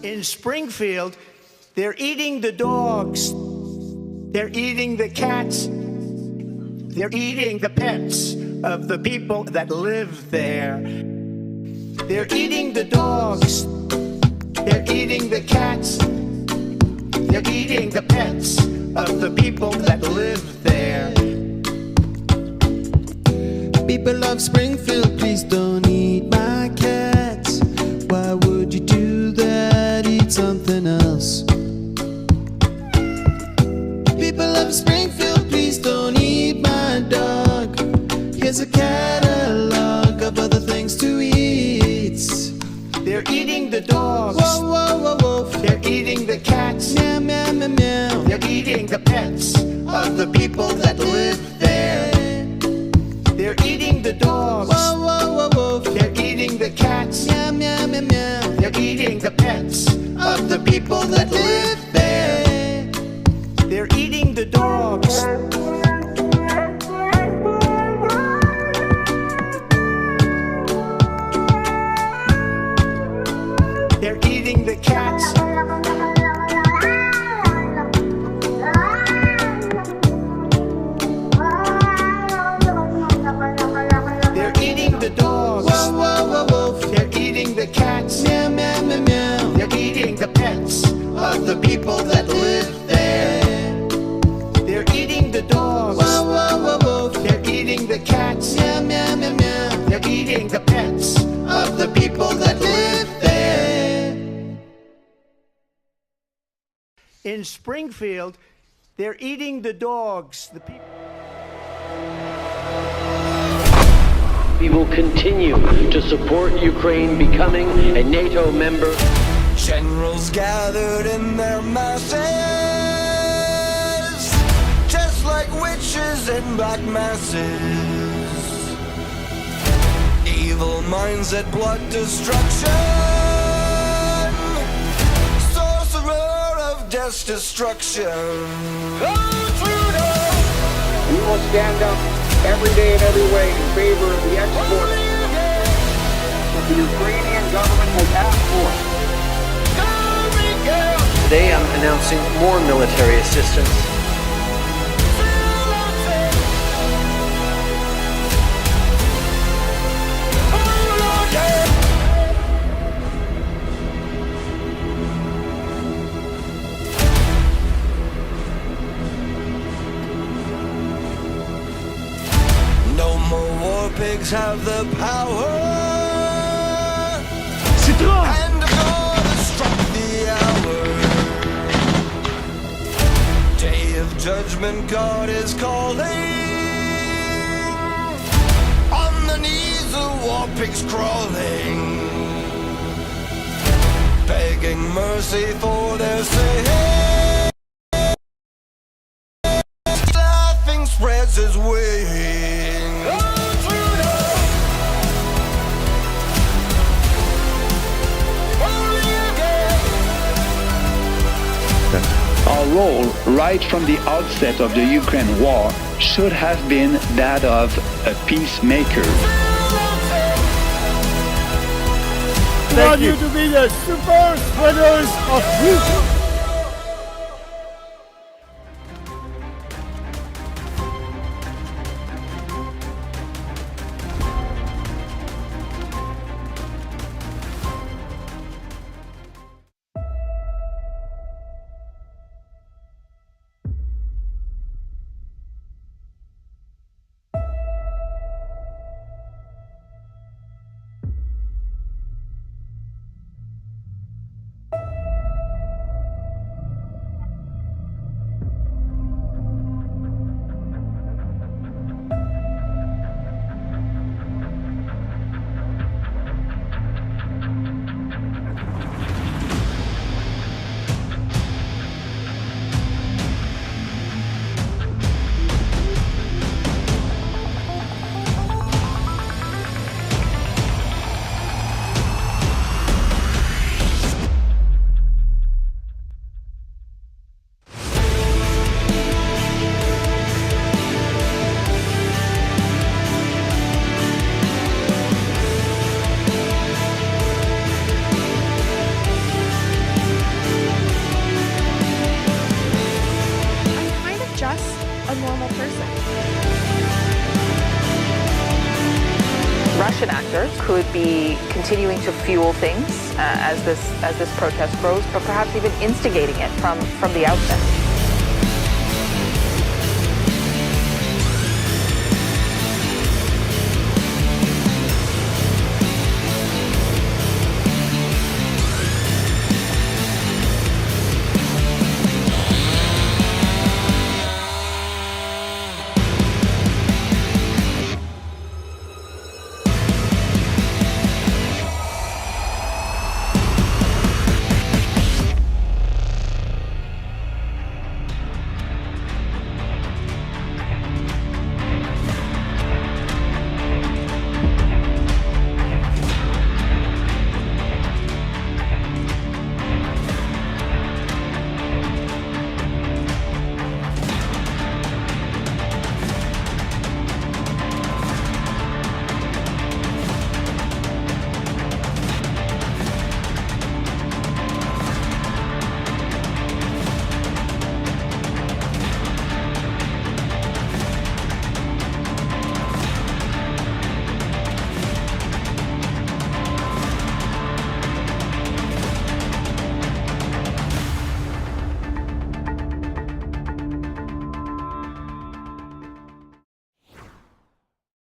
In Springfield, they're eating the dogs, they're eating the cats, they're eating the pets of the people that live there. They're eating the dogs, they're eating the cats, they're eating the pets of the people that live there. People of Springfield, please don't eat my cats. Why would you do that? Eat something else. People of Springfield, please don't eat my dog. Here's a catalog of other things to eat. They're eating the dogs. Whoa, whoa, whoa, whoa. They're eating the cats. Meow, meow, meow, meow. They're eating the pets of the people that live there. They're eating the dogs. Whoa, whoa, whoa, whoa. They're eating the cats. Meow, meow, meow, meow. They're eating the pets of the people that live there. They're eating the dogs. They're eating the cats. They're eating the dogs. Whoa, whoa, whoa, whoa. They're eating the cats. Meow, meow, meow, meow. They're eating the pets of the people that live there. They're eating the dogs. Whoa, whoa, whoa, whoa. They're eating the cats. Meow, meow, meow, meow. They're eating the pets of the people that live there. In Springfield, they're eating the dogs. The people. We will continue to support Ukraine becoming a NATO member. Generals gathered in their masses, just like witches in black masses. Evil minds that plot destruction, sorcerer of death's destruction. We will stand up every day and every way in favor of the export that the Ukrainian government has asked for. Today I'm announcing more military assistance. No more war pigs have the power. And God has struck the hour. Day of judgment, God is calling. On the knees, the war pigs crawling, begging mercy for their sin. Laughing spreads his wings. Our role right from the outset of the Ukraine war should have been that of a peacemaker. We want you to be the super spreaders of peace. opposition actors could be continuing to fuel things as this protest grows, but perhaps even instigating it from the outset.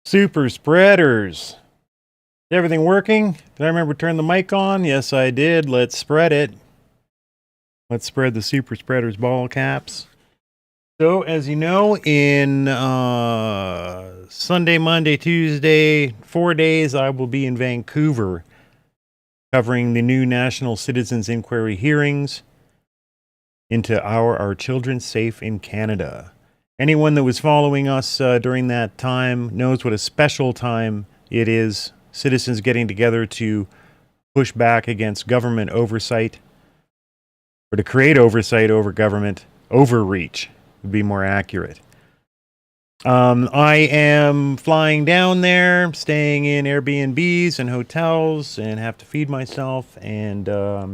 Super spreaders. Is everything working? Did I remember to turn the mic on? Yes, I did. Let's spread it. Let's spread the super spreaders ball caps. So, as you know, in Sunday, Monday, Tuesday, 4 days, I will be in Vancouver covering the new National Citizens Inquiry hearings into Our Children Safe in Canada. Anyone that was following us during that time knows what a special time it is. Citizens getting together to push back against government oversight, or to create oversight over government overreach, would be more accurate. I am flying down there, staying in Airbnbs and hotels, and have to feed myself. And I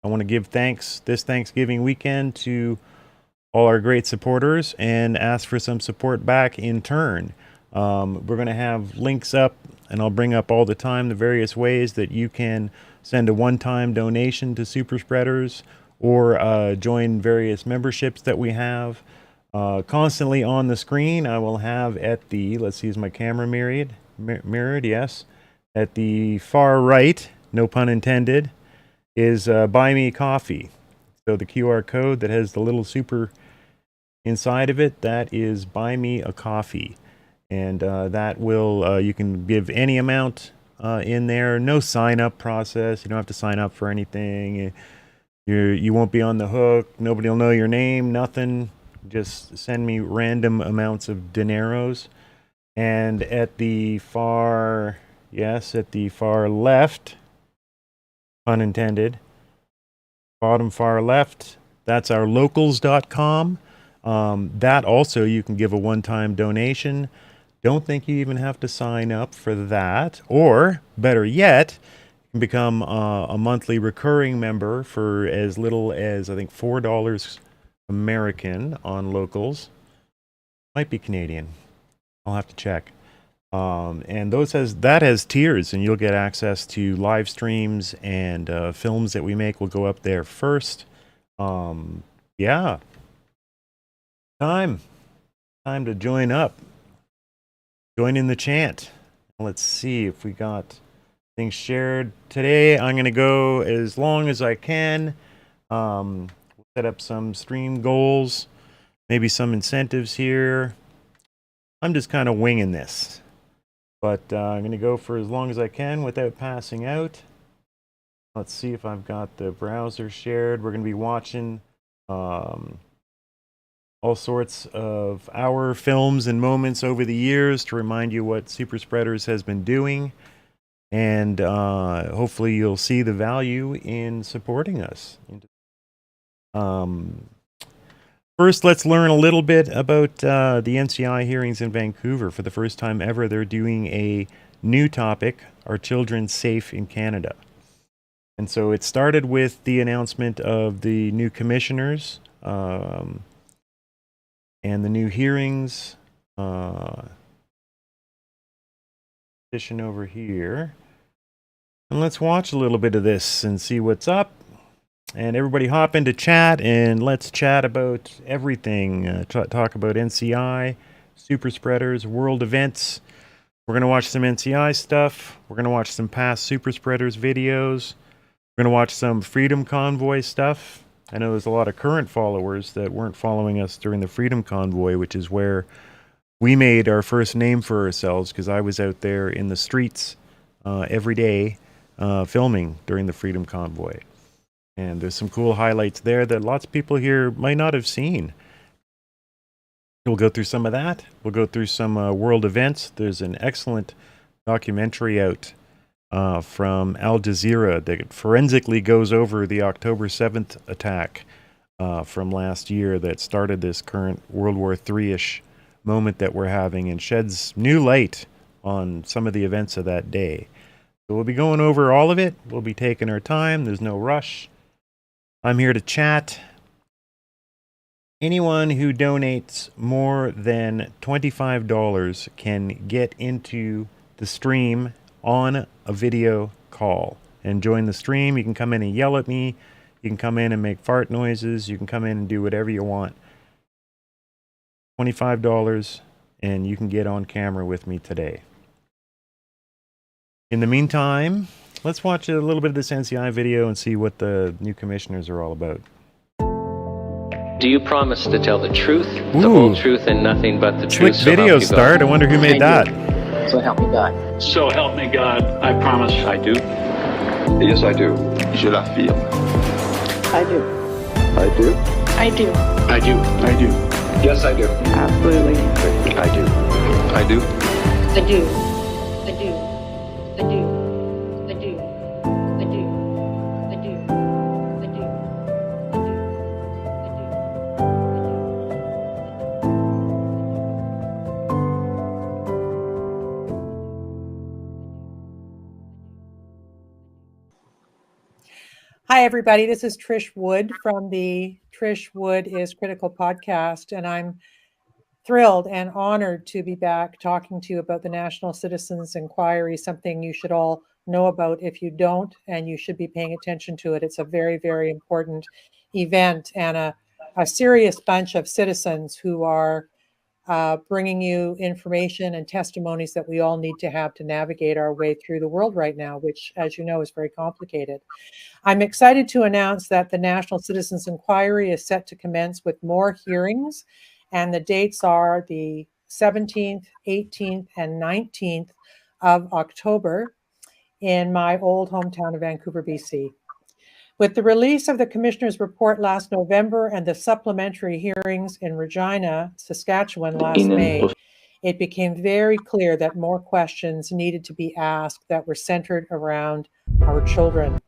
want to give thanks this Thanksgiving weekend to all our great supporters and ask for some support back in turn. We're going to have links up, and I'll bring up all the time the various ways that you can send a one-time donation to Super Spreaders or join various memberships that we have. Constantly on the screen, I will have at the, let's see, is my camera mirrored? Yes. At the far right, no pun intended, is Buy Me Coffee. So the QR code that has the little super inside of it, that is Buy Me a Coffee. And that will, you can give any amount in there. No sign-up process. You don't have to sign up for anything. You won't be on the hook. Nobody will know your name, nothing. Just send me random amounts of dineros. And at the far, yes, at the far left, pun intended, bottom far left, that's our locals.com. That also, you can give a one-time donation. Don't think you even have to sign up for that. Or, better yet, you can become a monthly recurring member for as little as, I think, $4 American on locals. Might be Canadian. I'll have to check. And that has tiers, and you'll get access to live streams and films that we make will go up there first. Yeah. Time to join up. Join in the chant. Let's see if we got things shared. Today I'm going to go as long as I can. We'll set up some stream goals, maybe some incentives here. I'm just kind of winging this. But I'm going to go for as long as I can without passing out. Let's see if I've got the browser shared. We're going to be watching all sorts of our films and moments over the years to remind you what Super Spreaders has been doing. And hopefully you'll see the value in supporting us. First, let's learn a little bit about the NCI hearings in Vancouver. For the first time ever, they're doing a new topic, Are Children Safe in Canada? And so it started with the announcement of the new commissioners and the new hearings. Position over here. And let's watch a little bit of this and see what's up. And everybody hop into chat and let's chat about everything. Talk about NCI, super spreaders, world events. We're going to watch some NCI stuff. We're going to watch some past super spreaders videos. We're going to watch some Freedom Convoy stuff. I know there's a lot of current followers that weren't following us during the Freedom Convoy, which is where we made our first name for ourselves, because I was out there in the streets every day filming during the Freedom Convoy. And there's some cool highlights there that lots of people here might not have seen. We'll go through some of that. We'll go through some world events. There's an excellent documentary out from Al Jazeera that forensically goes over the October 7th attack from last year that started this current World War III-ish moment that we're having, and sheds new light on some of the events of that day. So we'll be going over all of it. We'll be taking our time. There's no rush. I'm here to chat. Anyone who donates more than $25 can get into the stream on a video call and join the stream. You can come in and yell at me. You can come in and make fart noises. You can come in and do whatever you want. $25 and you can get on camera with me today. In the meantime, let's watch a little bit of this NCI video and see what the new commissioners are all about. Do you promise to tell the truth, the whole truth, and nothing but the truth? Slick video start. I wonder who made that. So help me God. So help me God. I promise. I do. Yes, I do. Je l'affirme. I do. I do. I do. I do. I do. Yes, I do. Absolutely. I do. I do. I do. I do. I do. I do. I do. I do. I do. Hi, everybody. This is Trish Wood from the Trish Wood is Critical podcast, and I'm thrilled and honored to be back talking to you about the National Citizens Inquiry, something you should all know about if you don't, and you should be paying attention to it. It's a very, very important event and a serious bunch of citizens who are bringing you information and testimonies that we all need to have to navigate our way through the world right now, which, as you know, is very complicated. I'm excited to announce that the National Citizens Inquiry is set to commence with more hearings, and the dates are the 17th, 18th, and 19th of October in my old hometown of Vancouver, BC. With the release of the Commissioner's report last November and the supplementary hearings in Regina, Saskatchewan last May, it became very clear that more questions needed to be asked that were centered around our children.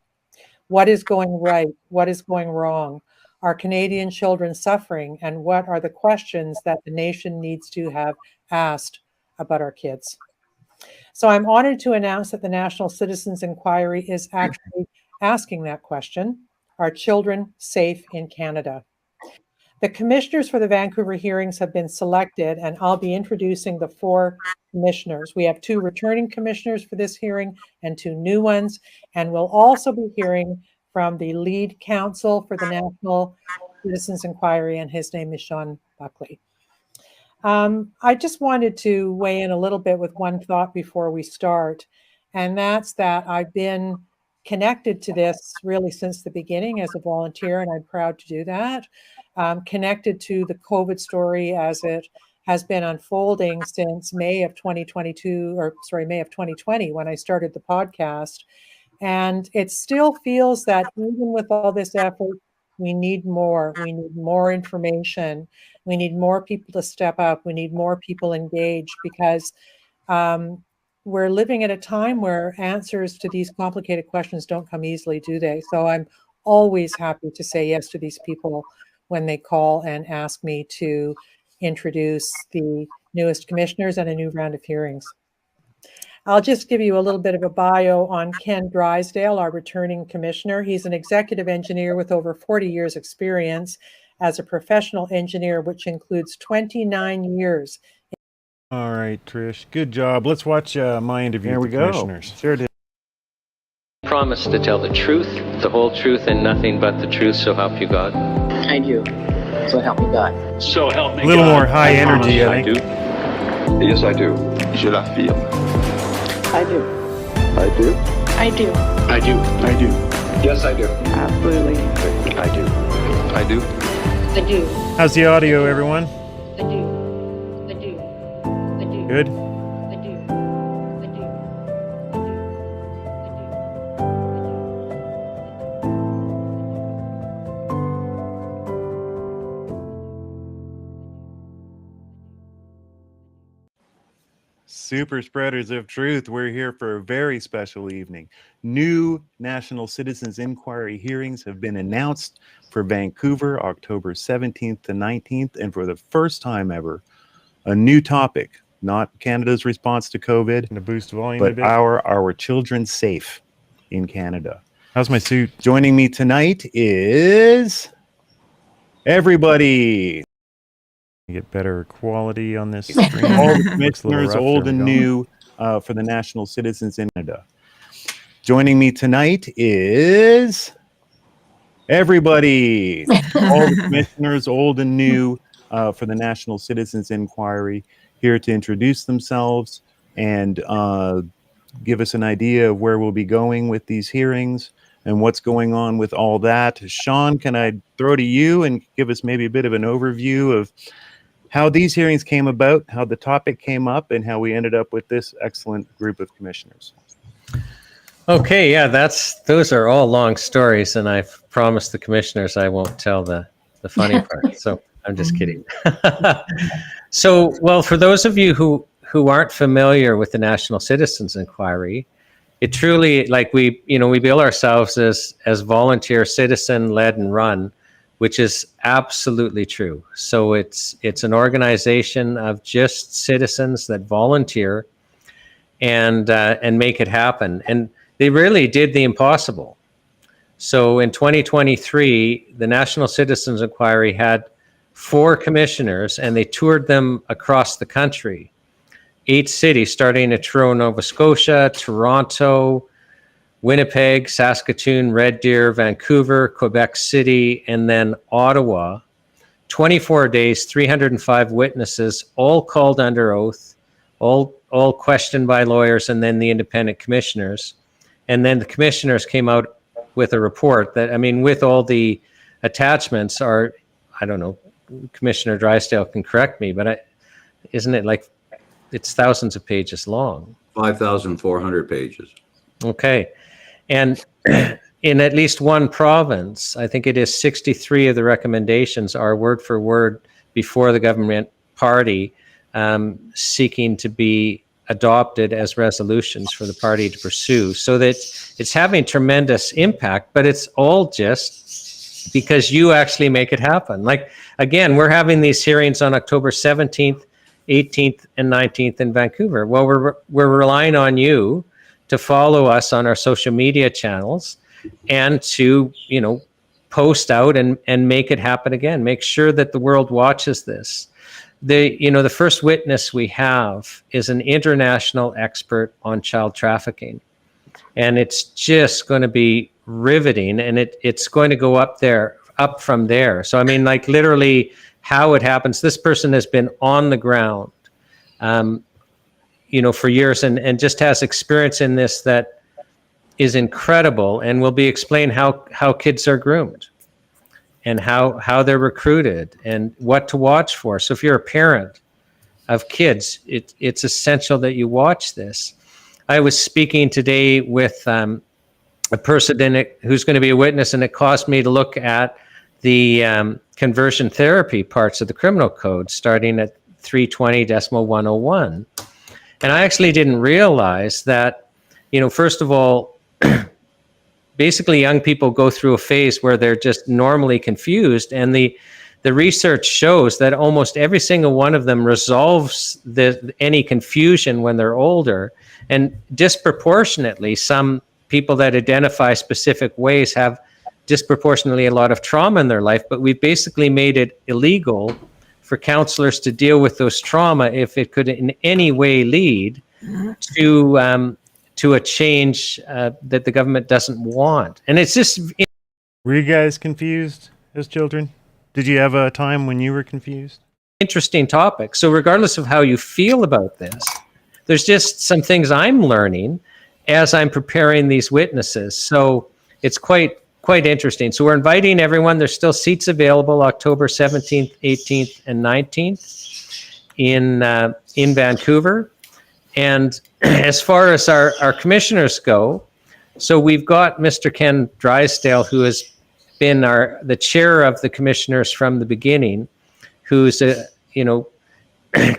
What is going right? What is going wrong? Are Canadian children suffering? And what are the questions that the nation needs to have asked about our kids? So I'm honored to announce that the National Citizens Inquiry is actually asking that question. Are children safe in Canada? The commissioners for the Vancouver hearings have been selected, and I'll be introducing the 4 commissioners. We have 2 returning commissioners for this hearing and 2 new ones, and we'll also be hearing from the lead counsel for the National Citizens Inquiry, and his name is Sean Buckley. I just wanted to weigh in a little bit with one thought before we start, and that's that I've been connected to this really since the beginning as a volunteer, and I'm proud to do that. Connected to the COVID story as it has been unfolding since May of 2020, when I started the podcast. And it still feels that even with all this effort, we need more. We need more information. We need more people to step up. We need more people engaged, because we're living at a time where answers to these complicated questions don't come easily, do they? So I'm always happy to say yes to these people when they call and ask me to introduce the newest commissioners and a new round of hearings. I'll just give you a little bit of a bio on Ken Drysdale, our returning commissioner. He's an executive engineer with over 40 years experience as a professional engineer, which includes 29 years All right, Trish. Good job. Let's watch my interview There with we the go. commissioners. Sure did. Promise to tell the truth, the whole truth, and nothing but the truth, so help you God. I do. So help me God. So help me A little God. more high energy, I I think. do. Yes, I do. Je l'affirme. I do. I do. I do. I do. I do. Yes, I do. Absolutely. I do. I do. I do. How's the audio, everyone? I do. I do. I do. Good? I do. I do. Super spreaders of truth, we're here for a very special evening. New National Citizens Inquiry hearings have been announced for Vancouver, October 17th to 19th, and for the first time ever, a new topic, not Canada's response to COVID, To boost volume a but bit. our children safe in Canada. How's my suit? Joining me tonight is everybody. Get better quality on this stream. All the commissioners, old and new, for the National Citizens in Canada. Joining me tonight is everybody. All the commissioners, old and new, for the National Citizens Inquiry, here to introduce themselves and give us an idea of where we'll be going with these hearings and what's going on with all that. Sean, can I throw to you and give us maybe a bit of an overview of how these hearings came about, how the topic came up, and how we ended up with this excellent group of commissioners? Okay, yeah, those are all long stories, and I've promised the commissioners I won't tell the funny part. So I'm just kidding. So, well, for those of you who aren't familiar with the National Citizens Inquiry, it truly, like we bill ourselves as volunteer, citizen led and run, which is absolutely true. So it's an organization of just citizens that volunteer and make it happen. And they really did the impossible. So in 2023, the National Citizens Inquiry had 4 commissioners, and they toured them across the country, 8 cities, starting at Truro, Nova Scotia, Toronto, Winnipeg, Saskatoon, Red Deer, Vancouver, Quebec City, and then Ottawa. 24 days, 305 witnesses, all called under oath, all questioned by lawyers, and then the independent commissioners. And then the commissioners came out with a report that, I mean, with all the attachments are, I don't know, Commissioner Drysdale can correct me, but isn't it like it's thousands of pages long? 5,400 pages. Okay. And in at least one province, I think it is 63 of the recommendations are word for word before the government party, seeking to be adopted as resolutions for the party to pursue. So that it's having tremendous impact, but it's all just because you actually make it happen. Like, again, we're having these hearings on October 17th, 18th, and 19th in Vancouver. Well, we're relying on you to follow us on our social media channels and to, post out and make it happen again. Make sure that the world watches this. The first witness we have is an international expert on child trafficking. And it's just going to be riveting, and it's going to go up from there. So, I mean, like literally how it happens. This person has been on the ground, for years and just has experience in this that is incredible, and will be explain how kids are groomed and how they're recruited and what to watch for. So if you're a parent of kids, it's essential that you watch this. I was speaking today with a person who's going to be a witness, and it caused me to look at the conversion therapy parts of the criminal code, starting at 320.101. And I actually didn't realize that, first of all, basically young people go through a phase where they're just normally confused. And the research shows that almost every single one of them resolves any confusion when they're older. And disproportionately, some people that identify specific ways have disproportionately a lot of trauma in their life. But we've basically made it illegal for counselors to deal with those trauma if it could in any way lead to a change that the government doesn't want. And it's just... Were you guys confused as children? Did you have a time when you were confused? Interesting topic. So regardless of how you feel about this, there's just some things I'm learning as I'm preparing these witnesses. So it's quite interesting. So we're inviting everyone. There's still seats available October 17th, 18th, and 19th in Vancouver. And as far as our commissioners go, so we've got Mr. Ken Drysdale, who has been the chair of the commissioners from the beginning, who's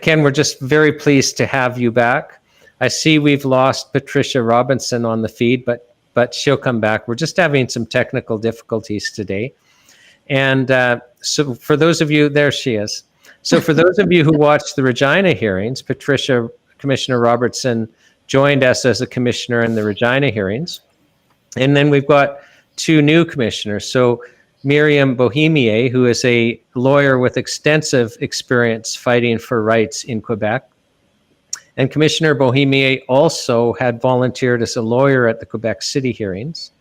Ken, we're just very pleased to have you back. I see we've lost Patricia Robinson on the feed, but she'll come back. We're just having some technical difficulties today. And so for those of you, there she is. So for those of you who watched the Regina hearings, Commissioner Robertson joined us as a commissioner in the Regina hearings. And then we've got two new commissioners. So Miriam Bohemier, who is a lawyer with extensive experience fighting for rights in Quebec. And Commissioner Bohemier also had volunteered as a lawyer at the Quebec City hearings.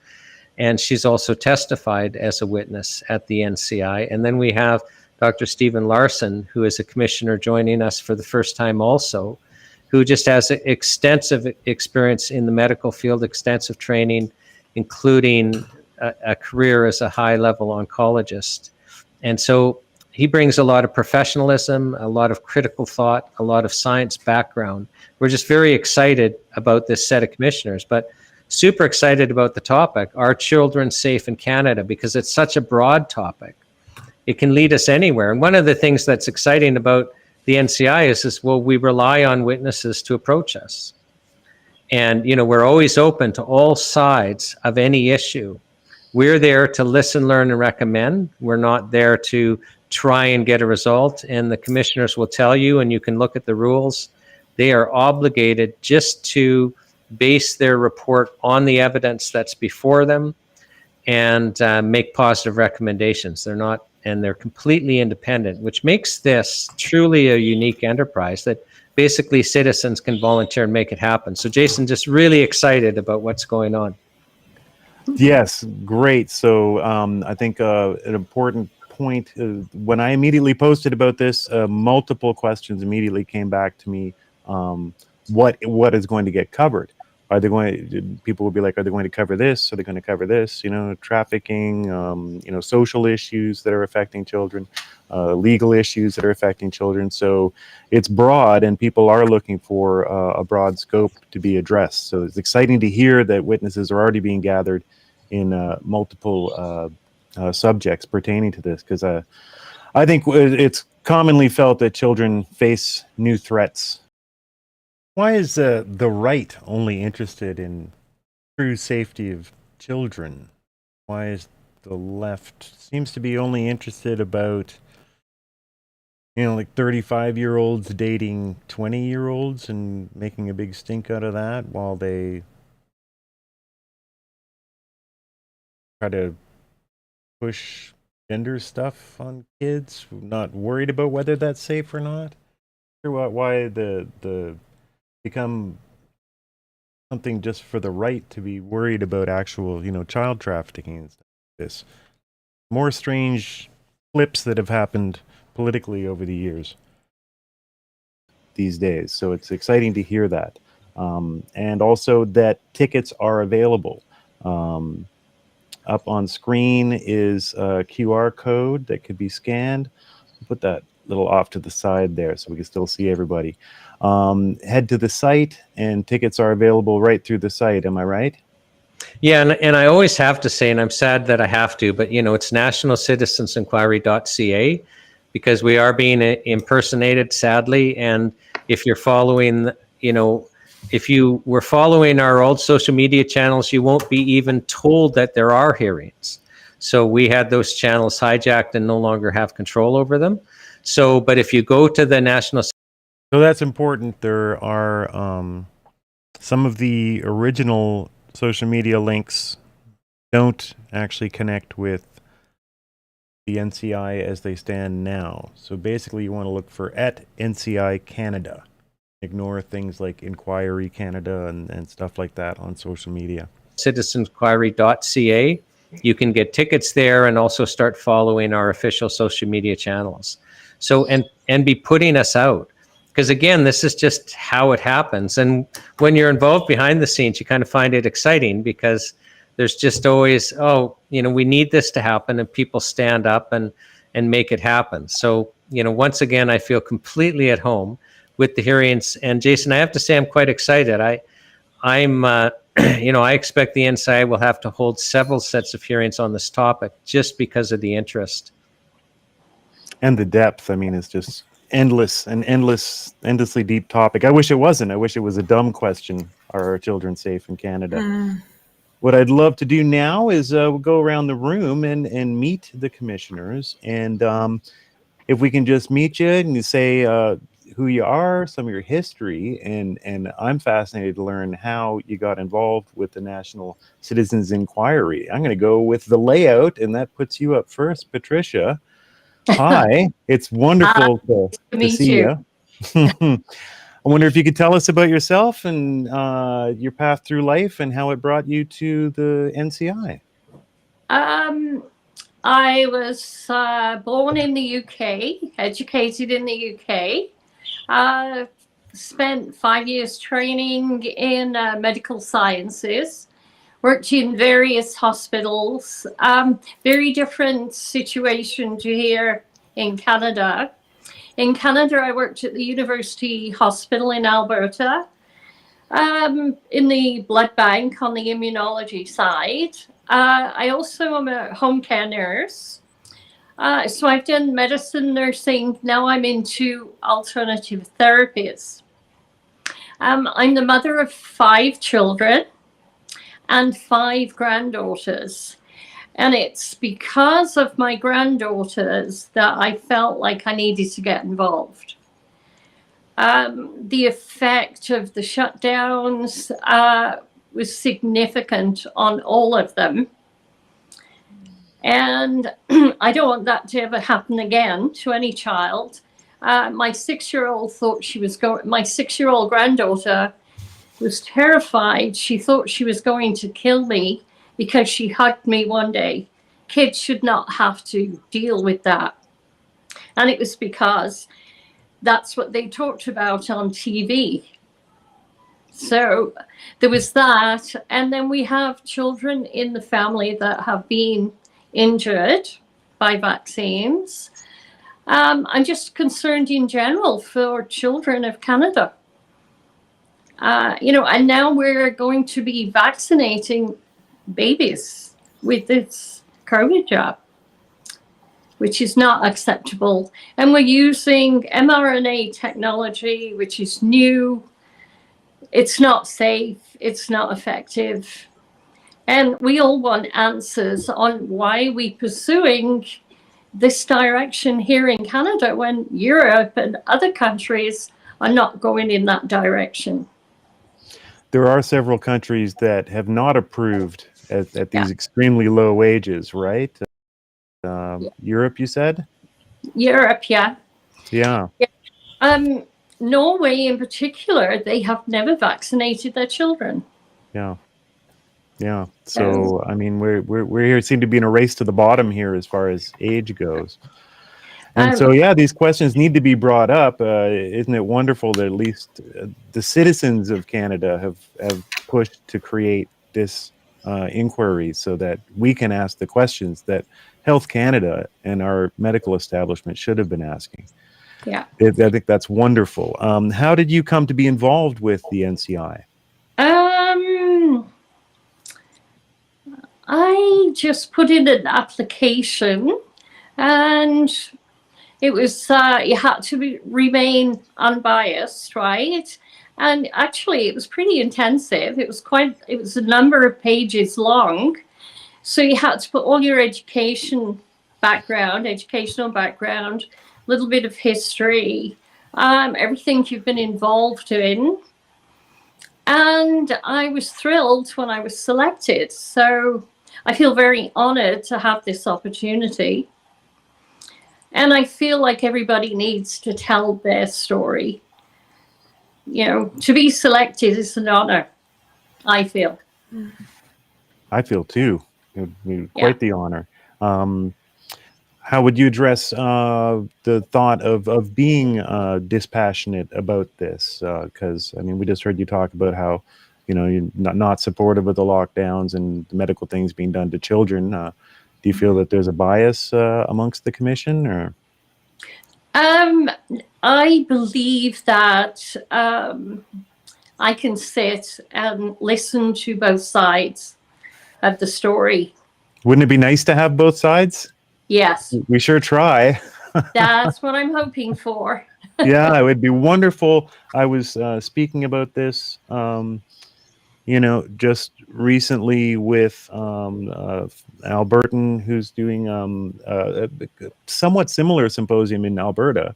And she's also testified as a witness at the NCI. And then we have Dr. Stephen Larson, who is a commissioner joining us for the first time also, who just has extensive experience in the medical field, extensive training, including a career as a high-level oncologist. And so he brings a lot of professionalism, a lot of critical thought, a lot of science background. We're just very excited about this set of commissioners, but super excited about the topic, Are Children Safe in Canada? Because it's such a broad topic. It can lead us anywhere. And one of the things that's exciting about the NCI is well, we rely on witnesses to approach us. And, we're always open to all sides of any issue. We're there to listen, learn, and recommend. We're not there to try and get a result. And the commissioners will tell you, and you can look at the rules, they are obligated just to base their report on the evidence that's before them and make positive recommendations. They're completely independent, which makes this truly a unique enterprise that basically citizens can volunteer and make it happen. So Jason, just really excited about what's going on. Yes, great. So I think an important point, when I immediately posted about this, multiple questions immediately came back to me. What is going to get covered? People will be like, are they going to cover this? Are they going to cover this? Trafficking, social issues that are affecting children, legal issues that are affecting children. So it's broad, and people are looking for a broad scope to be addressed. So it's exciting to hear that witnesses are already being gathered in multiple subjects pertaining to this, because I think it's commonly felt that children face new threats. Why is the right only interested in true safety of children? Why is the left seems to be only interested about, 35-year-olds dating 20-year-olds and making a big stink out of that, while they try to push gender stuff on kids, not worried about whether that's safe or not? Why the become something just for the right to be worried about actual, child trafficking and stuff like this. More strange flips that have happened politically over the years these days. So it's exciting to hear that. And also that tickets are available. Up on screen is a QR code that could be scanned. I'll put that little off to the side there so we can still see everybody. Head to the site, and tickets are available right through the site. Am I right? Yeah, and I always have to say, and I'm sad that I have to, but it's nationalcitizensinquiry.ca, because we are being impersonated, sadly. And if you're following, if you were following our old social media channels, you won't be even told that there are hearings. So we had those channels hijacked and no longer have control over them. So, but if you go to the national... So that's important. There are some of the original social media links don't actually connect with the NCI as they stand now. So basically you want to look for at NCI Canada. Ignore things like Inquiry Canada and stuff like that on social media. citizensinquiry.ca. You can get tickets there and also start following our official social media channels. So, and be putting us out. Because again, this is just how it happens. And when you're involved behind the scenes, you kind of find it exciting because there's just always, oh, you know, we need this to happen, and people stand up and make it happen. So, you know, once again, I feel completely at home with the hearings. And Jason, I have to say I'm quite excited. I'm you know, I expect the NCI will have to hold several sets of hearings on this topic just because of the interest. And the depth, I mean, it's just endlessly deep topic. I wish it wasn't. I wish it was a dumb question. Are our children safe in Canada? What I'd love to do now is we'll go around the room and meet the commissioners. And if we can just meet you and you say who you are, some of your history, and I'm fascinated to learn how you got involved with the National Citizens Inquiry. I'm going to go with the layout, and that puts you up first, Patricia. Hi, it's wonderful to see you. I wonder if you could tell us about yourself and your path through life and how it brought you to the NCI. I was born in the UK, educated in the UK, spent 5 years training in medical sciences, worked in various hospitals, very different situation to here in Canada. In Canada, I worked at the University Hospital in Alberta, in the blood bank on the immunology side. I also am a home care nurse. So I've done medicine, nursing. Now I'm into alternative therapies. I'm the mother of 5 children and 5 granddaughters. And it's because of my granddaughters that I felt like I needed to get involved. The effect of the shutdowns was significant on all of them. And I don't want that to ever happen again to any child. My 6-year-old thought she was going, my 6-year-old granddaughter was terrified. She thought she was going to kill me because she hugged me one day. Kids should not have to deal with that. And it was because that's what they talked about on TV. So there was that. And then we have children in the family that have been injured by vaccines. I'm just concerned in general for children of Canada. You know, and now we're going to be vaccinating babies with this COVID jab, which is not acceptable. And we're using mRNA technology, which is new. It's not safe. It's not effective. And we all want answers on why we're pursuing this direction here in Canada when Europe and other countries are not going in that direction. There are several countries that have not approved at these extremely low wages, right? Europe, you said? Europe, yeah. Yeah. Norway in particular, they have never vaccinated their children. Yeah. Yeah. So, I mean, we're here, seem to be in a race to the bottom here as far as age goes. And so, yeah, these questions need to be brought up. Isn't it wonderful that at least the citizens of Canada have pushed to create this inquiry so that we can ask the questions that Health Canada and our medical establishment should have been asking. Yeah. I think that's wonderful. How did you come to be involved with the NCI? I just put in an application, and it was you had to remain unbiased, right? And actually, it was pretty intensive. It was a number of pages long, so you had to put all your educational background, a little bit of history, everything you've been involved in. And I was thrilled when I was selected. So I feel very honored to have this opportunity. And I feel like everybody needs to tell their story. You know, to be selected is an honor, I feel. I feel too. Quite Yeah. the honor. How would you address the thought of being dispassionate about this? Because I mean, we just heard you talk about how, you know, you're not supportive of the lockdowns and the medical things being done to children. Do you feel that there's a bias amongst the commission, or? I believe that I can sit and listen to both sides of the story. Wouldn't it be nice to have both sides? Yes. We sure try. That's what I'm hoping for. Yeah, it would be wonderful. I was speaking about this, you know, just recently with Albertan, who's doing a somewhat similar symposium in Alberta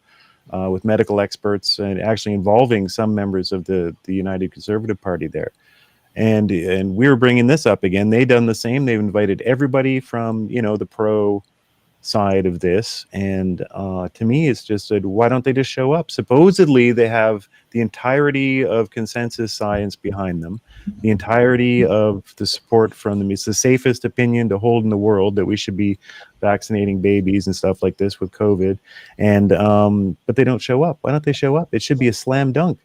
with medical experts and actually involving some members of the United Conservative Party there. And we were bringing this up again. They've done the same. They've invited everybody from, you know, the pro side of this, and to me it's just why don't they just show up? Supposedly they have the entirety of consensus science behind them, the entirety of the support from them. It's the safest opinion to hold in the world that we should be vaccinating babies and stuff like this with COVID, and but they don't show up. Why don't they show up? It should be a slam dunk.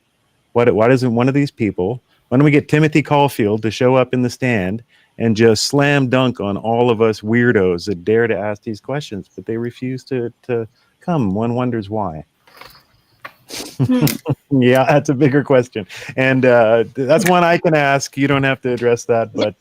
Why doesn't one of these people, why don't we get Timothy Caulfield to show up in the stand and just slam dunk on all of us weirdos that dare to ask these questions, but they refuse to come. One wonders why. Yeah, that's a bigger question, and that's one I can ask. You don't have to address that, but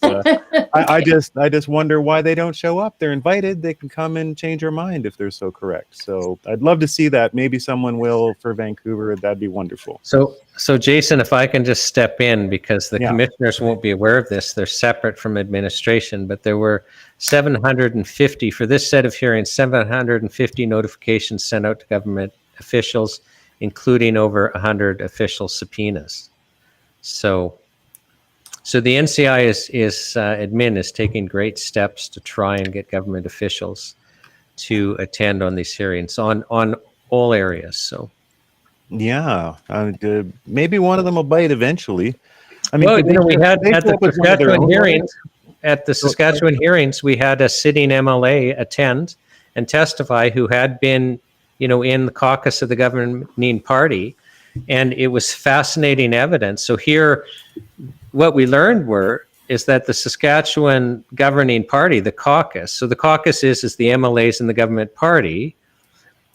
I just wonder why they don't show up. They're invited. They can come and change their mind if they're so correct. So I'd love to see that. Maybe someone will for Vancouver. That'd be wonderful. So Jason, if I can just step in, because the commissioners won't be aware of this. They're separate from administration, but there were 750 for this set of hearings, 750 notifications sent out to government officials, including over 100 official subpoenas. So the NCI admin is taking great steps to try and get government officials to attend on these hearings on all areas. So yeah, maybe one of them will bite eventually. I mean, well, you know, we had at the Saskatchewan hearings. At the Saskatchewan hearings, we had a sitting MLA attend and testify who had been, you know, in the caucus of the governing party, and it was fascinating evidence. So here, what we learned is that the Saskatchewan governing party, the caucus, so the caucus is the MLAs in the government party,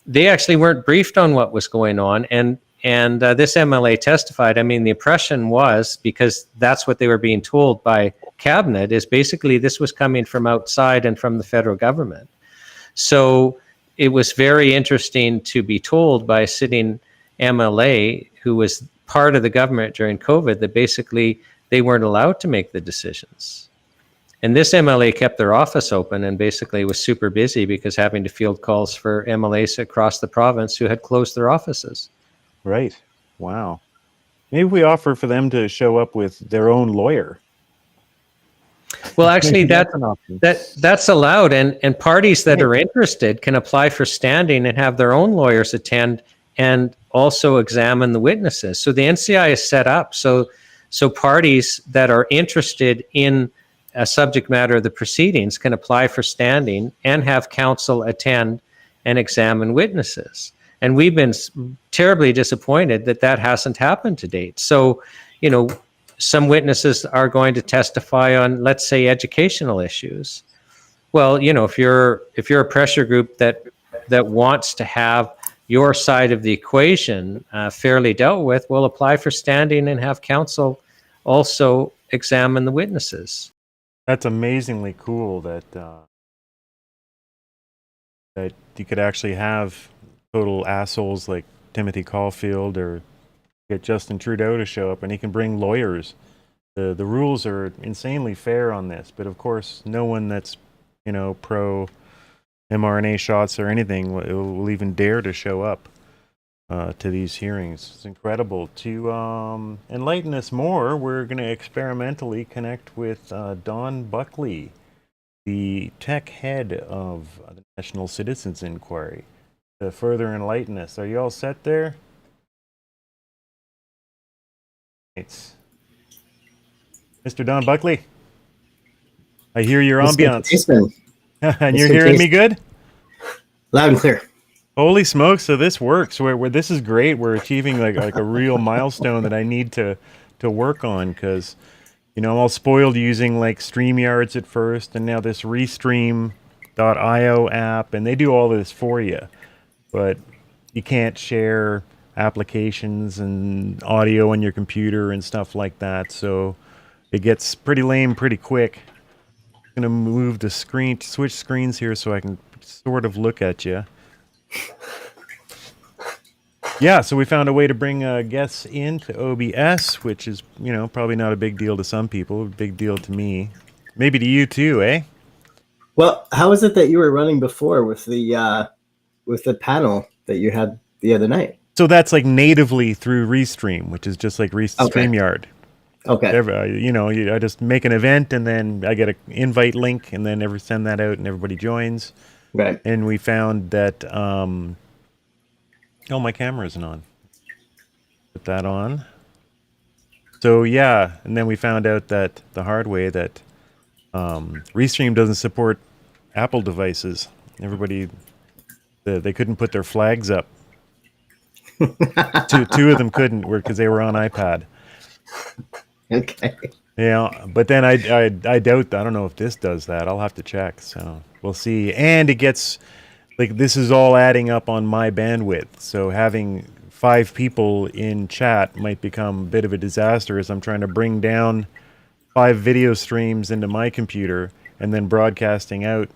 they actually weren't briefed on what was going on, and this MLA testified. I mean, the impression was, because that's what they were being told by cabinet, is basically this was coming from outside and from the federal government. So it was very interesting to be told by a sitting MLA who was part of the government during COVID that basically they weren't allowed to make the decisions. And this MLA kept their office open and basically was super busy because having to field calls for MLAs across the province who had closed their offices. Right. Wow. Maybe we offer for them to show up with their own lawyer. Well, actually, that's allowed, and parties that are interested can apply for standing and have their own lawyers attend and also examine the witnesses. So the NCI is set up so parties that are interested in a subject matter of the proceedings can apply for standing and have counsel attend and examine witnesses. And we've been terribly disappointed that hasn't happened to date. So, you know, some witnesses are going to testify on, let's say, educational issues. Well, you know, if you're a pressure group that wants to have your side of the equation fairly dealt with, will apply for standing and have counsel also examine the witnesses. That's amazingly cool that you could actually have total assholes like Timothy Caulfield or get Justin Trudeau to show up, and he can bring lawyers. The rules are insanely fair on this, but of course, no one that's, you know, pro mRNA shots or anything will even dare to show up to these hearings. It's incredible. To enlighten us more, we're going to experimentally connect with Don Buckley, the tech head of the National Citizens Inquiry. to further enlighten us. Are you all set there? It's Mr. Don Buckley. I hear your ambiance. And you're hearing me good? Loud and clear. Holy smokes! So this works. Where this is great. We're achieving like a real milestone that I need to work on, because I'm all spoiled using like StreamYards at first, and now this Restream.io app, and they do all this for you, but you can't share applications and audio on your computer and stuff like that. So it gets pretty lame pretty quick. I'm gonna move the screen, switch screens here, so I can sort of look at you. Yeah, so we found a way to bring guests into OBS, which is, probably not a big deal to some people, a big deal to me. Maybe to you too, eh? Well, how is it that you were running before with the panel that you had the other night? So that's like natively through Restream, which is just like StreamYard. Okay. I just make an event, and then I get an invite link, and then send that out, and everybody joins. Right. And we found that... Oh, my camera isn't on. Put that on. So yeah, and then we found out that the hard way that Restream doesn't support Apple devices. Everybody, they couldn't put their flags up. Two of them couldn't, because they were on iPad. Okay. Yeah, but then I doubt. I don't know if this does that. I'll have to check. So we'll see. And it gets. Like, this is all adding up on my bandwidth, so having 5 people in chat might become a bit of a disaster as I'm trying to bring down 5 video streams into my computer and then broadcasting out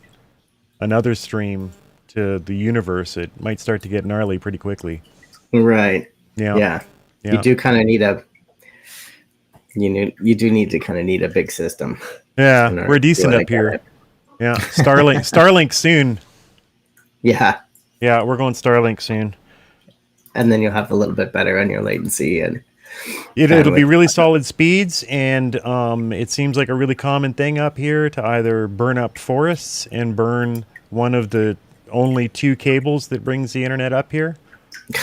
another stream to the universe. It might start to get gnarly pretty quickly. Right. Yeah. You do kind of need you do need to kind of need a big system. Yeah, we're decent up here. Yeah, Starlink soon. Yeah. Yeah, we're going Starlink soon. And then you'll have a little bit better on your latency, and it'll be really solid speeds, and it seems like a really common thing up here to either burn up forests and burn one of the only 2 cables that brings the internet up here,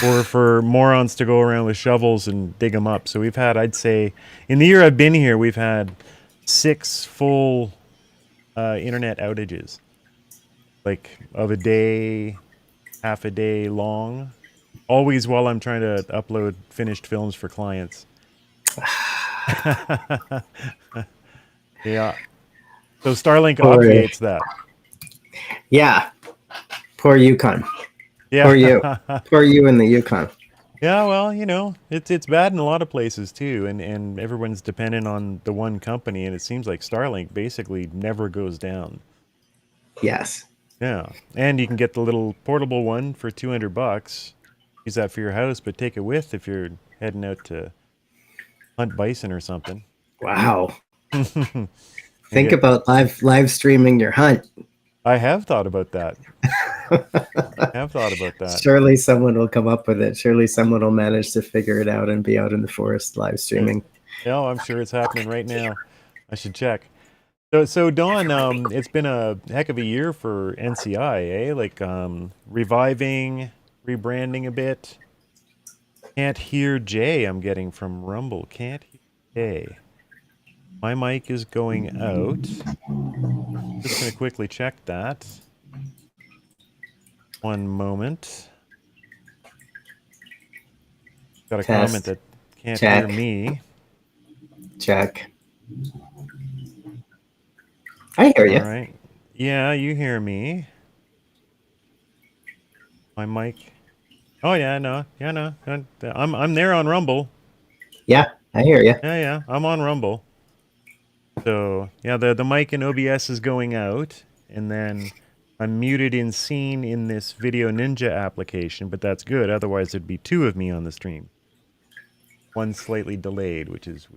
or for morons to go around with shovels and dig them up. So we've had, I'd say, in the year I've been here, we've had 6 full internet outages. Like of a day, half a day long, always while I'm trying to upload finished films for clients. Yeah. So Starlink obviates that. Yeah. Poor Yukon. Yeah. Poor you. Poor you in the Yukon. Yeah, well, it's bad in a lot of places too, and everyone's dependent on the one company, and it seems like Starlink basically never goes down. Yes. Yeah, and you can get the little portable one for $200. Use that for your house, but take it with if you're heading out to hunt bison or something. Wow. Think about live streaming your hunt. I have thought about that. Surely someone will come up with it. Surely someone will manage to figure it out and be out in the forest live streaming. Yeah, I'm sure it's happening right now. I should check. So Don, it's been a heck of a year for NCI, eh? Like reviving, rebranding a bit. Can't hear Jay, I'm getting from Rumble. Can't hear Jay. My mic is going out. Just going to quickly check that. One moment. Got a comment that can't hear me. Check. I hear you. All right. Yeah, you hear me. My mic. Oh yeah, no. I'm there on Rumble. Yeah, I hear you. Yeah, I'm on Rumble. So yeah, the mic in OBS is going out, and then I'm muted in scene in this Video Ninja application, but that's good. Otherwise, there'd be 2 of me on the stream. One slightly delayed, which is.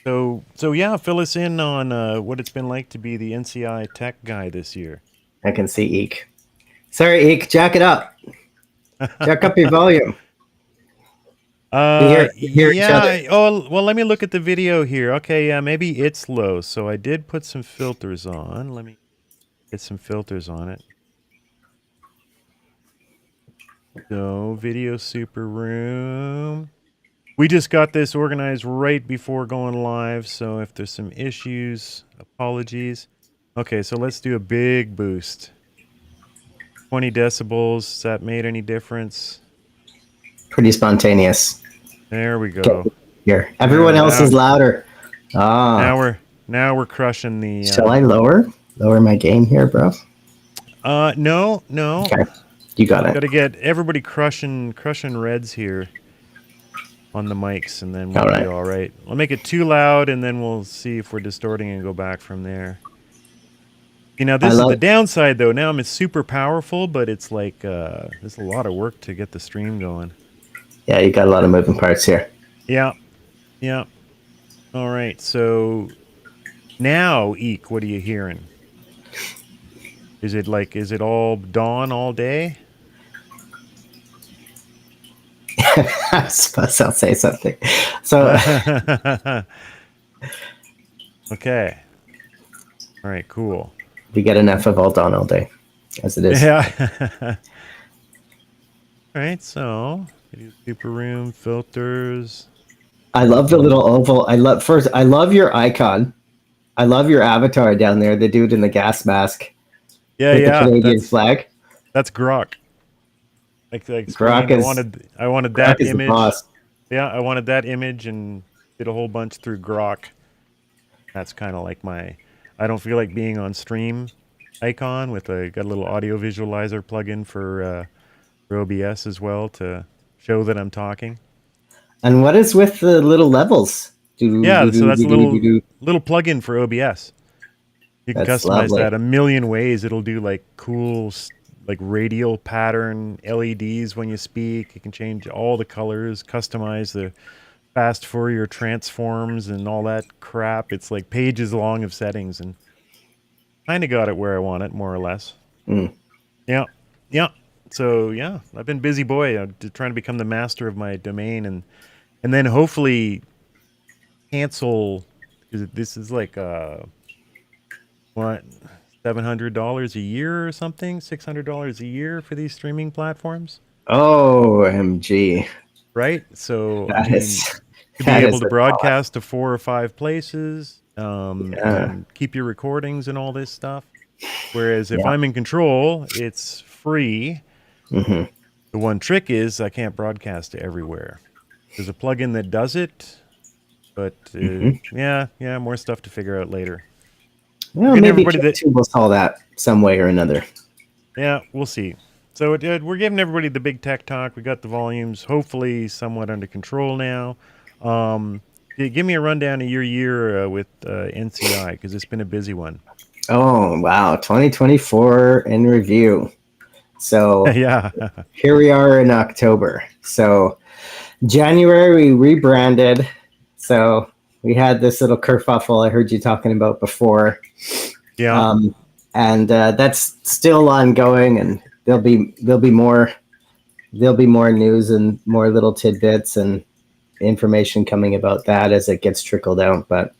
So yeah, fill us in on what it's been like to be the NCI tech guy this year. I can see Eek. Sorry, Eek, jack it up. Jack up your volume. Yeah. Each other. Oh, well, let me look at the video here. Okay, yeah, maybe it's low. So I did put some filters on. Let me get some filters on it. So, Video Super Room. We just got this organized right before going live, so if there's some issues, apologies. Okay, so let's do a big boost. 20 decibels. Has that made any difference? Pretty spontaneous. There we go. Here, everyone else is louder. Now we're crushing the. Shall I lower my gain here, bro? No. Okay, you got it. Got to get everybody crushing reds here on the mics, and then we'll be all right. I'll make it too loud, and then we'll see if we're distorting and go back from there. You know, this is the downside, though. Now I'm super powerful, but it's like there's a lot of work to get the stream going. Yeah, you got a lot of moving parts here. Yeah. All right, so now, Eek, what are you hearing? Is it all dawn all day? I suppose I'll say something. So, okay. All right, cool. We get enough of all dawn all day, as it is. Yeah. All right, so super room filters. I love the little oval. I love your icon. I love your avatar down there. The dude in the gas mask. Yeah, with the Canadian flag. That's Grok. Like Grok is. I wanted Grok that is image. The boss. Yeah, I wanted that image and did a whole bunch through Grok. That's kind of like my. I don't feel like being on stream icon with got a little audio visualizer plugin for OBS as well to show that I'm talking. And what is with the little levels? So that's a little plugin for OBS. You can customize that a million ways. It'll do like cool like radial pattern LEDs when you speak. You can change all the colors, customize the fast Fourier transforms and all that crap. It's like pages long of settings, and kind of got it where I want it, more or less. Yeah. So yeah, I've been busy boy trying to become the master of my domain, and then hopefully cancel, because this is like what, $700 a year or something, $600 a year for these streaming platforms. OMG. Right? So to be able to broadcast to 4 or 5 places, and keep your recordings and all this stuff. Whereas if I'm in control, it's free. Mm-hmm. The one trick is I can't broadcast to everywhere. There's a plugin that does it, but more stuff to figure out later. Well, maybe YouTube will solve that some way or another. Yeah, we'll see. So we're giving everybody the big tech talk. We got the volumes hopefully somewhat under control now. Give me a rundown of your year with NCI, because it's been a busy one. Oh, wow. 2024 in review. So yeah, here we are in October. So January, we rebranded. So we had this little kerfuffle I heard you talking about before. Yeah. And that's still ongoing, and there'll be more news and more little tidbits and information coming about that as it gets trickled out. But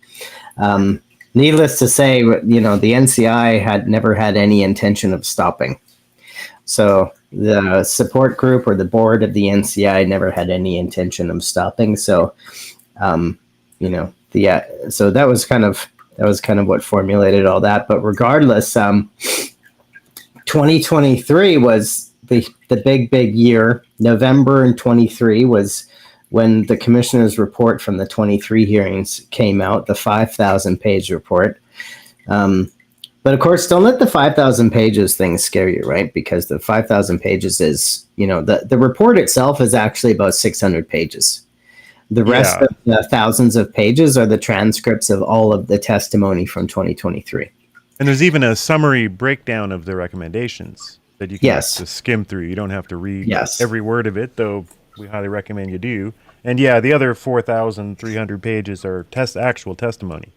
needless to say, the NCI had never had any intention of stopping. So the support group or the board of the NCI never had any intention of stopping. So, so that was kind of what formulated all that. But regardless, 2023 was the big year. November in 23 was when the commissioner's report from the 23 hearings came out, the 5,000 page report. But of course, don't let the 5,000 pages thing scare you, right? Because the 5,000 pages is, the report itself is actually about 600 pages. The rest of the thousands of pages are the transcripts of all of the testimony from 2023. And there's even a summary breakdown of the recommendations that you can just skim through. You don't have to read every word of it, though we highly recommend you do. And the other 4,300 pages are actual testimony.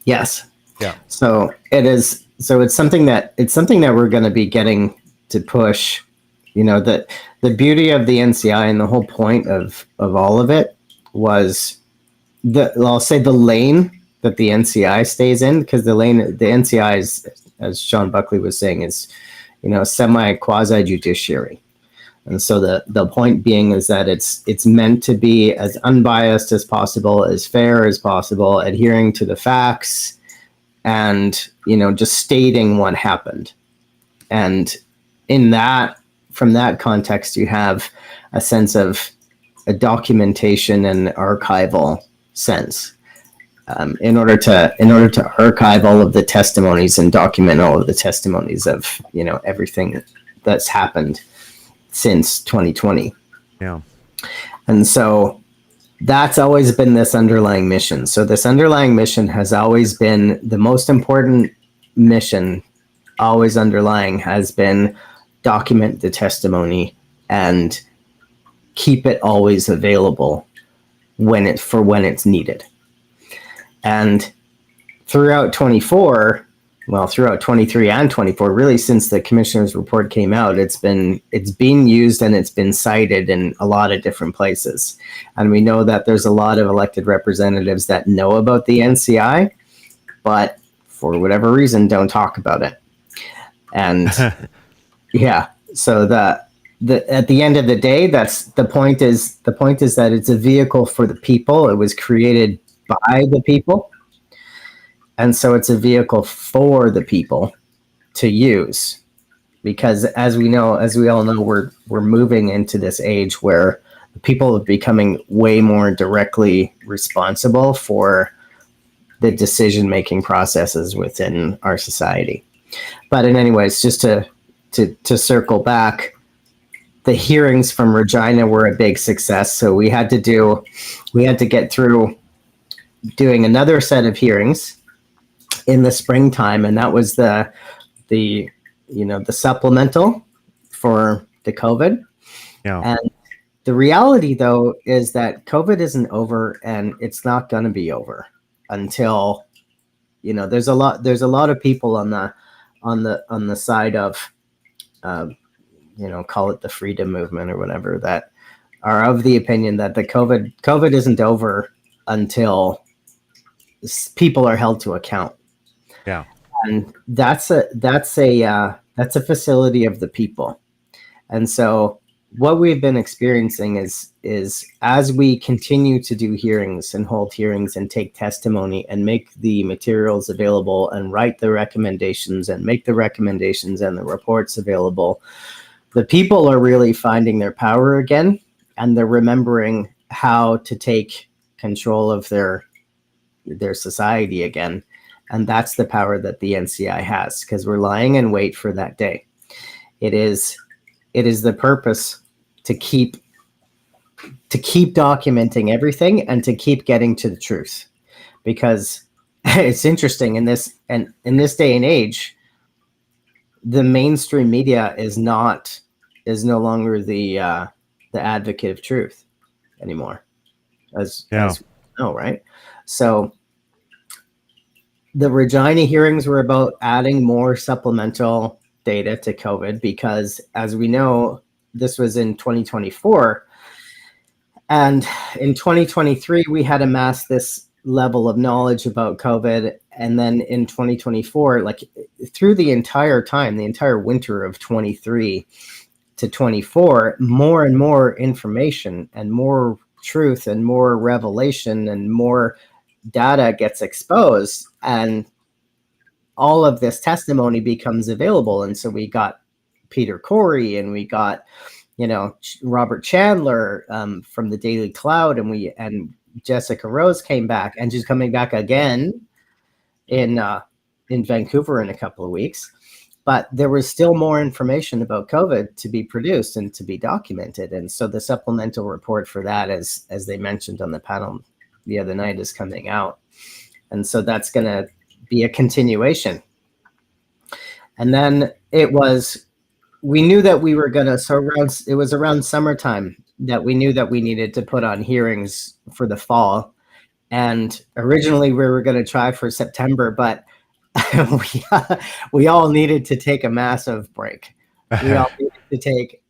Yes. Yeah. So it is. So it's something that we're going to be getting to push. The beauty of the NCI and the whole point of all of it was I'll say the lane that the NCI stays in, because the NCI is, as Sean Buckley was saying, is semi quasi judiciary. And so the point being is that it's meant to be as unbiased as possible, as fair as possible, adhering to the facts, and just stating what happened. And in that, from that context, you have a sense of a documentation and archival sense. In order to archive all of the testimonies and document all of the testimonies of everything that's happened since 2020. Yeah. And so that's always been this underlying mission. So this underlying mission has always been the most important mission, always underlying, has been document the testimony and keep it always available when it's needed. And throughout 23 and 24, really since the commissioner's report came out, it's been used and it's been cited in a lot of different places. And we know that there's a lot of elected representatives that know about the NCI, but for whatever reason don't talk about it. And yeah, so at the end of the day, that's the point is that it's a vehicle for the people. It was created by the people. And so it's a vehicle for the people to use, because as we all know, we're moving into this age where people are becoming way more directly responsible for the decision-making processes within our society. But in anyways, just to circle back, the hearings from Regina were a big success. So we had to get through doing another set of hearings in the springtime, and that was the supplemental for the COVID. Yeah. And the reality, though, is that COVID isn't over, and it's not going to be over until there's a lot of people on the side of call it the freedom movement or whatever, that are of the opinion that the COVID isn't over until people are held to account. Yeah. And that's a facility of the people. And so what we've been experiencing is as we continue to do hearings and hold hearings and take testimony and make the materials available and write the recommendations and make the recommendations and the reports available, the people are really finding their power again, and they're remembering how to take control of their society again. And that's the power that the NCI has, because we're lying in wait for that day. It is the purpose to keep documenting everything and to keep getting to the truth, because it's interesting in this day and age, the mainstream media is no longer the advocate of truth anymore, as we know, right? So the Regina hearings were about adding more supplemental data to COVID, because as we know, this was in 2024. And in 2023, we had amassed this level of knowledge about COVID. And then in 2024, like through the entire winter of 23 to 24, more and more information and more truth and more revelation and more data gets exposed, and all of this testimony becomes available. And so we got Peter Corey, and we got Robert Chandler from the Daily Cloud, and Jessica Rose came back, and she's coming back again in Vancouver in a couple of weeks. But there was still more information about COVID to be produced and to be documented. And so the supplemental report for that, as they mentioned on the panel the other night, is coming out. And so that's going to be a continuation. And then we knew that we were going to, it was around summertime that we knew that we needed to put on hearings for the fall. And originally we were going to try for September, but we all needed to take a massive break. We all needed to take,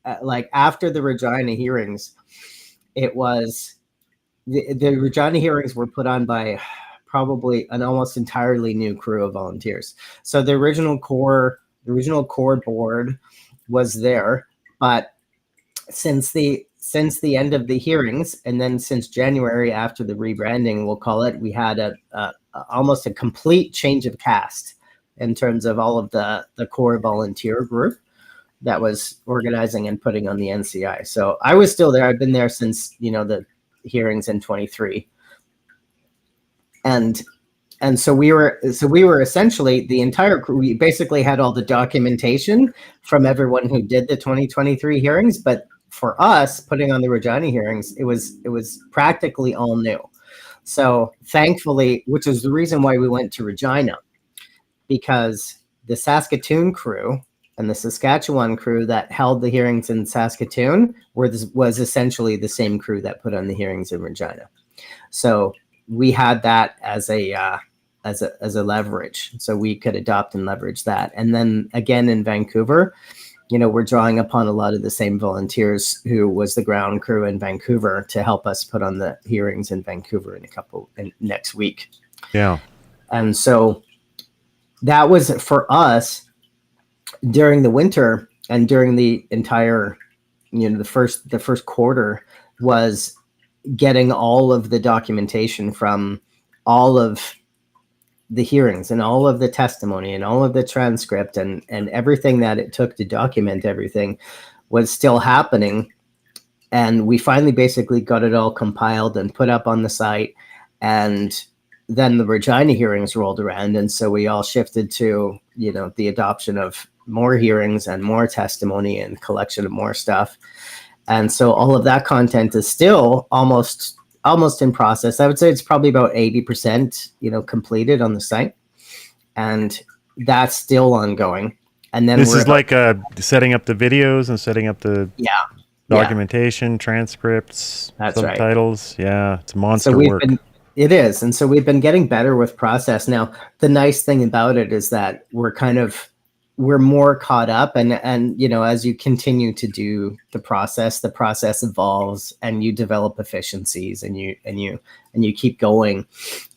after the Regina hearings, it was, the Regina hearings were put on by probably an almost entirely new crew of volunteers. So the original core board was there, but since the end of the hearings, and then since January after the rebranding, we'll call it, we had a almost a complete change of cast in terms of all of the core volunteer group that was organizing and putting on the NCI. So I was still there. I've been there since, the hearings in 23. And so we were essentially the entire crew. We basically had all the documentation from everyone who did the 2023 hearings, but for us putting on the Regina hearings, it was practically all new. So thankfully, which is the reason why we went to Regina, because the Saskatoon crew and the Saskatchewan crew that held the hearings in Saskatoon was essentially the same crew that put on the hearings in Regina. So we had that as a leverage, so we could adopt and leverage that. And then again in Vancouver, we're drawing upon a lot of the same volunteers who was the ground crew in Vancouver to help us put on the hearings in Vancouver next week. Yeah. And so that was for us during the winter and during the entire, the first quarter was getting all of the documentation from all of the hearings and all of the testimony and all of the transcript and everything that it took to document everything was still happening. And we finally basically got it all compiled and put up on the site. And then the Regina hearings rolled around. And so we all shifted to, the adoption of more hearings and more testimony and collection of more stuff. And so all of that content is still almost in process. I would say it's probably about 80%, completed on the site, and that's still ongoing. And then this is like setting up the videos and setting up the documentation, transcripts, that's subtitles. Right. Yeah, it's monster work. It is, and so we've been getting better with process. Now, the nice thing about it is that we're more caught up, and as you continue to do the process evolves, and you develop efficiencies, and you keep going,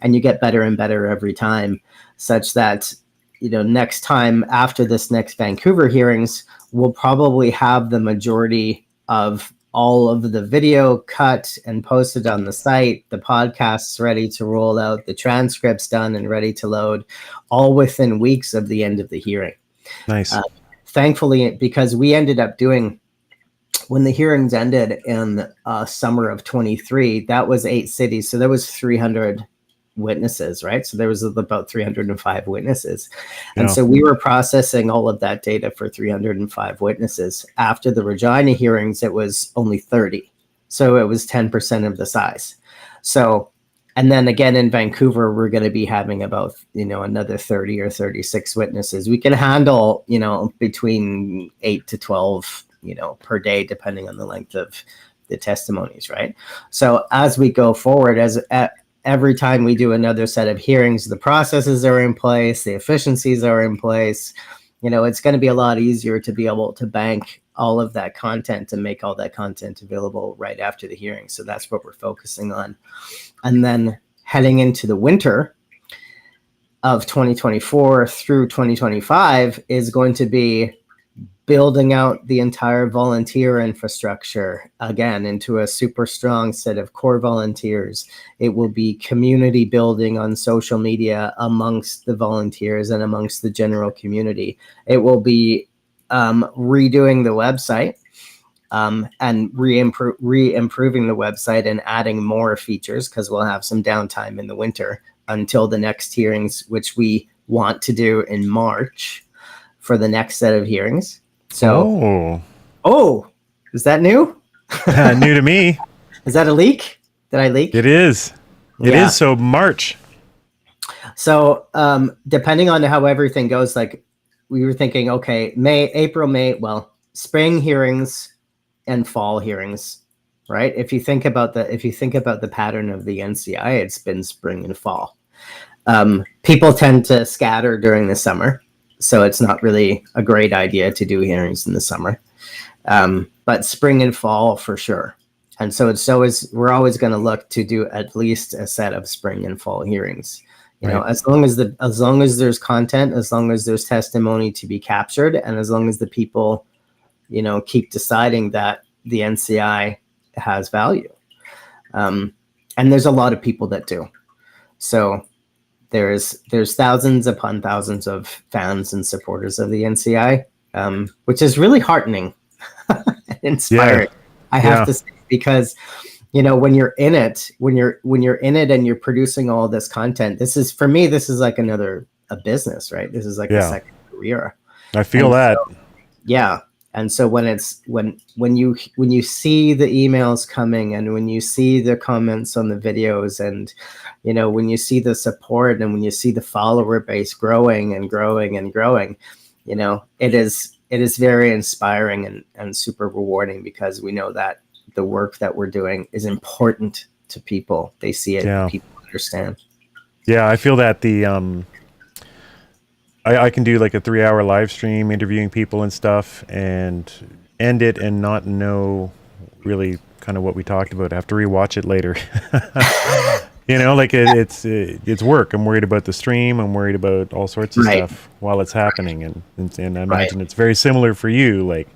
and you get better and better every time, such that next time after this next Vancouver hearings, we'll probably have the majority of all of the video cut and posted on the site, the podcasts ready to roll out, the transcripts done and ready to load, all within weeks of the end of the hearing. Nice. Thankfully, because we ended up doing, when the hearings ended in summer of 23, that was 8 cities. So there was 300 witnesses, right? So there was about 305 witnesses. And so we were processing all of that data for 305 witnesses. After the Regina hearings, it was only 30. So it was 10% of the size. So, and then again in Vancouver, we're going to be having about, another 30 or 36 witnesses. We can handle, between 8 to 12, per day, depending on the length of the testimonies, right? So as we go forward, every time we do another set of hearings, the processes are in place, the efficiencies are in place. It's going to be a lot easier to be able to bank all of that content and make all that content available right after the hearing. So that's what we're focusing on. And then heading into the winter of 2024 through 2025 is going to be building out the entire volunteer infrastructure again into a super strong set of core volunteers. It will be community building on social media amongst the volunteers and amongst the general community. It will be redoing the website and re-improving the website and adding more features, because we'll have some downtime in the winter until the next hearings, which we want to do in March for the next set of hearings. So, is that new? New to me. Is that a leak? Did I leak? It is. It is. So March. So depending on how everything goes, like we were thinking, okay, April, May, well, spring hearings and fall hearings, right? If you think about the pattern of the NCI, it's been spring and fall. People tend to scatter during the summer. So it's not really a great idea to do hearings in the summer, but spring and fall for sure. And so we're always going to look to do at least a set of spring and fall hearings. As long as there's content, as long as there's testimony to be captured, and as long as the people, keep deciding that the NCI has value. And there's a lot of people that do. So there's thousands upon thousands of fans and supporters of the NCI, which is really heartening and inspiring. I have to say, because when you're in it, when you're in it and you're producing all this content, this is, for me, this is like a business, right? This is like a second career. I feel that. Yeah. And so when you see the emails coming, and when you see the comments on the videos, and when you see the support, and when you see the follower base growing and growing and growing, it is very inspiring and super rewarding, because we know that the work that we're doing is important to people. They see it, people understand. Yeah, I feel that I can do like a 3-hour live stream interviewing people and stuff, and end it and not know really kind of what we talked about. I have to rewatch it later. Like it's work. I'm worried about the stream. I'm worried about all sorts of stuff while it's happening, and I imagine it's very similar for you. Like,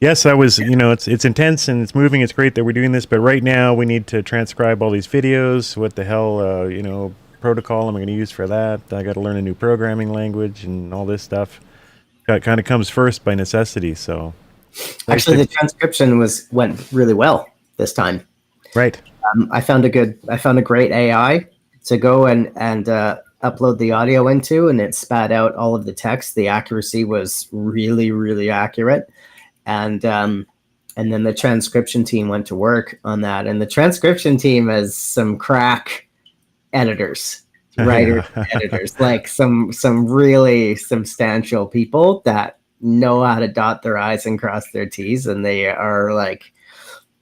yes, that was, it's intense and it's moving. It's great that we're doing this, but right now we need to transcribe all these videos. What the hell, protocol am I going to use for that? I got to learn a new programming language and all this stuff. That kind of comes first by necessity. So actually, the transcription went really well this time. Right. I found a great AI to go and upload the audio into, and it spat out all of the text. The accuracy was really, really accurate. And then the transcription team went to work on that. And the transcription team has some crack editors, writers, editors, like some really substantial people that know how to dot their I's and cross their T's, and they're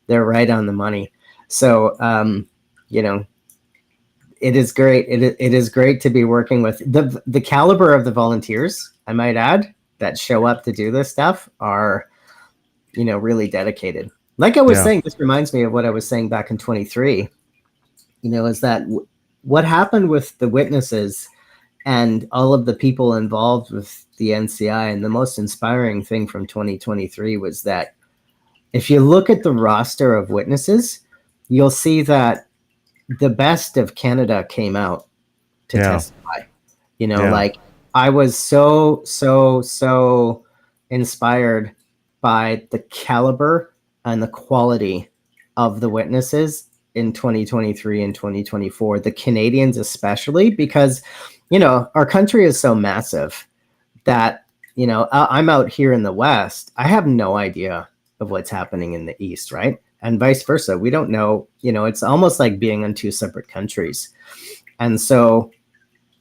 right on the money. So, it is great. It is great to be working with the caliber of the volunteers, I might add, that show up to do this stuff are, really dedicated. Like I was saying, this reminds me of what I was saying back in 23, is that what happened with the witnesses and all of the people involved with the NCI. And the most inspiring thing from 2023 was that if you look at the roster of witnesses, you'll see that the best of Canada came out to testify. Like, I was so inspired by the caliber and the quality of the witnesses in 2023 and 2024, the Canadians especially, because, our country is so massive that, I'm out here in the West. I have no idea of what's happening in the East, right? And vice versa. We don't know, it's almost like being in two separate countries. And so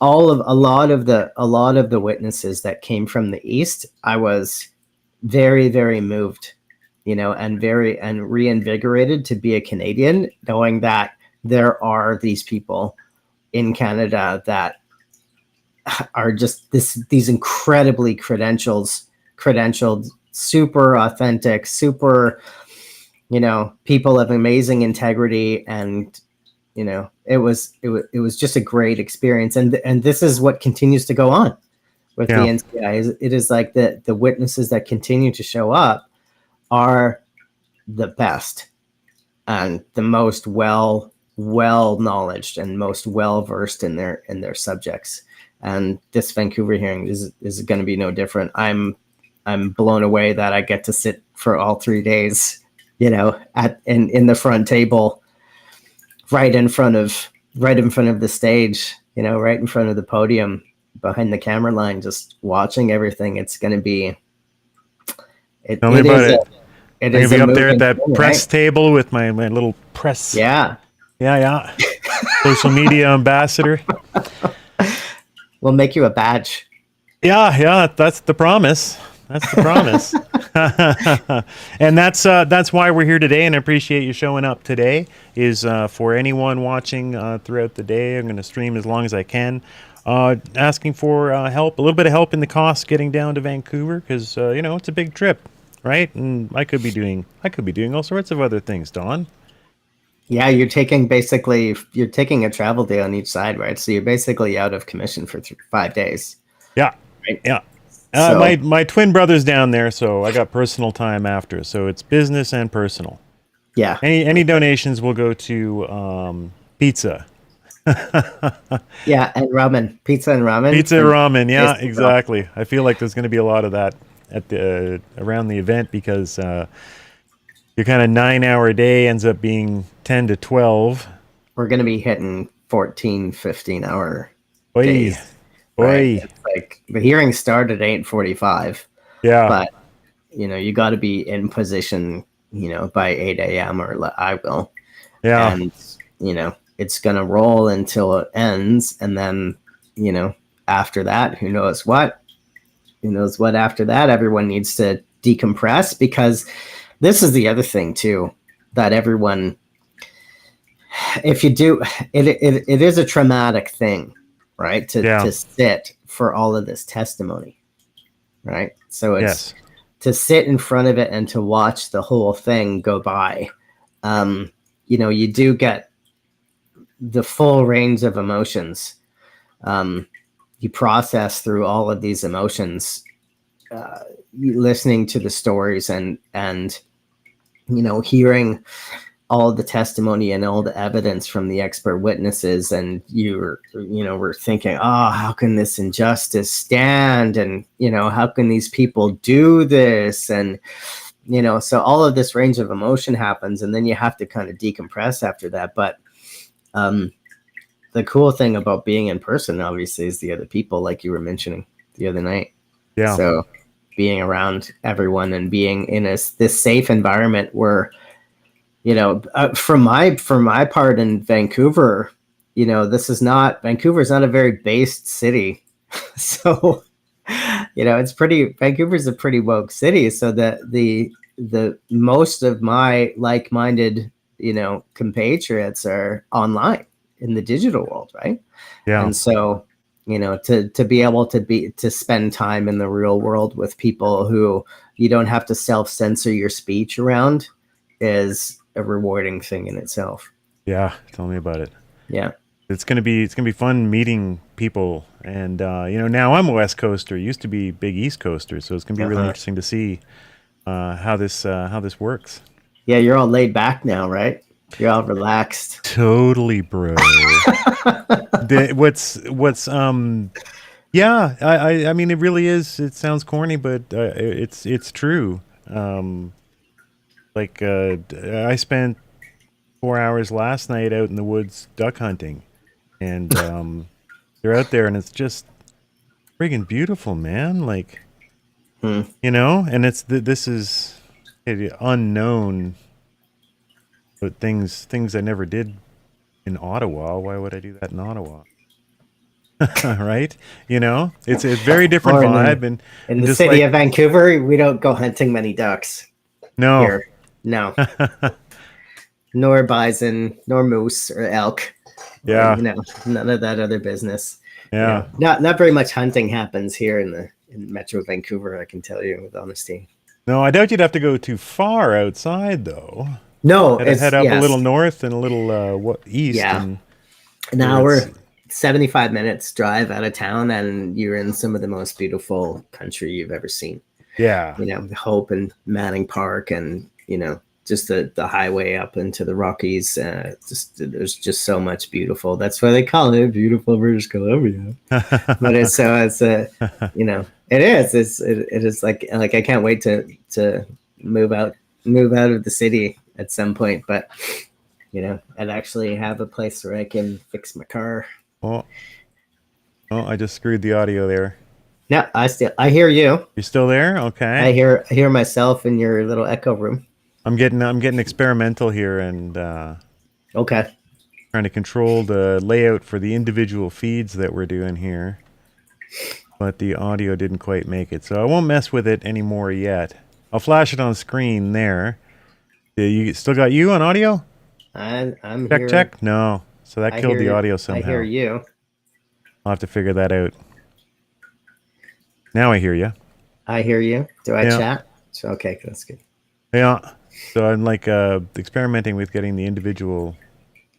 a lot of the witnesses that came from the East, I was very, very moved, and reinvigorated to be a Canadian, knowing that there are these people in Canada that are just these incredibly credentialed, super authentic, super, people of amazing integrity. And, it was just a great experience. And this is what continues to go on with the NCI. It is like the witnesses that continue to show up are the best and the most well knowledged and most well versed in their subjects. And this Vancouver hearing is going to be no different. I'm blown away that I get to sit for all 3 days, in the front table, right in front of the stage, right in front of the podium, behind the camera line, just watching everything. It's going to be. Tell me about it. I'm going to be up there at that press table with my little press. Yeah. Social media ambassador. We'll make you a badge. Yeah. That's the promise. And that's why we're here today, and I appreciate you showing up today. Is for anyone watching throughout the day. I'm going to stream as long as I can. Asking for help, a little bit of help in the cost getting down to Vancouver, because it's a big trip, right? And I could be doing all sorts of other things, Don. Yeah, you're taking a travel day on each side, right? So you're basically out of commission for 5 days. Yeah, right? Yeah. So, my twin brother's down there, so I got personal time after. So it's business and personal. yeah. Any donations will go to pizza. Yeah, and ramen. Pizza and ramen. Pizza ramen, yeah, Tasty exactly. I feel like there's going to be a lot of that at the around the event because your kind of 9-hour day ends up being 10 to 12. We're going to be hitting 14, 15-hour Oy. days. Oy. Right? It's like the hearing started at 8:45. Yeah. But, you got to be in position, by 8 a.m. or I will. Yeah. And, it's going to roll until it ends. And then, after that, who knows what? Who knows what after that? Everyone needs to decompress, because this is the other thing, too, that everyone, if you do, it is a traumatic thing, right? To sit for all of this testimony, right? So it's to sit in front of it and to watch the whole thing go by. You do get the full range of emotions. You process through all of these emotions, listening to the stories and hearing all the testimony and all the evidence from the expert witnesses, and we're thinking, oh, how can this injustice stand, and how can these people do this, and so all of this range of emotion happens, and then you have to kind of decompress after that. But the cool thing about being in person, obviously, is the other people, like you were mentioning the other night. Yeah. So being around everyone and being in this safe environment where, for my part in Vancouver, Vancouver's not a very based city. So, Vancouver's a pretty woke city. So the most of my like-minded, compatriots are online in the digital world, right? Yeah. And so, to be able to spend time in the real world with people who you don't have to self-censor your speech around is a rewarding thing in itself. Yeah, tell me about it. Yeah. It's gonna be fun meeting people, and now I'm a West Coaster, used to be big East Coaster, so it's gonna be really interesting to see how this works. Yeah, you're all laid back now, right? You're all relaxed. Totally, bro. Yeah, I mean, it really is. It sounds corny, but it's true. I spent 4 hours last night out in the woods duck hunting, and they're out there, and it's just friggin' beautiful, man. Like, and it's this is unknown, but things I never did in Ottawa. Why would I do that in Ottawa? Right? It's a very different vibe. And in the city of Vancouver, we don't go hunting many ducks. No. Here. No. Nor bison, nor moose or elk. Yeah. None of that other business. Yeah. Not very much hunting happens here in Metro Vancouver, I can tell you with honesty. No, I doubt you'd have to go too far outside, though. No, head up a little north and a little east. Yeah. An hour, 75 minutes drive out of town, and you're in some of the most beautiful country you've ever seen. Yeah. Hope and Manning Park, and just the highway up into the Rockies. There's just so much beautiful. That's why they call it beautiful British Columbia. But it is like I can't wait to move out of the city at some point, but I'd actually have a place where I can fix my car. Oh, I just screwed the audio there. No, I hear you. You're still there? Okay. I hear myself in your little echo room. I'm getting experimental here, and okay, trying to control the layout for the individual feeds that we're doing here, but the audio didn't quite make it, so I won't mess with it anymore yet. I'll flash it on screen there. You still got you on audio? I'm check here. Check. No, so that killed the audio somehow. I hear you. I'll have to figure that out. Now I hear you. I hear you. Do I chat? Okay, that's good. Yeah. So I'm experimenting with getting the individual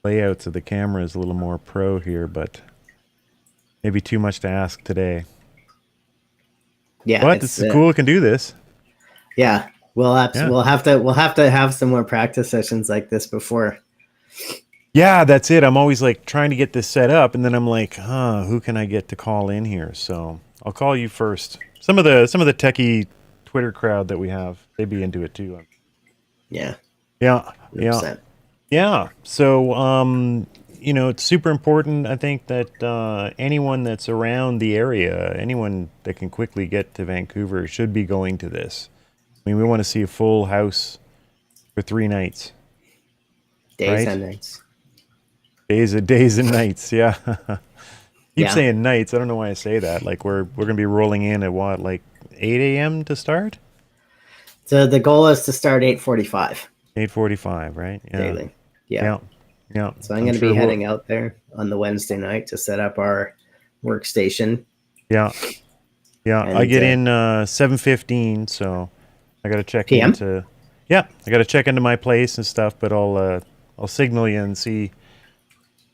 layouts of the cameras a little more pro here, but maybe too much to ask today. Yeah, But it's cool. It can do this. Yeah, we'll have to have some more practice sessions like this before. Yeah, that's it. I'm always like trying to get this set up, and then I'm like, who can I get to call in here? So I'll call you first. Some of the techie Twitter crowd that we have, they'd be into it too. Yeah. Yeah. 100%. Yeah. Yeah. So, it's super important, I think, that anyone that's around the area, anyone that can quickly get to Vancouver should be going to this. I mean, we want to see a full house for 3 nights. Days and nights. Days and nights, yeah. Keep Yeah. saying nights. I don't know why I say that. Like we're going to be rolling in at what, like 8 a.m. to start? So the goal is to start 8:45. 8:45, right? Yeah. Daily. Yeah. Yeah. So I'm going to be heading out there on the Wednesday night to set up our workstation. Yeah. Yeah. And, I get in 7:15, so I got to check PM? into. Yeah, I got to check into my place and stuff, but I'll signal you and see.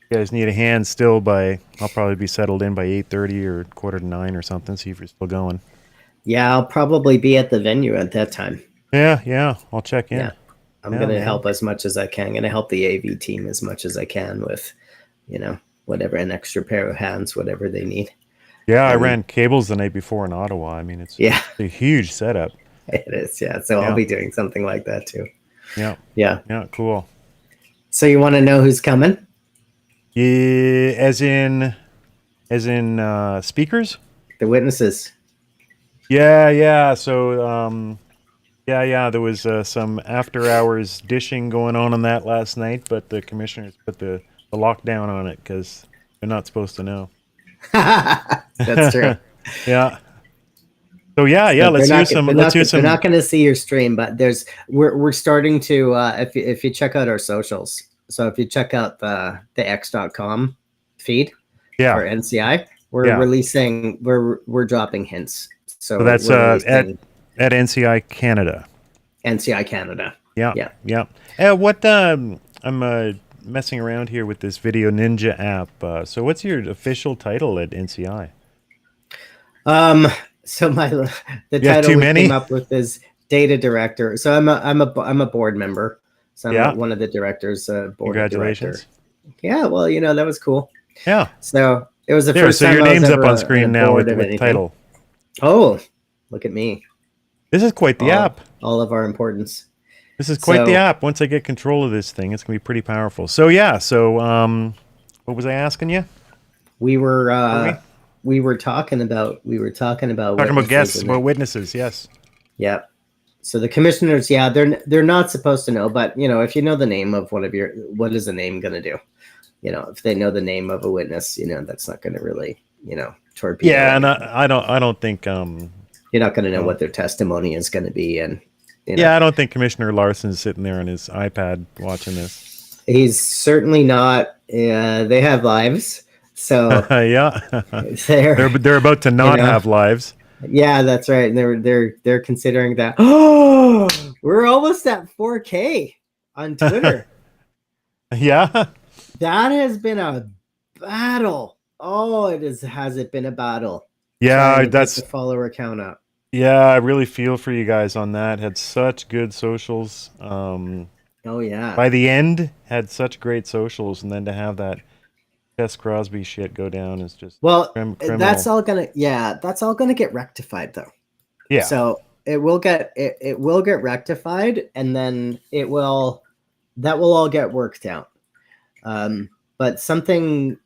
You guys need a hand still by. I'll probably be settled in by 8:30 or 8:45 or something. See if you're still going. Yeah, I'll probably be at the venue at that time. Yeah. I'll check in. Yeah. I'm going to help as much as I can. I'm going to help the AV team as much as I can with, whatever, an extra pair of hands, whatever they need. Yeah, I ran cables the night before in Ottawa. I mean, it's a huge setup. It is, yeah. So I'll be doing something like that too. Yeah. Yeah. Yeah, cool. So you want to know who's coming? Yeah, as in speakers? The witnesses. Yeah. So, there was some after-hours dishing going on that last night, but the commissioners put the lockdown on it because they're not supposed to know. That's true. Yeah. So let's hear some. They're not going to see your stream, but we're starting to. If you check out our socials, so if you check out the x.com feed for NCI, we're releasing. We're dropping hints. So that's at NCI Canada. NCI Canada. Yeah. What I'm messing around here with this Video Ninja app. So what's your official title at NCI? So the title we came up with is data director. So I'm a board member. So I'm one of the directors. Board Congratulations. Director. Yeah, well, that was cool. Yeah. So it was the first time. So your name's up on screen now with anything. title. Oh, look at me. This is quite the app. All of our importance. This is quite the app. Once I get control of this thing, it's gonna be pretty powerful. So what was I asking you? We were talking about guests, about witnesses. Yes. Yeah. So the commissioners, they're not supposed to know, but if you know the name of what is the name going to do? If they know the name of a witness, that's not going to really, torpedo. Yeah, and I don't think you're not going to know what their testimony is going to be, and I don't think Commissioner Larson's sitting there on his iPad watching this. He's certainly not. They have lives. So they're about to not have lives. Yeah, that's right. And they're considering that. Oh, we're almost at 4K on Twitter. Yeah, that has been a battle. Oh, has it been a battle? Yeah, that's the follower count up. Yeah, I really feel for you guys on that. Had such good socials. Oh yeah. By the end, had such great socials, and then to have that Tess Crosby shit go down is just criminal. That's all gonna get rectified though. Yeah. So it will get rectified, and then that will all get worked out. But something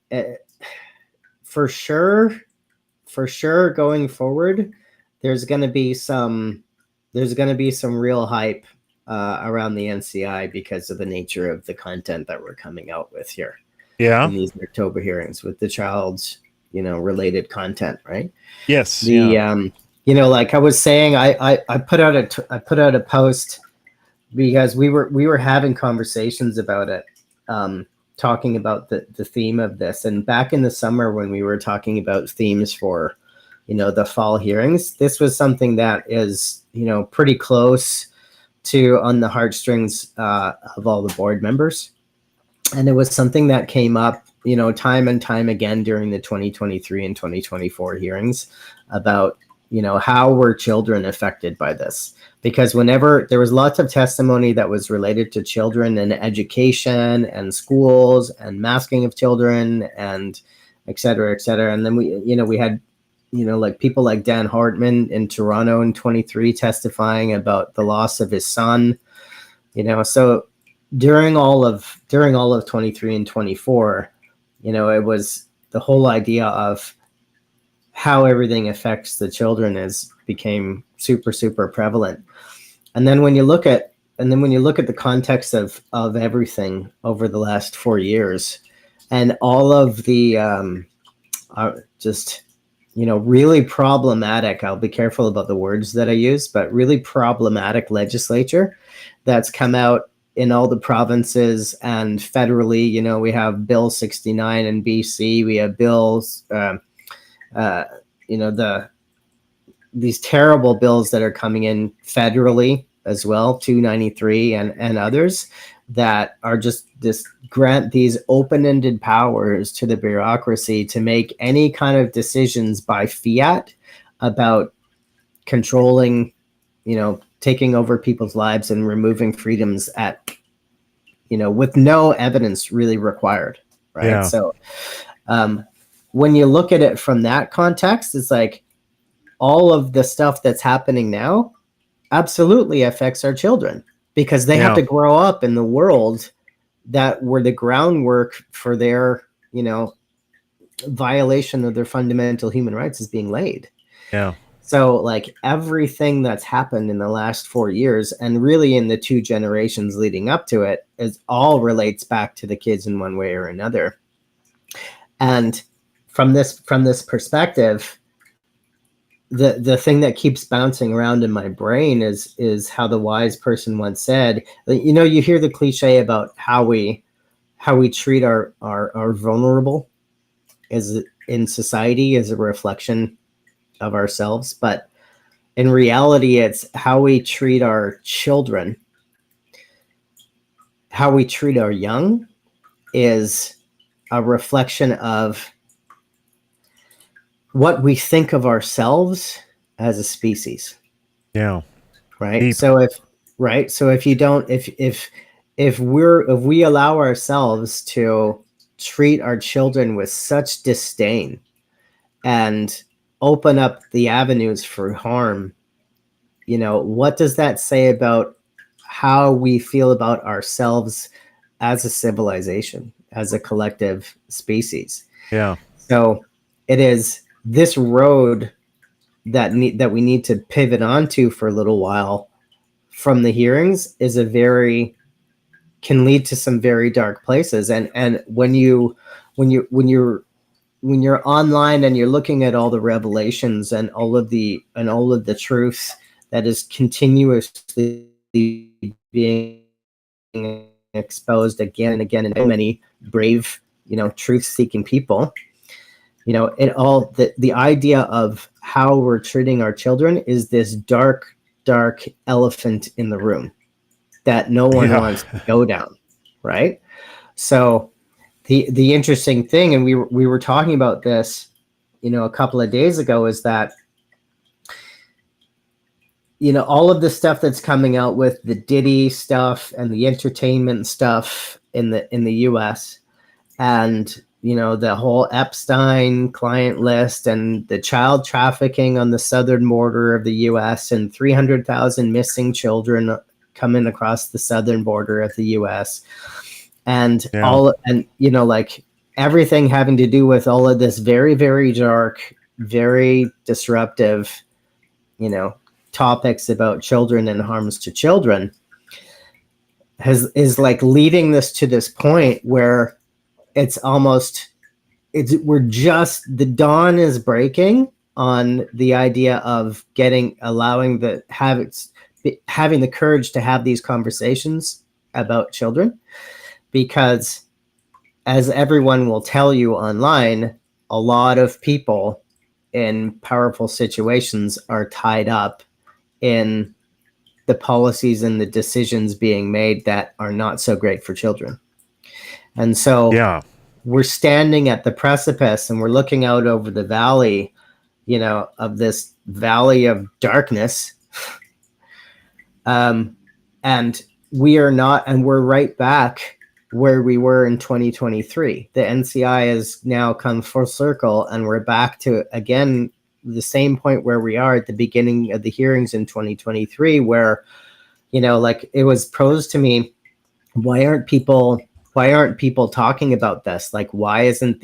for sure going forward, there's gonna be some real hype around the NCI because of the nature of the content that we're coming out with here. Yeah. In these October hearings with the child's, related content, right? Yes. Like I was saying, I put out a post because we were having conversations about it, talking about the theme of this. And back in the summer when we were talking about themes for, the fall hearings, this was something that is, pretty close to on the heartstrings of all the board members. And it was something that came up, time and time again during the 2023 and 2024 hearings about, how were children affected by this? Because whenever there was lots of testimony that was related to children and education and schools and masking of children and et cetera, et cetera. And then we had, like people like Dan Hartman in Toronto in 23 testifying about the loss of his son, so during all of 23 and 24, it was the whole idea of how everything affects the children became super, super prevalent. And then when you look at the context of everything over the last 4 years, and all of the really problematic, I'll be careful about the words that I use, but really problematic legislature that's come out in all the provinces and federally. We have Bill 69 in BC, we have bills, these terrible bills that are coming in federally as well, 293 and others, that are just grant these open-ended powers to the bureaucracy to make any kind of decisions by fiat about controlling, taking over people's lives and removing freedoms with no evidence really required, right? Yeah. So when you look at it from that context, it's like all of the stuff that's happening now absolutely affects our children, because they have to grow up in the world that where the groundwork for their, violation of their fundamental human rights is being laid. Yeah. So like everything that's happened in the last 4 years, and really in the 2 generations leading up to it, is all relates back to the kids in one way or another. And from this perspective, the thing that keeps bouncing around in my brain is how the wise person once said, you hear the cliche about how we treat our vulnerable as in society as a reflection of ourselves, but in reality it's how we treat our children, how we treat our young is a reflection of what we think of ourselves as a species. Yeah. Right. Deep. So if we allow ourselves to treat our children with such disdain and open up the avenues for harm, what does that say about how we feel about ourselves as a civilization, as a collective species? Yeah. So it is this road that we need to pivot onto for a little while from the hearings can lead to some very dark places. And when you're online and you're looking at all the revelations and all of the truth that is continuously being exposed again and again, and so many brave, truth-seeking people, the idea of how we're treating our children is this dark elephant in the room that no one wants to go down, right? So the interesting thing, and we were talking about this, a couple of days ago, is that all of the stuff that's coming out with the Diddy stuff and the entertainment stuff in the US, and the whole Epstein client list and the child trafficking on the southern border of the US, and 300,000 missing children coming across the southern border of the US, and like everything having to do with all of this very, very dark, very disruptive, topics about children and harms to children is like leading this to this point where the dawn is breaking on the idea of having the courage to have these conversations about children, because as everyone will tell you online, a lot of people in powerful situations are tied up in the policies and the decisions being made that are not so great for children. And so we're standing at the precipice and we're looking out over the valley, of this valley of darkness. And we're right back where we were in 2023. The NCI has now come full circle, and we're back to, again, the same point where we are at the beginning of the hearings in 2023, where, like it was posed to me, why aren't people talking about this? Like, why isn't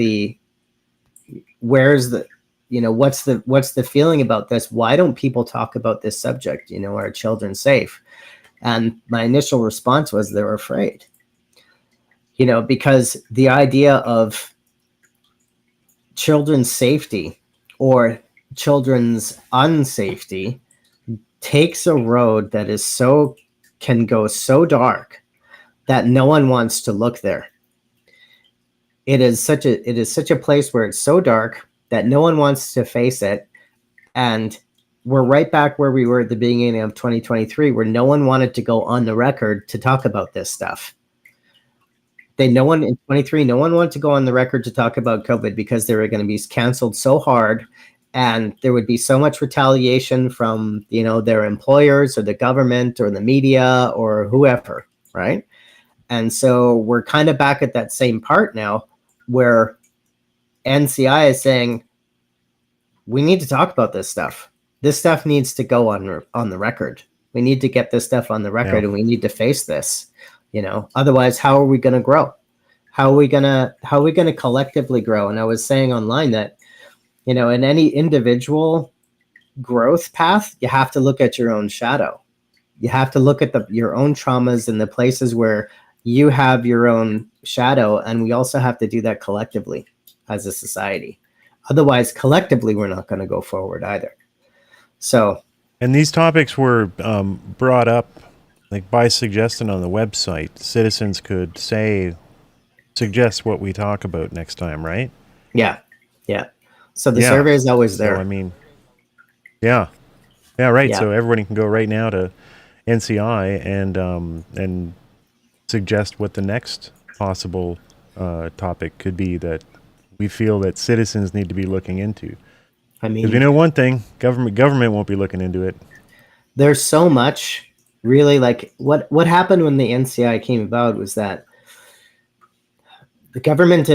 what's the feeling about this? Why don't people talk about this subject? Are children safe? And my initial response was they're afraid, because the idea of children's safety or children's unsafety takes a road that can go so dark that no one wants to look there. It is such a place where it's so dark that no one wants to face it. And we're right back where we were at the beginning of 2023, where no one wanted to go on the record to talk about this stuff. No one wanted to go on the record to talk about COVID because they were going to be canceled so hard, and there would be so much retaliation from, their employers or the government or the media or whoever, right? And so we're kind of back at that same part now, where NCI is saying, we need to talk about this stuff. This stuff needs to go on the record. We need to get this stuff on the record, and we need to face this. Otherwise, how are we going to grow? How are we going to collectively grow? And I was saying online that, in any individual growth path, you have to look at your own shadow. You have to look at your own traumas and the places where you have your own shadow. And we also have to do that collectively as a society. Otherwise, collectively, we're not going to go forward either. So, and these topics were brought up like by suggestion on the website. Citizens could suggest what we talk about next time, right? Yeah. So the survey is always there. So, right. Yeah. So everybody can go right now to NCI and suggest what the next possible topic could be that we feel that citizens need to be looking into. Because we know one thing, government won't be looking into it. There's so much, really, like what happened when the NCI came about was that the government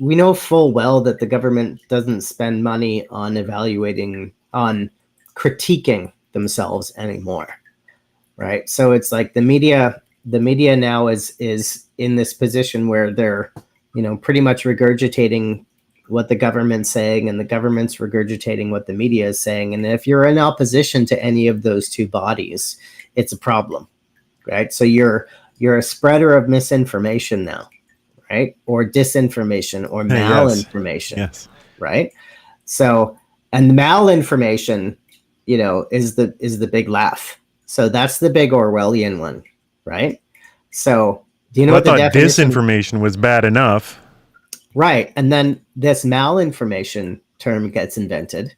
we know full well that the government doesn't spend money on critiquing themselves anymore, right? So it's like the media now is in this position where they're, pretty much regurgitating what the government's saying, and the government's regurgitating what the media is saying. And if you're in opposition to any of those two bodies, it's a problem, right? So you're a spreader of misinformation now, right? Or disinformation or malinformation, yes. Right? So, and malinformation, is the big laugh. So that's the big Orwellian one, right? So do you know what the definition? Disinformation was bad enough. Right. And then this malinformation term gets invented.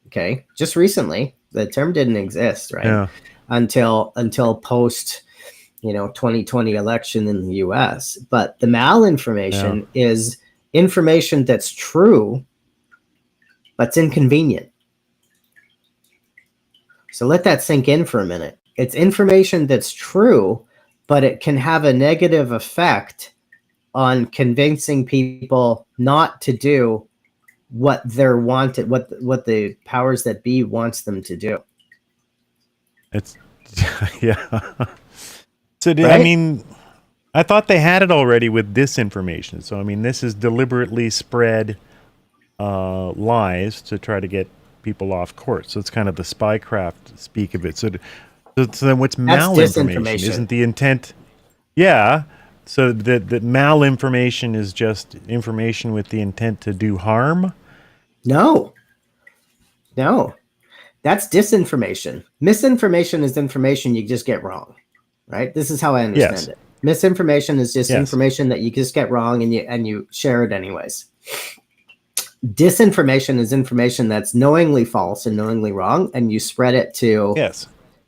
Okay. Just recently, the term didn't exist, right? Yeah. Until post, 2020 election in the US. But the malinformation is information that's true, but it's inconvenient. So let that sink in for a minute. It's information that's true, but it can have a negative effect on convincing people not to do what they're wanted, what the powers that be wants them to do. It's So Right? I thought they had it already with disinformation. So this is deliberately spread lies to try to get people off course. So it's kind of the spycraft speak of it. So then what's malinformation? Isn't the intent? Yeah. So the malinformation is just information with the intent to do harm? No. That's disinformation. Misinformation is information you just get wrong, right? This is how I understand it. Misinformation is just information that you just get wrong and you share it anyways. Disinformation is information that's knowingly false and knowingly wrong, and you spread it to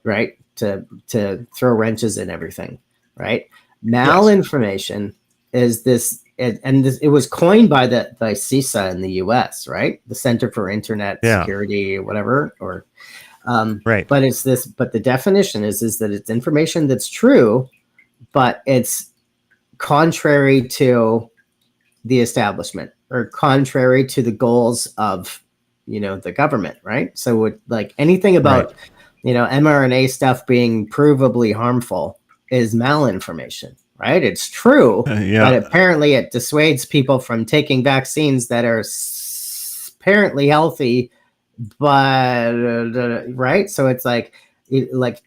right to throw wrenches in everything, right? Malinformation is this it was coined by CISA in the U.S., right? The Center for Internet Security, or whatever, or right. But the definition is that it's information that's true, but it's contrary to the establishment or contrary to the goals of, the government, right? So like anything about, mRNA stuff being provably harmful is malinformation, right? It's true, but apparently it dissuades people from taking vaccines that are apparently healthy, but right. So it's like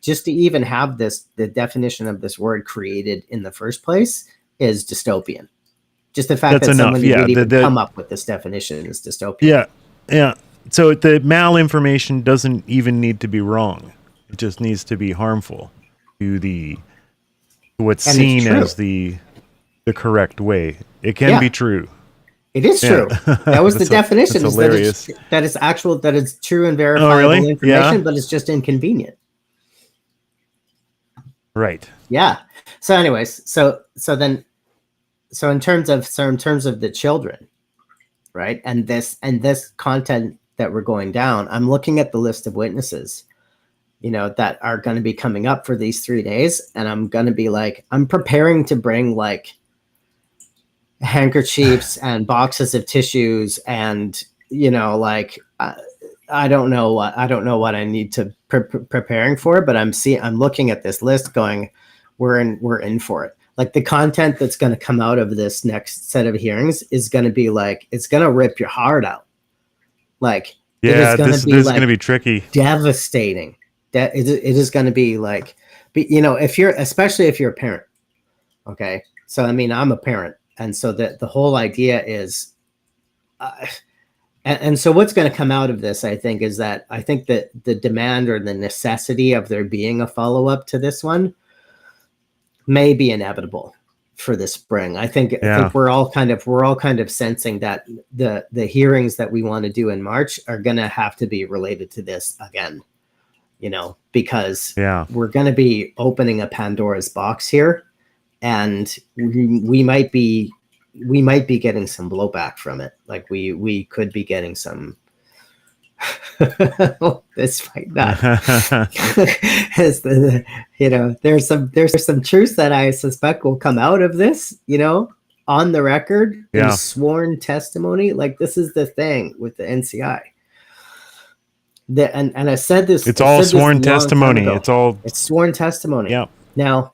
just to even have the definition of this word created in the first place is dystopian. Just the fact that someone would even come up with this definition is dystopian. Yeah. So the malinformation doesn't even need to be wrong. It just needs to be harmful to what's seen as the correct way. It can be true. It is true. That was the definition. That's hilarious. That it's true and verifiable information, but it's just inconvenient. Right. Yeah. So anyways, so in terms of the children, right? And this content that we're going down, I'm looking at the list of witnesses, that are going to be coming up for these 3 days. And I'm going to be like, I'm preparing to bring like handkerchiefs and boxes of tissues and, I don't know what I need to preparing for, but I'm looking at this list going, we're in for it. Like the content that's going to come out of this next set of hearings is going to be like, it's going to rip your heart out. Like, this is going to be tricky, devastating. That it is going to be like, especially if you're a parent. Okay. So, I mean, I'm a parent. And so the whole idea is, and so what's going to come out of this, I think, is that I think that the demand or the necessity of there being a follow-up to this one may be inevitable for the spring. I think we're all kind of sensing that the hearings that we want to do in March are going to have to be related to this again, because we're going to be opening a Pandora's box here, and we might be getting some blowback from it. Like we could be getting some. This might not. There's some truths that I suspect will come out of this, on the record in sworn testimony. Like this is the thing with the NCI. And I said this. It's all sworn testimony. It's sworn testimony. Yeah. Now,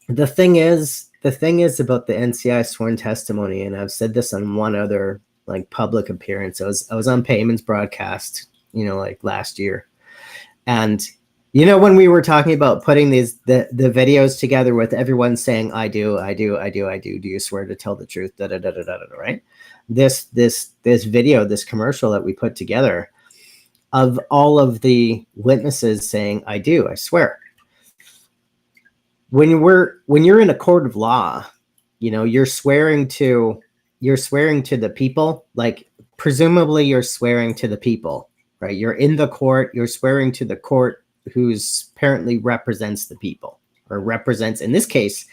the thing is about the NCI sworn testimony, and I've said this on one other like public appearance. I was on Payman's broadcast, like last year. And, when we were talking about putting the videos together with everyone saying, I do, do you swear to tell the truth? Right. This video, this commercial that we put together of all of the witnesses saying, I do, I swear. When you're in a court of law, you're swearing to the people, like presumably you're swearing to the people, right? You're in the court, you're swearing to the court who's apparently represents the people, or represents, in this case,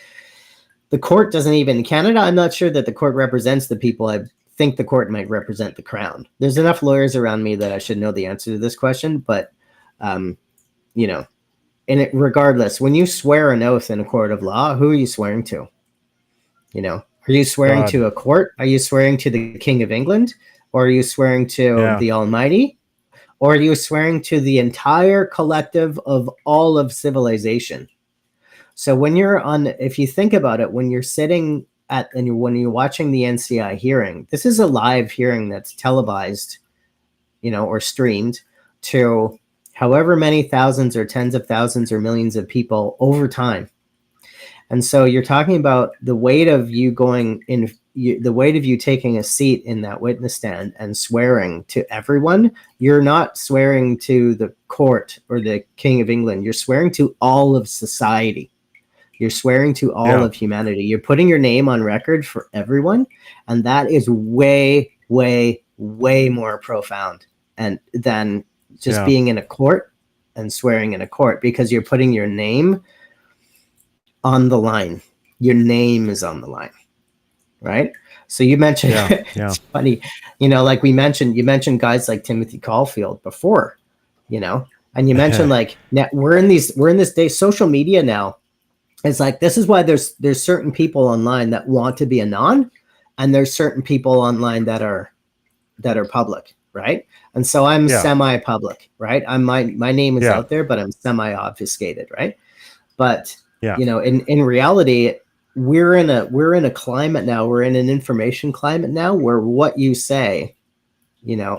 the court doesn't even, in Canada, I'm not sure that the court represents the people. I think the court might represent the crown. There's enough lawyers around me that I should know the answer to this question, but, regardless, when you swear an oath in a court of law, who are you swearing to? Are you swearing to a court? Are you swearing to the King of England? Or are you swearing to the Almighty? Or are you swearing to the entire collective of all of civilization? So when if you think about it, when you're sitting when you're watching the NCI hearing, this is a live hearing that's televised, or streamed to however many thousands or tens of thousands or millions of people over time. And so you're talking about the weight of you taking a seat in that witness stand and swearing to everyone. You're not swearing to the court or the King of England. You're swearing to all of society. You're swearing to all of humanity. You're putting your name on record for everyone. And that is way, way, way more profound than just being in a court and swearing in a court, because you're putting your name on the line. Your name is on the line, right? So you mentioned, Yeah. it's funny, like you mentioned guys like Timothy Caulfield before, and you mentioned like now we're in this day, social media now. It's like, this is why there's certain people online that want to be anon, and there's certain people online that are public, right? And so I'm semi-public, right? My name is out there, but I'm semi-obfuscated, right? But in reality, we're in a climate now. We're in an information climate now where what you say,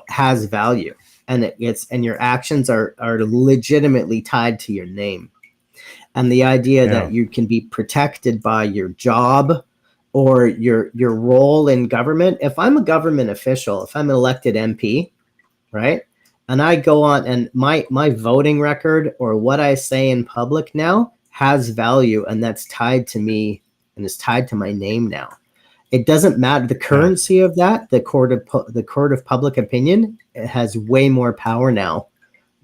has value, and and your actions are legitimately tied to your name. And the idea that you can be protected by your job or your role in government. If I'm a government official, if I'm an elected MP, right, and I go on and my voting record or what I say in public now has value, and that's tied to me and is tied to my name now. It doesn't matter the currency of that. The court of public opinion, it has way more power now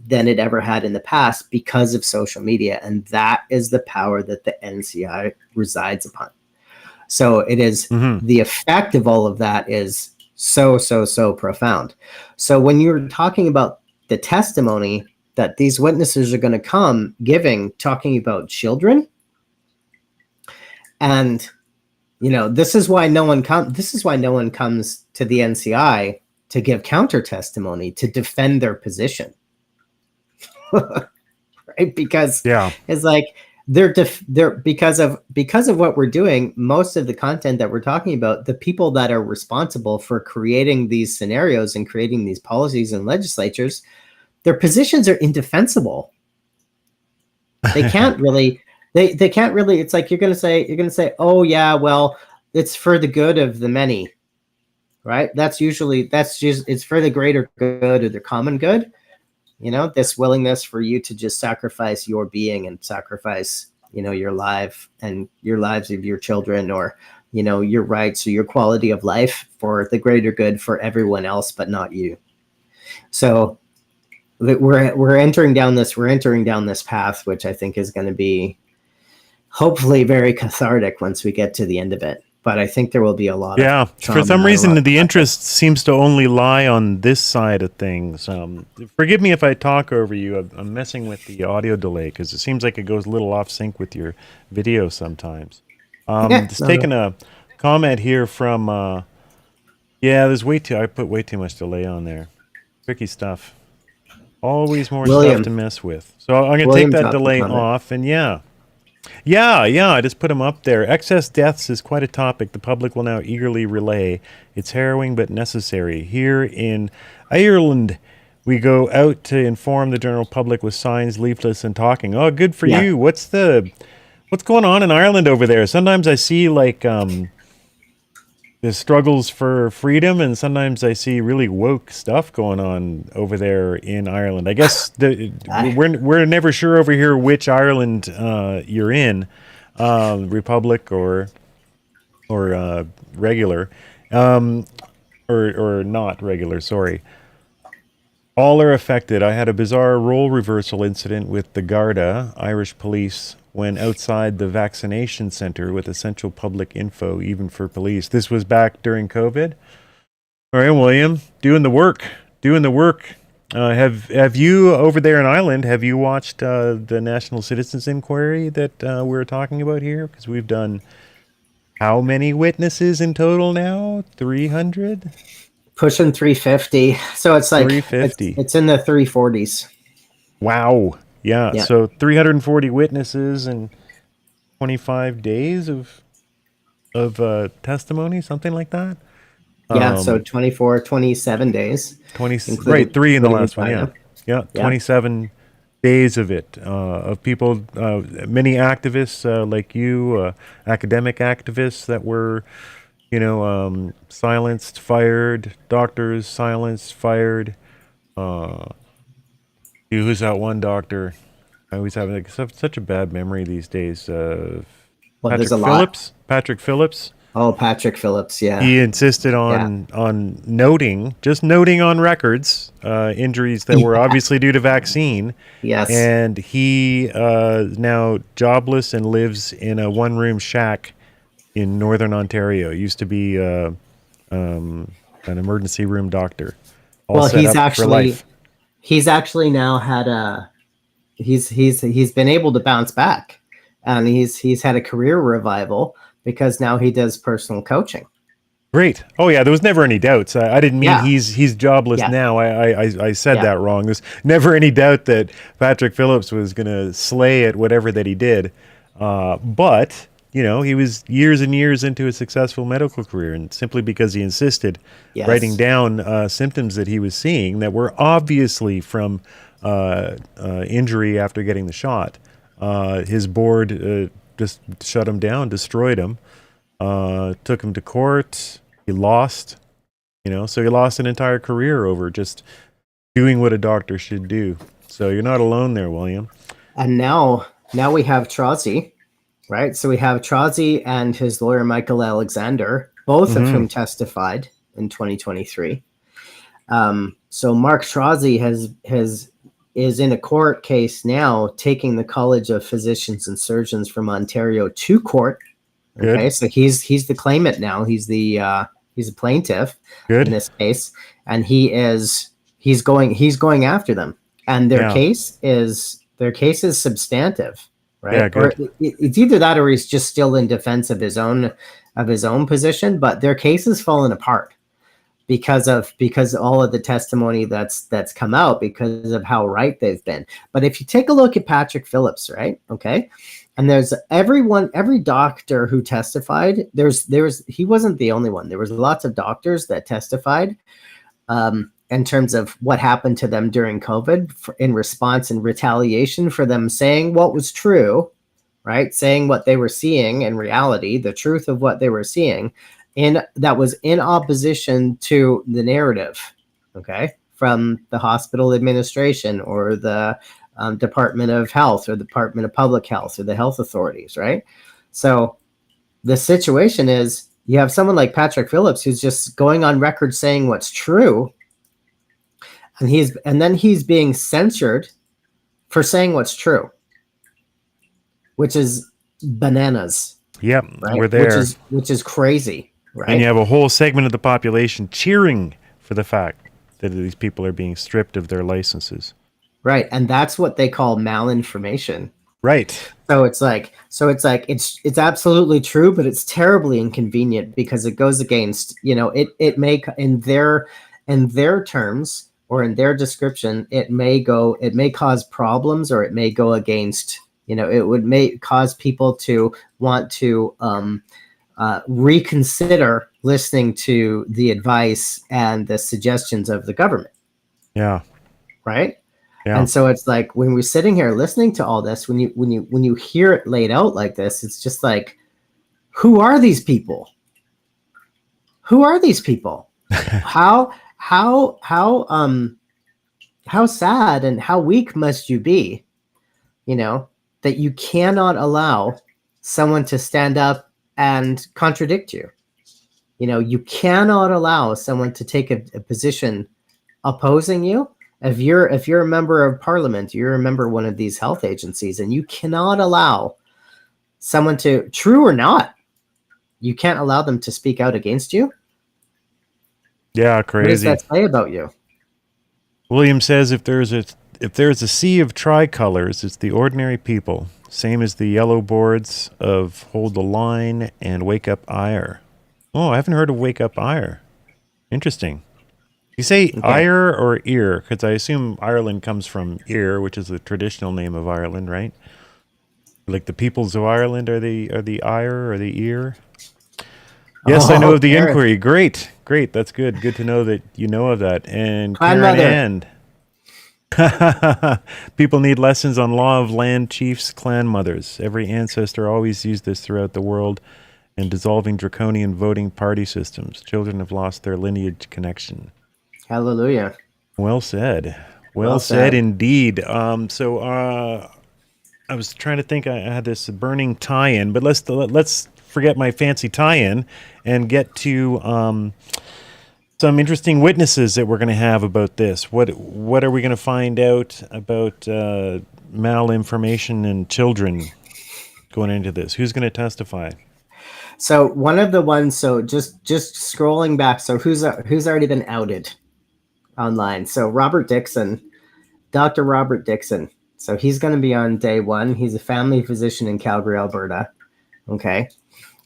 than it ever had in the past because of social media, and that is the power that the NCI resides upon. So it is the effect of all of that is so profound. So when you're talking about the testimony that these witnesses are going to come giving, talking about children, and this is why no one comes to the NCI to give counter testimony to defend their position. Right? Because it's like they're because of what we're doing. Most of the content that we're talking about, the people that are responsible for creating these scenarios and creating these policies and legislatures, their positions are indefensible. They can't really. They can't really. It's like you're gonna say, oh yeah, well, it's for the good of the many, right? That's just it's for the greater good or the common good. This willingness for you to just sacrifice your being and sacrifice, your life and your lives of your children, or, your rights or your quality of life for the greater good for everyone else, but not you. So we're entering down this path, which I think is going to be hopefully very cathartic once we get to the end of it. But I think there will be a lot of for some reason, the interest seems to only lie on this side of things. Forgive me if I talk over you. I'm messing with the audio delay because it seems like it goes a little off sync with your video sometimes. Taking a comment here from, I put way too much delay on there. Tricky stuff. Always more stuff to mess with. So I'm going to take that delay off, and I just put them up there. Excess deaths is quite a topic the public will now eagerly relay. It's harrowing but necessary. Here in Ireland, we go out to inform the general public with signs, leaflets, and talking. Oh, good for you. What's going on in Ireland over there? Sometimes I see like the struggles for freedom, and sometimes I see really woke stuff going on over there in Ireland. I guess we're never sure over here which Ireland you're in, Republic or regular, or not regular. Sorry. All are affected. I had a bizarre role reversal incident with the Garda, Irish police, when outside the vaccination center with essential public info, even for police. This was back during COVID. All right, William, doing the work. Have you over there in Ireland? Have you watched the National Citizens Inquiry that we're talking about here? Because we've done how many witnesses in total now? 300. Pushing 350. So it's like 350. It's in the 340s. Wow. Yeah. So 340 witnesses and 25 days of testimony, something like that. Yeah. So 27 days. 3 in the last one. Yeah. 27 days of it, of people, many activists like you, academic activists that were, silenced, fired, doctors silenced, fired. Who's that one doctor? I always have such a bad memory these days. Patrick Phillips. Patrick Phillips. Oh, Patrick Phillips, yeah. He insisted on noting on records injuries that were obviously due to vaccine. Yes. And he is now jobless and lives in a one-room shack in northern Ontario. Used to be an emergency room doctor. All Well, set he's up for life. actually now had he's been able to bounce back, and he's had a career revival because now he does personal coaching. Great. Oh yeah, there was never any doubts. I didn't mean Yeah. he's jobless Yeah. now. I said Yeah. that wrong. There's never any doubt that Patrick Phillips was going to slay at whatever that he did. But you know, he was years and years into a successful medical career, and simply because he insisted Yes. writing down symptoms that he was seeing that were obviously from injury after getting the shot, his board just shut him down, destroyed him, took him to court. He lost, you know, so he lost an entire career over just doing what a doctor should do. So you're not alone there, William. And now we have Trotsy, right? So we have Trotsy and his lawyer Michael Alexander, both of whom testified in 2023. So Mark Trotsy is in a court case now, taking the College of Physicians and Surgeons from Ontario to court. Okay, Good. so he's the claimant now. He's a plaintiff Good. in this case, and he's going after them. And their case is substantive, right? Yeah, good. Or it's either that or he's just still in defense of his own position. But their case has fallen apart because all of the testimony that's come out, because of how right they've been. But if you take a look at Patrick Phillips, right? Okay. And there's every doctor who testified, he wasn't the only one. There was lots of doctors that testified in terms of what happened to them during COVID in response and retaliation for them saying what was true, right? Saying what they were seeing in reality, the truth of what they were seeing, that was in opposition to the narrative, okay, from the hospital administration or the Department of Health or the Department of Public Health or the health authorities, right? So the situation is you have someone like Patrick Phillips who's just going on record saying what's true, and then he's being censored for saying what's true, which is bananas. Yep, right? we're there. Which is crazy, right? And you have a whole segment of the population cheering for the fact that these people are being stripped of their licenses. Right, and that's what they call malinformation. Right. So it's it's absolutely true, but it's terribly inconvenient because it goes against, it may in their terms or in their description, it may cause problems, or it may go against, it may cause people to want to reconsider listening to the advice and the suggestions of the government. Yeah. Right. Yeah. And so it's like when we're sitting here listening to all this, when you hear it laid out like this, it's just like, who are these people? Who are these people? How sad and how weak must you be, that you cannot allow someone to stand up and contradict you. You cannot allow someone to take a position opposing you. If you're a member of parliament, you're a member of one of these health agencies, and you cannot allow someone to, true or not, you can't allow them to speak out against you. Yeah, crazy. What does that say about you? William says if there's a sea of tricolors, it's the ordinary people, same as the yellow boards of Hold the Line and Wake Up Ire. Oh, I haven't heard of Wake Up Ire. Interesting. You say Ire or Ear? Because I assume Ireland comes from Ear, which is the traditional name of Ireland, right? Like the peoples of Ireland are the Ire or the Ear? Yes, I know of the inquiry. Great. That's good. Good to know that you know of that. And Karen Ann. People need lessons on law of land chiefs, clan mothers. Every ancestor always used this throughout the world, and dissolving draconian voting party systems. Children have lost their lineage connection. Hallelujah. Well said. Well said indeed. So I was trying to think. I had this burning tie-in, but let's forget my fancy tie-in and get to some interesting witnesses that we're going to have about this. What are we going to find out about malinformation and children going into this? Who's going to testify? So one of the ones, so just scrolling back, so who's already been outed online? So Dr. Robert Dixon. So he's going to be on day one. He's a family physician in Calgary, Alberta. Okay.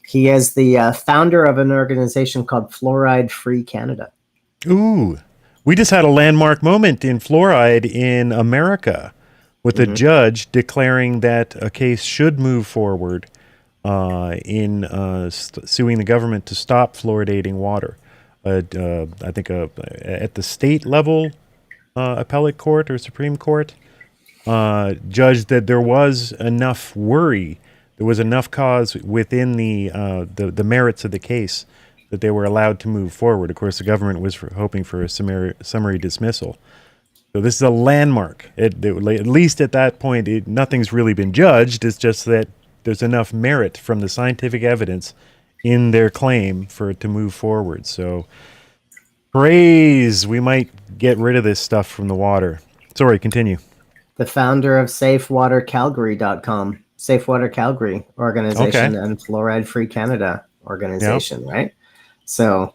He is the founder of an organization called Fluoride Free Canada. Ooh, we just had a landmark moment in fluoride in America with a judge declaring that a case should move forward in suing the government to stop fluoridating water. I think at the state level appellate court or Supreme Court judged that there was enough worry, there was enough cause within the merits of the case that they were allowed to move forward. Of course, the government was hoping for a summary dismissal. So this is a landmark. At least at that point, nothing's really been judged. It's just that there's enough merit from the scientific evidence in their claim for it to move forward. So praise, we might get rid of this stuff from the water. Sorry, continue. The founder of SafeWaterCalgary.com, Safe Water Calgary organization, and Fluoride Free Canada organization, right? So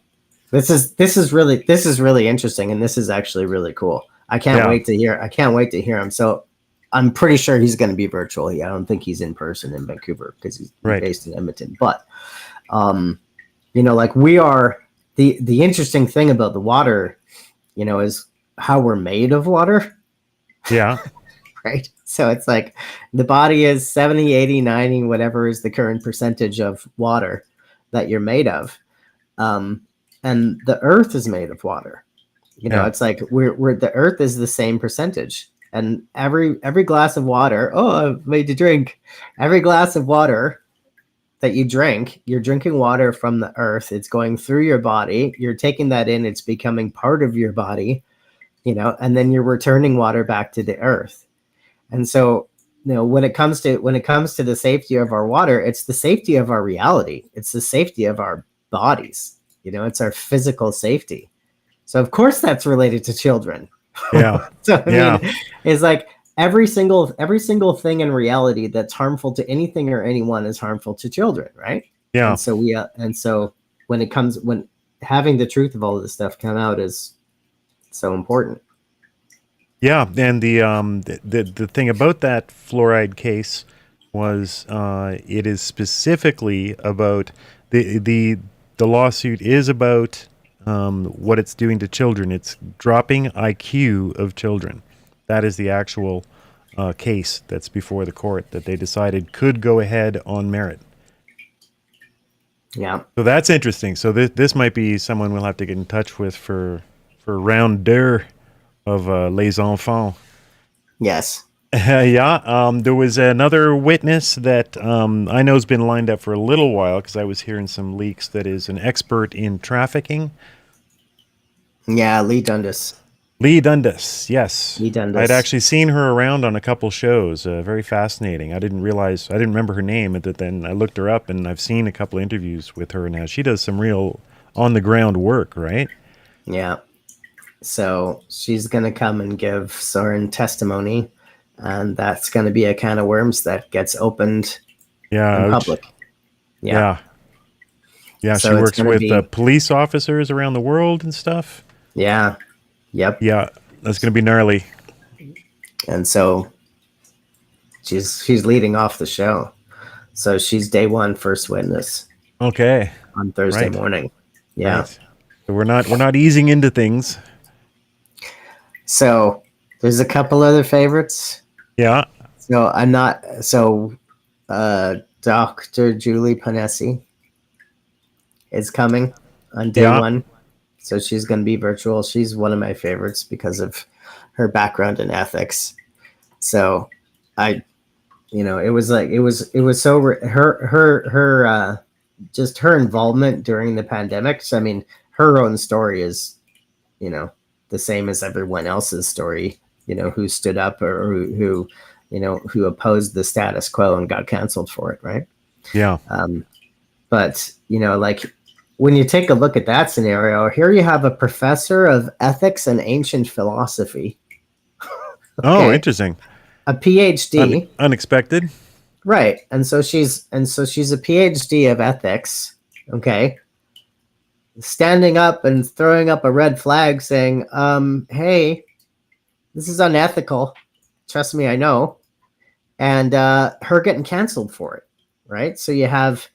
this is really interesting, and this is actually really cool. I can't wait to hear him. So I'm pretty sure he's going to be virtual. I don't think he's in person in Vancouver because he's based in Edmonton. But like we are the interesting thing about the water, is how we're made of water. Yeah. Right. So it's like the body is 70, 80, 90, whatever is the current percentage of water that you're made of. And the earth is made of water. It's like we're the earth is the same percentage. And every glass of water, I've made to drink. Every glass of water that you drink, you're drinking water from the earth. It's going through your body. You're taking that in. It's becoming part of your body, and then you're returning water back to the earth. And so, when it comes to the safety of our water, it's the safety of our reality. It's the safety of our bodies. It's our physical safety. So of course that's related to children. Yeah. So I mean, it's like every single thing in reality that's harmful to anything or anyone is harmful to children, right? Yeah. And so when having the truth of all of this stuff come out is so important. Yeah, and the thing about that fluoride case was it is specifically about the lawsuit is about what it's doing to children. It's dropping IQ of children. That is the actual case that's before the court that they decided could go ahead on merit. Yeah. So that's interesting. So this might be someone we'll have to get in touch with for round deux of Les Enfants. Yes. Yeah. There was another witness that I know has been lined up for a little while because I was hearing some leaks that is an expert in trafficking. Yeah, Lee Dundas. Lee Dundas, yes. Lee Dundas. I'd actually seen her around on a couple shows. Very fascinating. I didn't remember her name, but then I looked her up, and I've seen a couple interviews with her now. She does some real on-the-ground work, right? Yeah. So she's going to come and give Soren testimony, and that's going to be a can of worms that gets opened in public. Yeah. Yeah, So she it's works gonna with police officers around the world and stuff. Yeah. Yep. Yeah, that's going to be gnarly. And so she's leading off the show. So she's day one first witness. Okay. On Thursday morning. Yeah. Right. So we're not easing into things. So there's a couple other favorites. Yeah. So Dr. Julie Ponesi is coming on day one. So she's going to be virtual. She's one of my favorites because of her background in ethics. So it was so her just her involvement during the pandemic. So, I mean, her own story is, the same as everyone else's story, who stood up or who opposed the status quo and got canceled for it. Right. Yeah. But, when you take a look at that scenario, here you have a professor of ethics and ancient philosophy. Okay. Oh, interesting. A PhD. Unexpected. Right. And so she's a PhD of ethics, okay? Standing up and throwing up a red flag saying, hey, this is unethical. Trust me, I know. And her getting canceled for it, right? So you have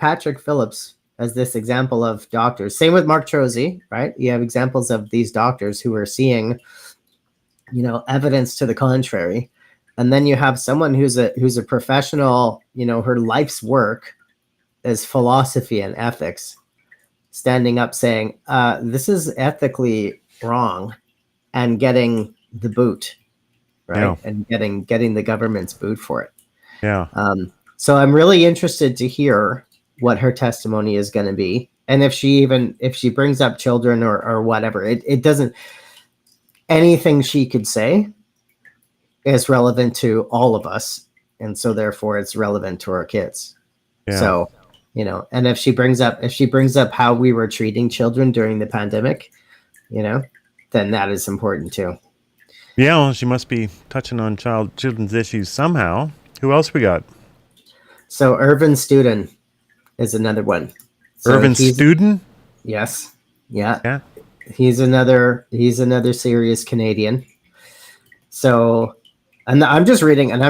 Patrick Phillips as this example of doctors. Same with Mark Trozy, right? You have examples of these doctors who are seeing, evidence to the contrary. And then you have someone who's a professional, her life's work is philosophy and ethics, standing up saying, this is ethically wrong, and getting the boot, right? Yeah. And getting the government's boot for it. Yeah. So I'm really interested to hear what her testimony is going to be. And if she brings up children or whatever, it doesn't, anything she could say is relevant to all of us. And so therefore it's relevant to our kids. Yeah. So, and if she brings up how we were treating children during the pandemic, then that is important too. Yeah, well, she must be touching on children's issues somehow. Who else we got? So Irvin Studin is another one. So Irvin Studin? Yes. Yeah. Yeah. He's another serious Canadian. So, and I'm just reading off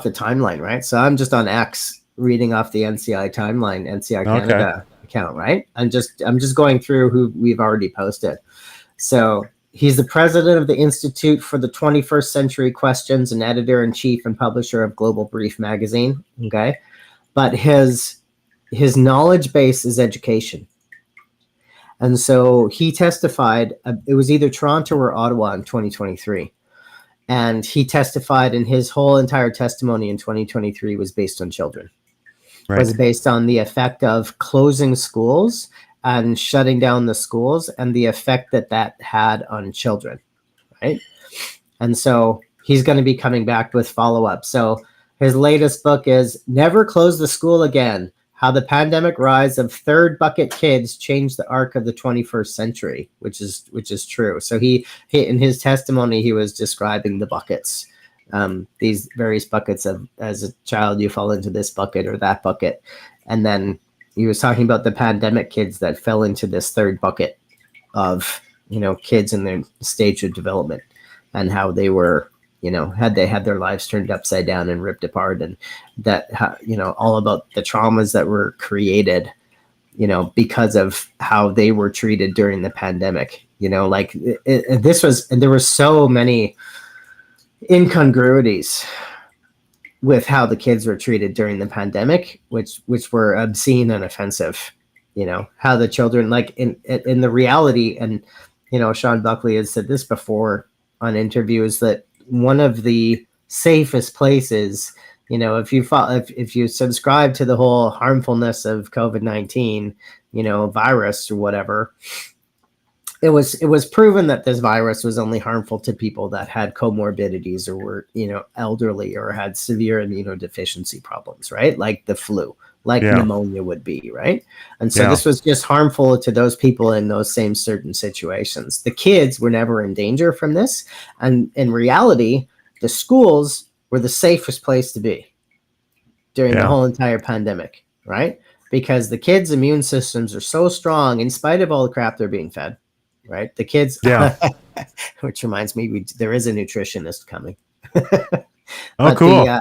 the timeline, right? So I'm just on X reading off the NCI timeline, NCI Canada account, right? I'm just going through who we've already posted. So he's the president of the Institute for the 21st Century Questions and editor-in-chief and publisher of Global Brief magazine. Okay. But his knowledge base is education. And so he testified, it was either Toronto or Ottawa in 2023. And he testified, and his whole entire testimony in 2023 was based on children. Right. Was based on the effect of closing schools and shutting down the schools and the effect that had on children, right? And so he's going to be coming back with follow-up. So his latest book is Never Close the School Again, How the Pandemic Rise of Third Bucket Kids Changed the Arc of the 21st Century, which is true. So he in his testimony, he was describing the buckets, these various buckets of, as a child, you fall into this bucket or that bucket. And then he was talking about the pandemic kids that fell into this third bucket of, kids in their stage of development, and how they were, had their lives turned upside down and ripped apart, and that, all about the traumas that were created, because of how they were treated during the pandemic, there were so many incongruities with how the kids were treated during the pandemic, which were obscene and offensive, how the children, like in the reality. And, Sean Buckley has said this before on interviews, that one of the safest places, if you subscribe to the whole harmfulness of COVID-19, virus or whatever, it was proven that this virus was only harmful to people that had comorbidities or were, elderly or had severe immunodeficiency problems, right? Like the flu, like pneumonia would be, right? And so this was just harmful to those people in those same certain situations. The kids were never in danger from this. And in reality, the schools were the safest place to be during the whole entire pandemic, right? Because the kids' immune systems are so strong in spite of all the crap they're being fed. Right, the kids. Which reminds me, there is a nutritionist coming. Oh, cool.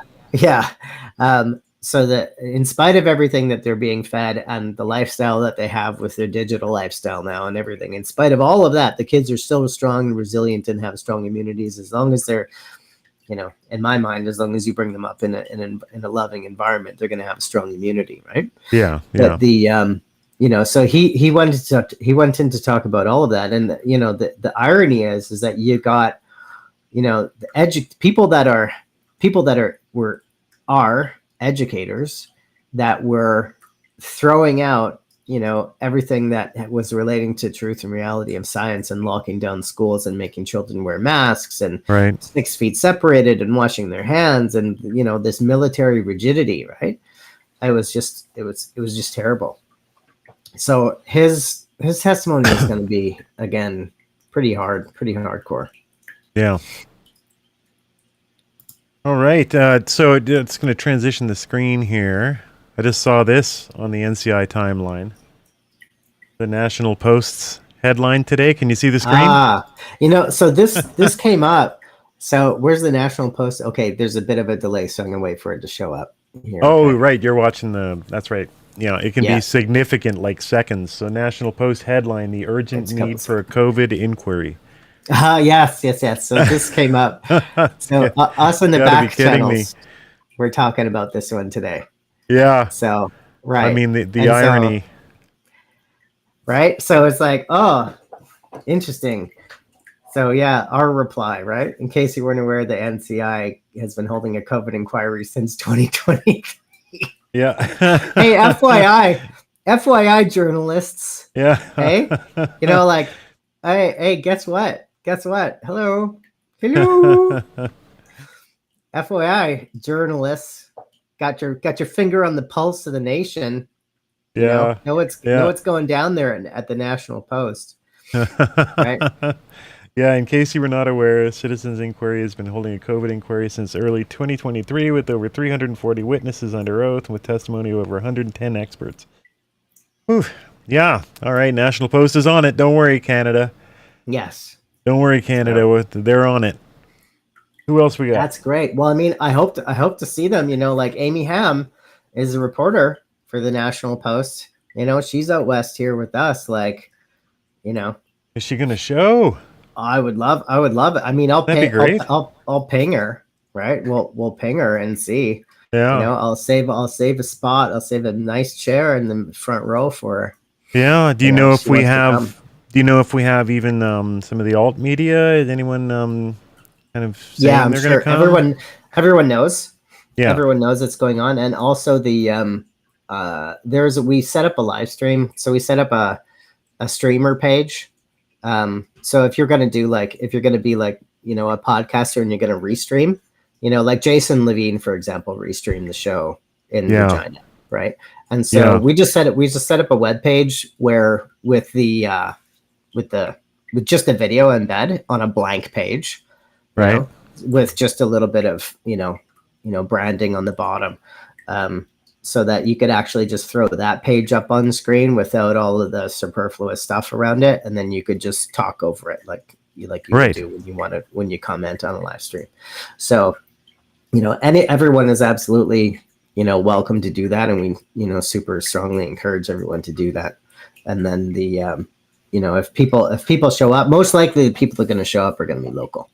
So that in spite of everything that they're being fed and the lifestyle that they have with their digital lifestyle now and everything, in spite of all of that, the kids are still strong and resilient and have strong immunities, as long as they're, in my mind, as long as you bring them up in a loving environment, they're going to have strong immunity, right? Yeah. But so he went in to talk about all of that. And, the irony is that you got, people that are educators that were throwing out, everything that was relating to truth and reality of science, and locking down schools and making children wear masks and 6 feet separated and washing their hands, and, this military rigidity, right? It was just terrible. So his testimony is going to be, again, pretty hardcore. Yeah. All right. So it's going to transition the screen here. I just saw this on the NCI timeline. The National Post's headline today. Can you see the screen? So this came up. So where's the National Post? Okay, there's a bit of a delay, so I'm gonna wait for it to show up here. Oh, okay. right. You're watching that's right. Yeah, it can Yeah. be significant, like seconds. So National Post headline, the urgent need for a COVID inquiry. Yes. So this came up. So us in the back channels, we're talking about this one today. Yeah. So, right. I mean, the irony. Right? So it's like, oh, interesting. So yeah, our reply, right? In case you weren't aware, the NCI has been holding a COVID inquiry since 2020. Yeah. Hey, FYI, journalists. Yeah. Hey, like, hey, guess what? Hello. FYI, journalists, got your finger on the pulse of the nation. Yeah. Know what's going down there at the National Post. Right. Yeah, in case you were not aware, Citizens Inquiry has been holding a COVID inquiry since early 2023 with over 340 witnesses under oath and with testimony of over 110 experts. Whew. Yeah. All right. National Post is on it. Don't worry, Canada. Yes. Don't worry, Canada. They're on it. Who else we got? That's great. Well, I mean, I hope to see them. Like Amy Ham is a reporter for the National Post. She's out west here with us. Like, is she going to show? I would love it. I mean, That'd be great. I'll ping her, right? We'll ping her and see. Yeah. I'll save a spot. I'll save a nice chair in the front row for her. Yeah. Do you know if we have? Do you know if we have even some of the alt media? Is anyone kind of saying I'm they're sure going to come? everyone knows. Yeah. Everyone knows what's going on, and also the we set up a live stream. So we set up a streamer page. So if you're going to be like, a podcaster and you're going to restream, like Jason Levine, for example, restreamed the show in Regina. Right. And so we just set up a web page where with just a video embed on a blank page, right. With just a little bit of, branding on the bottom. So that you could actually just throw that page up on the screen without all of the superfluous stuff around it, and then you could just talk over it like you right. do when you comment on a live stream. So, everyone is absolutely welcome to do that, and we super strongly encourage everyone to do that. And then the if people show up, most likely the people that are going to show up are going to be local.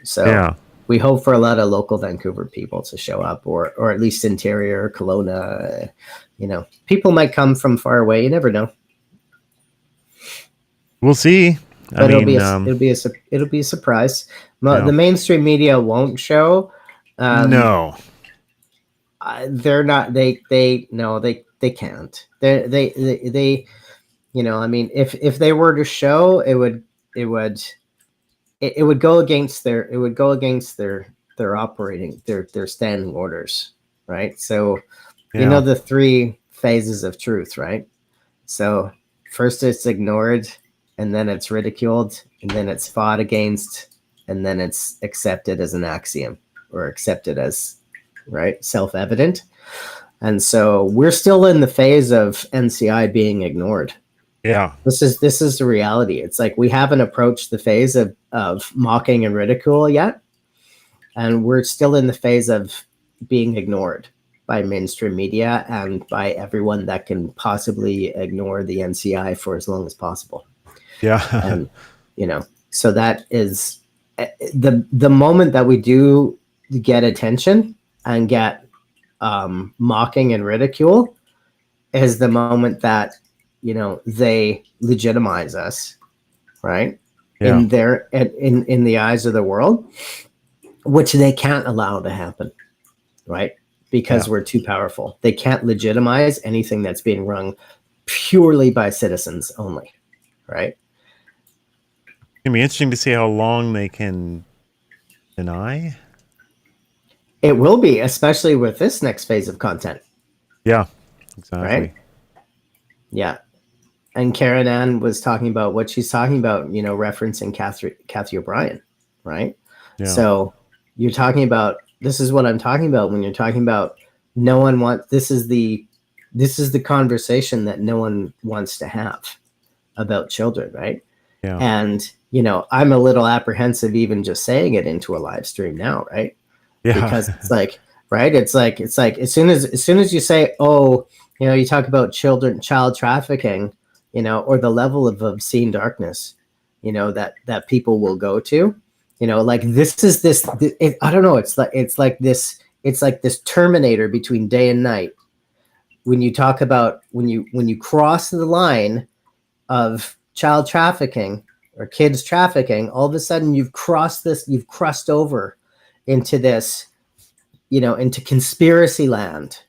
So yeah. We hope for a lot of local Vancouver people to show up, or at least interior, Kelowna. People might come from far away. You never know. We'll see. But it'll be a surprise. The mainstream media won't show. No, they're not. They can't. They. I mean, if they were to show, it would go against their operating their standing orders, right? So the three phases of truth, right? So first it's ignored, and then it's ridiculed, and then it's fought against, and then it's accepted as an axiom or accepted as self-evident. And so we're still in the phase of NCI being ignored. Yeah. This is the reality. It's like we haven't approached the phase of mocking and ridicule yet. And we're still in the phase of being ignored by mainstream media and by everyone that can possibly ignore the NCI for as long as possible. Yeah. And, so that is the moment that we do get attention and get mocking and ridicule is the moment that they legitimize us, right? Yeah. In the eyes of the world, which they can't allow to happen, right? Because we're too powerful. They can't legitimize anything that's being run purely by citizens only, right? It'll be interesting to see how long they can deny. It will be, especially with this next phase of content. Yeah, exactly. Right? Yeah. And Karen Ann was talking about what she's talking about, referencing Kathy O'Brien, right? Yeah. So, you're talking about, this is what I'm talking about when you're talking about no one wants, this is the conversation that no one wants to have about children, right? Yeah. And, you know, I'm a little apprehensive even just saying it into a live stream now, right? Yeah. Because it's like, right? It's like as soon as you say, oh, you know, you talk about child trafficking, you know, or the level of obscene darkness, you know, that people will go to, you know, like I don't know. It's like this Terminator between day and night. When you talk about, when you cross the line of child trafficking or kids trafficking, all of a sudden you've crossed over into this, you know, into conspiracy land,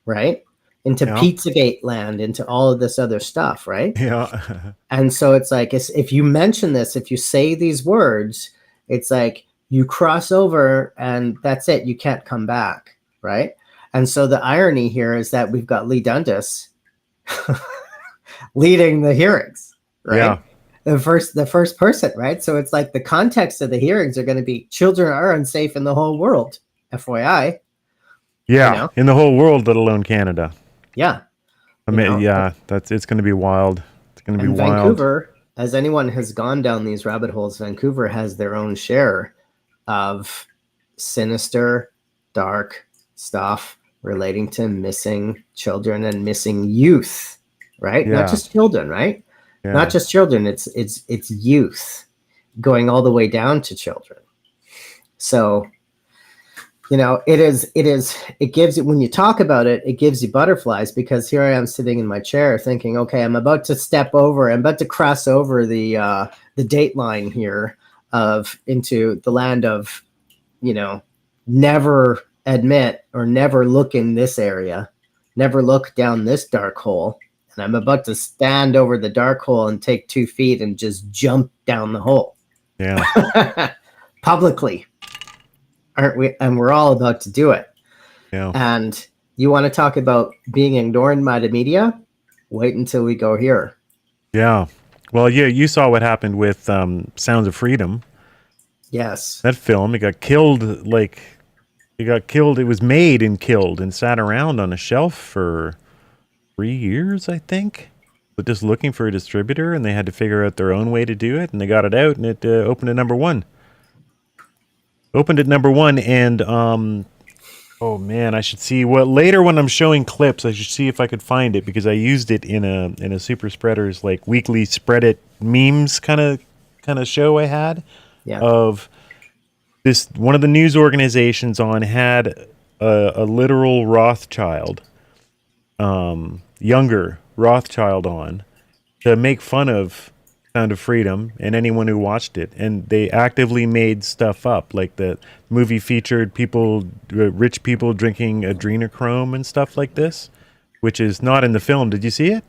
right? Into Pizzagate land, into all of this other stuff, right? Yeah. And so it's like, if you mention this, if you say these words, it's like you cross over and that's it. You can't come back, right? And so the irony here is that we've got Lee Dundas leading the hearings, right? Yeah. The first person, right? So it's like the context of the hearings are going to be children are unsafe in the whole world, FYI. Yeah, You know? in the whole world, let alone Canada. Yeah. I mean, yeah, it's going to be wild. It's going to be wild. Vancouver, as anyone has gone down these rabbit holes, Vancouver has their own share of sinister, dark stuff relating to missing children and missing youth, right? Yeah. Not just children, right? Yeah. Not just children. It's youth going all the way down to children. So, you know, it gives you, when you talk about it, it gives you butterflies, because here I am sitting in my chair thinking, okay, I'm about to cross over the date line here into the land of, you know, never admit or never look in this area, never look down this dark hole. And I'm about to stand over the dark hole and take 2 feet and just jump down the hole. Yeah. Publicly. Aren't we? And we're all about to do it. Yeah. And you want to talk about being ignored by the media? Wait until we go here. Yeah. Well, yeah, you saw what happened with Sounds of Freedom. Yes. That film, it got killed. It was made and killed and sat around on a shelf for 3 years, I think. But just looking for a distributor, and they had to figure out their own way to do it, and they got it out, and it opened at number one. And oh man, I should see later when I'm showing clips, I should see if I could find it, because I used it in a Super Spreaders like weekly spread it memes kind of show I had. Yeah. Of this, one of the news organizations had a literal Rothschild, younger Rothschild on to make fun of Sound of Freedom and anyone who watched it, and they actively made stuff up. Like the movie featured rich people drinking adrenochrome and stuff like this, which is not in the film. Did you see it?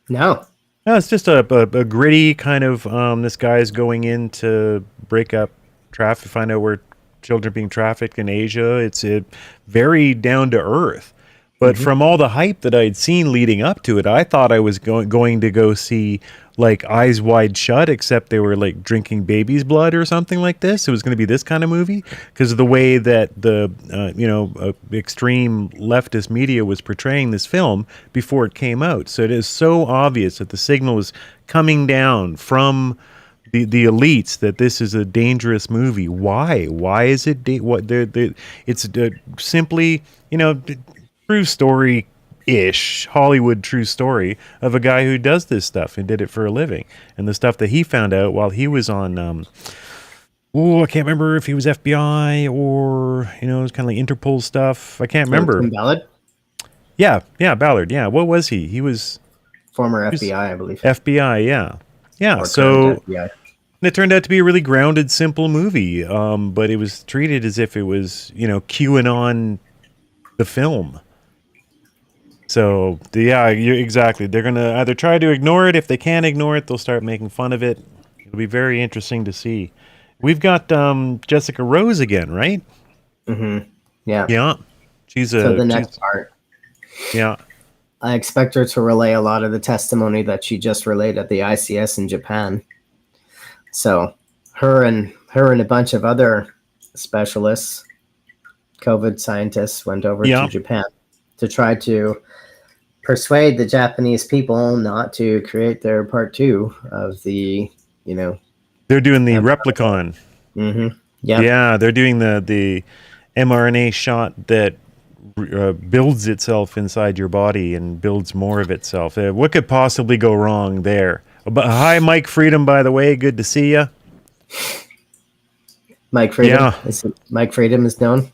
No. No, it's just a gritty kind of this guy's going in to break up traffic, find out where children are being trafficked in Asia. It's very down to earth. But from all the hype that I'd seen leading up to it, I thought I was going to go see like Eyes Wide Shut, except they were like drinking baby's blood or something like this. It was going to be this kind of movie because of the way that the extreme leftist media was portraying this film before it came out. So it is so obvious that the signal is coming down from the elites that this is a dangerous movie. Why? Why is it? It's simply, true story-ish, Hollywood true story of a guy who does this stuff and did it for a living. And the stuff that he found out while he was on, I can't remember if he was FBI or, it was kind of like Interpol stuff. I can't remember. Ballard? Yeah, Ballard, yeah. What was he? He was... Former FBI, I believe. FBI, yeah. Yeah, or so... FBI. It turned out to be a really grounded, simple movie, but it was treated as if it was, QAnon the film. So, yeah, exactly. They're going to either try to ignore it. If they can't ignore it, they'll start making fun of it. It'll be very interesting to see. We've got Jessica Rose again, right? Mm-hmm. Yeah. Yeah. So the next part. Yeah. I expect her to relay a lot of the testimony that she just relayed at the ICS in Japan. So her and a bunch of other specialists, COVID scientists, went over to Japan to try to persuade the Japanese people not to create their part 2 of the, They're doing the replicon. Mm-hmm. Yeah. Yeah, they're doing the mRNA shot that builds itself inside your body and builds more of itself. What could possibly go wrong there? But hi, Mike Freedom, by the way. Good to see you. Mike Freedom. Yeah. Mike Freedom is known.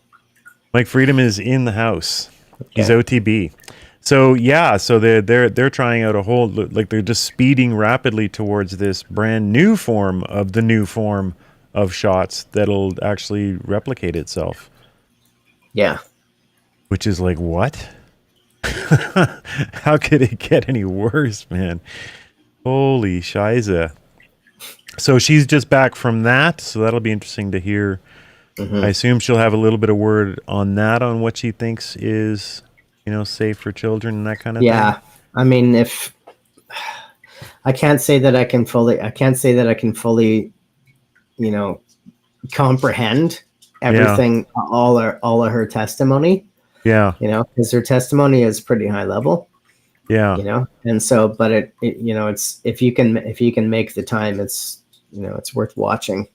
Mike Freedom is in the house. Okay. He's OTB. So yeah, so they're trying out a whole, like, they're just speeding rapidly towards this brand new form of the new form of shots that'll actually replicate itself. Yeah. Which is like, what? How could it get any worse, man? Holy shiza. So she's just back from that, so that'll be interesting to hear. Mm-hmm. I assume she'll have a little bit of word on that, on what she thinks is, safe for children and that kind of thing. Yeah. I mean, if I can't say that I can fully, comprehend everything, all of her testimony. Yeah. Because her testimony is pretty high level. Yeah. And so, but it's, if you can make the time, it's, it's worth watching.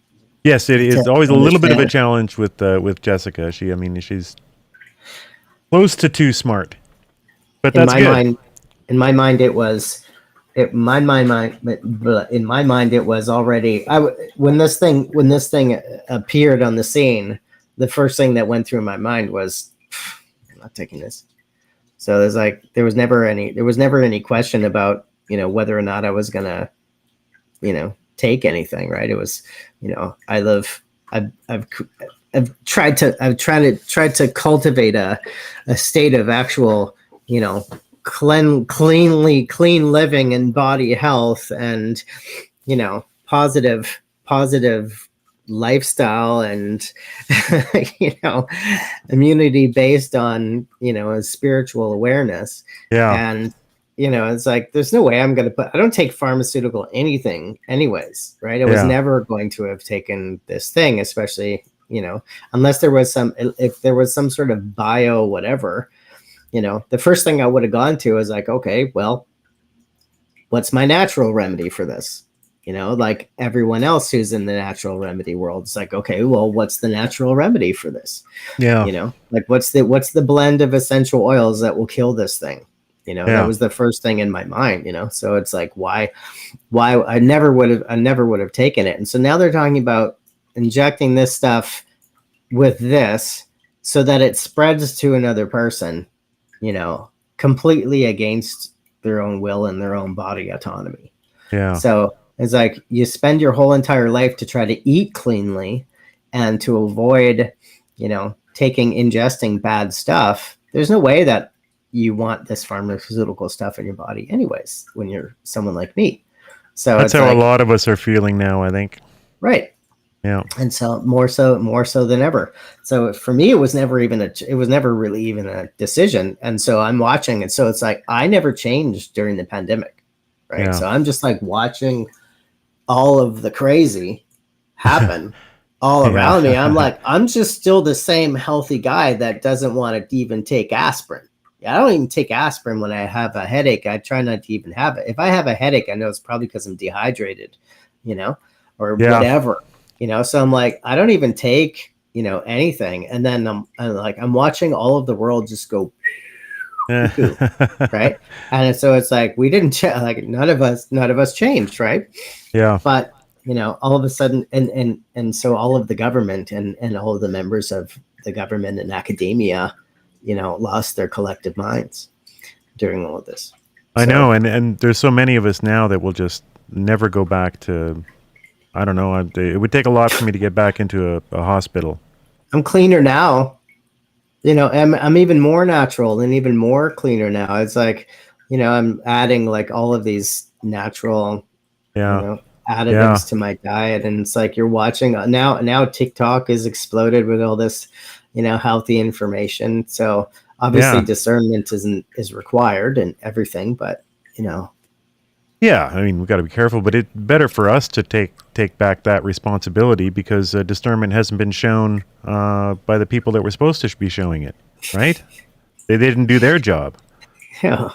Yes, it is always a little bit of a challenge with Jessica. She's close to too smart, but that's good. In my mind, it was already. When this thing appeared on the scene, the first thing that went through my mind was, I'm not taking this. So there was never any question about whether or not I was gonna take anything, right? It was I've tried to cultivate a state of actual clean living and body health and positive lifestyle and immunity based on a spiritual awareness. And it's like, there's no way I don't take pharmaceutical anything anyways, right? I was never going to have taken this thing, especially unless there was if there was some sort of bio whatever, the first thing I would have gone to is like, okay, well, what's my natural remedy for this? Like everyone else who's in the natural remedy world, it's like, okay, well, what's the natural remedy for this? Yeah. Like what's the blend of essential oils that will kill this thing? That was the first thing in my mind, so it's like, why I never would have taken it. And so now they're talking about injecting this stuff with this so that it spreads to another person, completely against their own will and their own body autonomy. Yeah. So it's like you spend your whole entire life to try to eat cleanly and to avoid, ingesting bad stuff. There's no way that you want this pharmaceutical stuff in your body anyways, when you're someone like me. So that's how a lot of us are feeling now, I think. Right. Yeah. And so more so than ever. So for me, it was never really even a decision. And so I'm watching it. So it's like, I never changed during the pandemic. Right. Yeah. So I'm just like watching all of the crazy happen all around me. I'm like, I'm just still the same healthy guy that doesn't want to even take aspirin. I don't even take aspirin when I have a headache. I try not to even have it. If I have a headache, I know it's probably because I'm dehydrated, or whatever, So I'm like, I don't even take, anything. And then I'm watching all of the world just go, right? And so it's like, we didn't like none of us changed, right? Yeah. But all of a sudden, and so all of the government and all of the members of the government and academia, lost their collective minds during all of this. I know. And there's so many of us now that will just never go back to, I don't know. It would take a lot for me to get back into a hospital. I'm cleaner now. I'm even more natural and even more cleaner now. It's like, I'm adding like all of these natural, additives to my diet. And it's like, you're watching now TikTok is exploded with all this, healthy information. So obviously discernment is required and everything, but Yeah, I mean, we've got to be careful, but it's better for us to take back that responsibility because discernment hasn't been shown by the people that were supposed to be showing it, right? They didn't do their job. Yeah.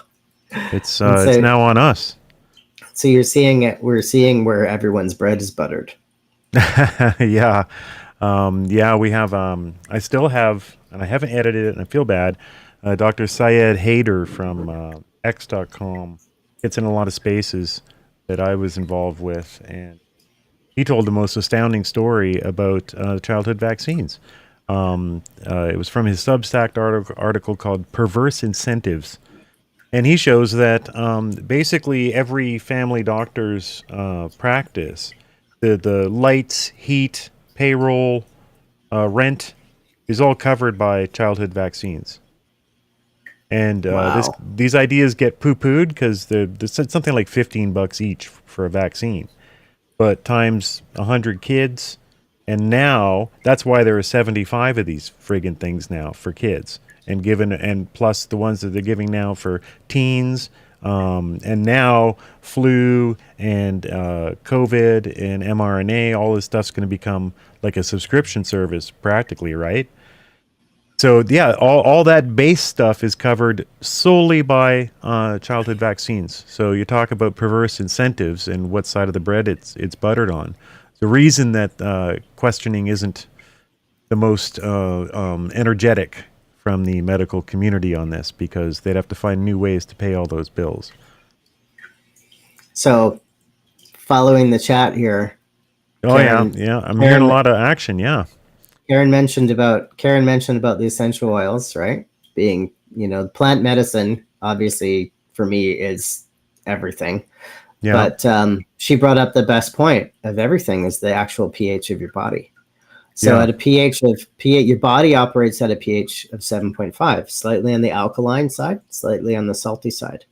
It's And now on us. So you're seeing it. We're seeing where everyone's bread is buttered. Yeah. We have, I still have, and I haven't edited it and I feel bad, Dr. Syed Haider from X.com gets in a lot of spaces that I was involved with, and he told the most astounding story about childhood vaccines. It was from his Substack article called Perverse Incentives. And he shows that basically every family doctor's practice, the lights, heat, payroll, rent is all covered by childhood vaccines. And these ideas get poo-pooed because there's something like $15 each for a vaccine. But times 100 kids, and now that's why there are 75 of these friggin' things now for kids. And plus the ones that they're giving now for teens, and now flu and COVID and mRNA, all this stuff's going to become like a subscription service practically, right? So yeah, all that base stuff is covered solely by childhood vaccines. So you talk about perverse incentives and what side of the bread it's buttered on. The reason that questioning isn't the most energetic from the medical community on this, because they'd have to find new ways to pay all those bills. So, following the chat here. Oh, Karen, yeah. I'm hearing a lot of action. Yeah. Karen mentioned about the essential oils, right? Being, plant medicine, obviously for me is everything. Yeah. But she brought up the best point of everything is the actual pH of your body. So at a pH, your body operates at a pH of 7.5, slightly on the alkaline side, slightly on the salty side.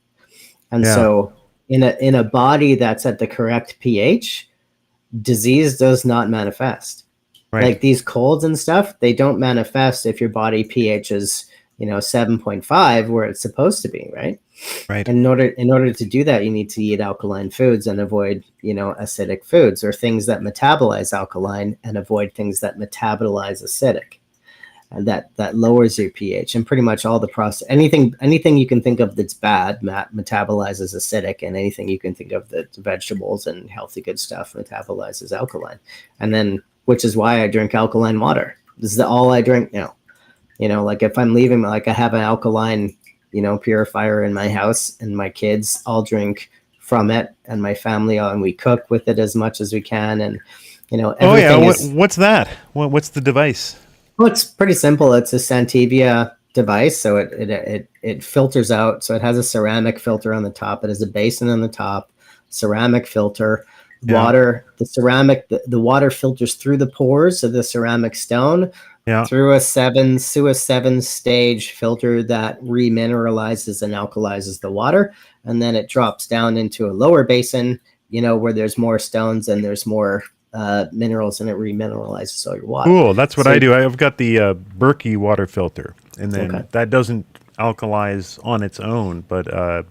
And so in a body that's at the correct pH, disease does not manifest. Right. Like these colds and stuff, they don't manifest if your body pH is, 7.5 where it's supposed to be, right? Right. And in order to do that, you need to eat alkaline foods and avoid, acidic foods, or things that metabolize alkaline and avoid things that metabolize acidic. And that lowers your pH. And pretty much all the process, anything you can think of that's bad metabolizes acidic, and anything you can think of that's vegetables and healthy good stuff metabolizes alkaline. And then, which is why I drink alkaline water. This is all I drink now. Like if I'm leaving, like I have an alkaline, purifier in my house, and my kids all drink from it, and my family, and we cook with it as much as we can. And, what's that? What's the device? Well, it's pretty simple. It's a Santivia device. So it filters out. So it has a ceramic filter on the top. It has a basin on the top, ceramic filter. Water, the water filters through the pores of the ceramic stone through a seven stage filter that remineralizes and alkalizes the water, and then it drops down into a lower basin, where there's more stones and there's more minerals, and it remineralizes all your water. Cool, that's what I do. I've got the Berkey water filter, and then that doesn't alkalize on its own, but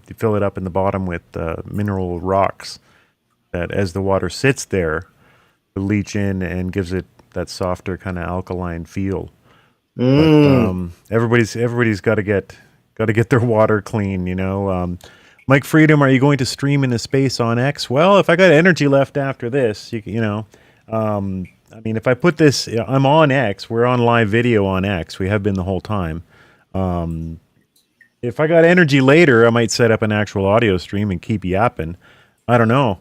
you fill it up in the bottom with mineral rocks that, as the water sits there, leach in and gives it that softer kind of alkaline feel. But, everybody's got to get their water clean. Mike Freedom, are you going to stream in the space on X? Well, if I got energy left after this, I mean, if I put this, I'm on X. We're on live video on X. We have been the whole time. If I got energy later, I might set up an actual audio stream and keep yapping. I don't know.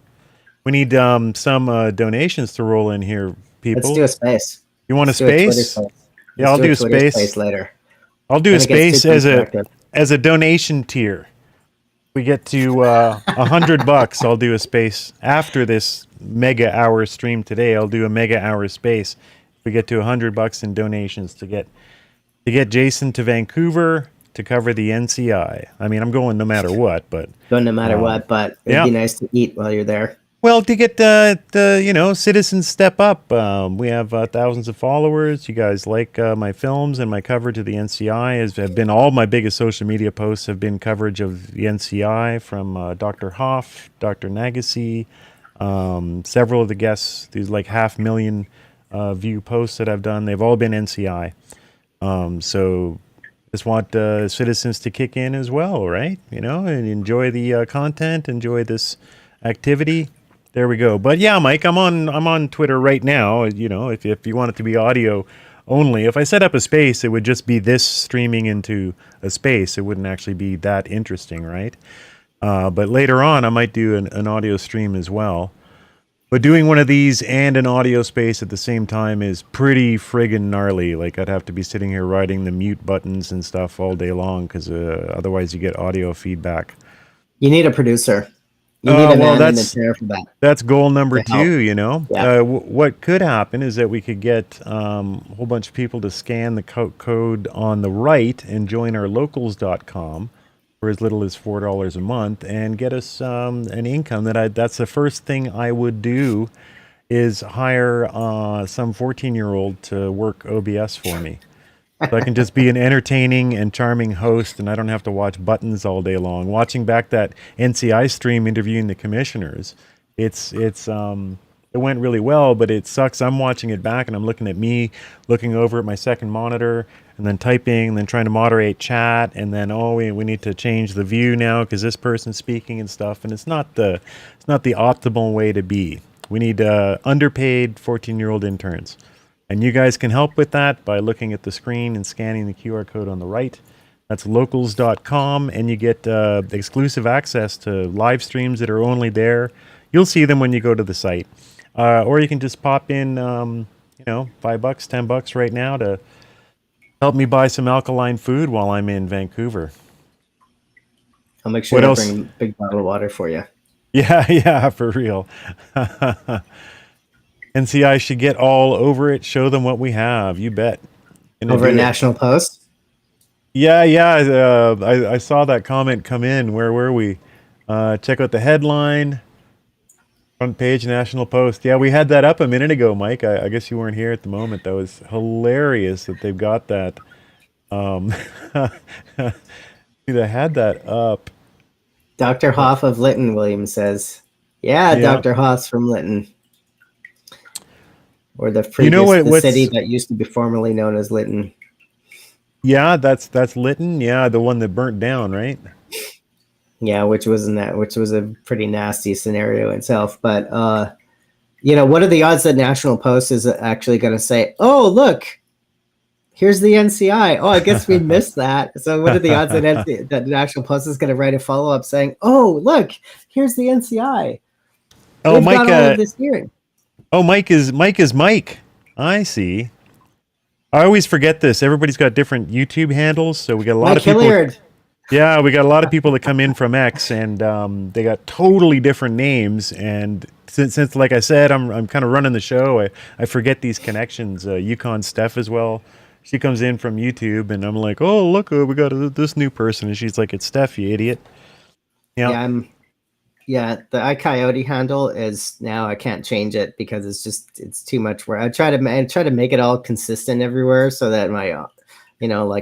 We need some donations to roll in here, people. Let's do a space. You want a space? Yeah, I'll do a space later. I'll do a space as a donation tier. We get to $100. I'll do a space after this mega hour stream today. I'll do a mega hour space. We get to $100 in donations to get Jason to Vancouver to cover the NCI. I mean, I'm going no matter what, but it'd be nice to eat while you're there. Well, to get the citizens step up. We have thousands of followers. You guys like my films and my coverage of the NCI. Have been all my biggest social media posts have been coverage of the NCI from Dr. Hoff, Dr. Nagassi, several of the guests. These like 500,000 view posts that I've done. They've all been NCI. So just want citizens to kick in as well, right? And enjoy the content, enjoy this activity. There we go. But yeah, Mike, I'm on Twitter right now. If you want it to be audio only, if I set up a space, it would just be this streaming into a space. It wouldn't actually be that interesting, right? But later on, I might do an audio stream as well. But doing one of these and an audio space at the same time is pretty friggin' gnarly. Like I'd have to be sitting here writing the mute buttons and stuff all day long because otherwise you get audio feedback. You need a producer. You need a man in the chair for that. That's goal number 2, Yeah. What could happen is that we could get a whole bunch of people to scan the code on the right and join our locals.com for as little as $4 a month and get us an income. That's the first thing I would do is hire some 14-year-old to work OBS for me. So I can just be an entertaining and charming host, and I don't have to watch buttons all day long. Watching back that NCI stream interviewing the commissioners, it went really well, but it sucks. I'm watching it back, and I'm looking at me, looking over at my second monitor, and then typing, and then trying to moderate chat, and then we need to change the view now because this person's speaking and stuff, and it's not the optimal way to be. We need underpaid 14-year-old interns. And you guys can help with that by looking at the screen and scanning the QR code on the right. That's locals.com, and you get exclusive access to live streams that are only there. You'll see them when you go to the site. Or you can just pop in, $5, $10 right now to help me buy some alkaline food while I'm in Vancouver. I'll make sure to bring a big bottle of water for you. Yeah, for real. NCI should get all over it. Show them what we have. You bet. Over at National Post? Yeah. I saw that comment come in. Where were we? Check out the headline. Front page, National Post. Yeah, we had that up a minute ago, Mike. I guess you weren't here at the moment. That was hilarious that they've got that. They had that up. Dr. Hoff of Lytton, William says. Yeah, Dr. Hoff's from Lytton. Or the previous the city that used to be formerly known as Lytton. Yeah, that's Lytton. Yeah, the one that burnt down, right? Yeah, which was a pretty nasty scenario itself. But what are the odds that National Post is actually going to say, "Oh, look, here's the NCI." Oh, I guess we missed that. So, what are the odds that National Post is going to write a follow up saying, "Oh, look, here's the NCI." Oh, We've Mike, got all of this here. Oh, Mike is Mike. I see. I always forget this. Everybody's got different YouTube handles, so we got a lot of people. Hilliard. Yeah, we got a lot of people that come in from X, and they got totally different names. And since like I said, I'm kind of running the show, I forget these connections. Yukon Steph as well. She comes in from YouTube, and I'm like, oh, look, we got this new person, and she's like, it's Steph, you idiot. Yeah, the iCoyote handle is now I can't change it because it's too much work. I try to make it all consistent everywhere so that my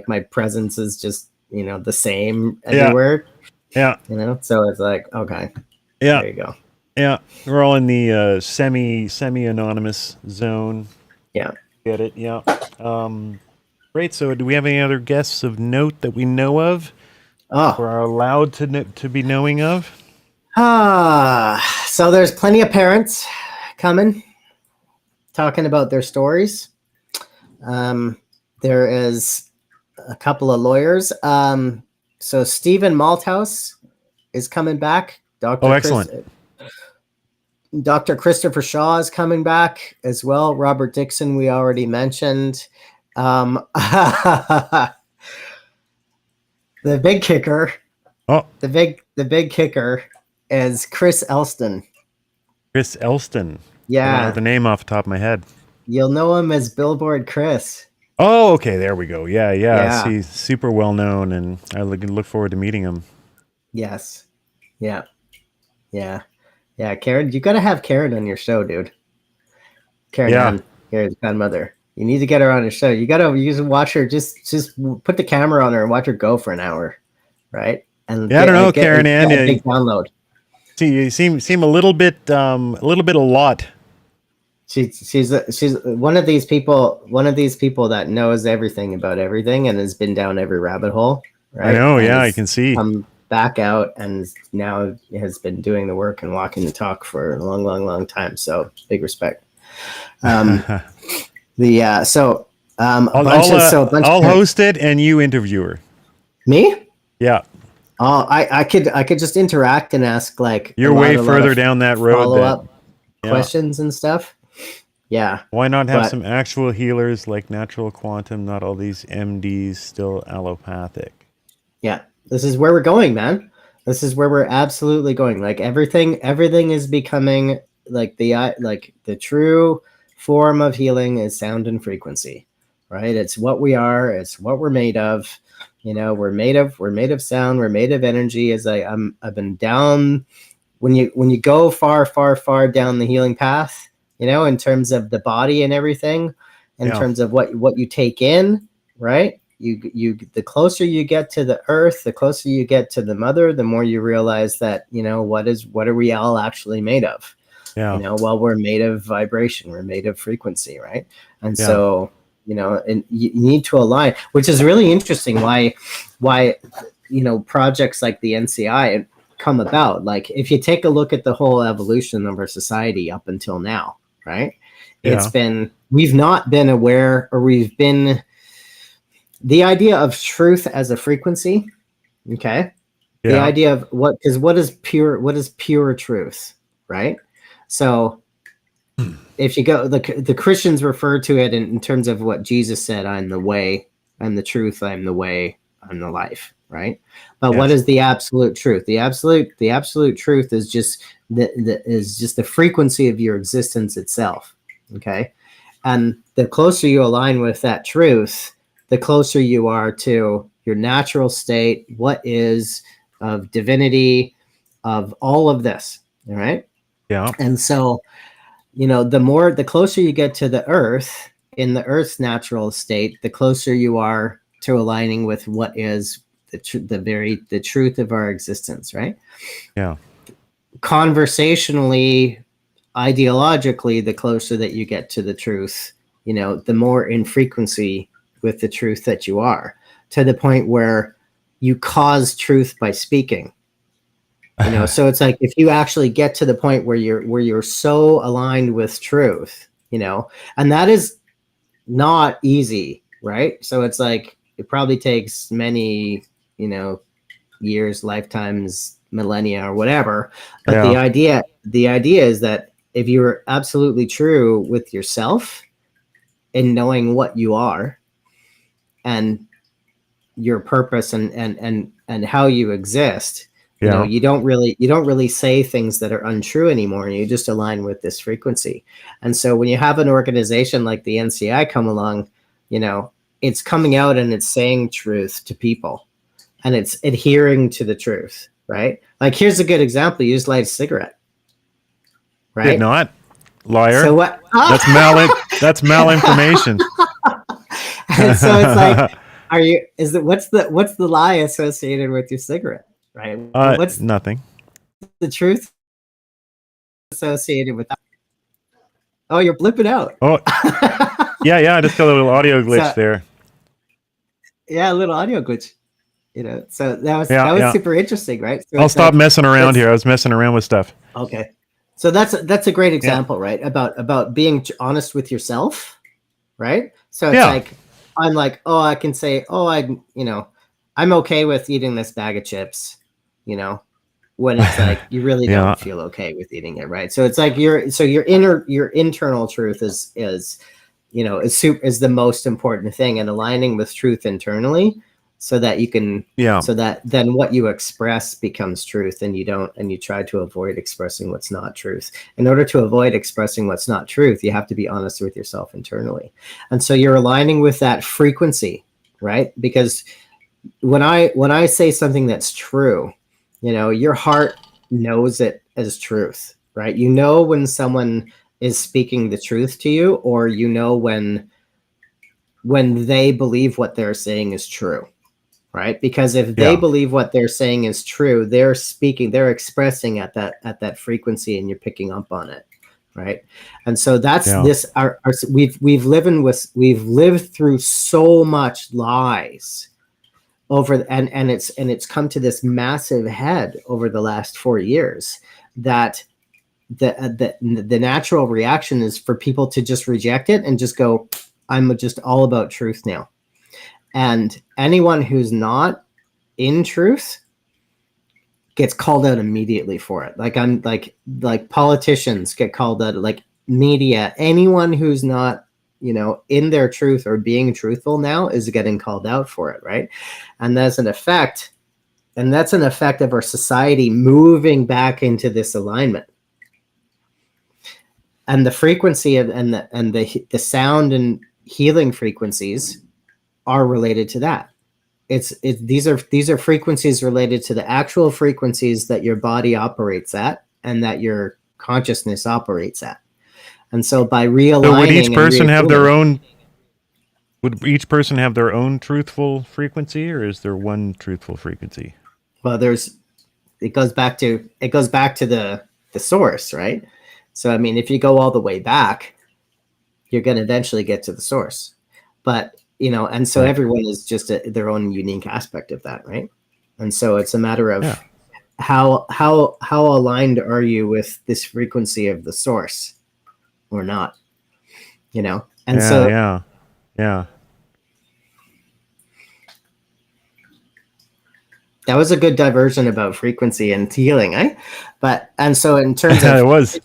my presence is just the same everywhere. Yeah. So it's like, okay. Yeah. There you go. Yeah. We're all in the semi-anonymous zone. Yeah. Get it? Yeah. Great. So do we have any other guests of note that we know of? Or are allowed to be knowing of? So there's plenty of parents coming, talking about their stories. There is a couple of lawyers. So Stephen Malthouse is coming back. Excellent. Dr. Christopher Shaw is coming back as well. Robert Dixon, we already mentioned. The big kicker. The big kicker is Chris Elston. Chris Elston. Yeah. I don't know the name off the top of my head. You'll know him as Billboard Chris. Oh, okay. There we go. Yeah. He's super well known, and I look forward to meeting him. Yes. Yeah. Yeah, Karen, you got to have Karen on your show, dude. Karen, Yeah. Karen's grandmother. You need to get her on your show. You just watch her. Just put the camera on her and watch her go for an hour, right? And Yeah, I don't know, Karen get a Ann. big download. See, you seem a little bit a lot. She's one of these people that knows everything about everything and has been down every rabbit hole. Right? I know. And Yeah, I has can see. come back out and now has been doing the work and walking the talk for a long time. So big respect. I'll host it and you interview her. Me? Yeah. I could just interact and ask like you're way further down that road. Follow-up questions and stuff. Yeah. Why not have some actual healers like Natural Quantum, not all these MDs still allopathic? Yeah. This is where we're going, man. This is where we're absolutely going. Like everything is becoming like the true form of healing is sound and frequency, right? It's what we are, it's what we're made of. You know, we're made of sound, we're made of energy. I've been down when you go far down the healing path, you know, in terms of the body and everything, in terms of what you take in, right? You the closer you get to the earth, the closer you get to the mother, the more you realize that, you know, what are we all actually made of? Yeah. You know, well, we're made of vibration, we're made of frequency, right? And so, you know, and you need to align, which is really interesting why, you know, projects like the NCI come about. Like if you take a look at the whole evolution of our society up until now, right? Yeah. We've not been aware, or the idea of truth as a frequency. Okay. Yeah. The idea of what is pure truth, right? So if you go, the Christians refer to it in terms of what Jesus said, I'm the way, I'm the truth, I'm the way, I'm the life, right? But what is the absolute truth? The absolute truth is just the frequency of your existence itself. Okay. And the closer you align with that truth, the closer you are to your natural state, what is of divinity, of all of this. All right. Yeah. And so, you know, the closer you get to the earth, in the earth's natural state, the closer you are to aligning with what is the truth of our existence, right? Yeah. Conversationally, ideologically, the closer that you get to the truth, you know, the more in frequency with the truth that you are, to the point where you cause truth by speaking. You know, so it's like if you actually get to the point where you're so aligned with truth, you know, and that is not easy, right? So it's like it probably takes many, you know, years, lifetimes, millennia, or whatever. But the idea is that if you're absolutely true with yourself in knowing what you are and your purpose and how you exist, you know, you don't really say things that are untrue anymore, and you just align with this frequency. And so when you have an organization like the NCI come along, you know, it's coming out and it's saying truth to people, and it's adhering to the truth, right? Like here's a good example: you just light a cigarette, right? Did not, liar. So what? That's malinformation. And so it's like, what's the lie associated with your cigarette? Right. What's nothing? The truth associated with that? Oh, you're blipping out. Oh, yeah. I just got a little audio glitch there. Yeah, a little audio glitch. You know, so that was super interesting, right? So I'll stop messing around here. I was messing around with stuff. Okay, so that's a great example, right? About being honest with yourself, right? So it's like I'm like, oh, I can say, oh, I'm okay with eating this bag of chips, you know, when it's like you really don't feel okay with eating it, right? So it's like your internal truth is you know is the most important thing, and aligning with truth internally, so that you can so that then what you express becomes truth, and you try to avoid expressing what's not truth. In order to avoid expressing what's not truth, you have to be honest with yourself internally, and so you're aligning with that frequency, right? Because when I say something that's true, you know, your heart knows it as truth, right? You know when someone is speaking the truth to you, or you know when they believe what they're saying is true, right? Because if they believe what they're saying is true, they're expressing at that frequency, and you're picking up on it, right? And so that's this. We've lived through so much lies over, and it's come to this massive head over the last 4 years, that the natural reaction is for people to just reject it and just go, I'm just all about truth now. And anyone who's not in truth gets called out immediately for it. Like politicians get called out, like media, anyone who's not, in their truth or being truthful now is getting called out for it, right? And that's an effect of our society moving back into this alignment. And the frequency of and the sound and healing frequencies are related to that. These are frequencies related to the actual frequencies that your body operates at and that your consciousness operates at. And so by realigning, so would each person have their own? Would each person have their own truthful frequency, or is there one truthful frequency? Well, it goes back to the source, right? So I mean, if you go all the way back, you're going to eventually get to the source. But and so everyone is just their own unique aspect of that, right? And so it's a matter of how aligned are you with this frequency of the source or not, And that was a good diversion about frequency and healing, eh? And so in terms of it was.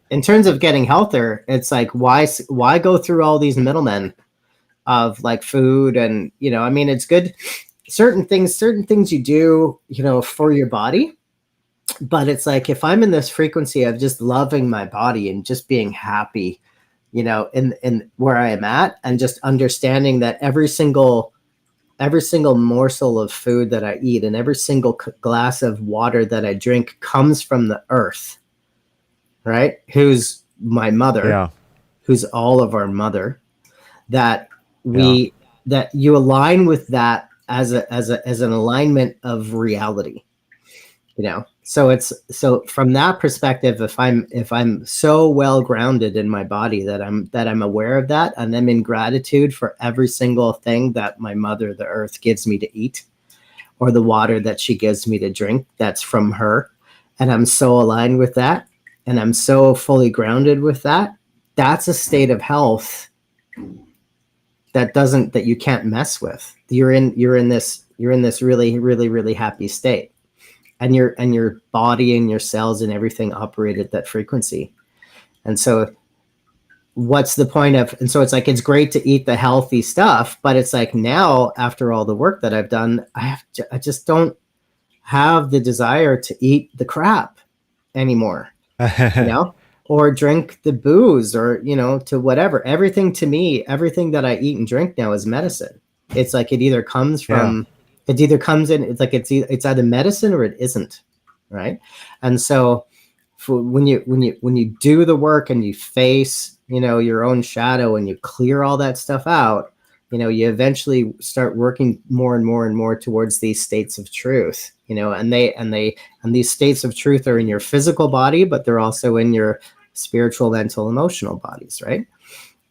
In terms of getting healthier, it's like, why go through all these middlemen of like food and, I mean, it's good. Certain things you do, for your body, but it's like, if I'm in this frequency of just loving my body and just being happy, in where I am at, and just understanding that every single morsel of food that I eat and every single glass of water that I drink comes from the earth, right? Who's my mother, who's all of our mother, that you align with that as an alignment of reality, so from that perspective, if I'm so well grounded in my body that I'm aware of that, and I'm in gratitude for every single thing that my mother, the earth, gives me to eat, or the water that she gives me to drink, that's from her, and I'm so aligned with that, and I'm so fully grounded with that, that's a state of health that you can't mess with. You're in this really, really, really happy state. And your body and your cells and everything operate at that frequency. And so what's the point of, and so it's like, it's great to eat the healthy stuff, but it's like, now after all the work that I've done, I just have the desire to eat the crap anymore, or drink the booze, or, to whatever. Everything to me, everything that I eat and drink now is medicine. It's like, it either comes from, it either comes in, it's like, it's either medicine or it isn't. Right. And so when you do the work and you face, your own shadow, and you clear all that stuff out, you eventually start working more and more and more towards these states of truth, and these states of truth are in your physical body, but they're also in your spiritual, mental, emotional bodies. Right.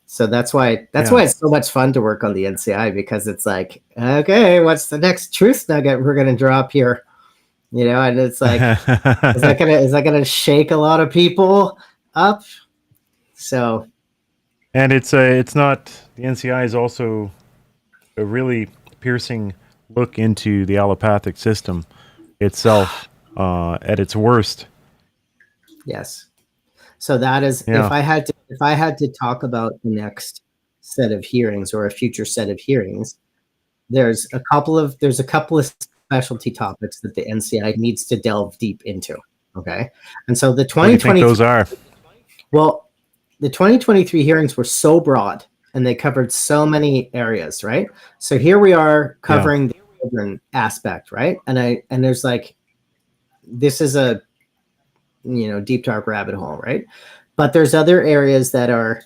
So that's why it's so much fun to work on the NCI, because it's like, okay, what's the next truth nugget we're going to drop here? And it's like, is that gonna shake a lot of people up? So, and it's not, the NCI is also a really piercing look into the allopathic system itself at its worst. Yes. So that is, if I had to talk about the next set of hearings, or a future set of hearings, there's a couple of specialty topics that the NCI needs to delve deep into. Okay. And so the 2023, what do you think those are? Well, the 2023 hearings were so broad, and they covered so many areas, right? So here we are covering the children aspect, right? And there's like, this is a deep dark rabbit hole, right? But there's other areas that are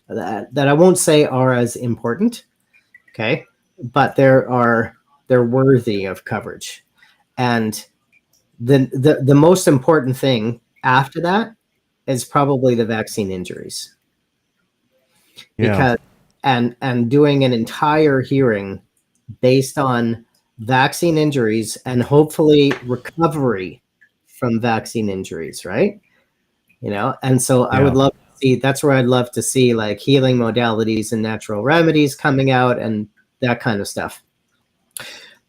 that I won't say are as important, okay? But they're worthy of coverage. And the most important thing after that is probably the vaccine injuries. Because and doing an entire hearing based on vaccine injuries and hopefully recovery from vaccine injuries, right? And so I would love to see, that's where I'd love to see like healing modalities and natural remedies coming out and that kind of stuff.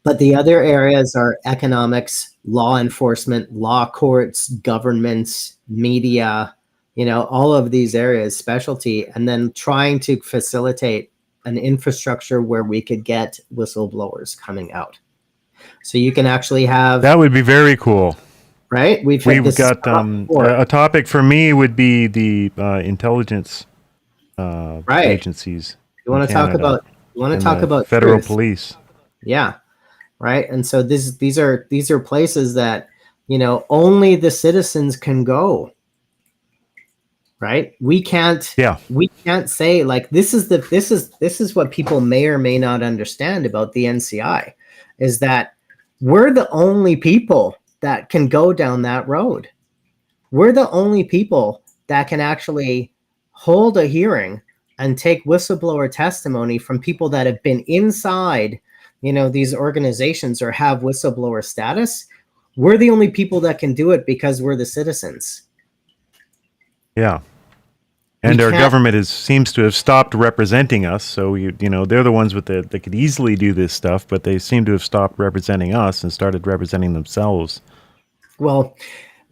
But the other areas are economics, law enforcement, law courts, governments, media, all of these areas, specialty, and then trying to facilitate an infrastructure where we could get whistleblowers coming out. So you can actually have... That would be very cool. Right? We've got a topic for me would be the intelligence agencies. You want to talk about federal truth. police. Yeah. Right. And so these are places that, only the citizens can go. Right. We can't say like, this is what people may or may not understand about the NCI is that we're the only people that can go down that road. We're the only people that can actually hold a hearing and take whistleblower testimony from people that have been inside, these organizations or have whistleblower status. We're the only people that can do it because we're the citizens. Yeah. And our government seems to have stopped representing us. So, they're the ones that could easily do this stuff, but they seem to have stopped representing us and started representing themselves. Well,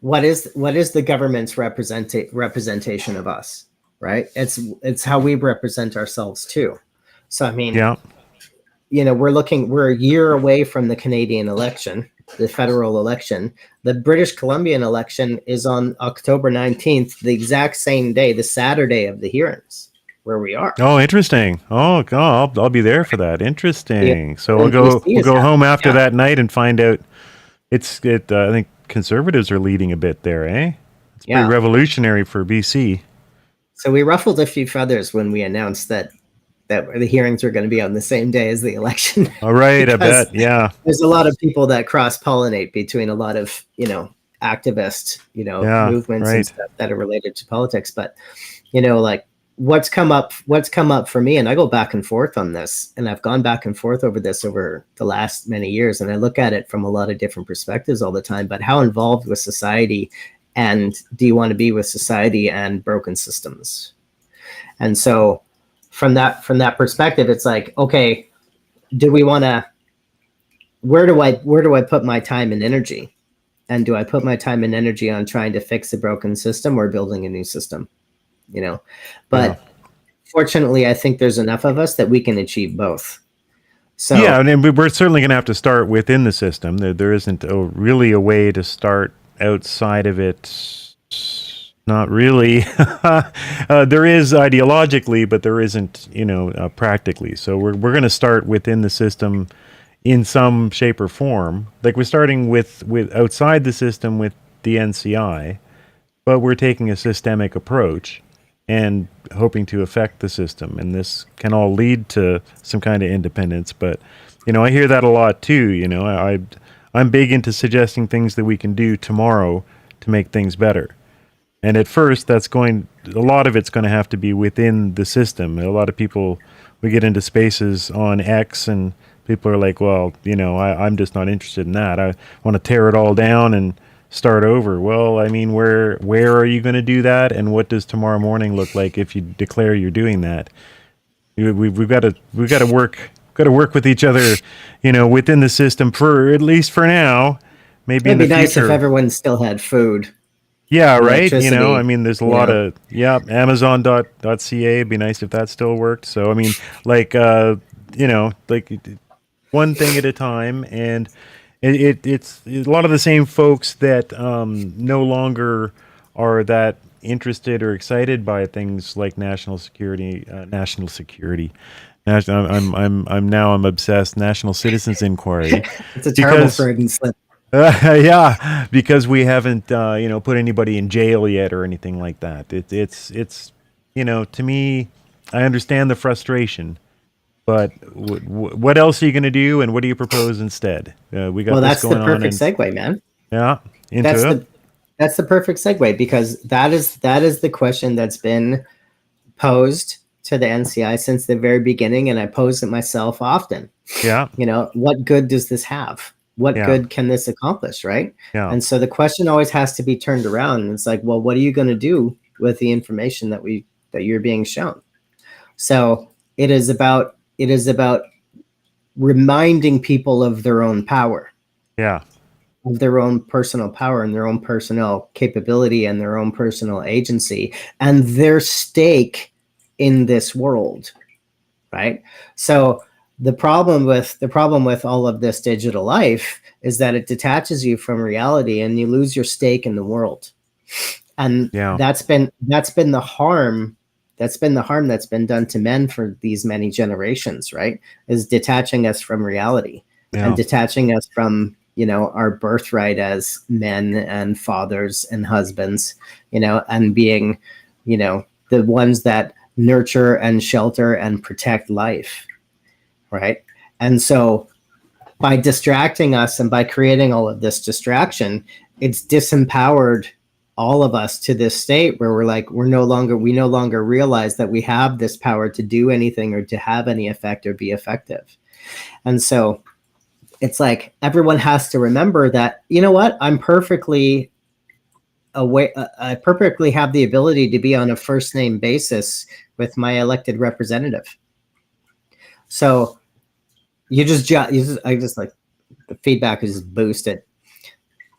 what is the government's representation of us, right? It's how we represent ourselves too. So, I mean, we're a year away from the Canadian election, the federal election. The British Columbian election is on October 19th, the exact same day, the Saturday of the hearings, where we are. Oh, interesting. Oh, God, I'll be there for that. Interesting. Yeah. So we'll go home after that night and find out. I think Conservatives are leading a bit there, eh? It's pretty revolutionary for BC. So we ruffled a few feathers when we announced that the hearings were going to be on the same day as the election. All right, I bet, yeah. There's a lot of people that cross-pollinate between a lot of, activist, movements and stuff that are related to politics. But, like what's come up for me, and I go back and forth on this, and I've gone back and forth over this over the last many years, and I look at it from a lot of different perspectives all the time. But how involved with society, and do you want to be with society and broken systems? And so from that perspective, it's like, okay, do we want to? Where do I put my time and energy? And do I put my time and energy on trying to fix a broken system or building a new system? But fortunately, I think there's enough of us that we can achieve both. So yeah, and we're certainly going to have to start within the system. There isn't really a way to start outside of it. Not really. There is ideologically, but there isn't, practically. So we're going to start within the system in some shape or form. Like we're starting with outside the system with the NCI, but we're taking a systemic approach and hoping to affect the system. And this can all lead to some kind of independence. But, I hear that a lot too. I'm big into suggesting things that we can do tomorrow to make things better. And at first, a lot of it's going to have to be within the system. A lot of people, we get into spaces on X and people are like, well, I'm just not interested in that. I want to tear it all down and start over. Well, I mean, where are you going to do that? And what does tomorrow morning look like if you declare you're doing that? We've got to work with each other, within the system at least for now. Maybe in the future. It'd be nice if everyone still had food. Yeah, right. I mean, there's a lot of Amazon.ca. It'd be nice if that still worked. So, I mean, like one thing at a time, and it's a lot of the same folks that no longer are that interested or excited by things like national security. I'm obsessed. National Citizens Inquiry. It's a terrible Freudian slip. Yeah, because we haven't, put anybody in jail yet or anything like that. It's, to me, I understand the frustration, but what else are you going to do, and what do you propose instead? We got Well, this that's the going on, perfect segue, man. yeah, That's into it. that's the perfect segue, because that is the question that's been posed to the NCI since the very beginning, and I pose it myself often. Yeah. What good does this have? What Yeah. good can this accomplish, right? Yeah. And so the question always has to be turned around, and it's like, well, what are you going to do with the information that you're being shown? So it is about reminding people of their own power. Yeah. Of their own personal power and their own personal capability and their own personal agency and their stake in this world, right? So the problem with all of this digital life is that it detaches you from reality and you lose your stake in the world. And that's been the harm that's been done to men for these many generations, right? Is detaching us from reality and detaching us from our birthright as men and fathers and husbands, and being, the ones that nurture and shelter and protect life, right? And so by distracting us and by creating all of this distraction, it's disempowered all of us to this state where we no longer realize that we have this power to do anything or to have any effect or be effective. And so it's like everyone has to remember that, I'm perfectly aware. I perfectly have the ability to be on a first name basis with my elected representative. So I just like the feedback is boosted,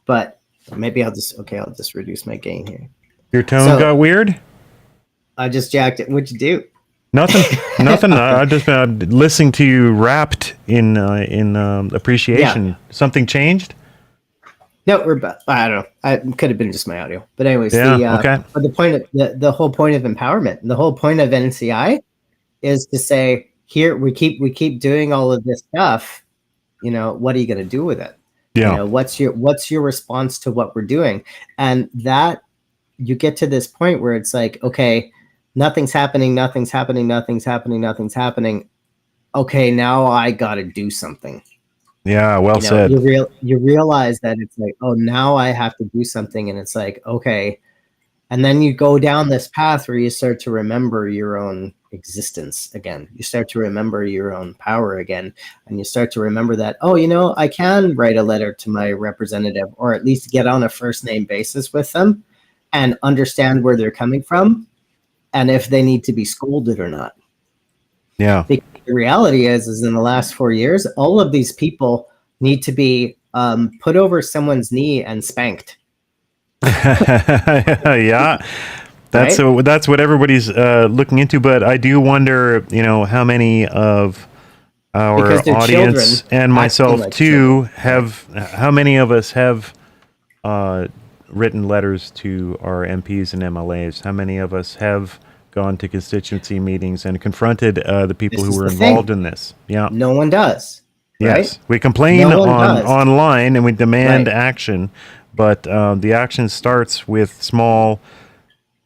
but maybe I'll just reduce my gain here. Your tone got weird? I just jacked it. What'd you do? Nothing. I just been listening to you wrapped in appreciation. Yeah. Something changed? No, I don't know. It could have been just my audio. But anyways, okay. But the point of the whole point of empowerment, the whole point of NCI is to say, here we keep doing all of this stuff. What are you going to do with it? Yeah. What's your response to what we're doing? And that you get to this point where it's like, okay, nothing's happening. Okay, now I got to do something. Yeah, well said. You realize that it's like, oh, now I have to do something, and it's like, okay, and then you go down this path where you start to remember your own existence again. You start to remember your own power again, and you start to remember that, oh, I can write a letter to my representative, or at least get on a first name basis with them, and understand where they're coming from, and if they need to be scolded or not. Yeah. Because the reality is in the last 4 years, all of these people need to be put over someone's knee and spanked. Yeah. That's what everybody's looking into. But I do wonder, how many of our audience and myself too how many of us have written letters to our MPs and MLAs? How many of us have gone to constituency meetings and confronted the people who were involved in this? Yeah. No one does. Right? Yes. We complain online and we demand action, but the action starts with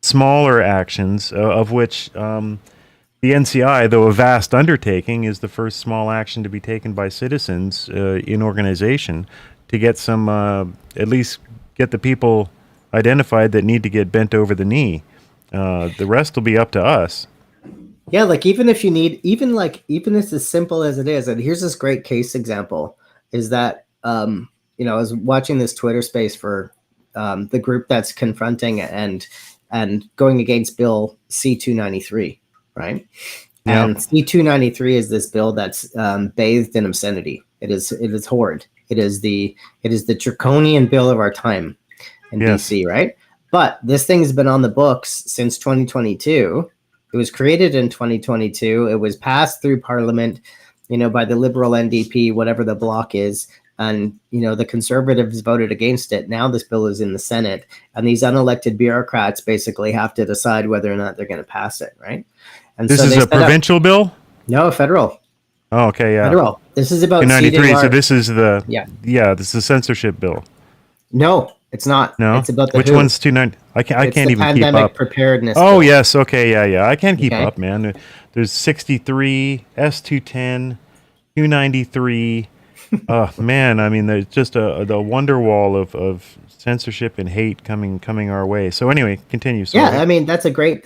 smaller actions, of which the NCI, though a vast undertaking, is the first small action to be taken by citizens in organization to get some, at least get the people identified that need to get bent over the knee. The rest will be up to us. Yeah, like even if you need, even it's as simple as it is. And here's this great case example: is that I was watching this Twitter space for the group that's confronting and going against Bill C-293, right? Yeah. And C-293 is this bill that's bathed in obscenity. It is horrid. It is the draconian bill of our time in BC, right? But this thing has been on the books since 2022. It was created in 2022. It was passed through Parliament, by the Liberal NDP, whatever the bloc is. And, the Conservatives voted against it. Now this bill is in the Senate. And these unelected bureaucrats basically have to decide whether or not they're going to pass it, right? And this is a provincial bill? No, federal. Oh, okay, yeah. Federal. This is about 293. seeding So our- this is the Yeah. this is the censorship bill. No, it's not. No, It's about the which WHO. one's 290? I can't It's even the keep pandemic up. preparedness Oh bill. yes, okay, yeah. I can't keep Okay. up, man. There's 63, S210, 293. Oh man, I mean, there's just the wonder wall of censorship and hate coming our way. So anyway, continue. Sorry. Yeah, I mean that's a great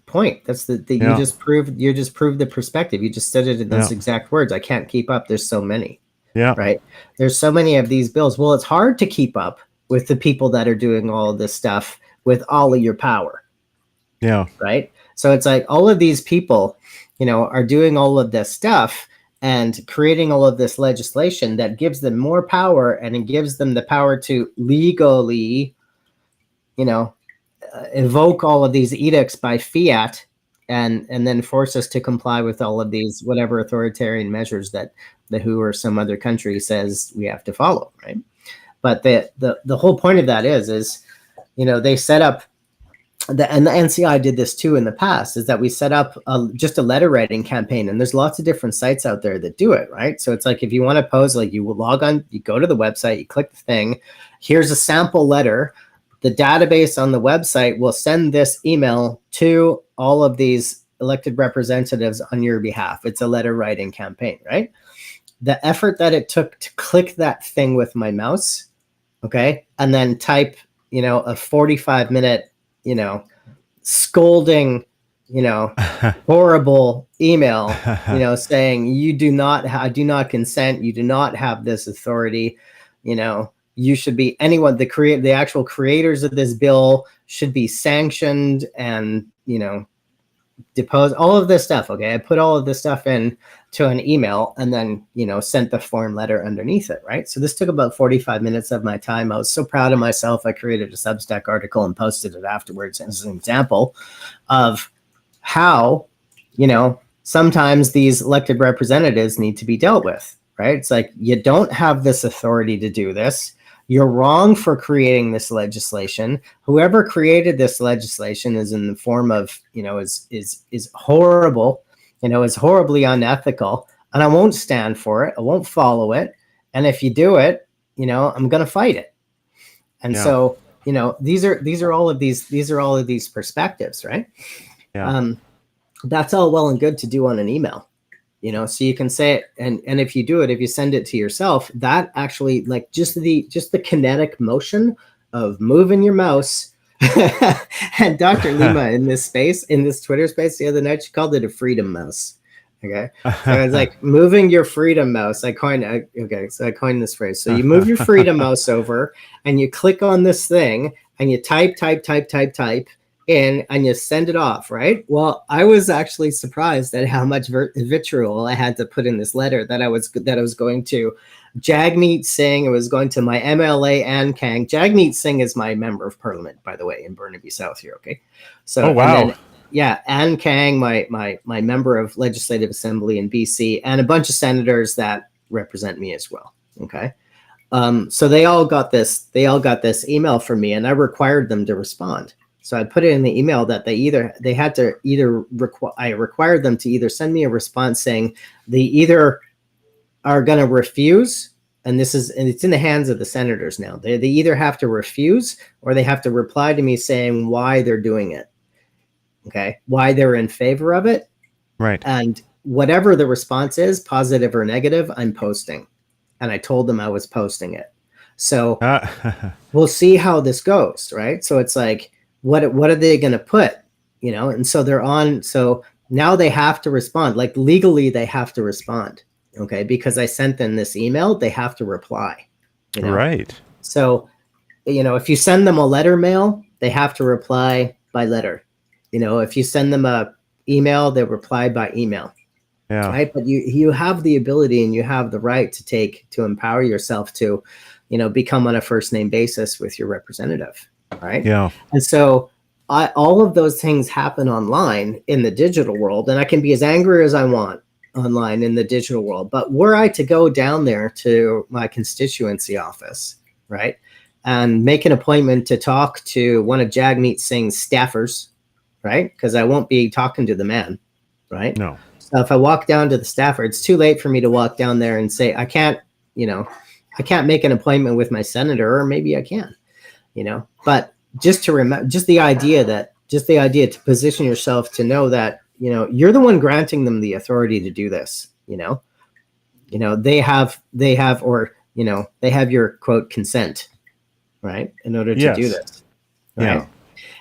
point. That's the Yeah. you just proved the perspective. You just said it in those Yeah. exact words. I can't keep up. There's so many. Yeah. Right. There's so many of these bills. Well, it's hard to keep up with the people that are doing all of this stuff with all of your power. Yeah. Right. So it's like all of these people, are doing all of this stuff and creating all of this legislation that gives them more power, and it gives them the power to legally, evoke all of these edicts by fiat and then force us to comply with all of these whatever authoritarian measures that the WHO or some other country says we have to follow, right? But the whole point of that is they set up and the NCI did this too in the past, is that we set up just a letter writing campaign, and there's lots of different sites out there that do it, right? So it's like, if you want to pose, like, you will log on, you go to the website, you click the thing, here's a sample letter. The database on the website will send this email to all of these elected representatives on your behalf. It's a letter writing campaign, right? The effort that it took to click that thing with my mouse, okay, and then type, a 45-minute, scolding, horrible email, saying I do not consent, you do not have this authority, you should be the actual creators of this bill should be sanctioned and, deposed, all of this stuff. Okay. I put all of this stuff in to an email and then, sent the form letter underneath it. Right. So this took about 45 minutes of my time. I was so proud of myself. I created a Substack article and posted it afterwards as an example of how, sometimes these elected representatives need to be dealt with. Right. It's like, you don't have this authority to do this. You're wrong for creating this legislation. Whoever created this legislation is in the form of, is horrible, is horribly unethical, and I won't stand for it. I won't follow it. And if you do it, I'm going to fight it. And so, these are all of these perspectives, right? Yeah. That's all well and good to do on an email. So you can say it, and if you do it, if you send it to yourself, that actually, like, just the kinetic motion of moving your mouse. And Dr. Lima in this Twitter space the other night, she called it a freedom mouse. Okay, so it's like moving your freedom mouse. I coined this phrase. So you move your freedom mouse over, and you click on this thing, and you type in, and you send it off, right? Well, I was actually surprised at how much vitriol I had to put in this letter that I was going to Jagmeet Singh. It was going to my MLA Ann Kang. Jagmeet Singh is my member of parliament, by the way, in Burnaby South here. Okay, so wow. And then, Ann Kang, my member of Legislative Assembly in BC, and a bunch of senators that represent me as well. Okay. So they all got this email from me, and I required them to respond. So I put it in the email that I required them to either send me a response saying they either are going to refuse, and it's in the hands of the senators now. They either have to refuse, or they have to reply to me saying why they're doing it. Okay. Why they're in favor of it. Right. And whatever the response is, positive or negative, I'm posting. And I told them I was posting it. So we'll see how this goes. Right. So it's like, what are they going to put, and so they're on. So now they have to respond, like, legally they have to respond. Okay. Because I sent them this email, they have to reply. Right. So, if you send them a letter mail, they have to reply by letter. If you send them a email, they reply by email. Yeah. Right. But you have the ability and you have the right to empower yourself to, become on a first name basis with your representative. Right. Yeah. And so all of those things happen online in the digital world, and I can be as angry as I want online in the digital world. But were I to go down there to my constituency office, right, and make an appointment to talk to one of Jagmeet Singh's staffers, right, because I won't be talking to the man, right? No. So if I walk down to the staffer, it's too late for me to walk down there and say, I can't make an appointment with my senator, or maybe I can, but just to remember, just the idea to position yourself to know that, you're the one granting them the authority to do this, they have your quote consent, right, in order to do this, right?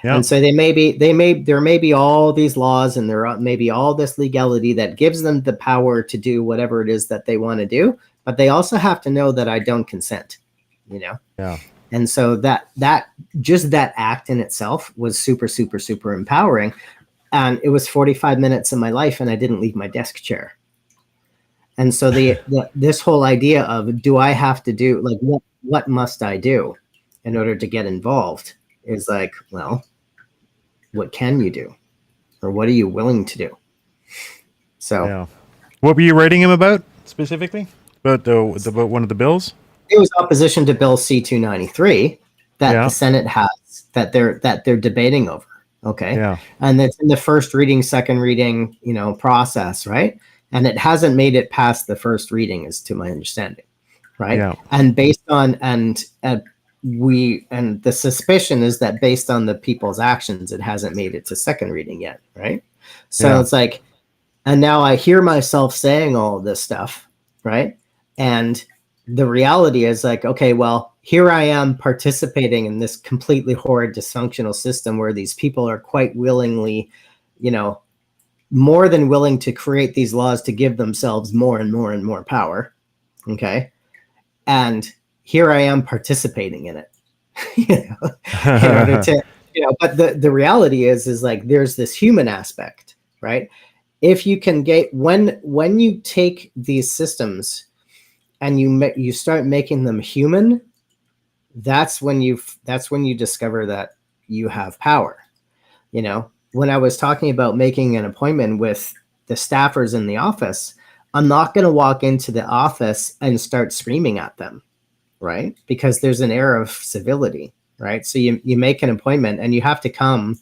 Yeah. And so there may be all these laws, and there may be all this legality that gives them the power to do whatever it is that they want to do, but they also have to know that I don't consent, Yeah. And so that act in itself was super, super, super empowering. And it was 45 minutes of my life, and I didn't leave my desk chair. And so this whole idea of, do I have to do, like, what must I do in order to get involved, is like, well, what can you do? Or what are you willing to do? So yeah. What were you writing him about specifically? About one of the bills? It was opposition to Bill C-293 that the Senate has, that they're debating over. Okay. Yeah. And it's in the first reading, second reading, process, right? And it hasn't made it past the first reading, is to my understanding. Right. Yeah. And based on, and the suspicion is that based on the people's actions, it hasn't made it to second reading yet. Right. So it's like, and now I hear myself saying all of this stuff. Right. And the reality is like, okay, well, here I am participating in this completely horrid dysfunctional system where these people are quite willingly, more than willing to create these laws to give themselves more and more and more power. Okay. And here I am participating in it, in order to, but the reality is like, there's this human aspect, right? If you can get, when you take these systems and you start making them human, that's when you discover that you have power. When I was talking about making an appointment with the staffers in the office, I'm not going to walk into the office and start screaming at them, right? Because there's an air of civility, right? So you make an appointment, and you have to come,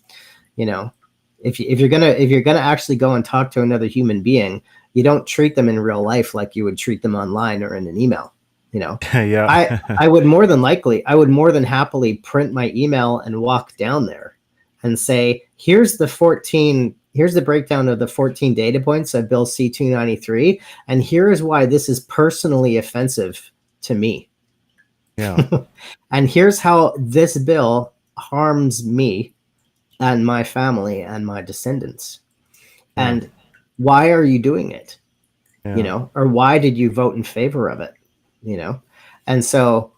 if you're gonna actually go and talk to another human being, you don't treat them in real life like you would treat them online or in an email. Yeah. I would more than happily print my email and walk down there and say, here's the breakdown of the 14 data points of Bill C-293, and here is why this is personally offensive to me. Yeah. And here's how this bill harms me and my family and my descendants. And why are you doing it? Or why did you vote in favor of it? And so,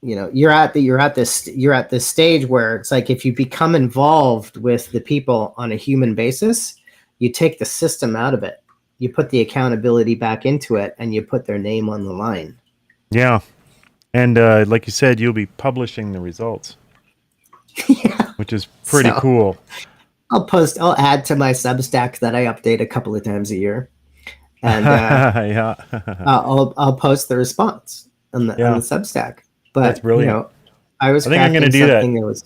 you're at this stage where it's like, if you become involved with the people on a human basis, you take the system out of it, you put the accountability back into it, and you put their name on the line. Yeah. And like you said, you'll be publishing the results, which is pretty cool. I'll add to my Substack that I update a couple of times a year. And I'll post the response on the Substack. But that's brilliant. I think I'm going to do that.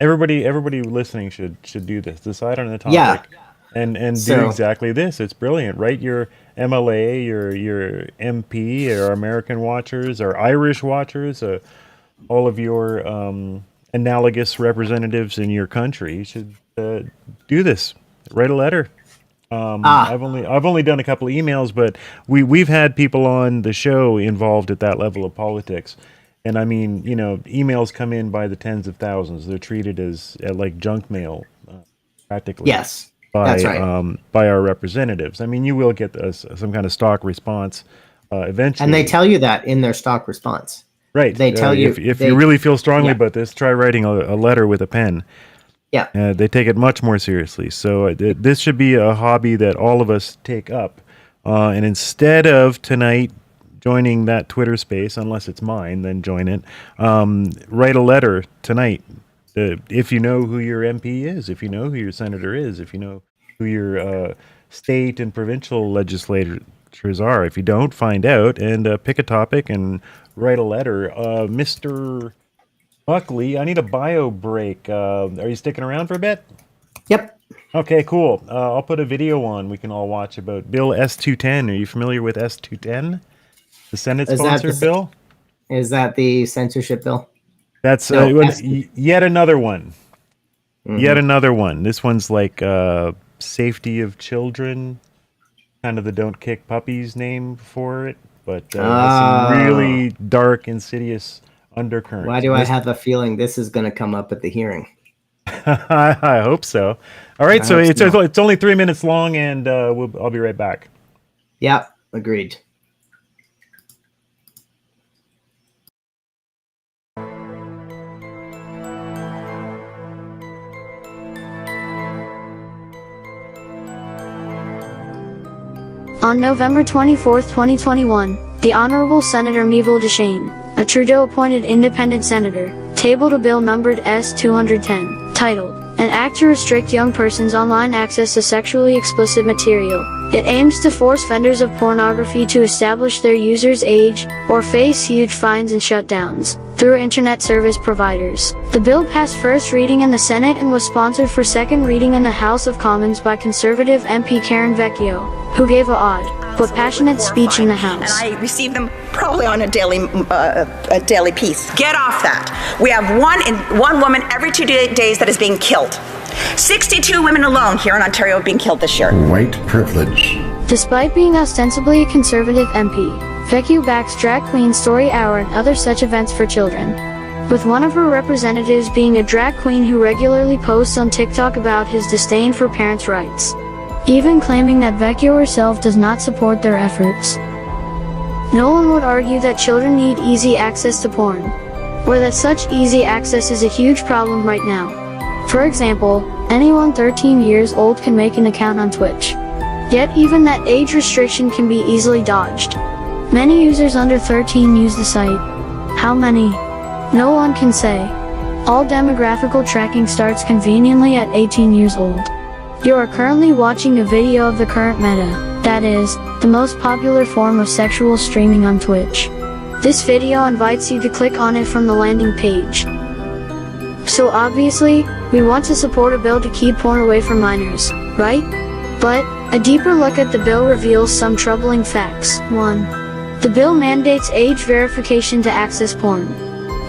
Everybody listening should do this. Decide on the topic, and do exactly this. It's brilliant, right? Your MLA, your MP, or American watchers, or Irish watchers, all of your analogous representatives in your country should do this. Write a letter. I've only done a couple of emails, but we've had people on the show involved at that level of politics, and I mean, emails come in by the tens of thousands. They're treated as like junk mail, practically. Yes, that's right. By our representatives. I mean, you will get some kind of stock response eventually, and they tell you that in their stock response. Right. They tell you if you really feel strongly about this, try writing a letter with a pen. Yeah. They take it much more seriously. So this should be a hobby that all of us take up. And instead of tonight joining that Twitter space, unless it's mine, then join it. Write a letter tonight. If you know who your MP is, if you know who your senator is, if you know who your state and provincial legislators are. If you don't, find out and pick a topic and write a letter. Mr. Buckley, I need a bio break. Are you sticking around for a bit? Yep. Okay, cool. I'll put a video on we can all watch about Bill S210. Are you familiar with S210? The Senate-sponsored bill? Is that the censorship bill? That's No, yet another one. Mhm. Yet another one. This one's like safety of children, kind of the don't kick puppies name for it, but it has some really dark, insidious undercurrents. Why do I have a feeling this is going to come up at the hearing? I hope so. All right, so it's only 3 minutes long, and I'll be right back. Yeah, agreed. On November 24, 2021, the Honorable Senator Meville Deschênes, a Trudeau-appointed independent senator, tabled a bill numbered S-210, titled, An Act to Restrict Young Persons' Online Access to Sexually Explicit Material. It aims to force vendors of pornography to establish their users' age, or face huge fines and shutdowns, through internet service providers. The bill passed first reading in the Senate and was sponsored for second reading in the House of Commons by Conservative MP Karen Vecchio, who gave a odd, but passionate speech in the House. And I receive them probably on a daily piece. Get off that. We have one woman every 2 days that is being killed. 62 women alone here in Ontario are being killed this year. White privilege. Despite being ostensibly a Conservative MP, Vecchio backs Drag Queen Story Hour and other such events for children, with one of her representatives being a drag queen who regularly posts on TikTok about his disdain for parents' rights, even claiming that Vecchio herself does not support their efforts. No one would argue that children need easy access to porn, or that such easy access is a huge problem right now. For example, anyone 13 years old can make an account on Twitch. Yet even that age restriction can be easily dodged. Many users under 13 use the site. How many? No one can say. All demographical tracking starts conveniently at 18 years old. You are currently watching a video of the current meta, that is, the most popular form of sexual streaming on Twitch. This video invites you to click on it from the landing page. So obviously, we want to support a bill to keep porn away from minors, right? But, a deeper look at the bill reveals some troubling facts. 1. The bill mandates age verification to access porn.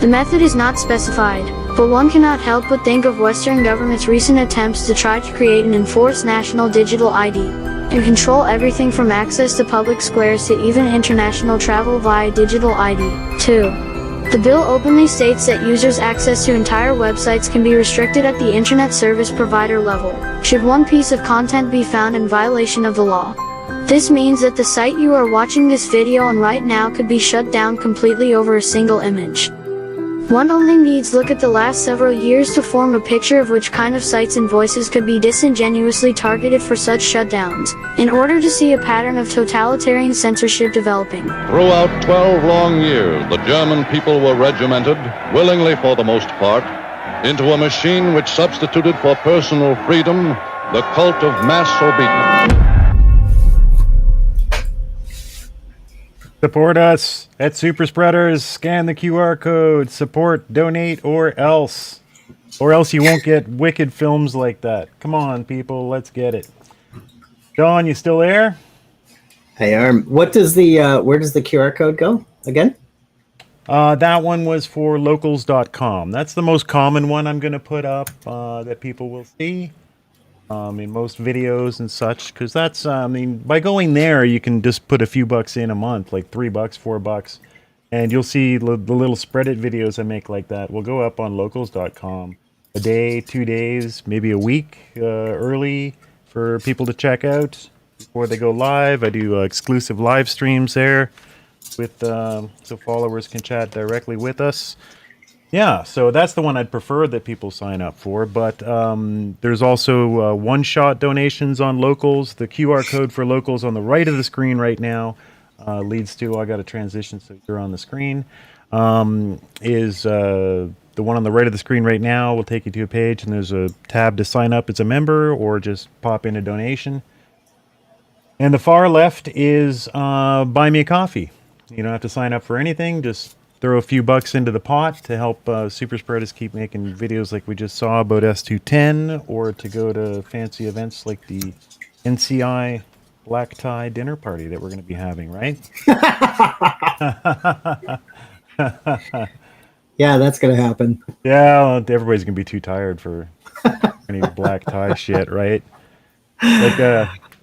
The method is not specified, but one cannot help but think of Western governments' recent attempts to try to create an enforced national digital ID, and control everything from access to public squares to even international travel via digital ID. 2. The bill openly states that users' access to entire websites can be restricted at the internet service provider level, should one piece of content be found in violation of the law. This means that the site you are watching this video on right now could be shut down completely over a single image. One only needs look at the last several years to form a picture of which kind of sites and voices could be disingenuously targeted for such shutdowns, in order to see a pattern of totalitarian censorship developing. Throughout 12 long years, the German people were regimented, willingly for the most part, into a machine which substituted for personal freedom the cult of mass obedience. Support us at Super Spreaders. Scan the QR code. Support, donate, or else. Or else you won't get wicked films like that. Come on, people. Let's get it. John, you still there? Hey, what does the where does the QR code go again? That one was for locals.com. That's the most common one I'm going to put up that people will see in most videos and such. Because that's, I mean, by going there, you can just put a few bucks in a month, like $3, $4, and you'll see the little spread it videos I make like that will go up on locals.com a day, 2 days, maybe a week early for people to check out before they go live. I do exclusive live streams there with so followers can chat directly with us. Yeah, so that's the one I'd prefer that people sign up for. But there's also one-shot donations on Locals. The QR code for Locals on the right of the screen right now leads to, I got to transition so you're on the screen, is the one on the right of the screen right now will take you to a page, and there's a tab to sign up as a member or just pop in a donation. And the far left is Buy Me a Coffee. You don't have to sign up for anything, just throw a few bucks into the pot to help super spreaders keep making videos like we just saw about S210, or to go to fancy events like the NCI black tie dinner party that we're going to be having, right? Yeah, that's gonna happen. Yeah, everybody's going to be too tired for any black tie shit, right?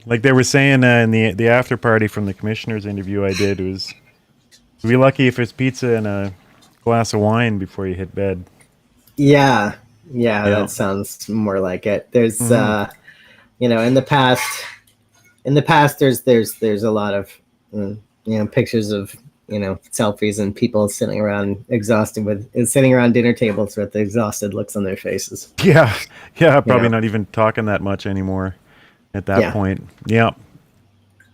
Like they were saying in the after party from the commissioner's interview I did, was you'd be lucky if it's pizza and a glass of wine before you hit bed. Yeah, that sounds more like it. There's you know, in the past there's a lot of you know, pictures of, you know, selfies and people sitting around sitting around dinner tables with exhausted looks on their faces. Yeah, probably not even talking that much anymore at that point. Yep.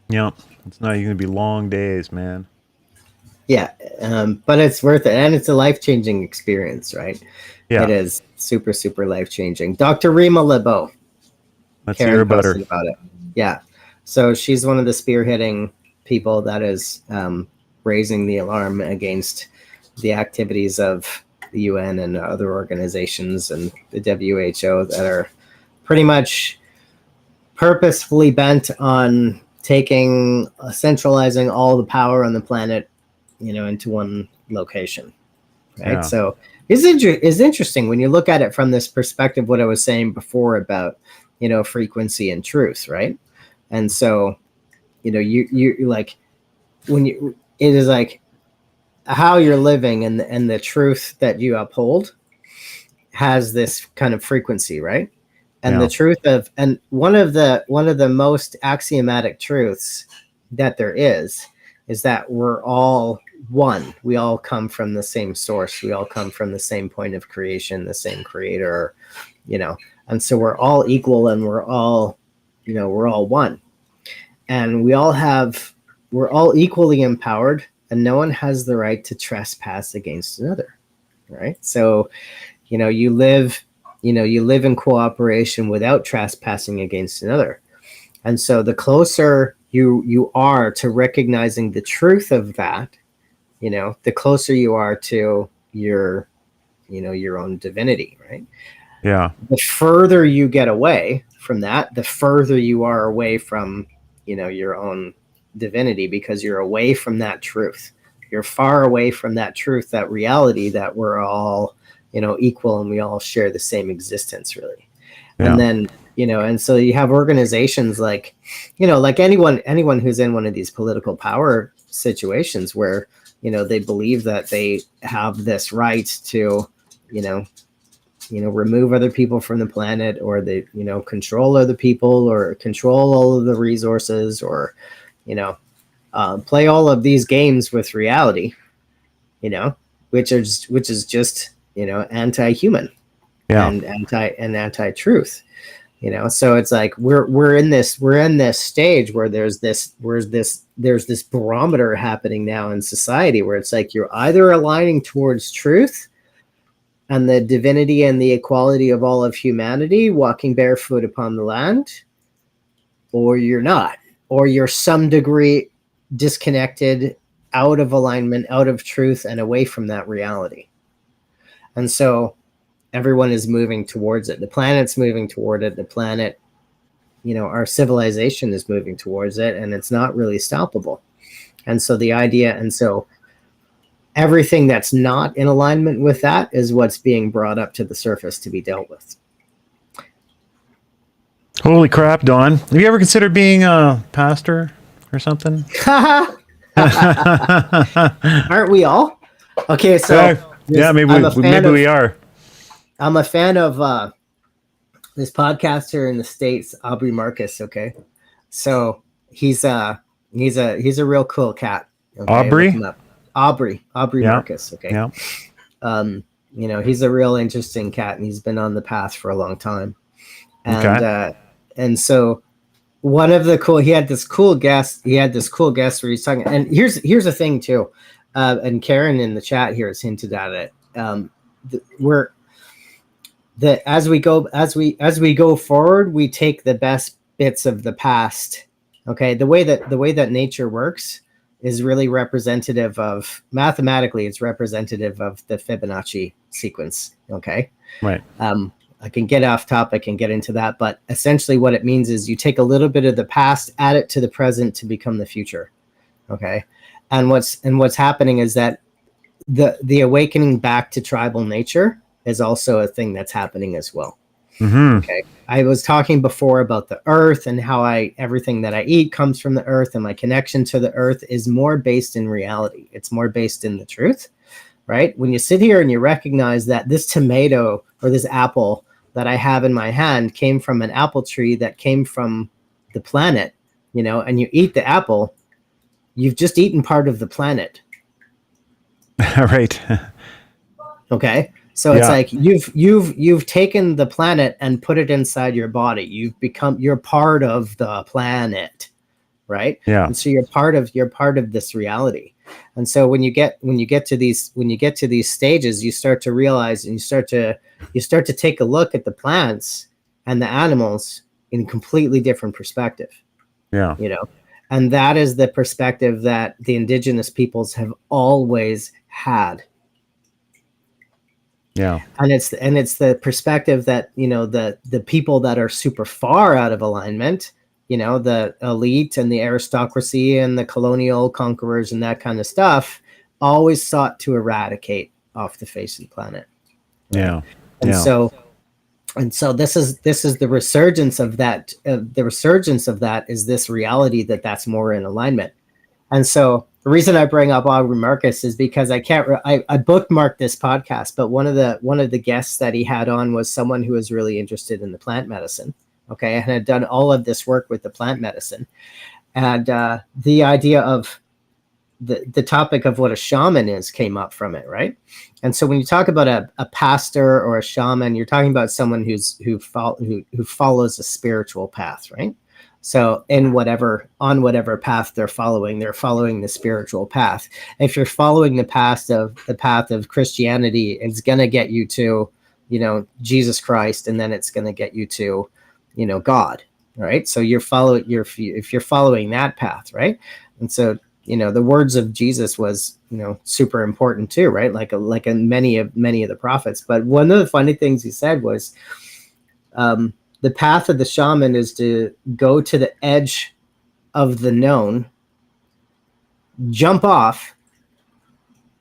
It's not even gonna be long days, man. Yeah, but it's worth it, and it's a life-changing experience, right? Yeah, it is super, super life-changing. Dr. Rima Lebeau. Let's hear about her. About it. Yeah, so she's one of the spearheading people that is raising the alarm against the activities of the UN and other organizations and the WHO that are pretty much purposefully bent on centralizing all the power on the planet, you know, into one location, right? Yeah. So it's interesting when you look at it from this perspective, what I was saying before about, you know, frequency and truth, right? And so, you know, you like, it is like how you're living and the truth that you uphold has this kind of frequency, right? And the truth of, and one of the most axiomatic truths that there is that we're all one. We all come from the same source. We all come from the same point of creation, the same creator, you know, and so we're all equal, and we're all one, and we're all equally empowered, and no one has the right to trespass against another, right? So, you know, you live in cooperation without trespassing against another. And so the closer you are to recognizing the truth of that, you know, the closer you are to your own divinity, right? Yeah. The further you get away from that, the further you are away from, you know, your own divinity, because you're away from that truth. You're far away from that truth, that reality that we're all, you know, equal, and we all share the same existence, really. Yeah. And then, you know, and so you have organizations like, you know, like anyone who's in one of these political power situations where, you know, they believe that they have this right to, you know, remove other people from the planet, or they, you know, control other people, or control all of the resources, or, you know, play all of these games with reality, you know, which is just, you know, anti-human, and anti-truth, you know. So it's like we're in this stage where there's this barometer happening now in society where it's like you're either aligning towards truth and the divinity and the equality of all of humanity, walking barefoot upon the land, or you're not, or you're some degree disconnected, out of alignment, out of truth, and away from that reality. And so everyone is moving towards it. The planet's moving toward it. The planet, you know, our civilization is moving towards it, and it's not really stoppable. And so everything that's not in alignment with that is what's being brought up to the surface to be dealt with. Holy crap, Don. Have you ever considered being a pastor or something? Aren't we all? Okay, so maybe we are. I'm a fan of this podcaster in the States, Aubrey Marcus. Okay, so he's a real cool cat. Okay? Aubrey Marcus. Okay. Yeah. You know, he's a real interesting cat, and he's been on the path for a long time. And and so one of the he had this cool guest where he's talking, and here's the thing too, and Karen in the chat here has hinted at it. As we go forward, we take the best bits of the past. Okay, the way that nature works is really representative of, mathematically, it's representative of the Fibonacci sequence. Okay. Right. I can get off topic and get into that, but essentially what it means is you take a little bit of the past, add it to the present to become the future. Okay. And what's happening is that the awakening back to tribal nature is also a thing that's happening as well. Mm-hmm. Okay. I was talking before about the earth and how everything that I eat comes from the earth, and my connection to the earth is more based in reality. It's more based in the truth, right? When you sit here and you recognize that this tomato or this apple that I have in my hand came from an apple tree that came from the planet, and you eat the apple, you've just eaten part of the planet. Right. Okay. So it's like you've taken the planet and put it inside your body. You're part of the planet, right? Yeah. And so you're part of this reality. And so when you get to these stages, you start to realize, and you start to take a look at the plants and the animals in a completely different perspective. Yeah. And that is the perspective that the indigenous peoples have always had. Yeah. And it's the perspective that, the people that are super far out of alignment, the elite and the aristocracy and the colonial conquerors and that kind of stuff, always sought to eradicate off the face of the planet. Yeah. And so this is the resurgence of that. The resurgence of that is this reality that's more in alignment. And so the reason I bring up Aubrey Marcus is because I bookmarked this podcast, but one of the guests that he had on was someone who was really interested in the plant medicine. Okay, and had done all of this work with the plant medicine, and the idea of the topic of what a shaman is came up from it, right? And so when you talk about a pastor or a shaman, you're talking about someone who follows a spiritual path, right? So on whatever path they're following the spiritual path. If you're following the path of Christianity, it's going to get you to, Jesus Christ, and then it's going to get you to, God, right? So if you're following that path, right? And so, the words of Jesus was, super important too, right? Like in many of the prophets. But one of the funny things he said was, the path of the shaman is to go to the edge of the known, jump off,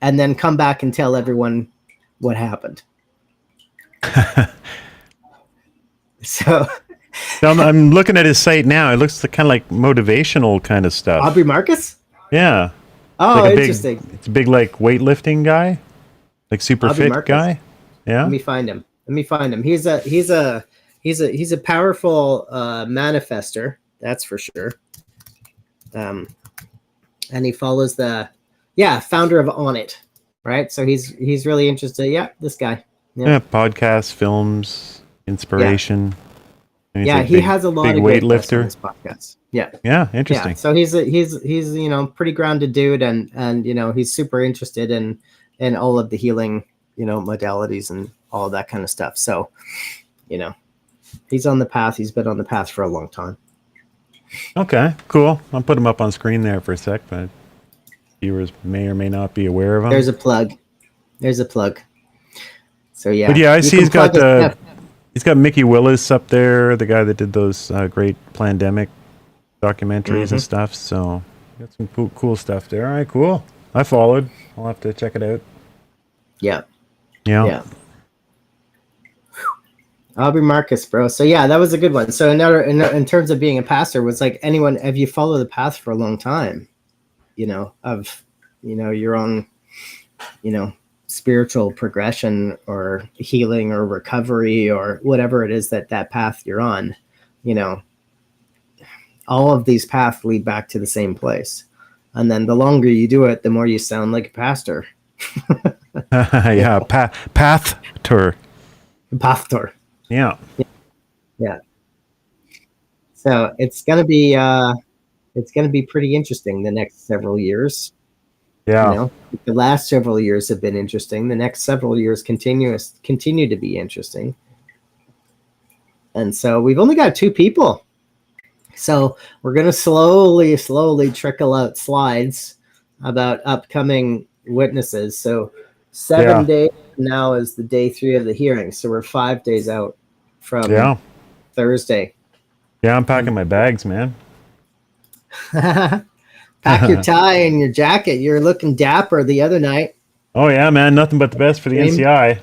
and then come back and tell everyone what happened. So I'm looking at his site now. It looks kind of like motivational kind of stuff. Aubrey Marcus? Yeah. Oh, interesting. It's a big like weightlifting guy, like super Aubrey fit Marcus? guy. Yeah. Let me find him. He's a powerful manifester, that's for sure. And he follows founder of On It, right? So he's really interested. Yeah, this guy. Yeah, podcasts, films, inspiration. Yeah, he has a lot of great guests on weightlifter. his podcast. Yeah. Yeah, interesting. Yeah, so he's pretty grounded dude, and he's super interested in all of the healing modalities and all that kind of stuff. So he's on the path. He's been on the path for a long time. Okay, cool. I'll put him up on screen there for a sec, but viewers may or may not be aware of him. There's a plug. So yeah. But yeah, I see he's got Mickey Willis up there, the guy that did those great pandemic documentaries and stuff. So got some cool stuff there. All right, cool. I followed. I'll have to check it out. Yeah. Yeah. Aubrey Marcus, bro. So yeah, that was a good one. So in terms of being a pastor, was like have you followed the path for a long time, of your own, spiritual progression or healing or recovery or whatever it is that path you're on, all of these paths lead back to the same place. And then the longer you do it, the more you sound like a pastor. Yeah. Path tour. Yeah. Yeah. So it's gonna be pretty interesting the next several years. Yeah. The last several years have been interesting. The next several years continue to be interesting. And so we've only got 2 people. So we're gonna slowly trickle out slides about upcoming witnesses. So 7 days now is the day 3 of the hearing. So we're 5 days out from Thursday. Yeah, I'm packing my bags, man. Pack your tie and your jacket. You're looking dapper the other night. Oh yeah, man. Nothing but the best for the NCI.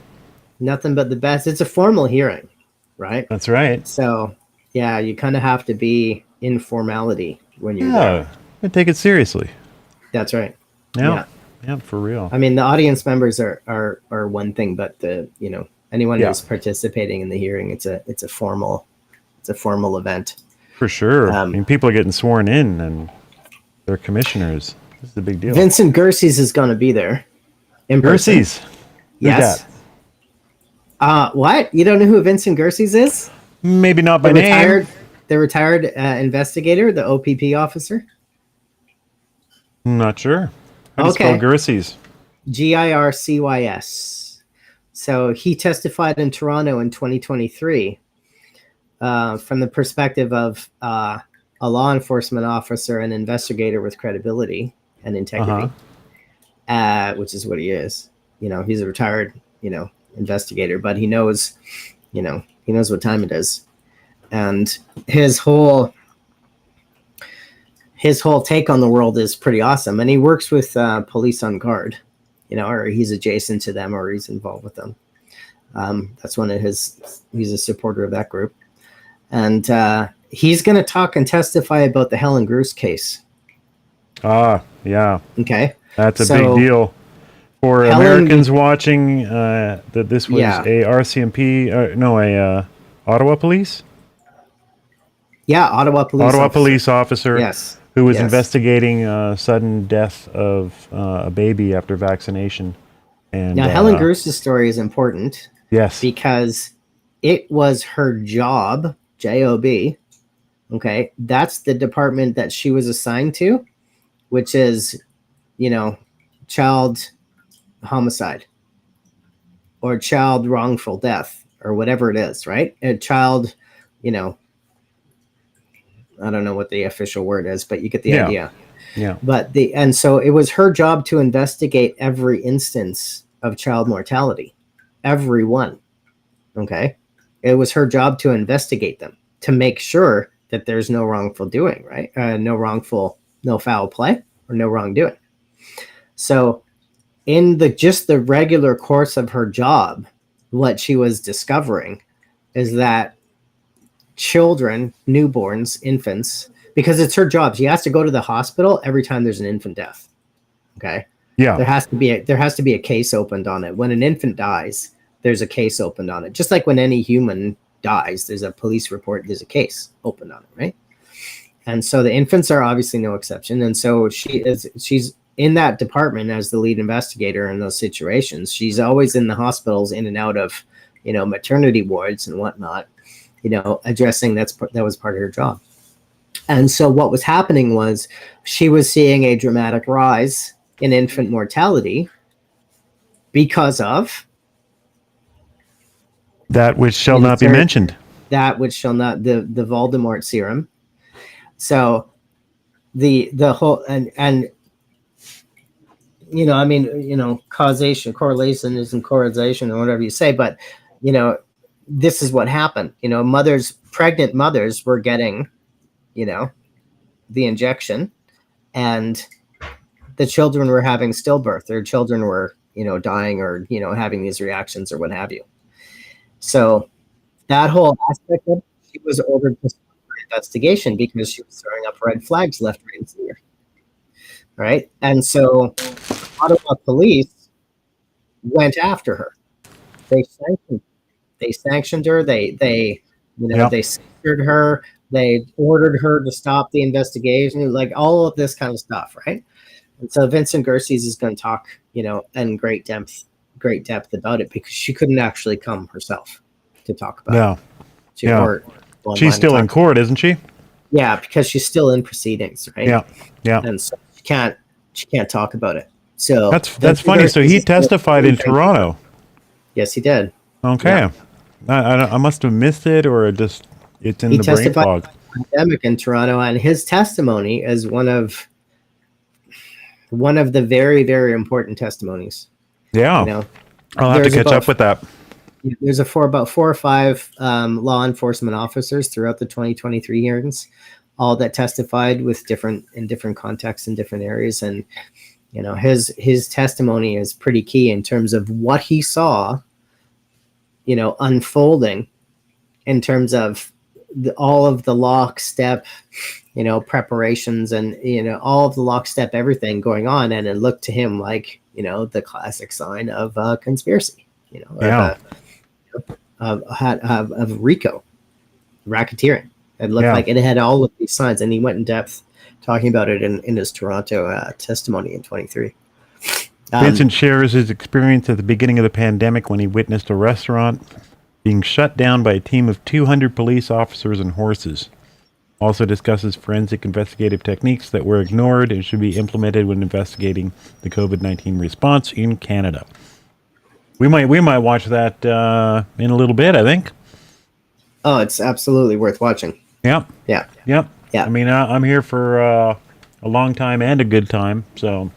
Nothing but the best. It's a formal hearing, right? That's right. So yeah, you kind of have to be in formality when you're there. I take it seriously. That's right. Yeah, for real. I mean, the audience members are one thing, but the anyone who's participating in the hearing, it's a formal event. For sure. I mean, people are getting sworn in, and they're commissioners. This is a big deal. Vincent Gerses is going to be there. In person. Gerses. Yes. What? You don't know who Vincent Gerses is? Maybe not by name. The retired investigator, the OPP officer. I'm not sure. How do you spell Gerses? Gircys. So he testified in Toronto in 2023 from the perspective of a law enforcement officer and investigator with credibility and integrity, which is what he is. He's a retired, investigator, but he knows what time it is. And his whole take on the world is pretty awesome. And he works with police on guard, or he's adjacent to them, or he's involved with them. That's one of he's a supporter of that group. And he's going to talk and testify about the Helen Gruss case. Yeah. Okay. That's a big deal. For Americans watching, that this was a RCMP, Ottawa police? Yeah, Ottawa police officer. Yes. Who was investigating sudden death of a baby after vaccination. And now, Helen Gruss' story is important. Yes. Because it was her job, J-O-B. Okay. That's the department that she was assigned to, which is, child homicide or child wrongful death or whatever it is, right? A child, I don't know what the official word is, but you get the idea. Yeah. But so it was her job to investigate every instance of child mortality, every one. Okay. It was her job to investigate them, to make sure that there's no wrongful doing, right? No foul play or no wrongdoing. So in the regular course of her job, what she was discovering is that children, newborns, infants, because it's her job, she has to go to the hospital every time there's an infant death. Okay. Yeah. There has to be a case opened on it. When an infant dies, there's a case opened on it. Just like when any human dies, there's a police report, there's a case opened on it, right? And so the infants are obviously no exception. And so she's in that department as the lead investigator in those situations. She's always in the hospitals, in and out of, maternity wards and whatnot, addressing that was part of her job. And so what was happening was she was seeing a dramatic rise in infant mortality because of that which shall not be mentioned. That which shall not, the Voldemort serum. So the whole, and causation, correlation isn't causation or whatever you say, but this is what happened. Pregnant mothers were getting, the injection, and the children were having stillbirth. Their children were, dying or, having these reactions or what have you. So that whole aspect of it, she was ordered to stop her investigation because she was throwing up red flags left, right, and center. Right. And so Ottawa police went after her. They sanctioned her. They censored her. They ordered her to stop the investigation, like all of this kind of stuff, right? And so Vincent Gerses is going to talk, in great depth about it because she couldn't actually come herself to talk about it. She's still in court, isn't she? Yeah, because she's still in proceedings, right? Yeah. And so she can't talk about it. So that's funny. So he testified in Toronto. Yes, he did. Okay. Yeah. I must have missed it, or it's in the brain fog. Pandemic in Toronto, and his testimony is one of one of the very, very important testimonies. Yeah. You know, I'll have to catch up with that. There's about 4 or 5 law enforcement officers throughout the 2023 hearings, all that testified with different contexts in different areas. And, you know, his testimony is pretty key in terms of what he saw, you know, unfolding in terms of all of the lockstep, you know, preparations and, you know, all of the lockstep, everything going on. And it looked to him like, you know, the classic sign of conspiracy, you know, of RICO, racketeering. It looked like it had all of these signs, and he went in depth talking about it in his Toronto testimony in 23. Vincent shares his experience at the beginning of the pandemic when he witnessed a restaurant being shut down by a team of 200 police officers and horses. Also discusses forensic investigative techniques that were ignored and should be implemented when investigating the COVID-19 response in Canada. We might watch that in a little bit, I think. Oh, it's absolutely worth watching. Yep. Yeah. Yep. Yeah. I mean, I'm here for a long time and a good time, so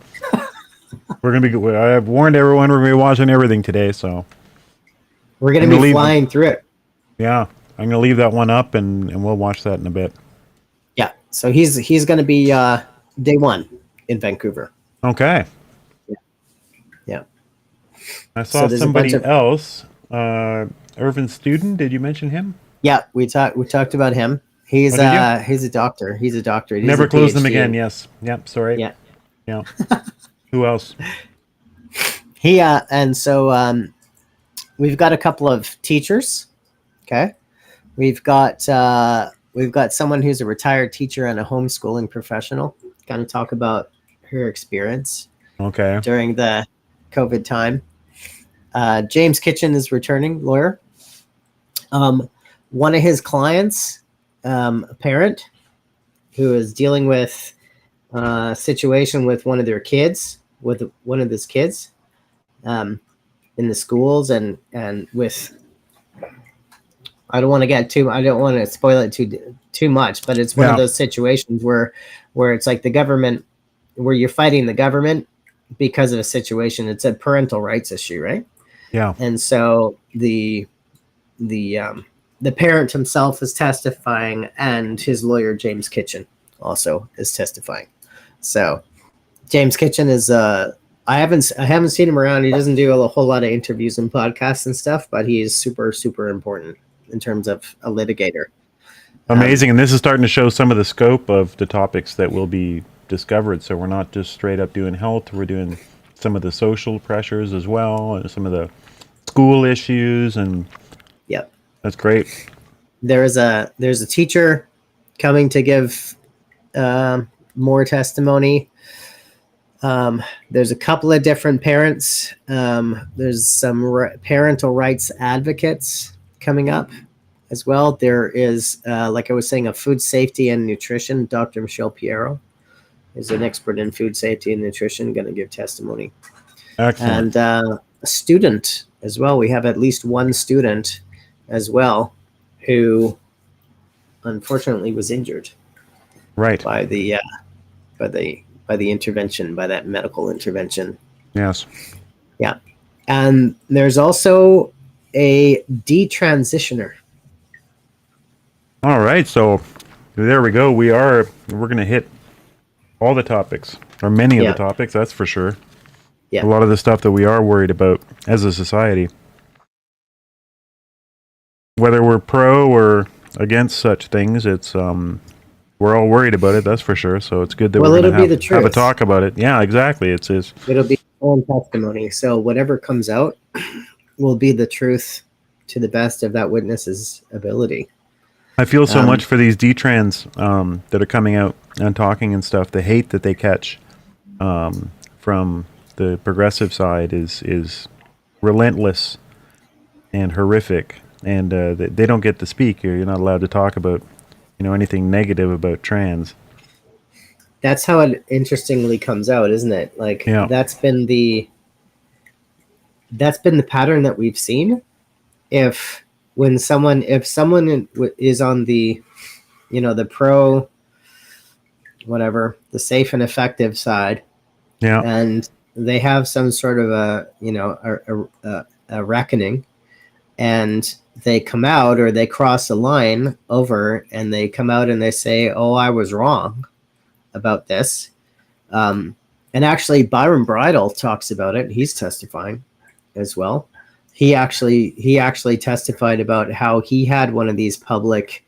we're gonna be. I've warned everyone we're gonna be watching everything today, so we're gonna be flying through it. Yeah, I'm gonna leave that one up, and we'll watch that in a bit. Yeah. So he's gonna be day 1 in Vancouver. Okay. Yeah. I saw somebody else. Irvin Student. Did you mention him? Yeah, we talked about him. He's a doctor. He's a doctor. He's Never close them again. Yes. Yep. Sorry. Yeah. Yeah. Who else? He and so we've got a couple of teachers. Okay. We've got someone who's a retired teacher and a homeschooling professional. Going to talk about her experience. Okay. During the COVID time. James Kitchen is returning, lawyer. One of his clients, a parent who is dealing with a situation with one of his kids, in the schools and with, I don't want to spoil it too much, but it's one of those situations where it's like the government, where you're fighting the government because of a situation. It's a parental rights issue, right? Yeah. And so the parent himself is testifying, and his lawyer James Kitchen also is testifying. So James Kitchen is I haven't seen him around. He doesn't do a whole lot of interviews and podcasts and stuff, but he is super, super important in terms of a litigator. Amazing. And this is starting to show some of the scope of the topics that will be discovered. So we're not just straight up doing health. We're doing some of the social pressures as well, and some of the school issues. And yep, that's great. There's a teacher coming to give more testimony. There's a couple of different parents. There's some parental rights advocates coming up as well. There is, like I was saying, a food safety and nutrition. Dr. Michelle Piero is an expert in food safety and nutrition, going to give testimony. Excellent. And a student as well. We have at least one student as well who unfortunately was injured. Right. By the intervention, by that medical intervention. Yes. Yeah. And there's also a detransitioner. All right. So there we go. We're going to hit all the topics, or many of the topics, that's for sure. Yeah. A lot of the stuff that we are worried about as a society. Whether we're pro or against such things, it's we're all worried about it, that's for sure. So it's good that we're going to have a talk about it. Yeah, exactly. It'll be own testimony. So whatever comes out will be the truth to the best of that witness's ability. I feel so much for these detrans that are coming out and talking and stuff. The hate that they catch from the progressive side is relentless and horrific, and they don't get to speak. You're not allowed to talk about anything negative about trans. That's how it interestingly comes out, isn't it? Like that's been the pattern that we've seen. If someone is on the the pro, whatever, the safe and effective side, Yeah. And they have some sort of a reckoning, and they come out, or they cross a line over, and they come out and they say, "Oh, I was wrong about this." And actually, Byron Bridle talks about it. He's testifying as well. He actually testified about how he had one of these public,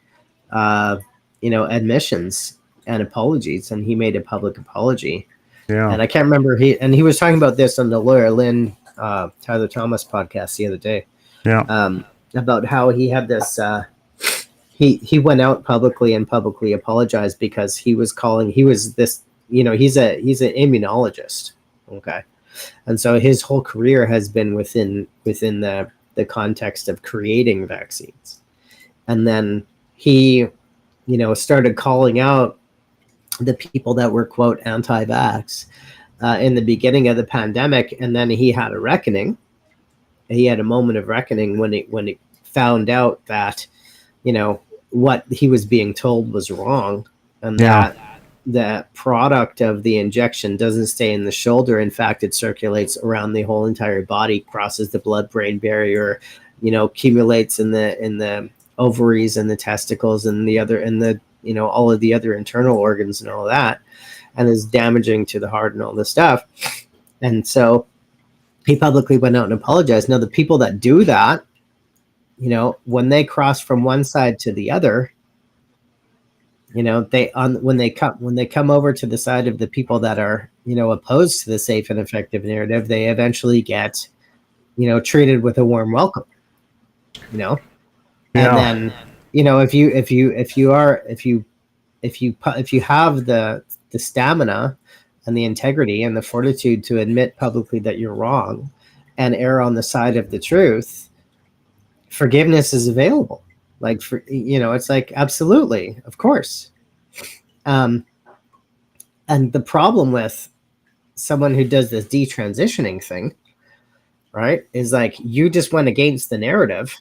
admissions and apologies, and he made a public apology. Yeah. And I can't remember, he was talking about this on the Lawyer Lynn Tyler Thomas podcast the other day. Yeah. About how he had this he went out publicly and publicly apologized because he's an immunologist. Okay. And so his whole career has been within the context of creating vaccines. And then he, started calling out the people that were, quote, anti-vax in the beginning of the pandemic. And then he had a reckoning. He had a moment of reckoning when he found out that, what he was being told was wrong, and that the product of the injection doesn't stay in the shoulder. In fact, it circulates around the whole entire body, crosses the blood-brain barrier, accumulates in the ovaries and the testicles and all of the other internal organs and all that, and is damaging to the heart and all this stuff. And so he publicly went out and apologized. Now, the people that do that, when they cross from one side to the other, when they come over to the side of the people that are, opposed to the safe and effective narrative, they eventually get, treated with a warm welcome, And then, if you have the stamina and the integrity and the fortitude to admit publicly that you're wrong and err on the side of the truth, forgiveness is available. It's like, absolutely, of course. And the problem with someone who does this detransitioning thing, right, is like, you just went against the narrative,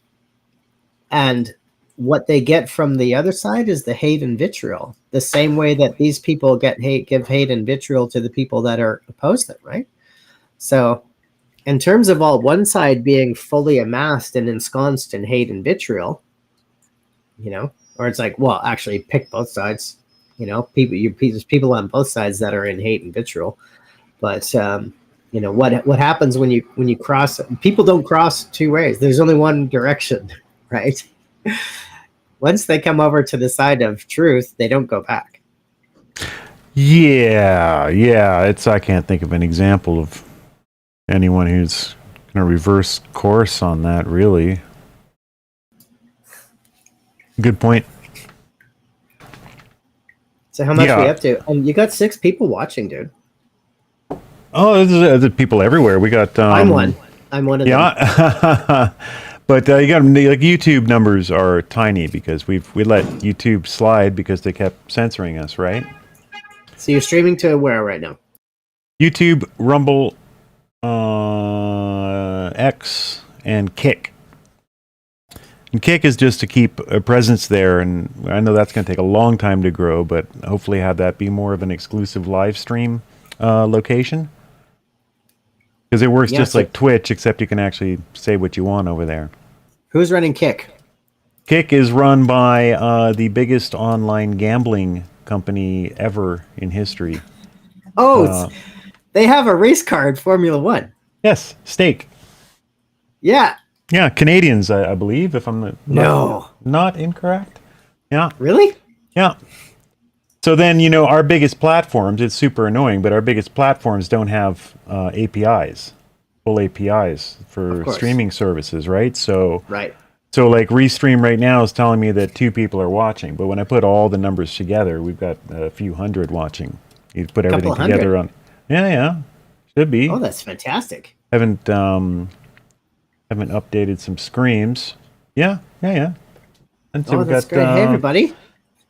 and what they get from the other side is the hate and vitriol, the same way that these people give hate and vitriol to the people that are opposed to them, right? So in terms of one side being fully amassed and ensconced in hate and vitriol, or it's like, well, actually pick both sides, there's people on both sides that are in hate and vitriol. But what happens when you cross? People don't cross two ways. There's only one direction, right? Once they come over to the side of truth, they don't go back. Yeah. I can't think of an example of anyone who's going to reverse course on that, really. Good point. So how much are we up to? And you got 6 people watching, dude. Oh, there's people everywhere. We got. I'm one of them. Yeah. But you got YouTube numbers are tiny because we let YouTube slide because they kept censoring us, right? So you're streaming to where right now? YouTube, Rumble, X, and Kick. And Kick is just to keep a presence there, and I know that's going to take a long time to grow, but hopefully have that be more of an exclusive live stream location. Because it works just like Twitch, except you can actually say what you want over there. Who's running Kick? Kick is run by the biggest online gambling company ever in history. Oh, they have a race car in Formula One. Yes, Stake. Yeah. Yeah, Canadians, I believe, if I'm not incorrect. Yeah. Really? Yeah. So then, our biggest platforms, it's super annoying, but our biggest platforms don't have APIs, full APIs for streaming services, right? So, So like Restream right now is telling me that 2 people are watching, but when I put all the numbers together, we've got a few hundred watching. You put everything together on. Yeah. Should be. Oh, that's fantastic. Haven't updated some screams. Yeah. And so we've that's got great. Hey, everybody.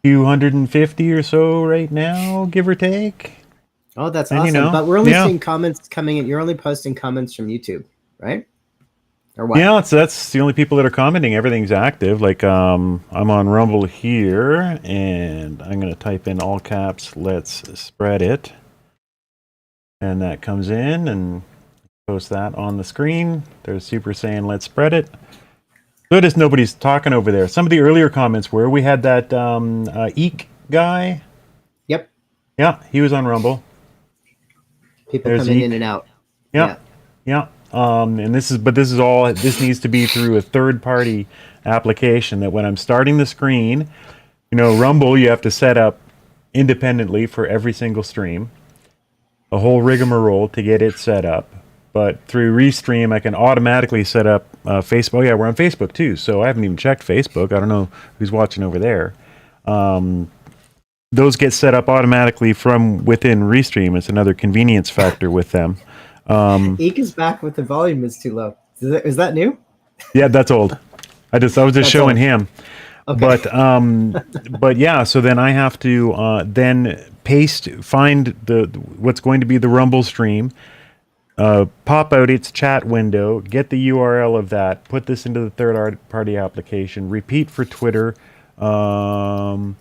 250 or so right now, give or take. Oh, that's awesome. But we're only seeing comments coming in. You're only posting comments from YouTube, right? Or what? Yeah, so that's the only people that are commenting. Everything's active. Like, I'm on Rumble here, and I'm going to type in all caps, let's spread it. And that comes in and post that on the screen. There's Super saying, let's spread it. Notice nobody's talking over there. Some of the earlier comments were, we had that Eek guy. Yep. Yeah, he was on Rumble. People coming in and out. Yeah. And this needs to be through a third-party application that when I'm starting the screen, Rumble, you have to set up independently for every single stream. A whole rigmarole to get it set up. But through Restream, I can automatically set up Facebook. Oh, yeah, we're on Facebook, too. So I haven't even checked Facebook. I don't know who's watching over there. Those get set up automatically from within Restream. It's another convenience factor with them. Eek is back with the volume is too low. Is that new? Yeah, that's old. I was just showing him. Okay. But yeah, so then I have to then find what's going to be the Rumble stream, pop out its chat window, get the URL of that, put this into the third-party application, repeat for Twitter. I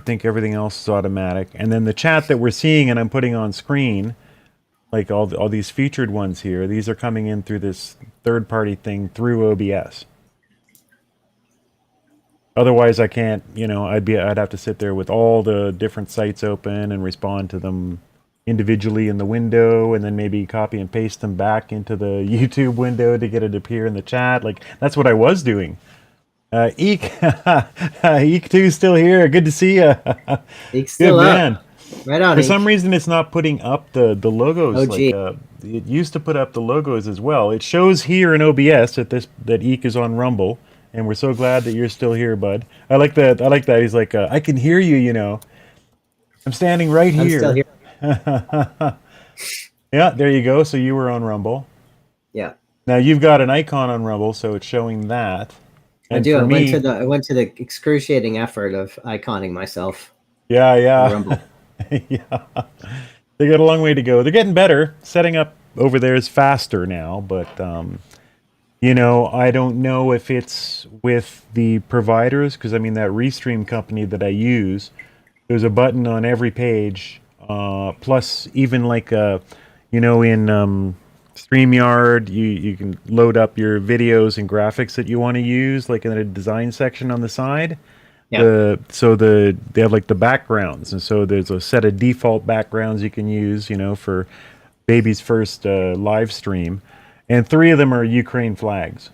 think everything else is automatic. And then the chat that we're seeing and I'm putting on screen, like all these featured ones here, these are coming in through this third-party thing through OBS. Otherwise, I can't, I'd have to sit there with all the different sites open and respond to them individually in the window, and then maybe copy and paste them back into the YouTube window to get it to appear in the chat. Like, that's what I was doing. Eek, Eek 2 still here. Good to see you. Eek's still Good up. man. Right on. For some reason, it's not putting up the logos. Oh, gee. It used to put up the logos as well. It shows here in OBS that Eek is on Rumble. And we're so glad that you're still here, bud. I like that. He's like, I can hear you, I'm standing right here. I'm still here. Yeah, there you go. So you were on Rumble. Yeah. Now you've got an icon on Rumble, so it's showing that. And I do. for I went to the excruciating effort of iconing myself. Yeah. Rumble. Yeah. They got a long way to go. They're getting better. Setting up over there is faster now, but I don't know if it's with the providers, because that Restream company that I use, there's a button on every page, plus even like in StreamYard, you can load up your videos and graphics that you want to use, like in a design section on the side. Yeah. They have like the backgrounds, and so there's a set of default backgrounds you can use, for baby's first live stream. And 3 of them are Ukraine flags.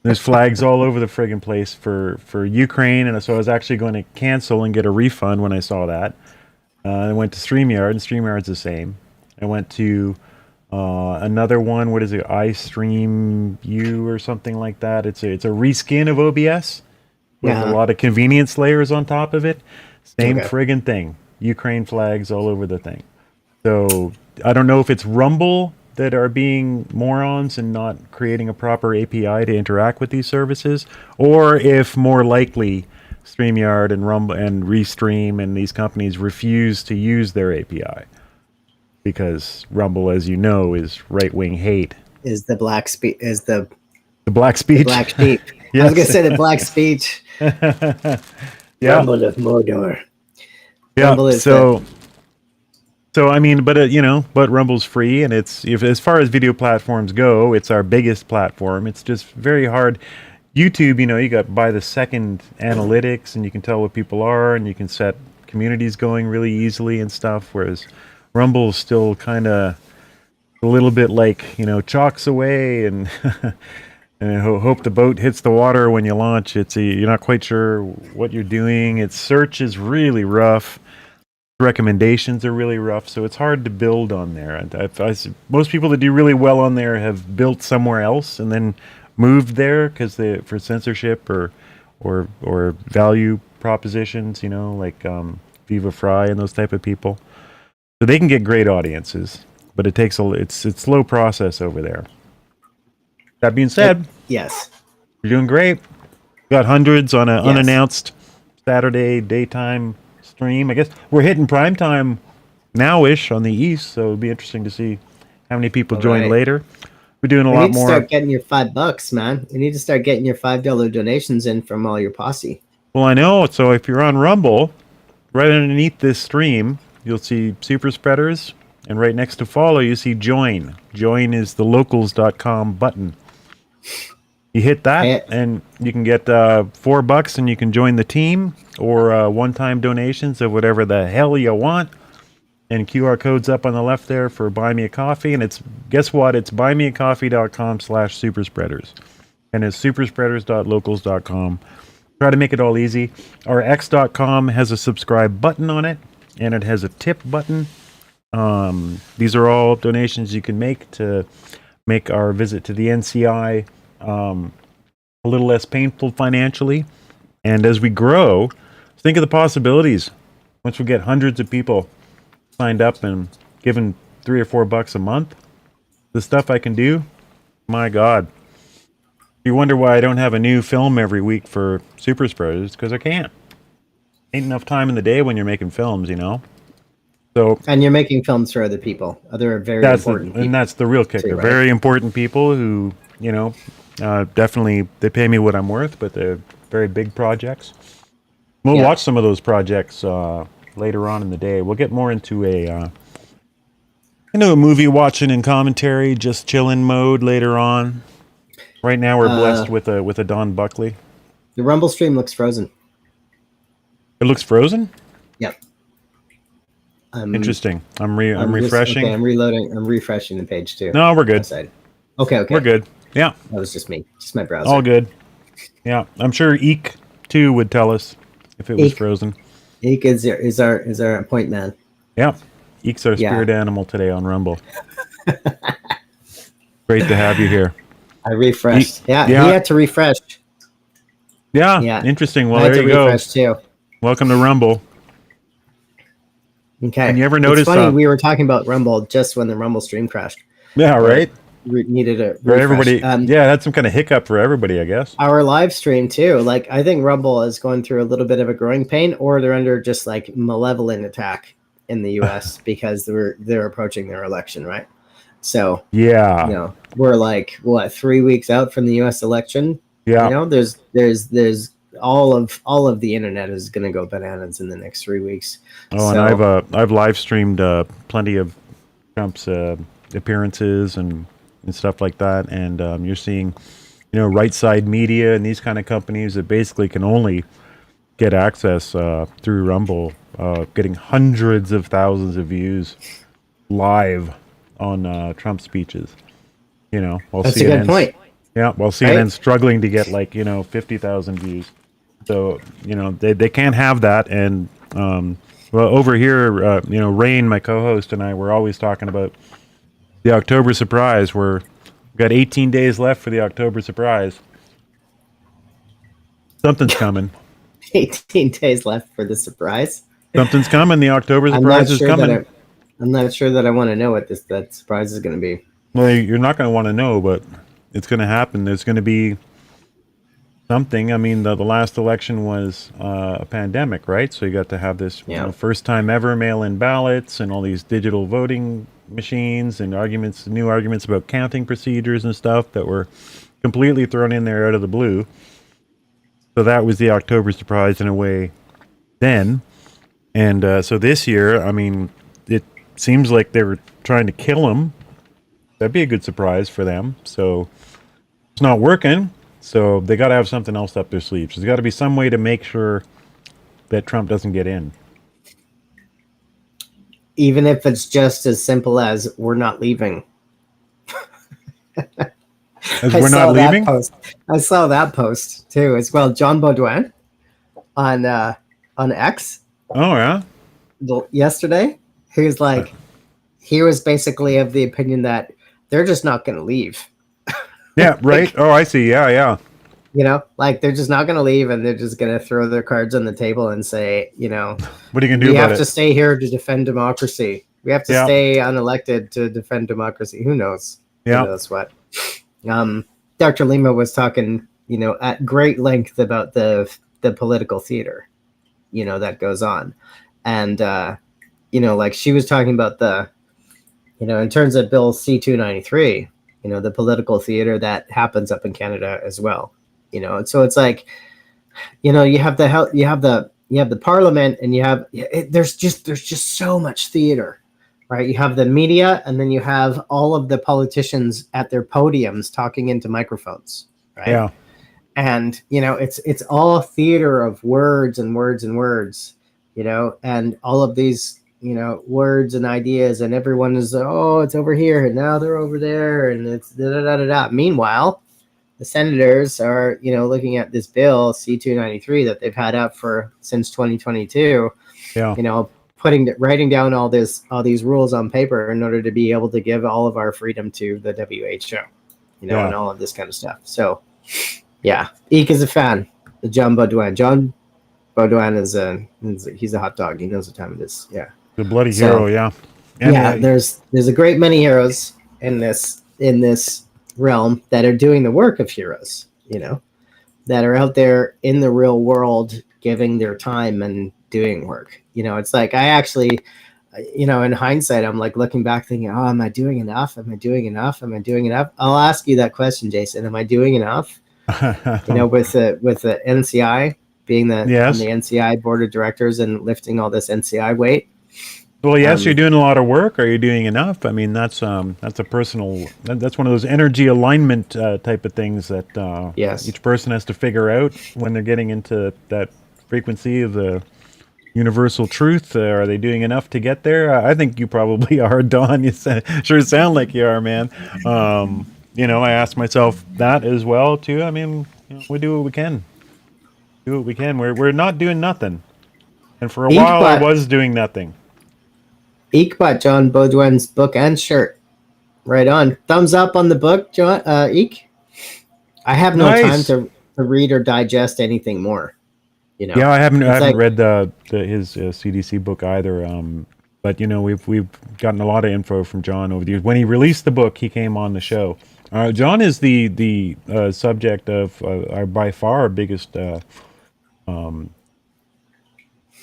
There's flags all over the friggin' place for Ukraine, and so I was actually going to cancel and get a refund when I saw that. I went to StreamYard, and StreamYard's the same. I went to another one. What is it? iStream or something like that. It's a reskin of OBS with a lot of convenience layers on top of it. Same friggin' thing. Ukraine flags all over the thing. So I don't know if it's Rumble that are being morons and not creating a proper API to interact with these services, or if more likely StreamYard and Rumble and Restream and these companies refuse to use their API because Rumble, as you know, is right-wing hate. Is the black speech? The black speech? The black sheep. Yes. I was gonna say the black speech. Yeah. Rumble of Mordor. Yeah. Rumble is but Rumble's free, and as far as video platforms go, it's our biggest platform. It's just very hard. YouTube, you got by the second analytics, and you can tell what people are, and you can set communities going really easily and stuff. Whereas Rumble's still kind of a little bit like, chalks away and and hope the boat hits the water when you launch. You're not quite sure what you're doing. Its search is really rough. Recommendations are really rough, so it's hard to build on there. Most people that do really well on there have built somewhere else and then moved there because for censorship or value propositions, like Viva Fry and those type of people. So they can get great audiences, but it's a slow process over there. That being said, yes, you're doing great. Got hundreds on an unannounced Saturday daytime stream. I guess we're hitting prime time now-ish on the east, so it'll be interesting to see how many people join later. We're doing a lot more. We need to start getting your $5, man. We need to start getting your $5 donations in from all your posse. Well, I know. So if you're on Rumble, right underneath this stream, you'll see Super Spreaders, and right next to follow, you see Join. Join is the locals.com button. You hit that, and you can get $4, and you can join the team, or one-time donations of whatever the hell you want. And QR code's up on the left there for Buy Me a Coffee, and guess what? It's buymeacoffee.com/superspreaders, and it's superspreaders.locals.com. Try to make it all easy. Our X.com has a subscribe button on it, and it has a tip button. These are all donations you can make to make our visit to the NCI a little less painful financially. And as we grow, think of the possibilities. Once we get hundreds of people signed up and given $3 or $4 a month, the stuff I can do, my God. You wonder why I don't have a new film every week for Super Spreaders, because I can't. Ain't enough time in the day when you're making films, you know? So, and you're making films for other people, other very important people. And that's the real kicker. Too, right? Very important people who, you know, definitely, they pay me what I'm worth, but they're very big projects. We'll watch some of those projects later on in the day. We'll get more into a movie watching and commentary, just chilling mode later on. Right now, we're blessed with a Don Buckley. The Rumble stream looks frozen. It looks frozen? Yep. Interesting. I'm refreshing. I'm reloading. I'm refreshing the page too. No, we're good. Okay. We're good. Yeah. That was just me. Just my browser. All good. Yeah. I'm sure Eek too would tell us if it was frozen. Eek is our point man. Yeah. Eek's our spirit animal today on Rumble. Great to have you here. I refreshed. He had to refresh. Yeah. Interesting. Well, there you go. Too. Welcome to Rumble. Okay. And you ever notice? It's funny, we were talking about Rumble just when the Rumble stream crashed. Yeah, right. Needed a for everybody. That's some kind of hiccup for everybody, I guess. Our live stream too. Like, I think Rumble is going through a little bit of a growing pain, or they're under just like malevolent attack in the U.S. because they're approaching their election, right? So we're like 3 weeks out from the U.S. election. Yeah, there's all of the internet is going to go bananas in the next 3 weeks. And I've live streamed plenty of Trump's appearances and stuff like that, and you're seeing, right side media and these kind of companies that basically can only get access through Rumble, getting hundreds of thousands of views live on Trump speeches. While that's a good point. Yeah, while CNN's struggling to get 50,000 views. So, they can't have that. And, over here, Rain, my co-host, and I were always talking about the October surprise. We've got 18 days left for the October surprise. Something's coming. 18 days left for the surprise? Something's coming. The October surprise is coming. I'm not sure that I want to know what that surprise is going to be. Well, you're not going to want to know, but it's going to happen. There's going to be something. I mean, the last election was a pandemic, right? So you got to have this first time ever mail-in ballots and all these digital voting machines and new arguments about counting procedures and stuff that were completely thrown in there out of the blue. So that was the October surprise in a way then. And so this year, I mean, it seems like they were trying to kill him. That'd be a good surprise for them. So it's not working. So they got to have something else up their sleeves. There's got to be some way to make sure that Trump doesn't get in. Even if it's just as simple as we're not leaving. We're not leaving? I saw that post too as well. John Baudouin on X. Oh yeah. Yesterday, he was like, he was basically of the opinion that they're just not going to leave. Yeah, right. Oh, I see. Yeah. They're just not going to leave, and they're just going to throw their cards on the table and say, what are you going to do about it? We have to stay here to defend democracy. We have to stay unelected to defend democracy. Who knows? Yeah. Who knows what? Dr. Lima was talking, at great length about the political theater, that goes on. And, she was talking about the, in terms of Bill C-293, the political theater that happens up in Canada as well, and so it's like, you have the the parliament, and there's just so much theater, right? You have the media, and then you have all of the politicians at their podiums talking into microphones, right? Yeah. And it's all theater of words and words and words, and all of these words and ideas, and everyone is, oh, it's over here, and now they're over there, and it's da da da da da. Meanwhile, the senators are looking at this bill C-293 that they've had up since 2022. Yeah. Writing down all these rules on paper in order to be able to give all of our freedom to the WHO, and all of this kind of stuff. So, yeah, Eek is a fan. John Baudouin. John Baudouin he's a hot dog. He knows what time it is. Yeah, the bloody hero. Yeah. And there's a great many heroes in this realm that are doing the work of heroes. That are out there in the real world, giving their time and doing work. It's like I actually, in hindsight, I'm like looking back thinking, oh, am I doing enough? Am I doing enough? Am I doing enough? I'll ask you that question, Jason. Am I doing enough? With the NCI being on the NCI board of directors and lifting all this NCI weight. Well, yes, you're doing a lot of work. Are you doing enough? I mean, that's a personal. That's one of those energy alignment type of things that each person has to figure out when they're getting into that frequency of the universal truth. Are they doing enough to get there? I think you probably are, Don. You sure sound like you are, man. I ask myself that as well too. I mean, we do what we can. Do what we can. We're not doing nothing, and for a while I was doing nothing. Eek bought John Baudouin's book and shirt. Right on. Thumbs up on the book, John. Eek. I have no time to read or digest anything more. Yeah, I haven't read his CDC book either. But we've gotten a lot of info from John over the years. When he released the book, he came on the show. John is the subject of our by far our biggest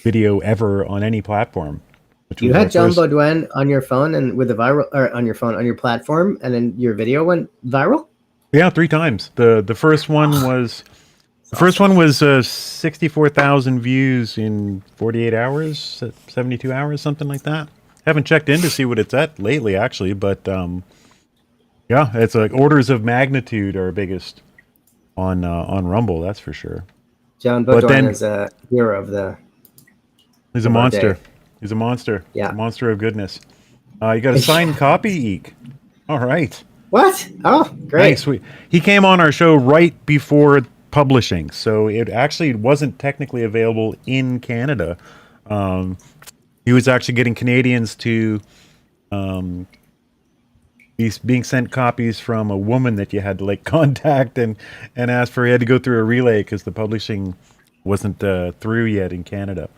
video ever on any platform. You had John Baudouin on your phone and with a viral, or on your platform, and then your video went viral? Yeah, 3 times. The first one was 64,000 views in 48 hours, 72 hours, something like that. Haven't checked in to see what it's at lately, actually, but yeah, it's like orders of magnitude our biggest on Rumble, that's for sure. John Baudouin is a hero of the. He's a monster. He's a monster. Yeah. A monster of goodness. You got a signed copy, Eek. All right. What? Oh, great. Nice. He came on our show right before publishing, so it actually wasn't technically available in Canada. He was actually getting Canadians to being sent copies from a woman that you had to contact and ask for. He had to go through a relay because the publishing wasn't through yet in Canada.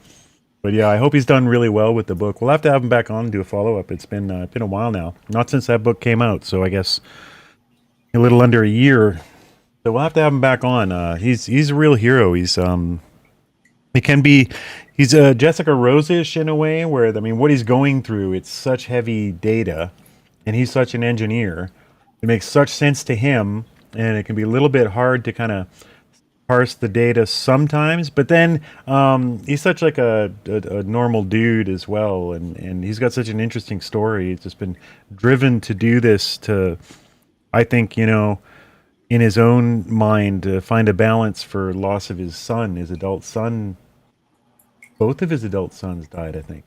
But yeah, I hope he's done really well with the book. We'll have to have him back on and do a follow-up. It's been a while now. Not since that book came out, so I guess a little under a year. So we'll have to have him back on. He's a real hero. He's Jessica Rose-ish in a way, where what he's going through, it's such heavy data, and he's such an engineer. It makes such sense to him, and it can be a little bit hard to kind of parse the data sometimes, but then he's such a normal dude as well, and he's got such an interesting story. He's just been driven to do this to, I think, in his own mind, to find a balance for loss of his son, his adult son. Both of his adult sons died, I think.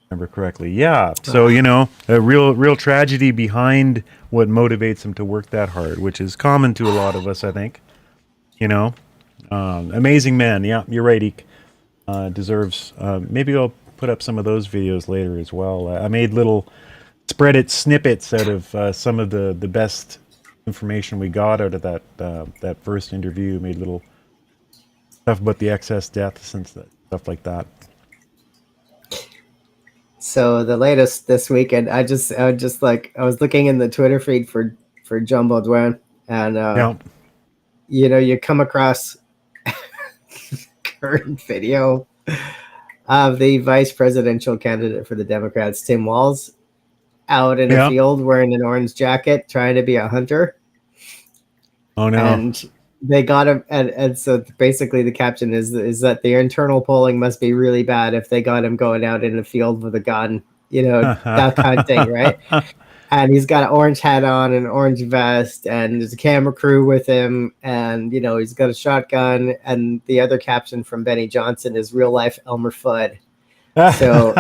Remember correctly. Yeah. So, a real tragedy behind what motivates him to work that hard, which is common to a lot of us, I think. Amazing man. Yeah, you're right, Eek. Deserves, maybe I'll put up some of those videos later as well. I made little snippets out of some of the best information we got out of that first interview. Made little stuff about the excess deaths and stuff like that. So the latest this weekend, I was looking in the Twitter feed for John Baudouin, and you come across current video of the vice presidential candidate for the Democrats, Tim Walz, out in a field wearing an orange jacket, trying to be a hunter. Oh no! And they got him, and so basically the caption is that the internal polling must be really bad if they got him going out in the field with a gun, that kind of thing, right? And he's got an orange hat on and an orange vest, and there's a camera crew with him, and he's got a shotgun. And the other caption from Benny Johnson is "Real life Elmer Fudd." So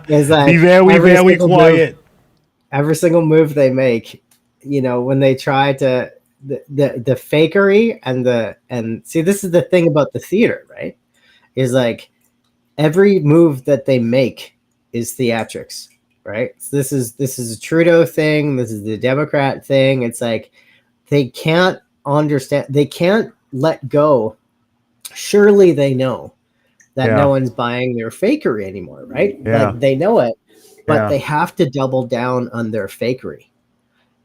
it's like be very quiet. Every single move they make, when they try to the fakery and see, this is the thing about the theater, right? Is like every move that they make is theatrics. Right. So this is a Trudeau thing. This is the Democrat thing. It's like they can't understand. They can't let go. Surely they know that no one's buying their fakery anymore, right? Yeah. Like they know it, but they have to double down on their fakery,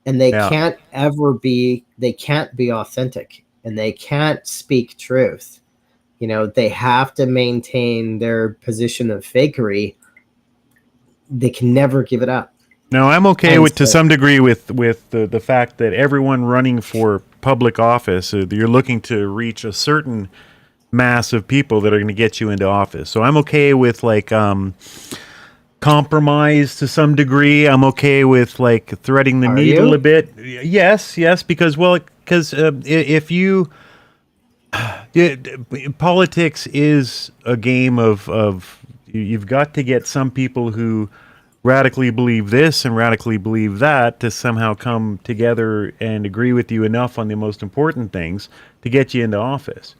and they can't ever be. They can't be authentic, and they can't speak truth. They have to maintain their position of fakery. They can never give it up. No, I'm okay to some degree with the fact that everyone running for public office, you're looking to reach a certain mass of people that are going to get you into office. So I'm okay with compromise to some degree. I'm okay with threading the needle a bit. Yes, because if you politics is a game of you've got to get some people who radically believe this and radically believe that to somehow come together and agree with you enough on the most important things to get you into office.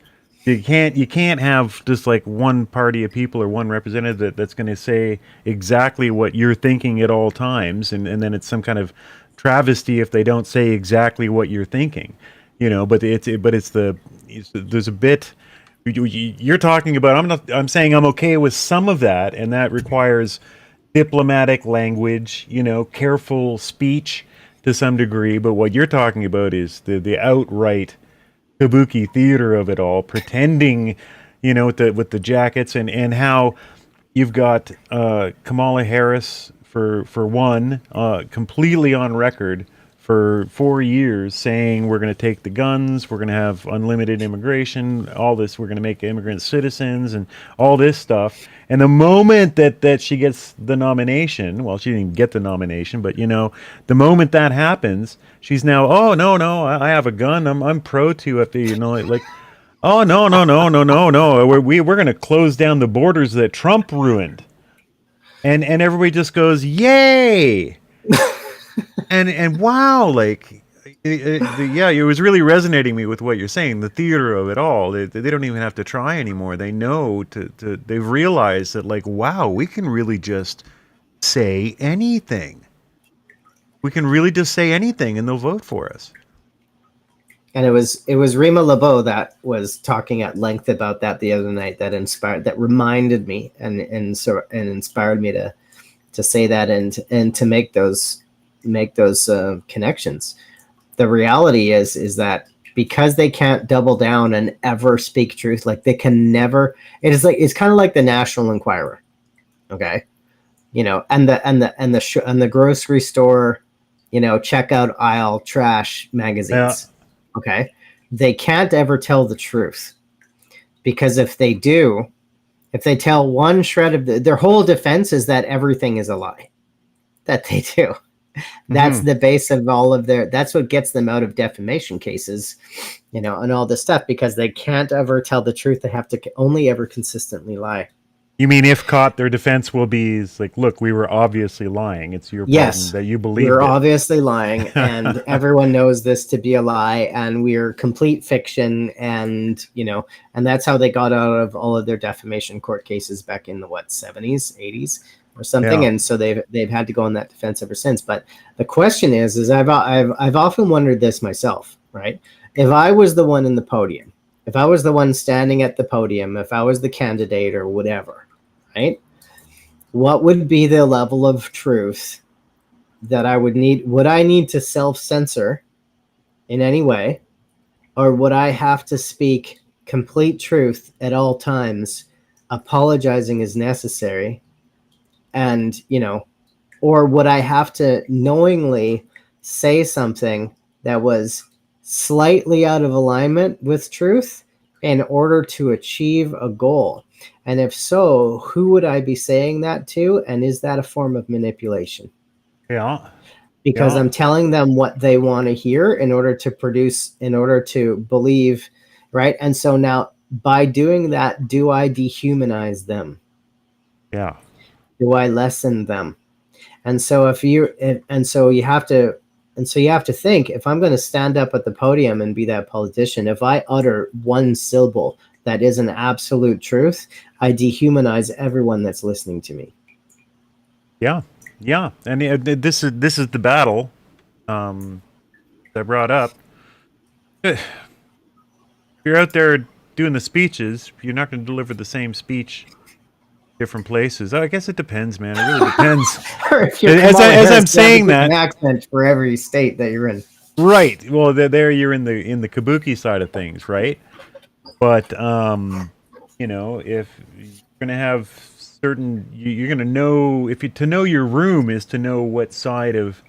You can't have just one party of people or one representative that's going to say exactly what you're thinking at all times, and then it's some kind of travesty if they don't say exactly what you're thinking, But there's a bit you're talking about. I'm saying I'm okay with some of that, and that requires diplomatic language, careful speech to some degree. But what you're talking about is the outright kabuki theater of it all, pretending, with the jackets and how you've got Kamala Harris for one, completely on record for 4 years saying we're going to take the guns, we're going to have unlimited immigration, all this, we're going to make immigrant citizens and all this stuff. And the moment that she gets the nomination, well, she didn't even get the nomination, but the moment that happens, she's now, oh no, I have a gun, I'm pro TFD, oh no, we're going to close down the borders that Trump ruined, and everybody just goes yay. And wow, it was really resonating me with what you're saying. The theater of it all. They don't even have to try anymore. They know they've realized that wow, we can really just say anything. We can really just say anything, and they'll vote for us. And it was Rima Lebeau that was talking at length about that the other night. That reminded me and inspired me to say that and to make those connections. The reality is that because they can't double down and ever speak truth, they can never. It's kind of like the National Enquirer, okay, and the grocery store, checkout aisle trash magazines, okay. They can't ever tell the truth, because if they tell one shred of their whole defense is that everything is a lie that they do. That's the base of all of that's what gets them out of defamation cases, and all this stuff, because they can't ever tell the truth. They have to only ever consistently lie. You mean if caught, their defense will be look, we were obviously lying. It's your problem that you believe we're obviously lying, and everyone knows this to be a lie, and we're complete fiction, and and that's how they got out of all of their defamation court cases back in the 70s, 80s. Or something, and so they've had to go on that defense ever since. But the question is I've often wondered this myself, right? If I was the one in the podium, if I was the one standing at the podium, if I was the candidate or whatever, right? What would be the level of truth that I would need? Would I need to self-censor in any way, or would I have to speak complete truth at all times, apologizing as necessary? And, or would I have to knowingly say something that was slightly out of alignment with truth in order to achieve a goal? And if so, who would I be saying that to? And is that a form of manipulation? Yeah. Because Yeah. I'm telling them what they want to hear in order to believe, right? And so now by doing that, do I dehumanize them? Yeah. Do I lessen them? And so you have to think, if I'm going to stand up at the podium and be that politician, if I utter one syllable that is an absolute truth, I dehumanize everyone that's listening to me. Yeah. Yeah. And this is the battle I brought up. If you're out there doing the speeches, you're not going to deliver the same speech different places. I guess it depends, man. It really depends. Or if you're as I'm saying that, an accent for every state that you're in. Right. Well, there you're in the kabuki side of things, right? But you know, if you're gonna have certain, you're gonna know to know your room is to know what side of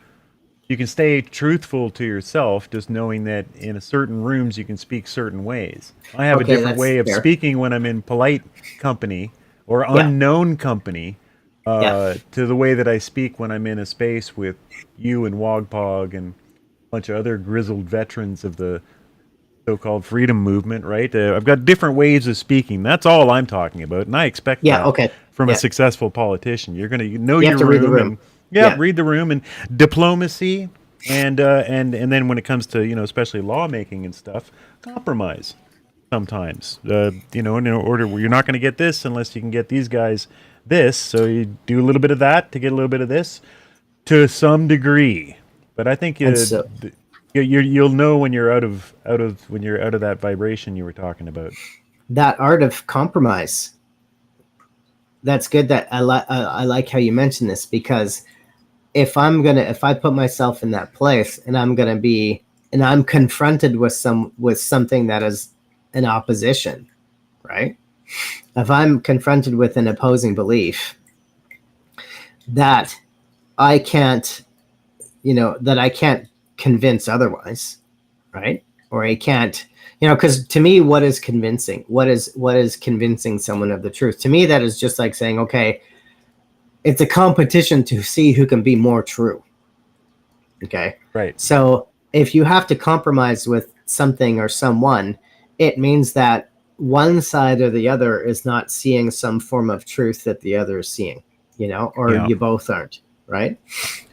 you can stay truthful to yourself, just knowing that in certain rooms you can speak certain ways. I have a different way of speaking when I'm in polite company or unknown company to the way that I speak when I'm in a space with you and Wogpog and a bunch of other grizzled veterans of the so-called freedom movement, right? I've got different ways of speaking. That's all I'm talking about, and I expect that from a successful politician. You're going to know your room. Read the room, and diplomacy, and then when it comes to, you know, especially lawmaking and stuff, compromise. Sometimes, you know, in order where you're not going to get this unless you can get these guys this, so you do a little bit of that to get a little bit of this to some degree. But I think you'll know when you're out of that vibration you were talking about. That art of compromise. That's good. That I like how you mentioned this, because if I put myself in that place and I'm confronted with something that is an opposition, right? If I'm confronted with an opposing belief that I can't convince otherwise, right? Or I can't, you know, because to me, what is convincing? What is convincing someone of the truth? To me, that is just like saying, okay, it's a competition to see who can be more true. Okay. Right. So if you have to compromise with something or someone, it means that one side or the other is not seeing some form of truth that the other is seeing, you know, or you both aren't, right?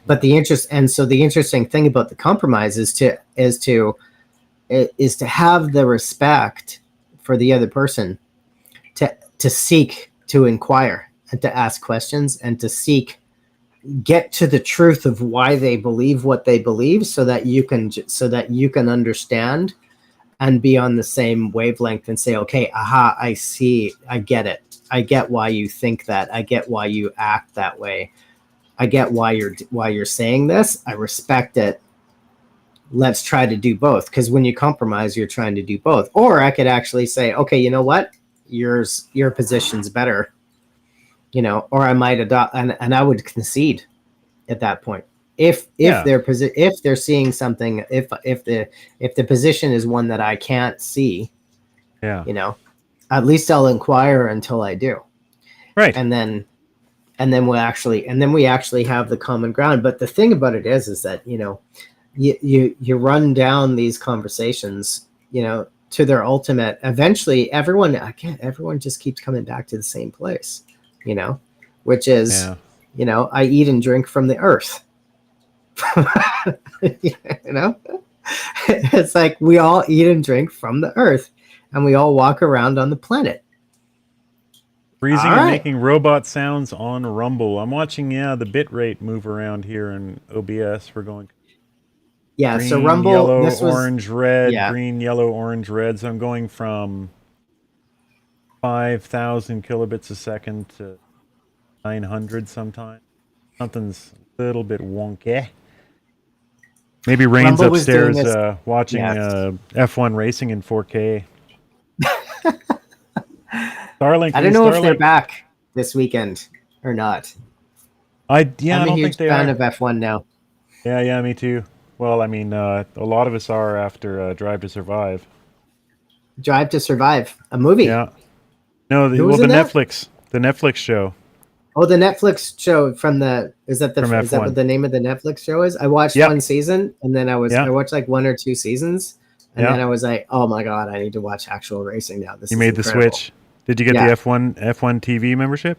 But the interesting thing about the compromise is to have the respect for the other person to seek to inquire and to ask questions and to get to the truth of why they believe what they believe, so that you can understand and be on the same wavelength and say, okay, aha, I see, I get it. I get why you think that. I get why you act that way. I get why you're saying this. I respect it. Let's try to do both. Because when you compromise, you're trying to do both. Or I could actually say, okay, you know what? Your position's better. You know, or I might adopt, and I would concede at that point. If they're seeing something, if the position is one that I can't see, you know, at least I'll inquire until I do. Right. And then we actually have the common ground. But the thing about it is that, you know, you run down these conversations, you know, to their ultimate. Eventually, everyone just keeps coming back to the same place, you know, which is, you know, I eat and drink from the earth. You know, it's like we all eat and drink from the earth, and we all walk around on the planet. Freezing and making robot sounds on Rumble. I'm watching, the bit rate move around here in OBS. We're going green, so Rumble, yellow, this was, orange, red, green, yellow, orange, red. So I'm going from 5,000 kilobits a second to 900 sometimes. Something's a little bit wonky. Maybe Rain's Rumble upstairs watching F1 racing in 4K. Starlink. I don't know if they're back this weekend or not. I'm a huge fan of F1 now. Yeah, me too. Well, I mean, a lot of us are after Drive to Survive. Drive to Survive, a movie. Yeah. No, Who was the in that? Netflix show. Oh, the Netflix show from the is that From what F1. the name of the Netflix show is? I watched Yep. one season and then I Yep. watched like 1 or 2 seasons and Yep. then I was like, oh my god, I need to watch actual racing now. This You is made the incredible. switch. Did you get Yeah. the F1 TV membership?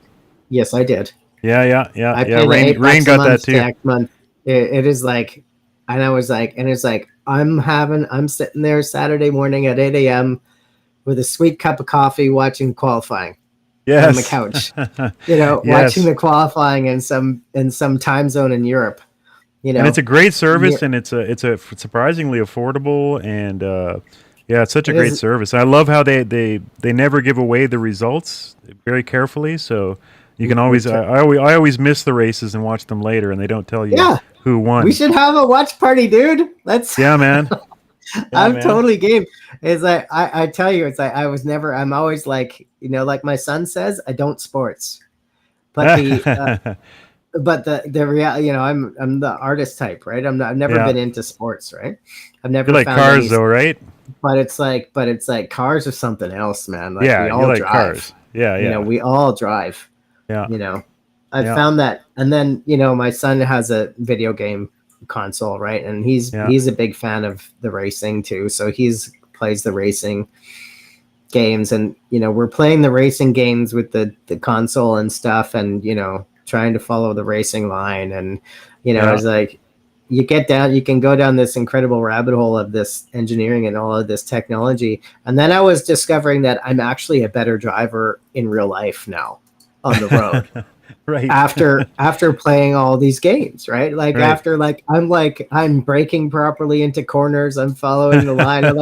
Yes, I did. Yeah. I paid Rain $8 a got that month too. next month. It is like, and I was like, and it's like I'm sitting there Saturday morning at 8 a.m. with a sweet cup of coffee watching qualifying. Yes. On the couch, Yes. watching the qualifying in some time zone in Europe, And it's a great service, and it's a surprisingly affordable, and it's such a great service. I love how they never give away the results very carefully, so you can always I always miss the races and watch them later, and they don't tell you who won. We should have a watch party, dude. Let's. Yeah, man. I'm totally game. It's like I tell you, it's like I'm always like, like my son says, I don't sports, but the reality, I'm the artist type, right? I've never been into sports, right? I've never You like found cars though, right? But it's like cars are something else, man. Like, Yeah, we all you like drive. cars. Yeah. We all drive. Yeah. I found that, and then my son has a video game console, right? And he's a big fan of the racing too. So he's plays the racing games, and we're playing the racing games with the console and stuff, and trying to follow the racing line, and it's like you can go down this incredible rabbit hole of this engineering and all of this technology. And then I was discovering that I'm actually a better driver in real life now on the road. Right. After playing all these games, right? After I'm braking properly into corners, I'm following the line. It's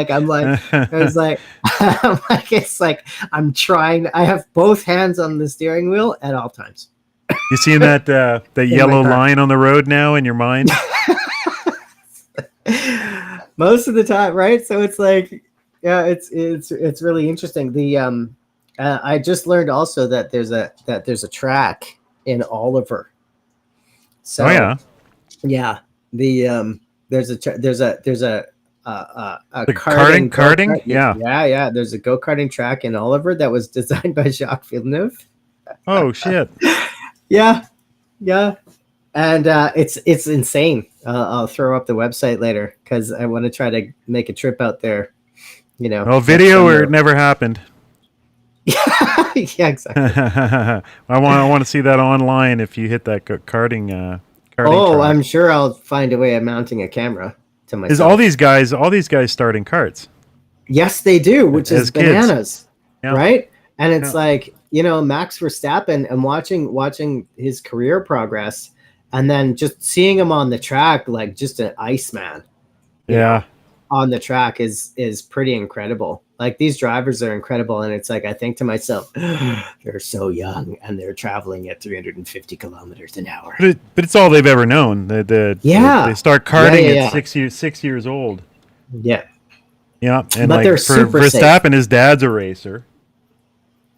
like I'm trying. I have both hands on the steering wheel at all times. You seeing that yellow line on the road now in your mind? Most of the time, right? So it's like, it's really interesting. The I just learned also that there's a track in Oliver. So the there's a karting. Yeah. There's a go-karting track in Oliver that was designed by Jacques Villeneuve. Oh shit. Yeah. And it's insane. I'll throw up the website later because I want to try to make a trip out there. Well, video or it never happened. Yeah, exactly. I want to see that online if you hit that karting track. I'm sure I'll find a way of mounting a camera to myself. Is all these guys starting karts? Yes, they do, which is bananas, yeah. Right? And it's like, Max Verstappen, and watching his career progress, and then just seeing him on the track, like just an Iceman. Yeah. On the track is pretty incredible. Like, these drivers are incredible, and it's like I think to myself, they're so young and they're traveling at 350 kilometers an hour. But it's all they've ever known. They start karting at 6 years old. Yeah. Yeah, and but they're super Verstappen, safe. his dad's a racer.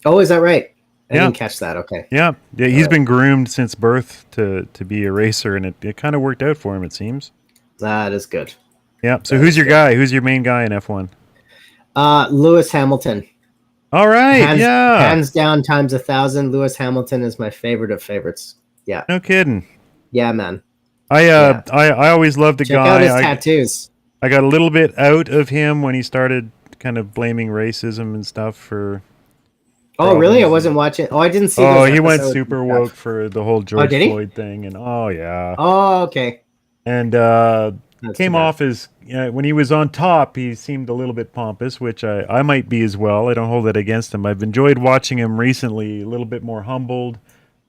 Oh, is that right? I didn't catch that. Okay. Yeah. He's been groomed since birth to be a racer, and it kind of worked out for him, it seems. That is good. Yeah. So who's your guy? Who's your main guy in F1? Lewis Hamilton. All right. Hands down times 1,000. Lewis Hamilton is my favorite of favorites. Yeah. No kidding. Yeah, man. I always loved the Check guy. out his tattoos. I got a little bit out of him when he started kind of blaming racism and stuff for. Oh, really? I wasn't watching. Oh, I didn't see. Oh, he went super woke for the whole George Floyd thing, and yeah. Oh, okay. And came off as when he was on top, he seemed a little bit pompous, which I might be as well. I don't hold that against him. I've enjoyed watching him recently, a little bit more humbled,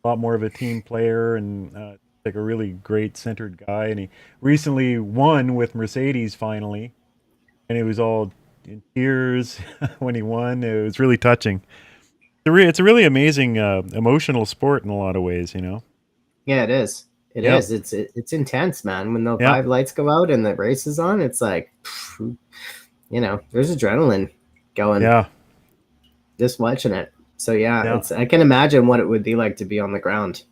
a lot more of a team player, and like a really great centered guy. And he recently won with Mercedes finally, and it was all in tears when he won. It was really touching. It's a really amazing emotional sport in a lot of ways, Yeah, it is. It is. It's intense, man. When the 5 lights go out and the race is on, it's like, there's adrenaline going. Yeah. Just watching it. So I can imagine what it would be like to be on the ground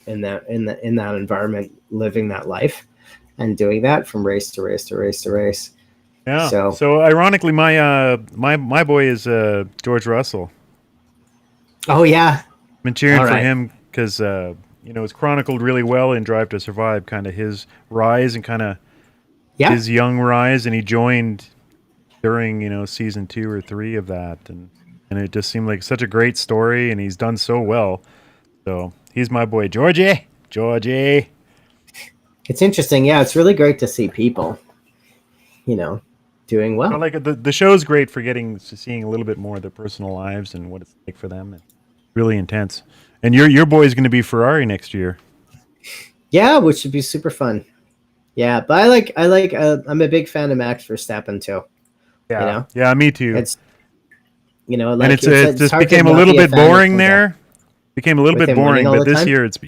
in that environment, living that life. and doing that from race to race to race to race. Yeah. So ironically, my boy is George Russell. Oh yeah. I've been cheering All for right. him because it's chronicled really well in Drive to Survive, kind of his rise and kind of his young rise, and he joined during season 2 or 3 of that, and it just seemed like such a great story, and he's done so well. So he's my boy, Georgie. It's interesting. Yeah, it's really great to see people, doing well. I like the show's great for seeing a little bit more of their personal lives and what it's like for them. And really intense. And your boy is going to be Ferrari next year. Yeah, which would be super fun. Yeah, but I'm a big fan of Max Verstappen too. Yeah, yeah, me too. It's and it just hard to became a not little be a bit fan of boring him, there. Became a little With bit him winning boring, all but the this time? year it's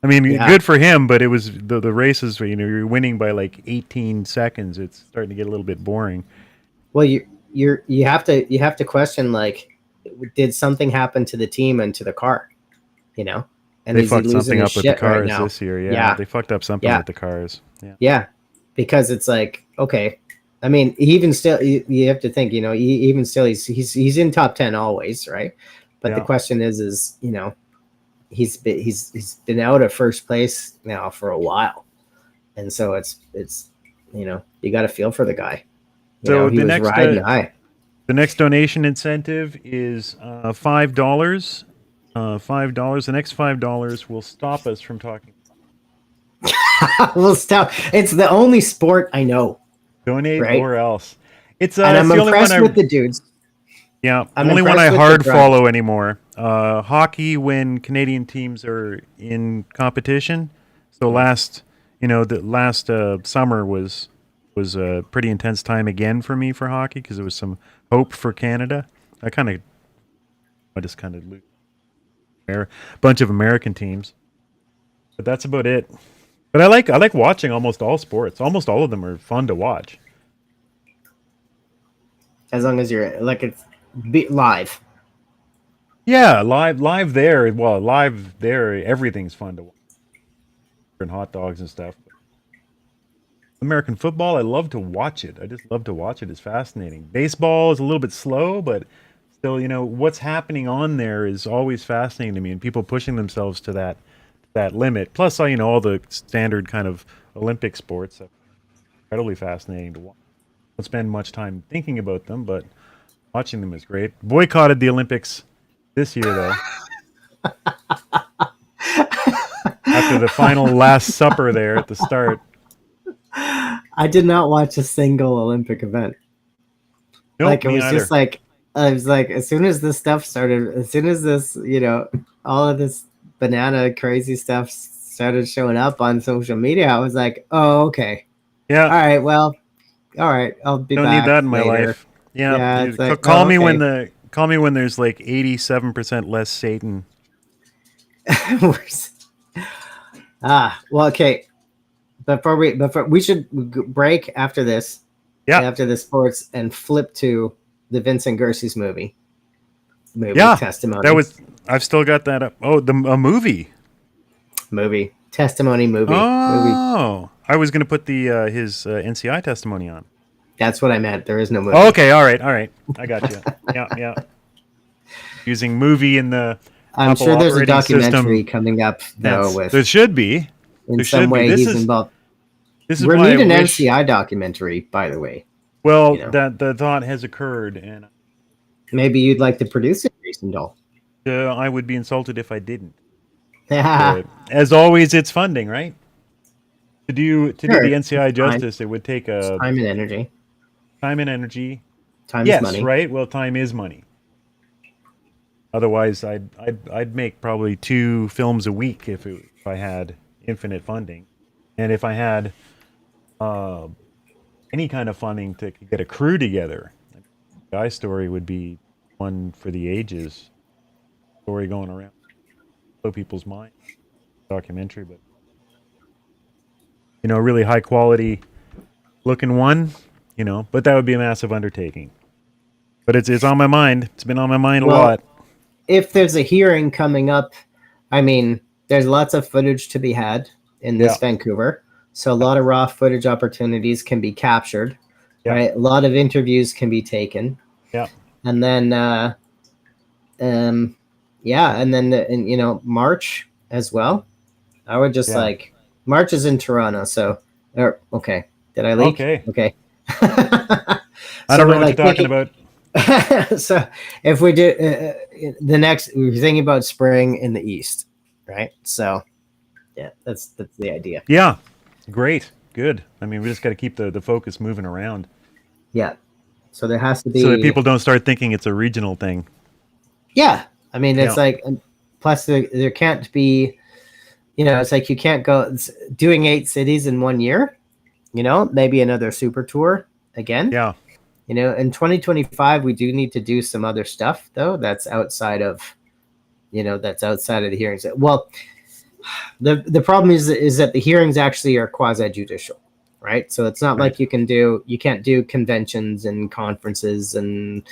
I mean, good for him, but it was the races where you're winning by like 18 seconds. It's starting to get a little bit boring. Well, you have to question, like, did something happen to the team and to the car? And They is he fucked losing something his up with the shit right cars now? this year. Yeah, they fucked up something with the cars. Yeah, because it's like, okay, I mean, even still, you have to think, even still, he's in top 10 always, right? But the question is, he's been out of first place now for a while, and so it's you got to feel for the guy. So he the was next riding high. the next donation incentive is $5. $5. The next $5 will stop us from talking. We'll stop. It's the only sport I know. Donate right? or else. It's And I'm the only impressed one with the dudes. Yeah, I'm the only one I impressed with the hard grind. follow anymore. Hockey, when Canadian teams are in competition. So the last summer was a pretty intense time again for me for hockey because there was some hope for Canada. I just kind of a bunch of American teams, but that's about it. But I like watching almost all sports. Almost all of them are fun to watch. As long as you're like it's live. Yeah, live there. Well, live there, everything's fun to watch. And hot dogs and stuff. American football, I love to watch it. I just love to watch it. It's fascinating. Baseball is a little bit slow, but still, what's happening on there is always fascinating to me, and people pushing themselves to that limit. Plus, all the standard kind of Olympic sports are incredibly fascinating to watch. Don't spend much time thinking about them, but watching them is great. Boycotted the Olympics this year, though. After the final Last Supper there at the start. I did not watch a single Olympic event. Nope, it was just like, I was like, as soon as this stuff started, as soon as this, all of this banana crazy stuff started showing up on social media, I was like, oh, okay. Yeah. All right. Well, all right. I'll be Don't back need that in my later. life. Yeah. It's like, call me okay. call me when there's like 87% less Satan. Well, okay. Before we should break after this. Yeah. After the sports and flip to the Vincent Gersi's movie. Testimony. I've still got that up. Oh, a movie. Testimony movie. Oh, I was going to put his NCI testimony on. That's what I meant. There is no movie. Oh, okay, all right. I got you. Yeah. Using movie in the. I'm Apple sure there's a operating documentary system. coming up though. There should be. In some way, he's involved. This is we why need an I wish, NCI documentary, by the way. Well, that the thought has occurred, and maybe you'd like to produce it, Jason Doll. I would be insulted if I didn't. As always, it's funding, right? To do the NCI justice, it would take time and energy. Time and energy. Time is money, right? Well, time is money. Otherwise, I'd make probably 2 films a week if I had infinite funding, and if I had any kind of funding to get a crew together. Guy Story would be one for the ages. Story going around, blow people's mind. Documentary, but really high quality looking one. But that would be a massive undertaking. But it's on my mind. It's been on my mind a lot. If there's a hearing coming up, I mean, there's lots of footage to be had in this Vancouver. So a lot of raw footage opportunities can be captured, Yeah. right? A lot of interviews can be taken. Yeah. And then, March as well. I would just March is in Toronto. So, okay. Did I leak? Okay. I don't know what you're talking about. So if we do we're thinking about spring in the east, right? So yeah, that's the idea. Yeah, great, good. I mean, we just got to keep the focus moving around. Yeah, so there has to be, so that people don't start thinking it's a regional thing. Yeah, I mean, it's like, plus there can't be, it's like you can't go doing 8 cities in 1 year. Maybe another super tour again. Yeah. In 2025, we do need to do some other stuff, though. That's outside of, the hearings. Well, the problem is that the hearings actually are quasi-judicial, right? So it's not like you can't do conventions and conferences and,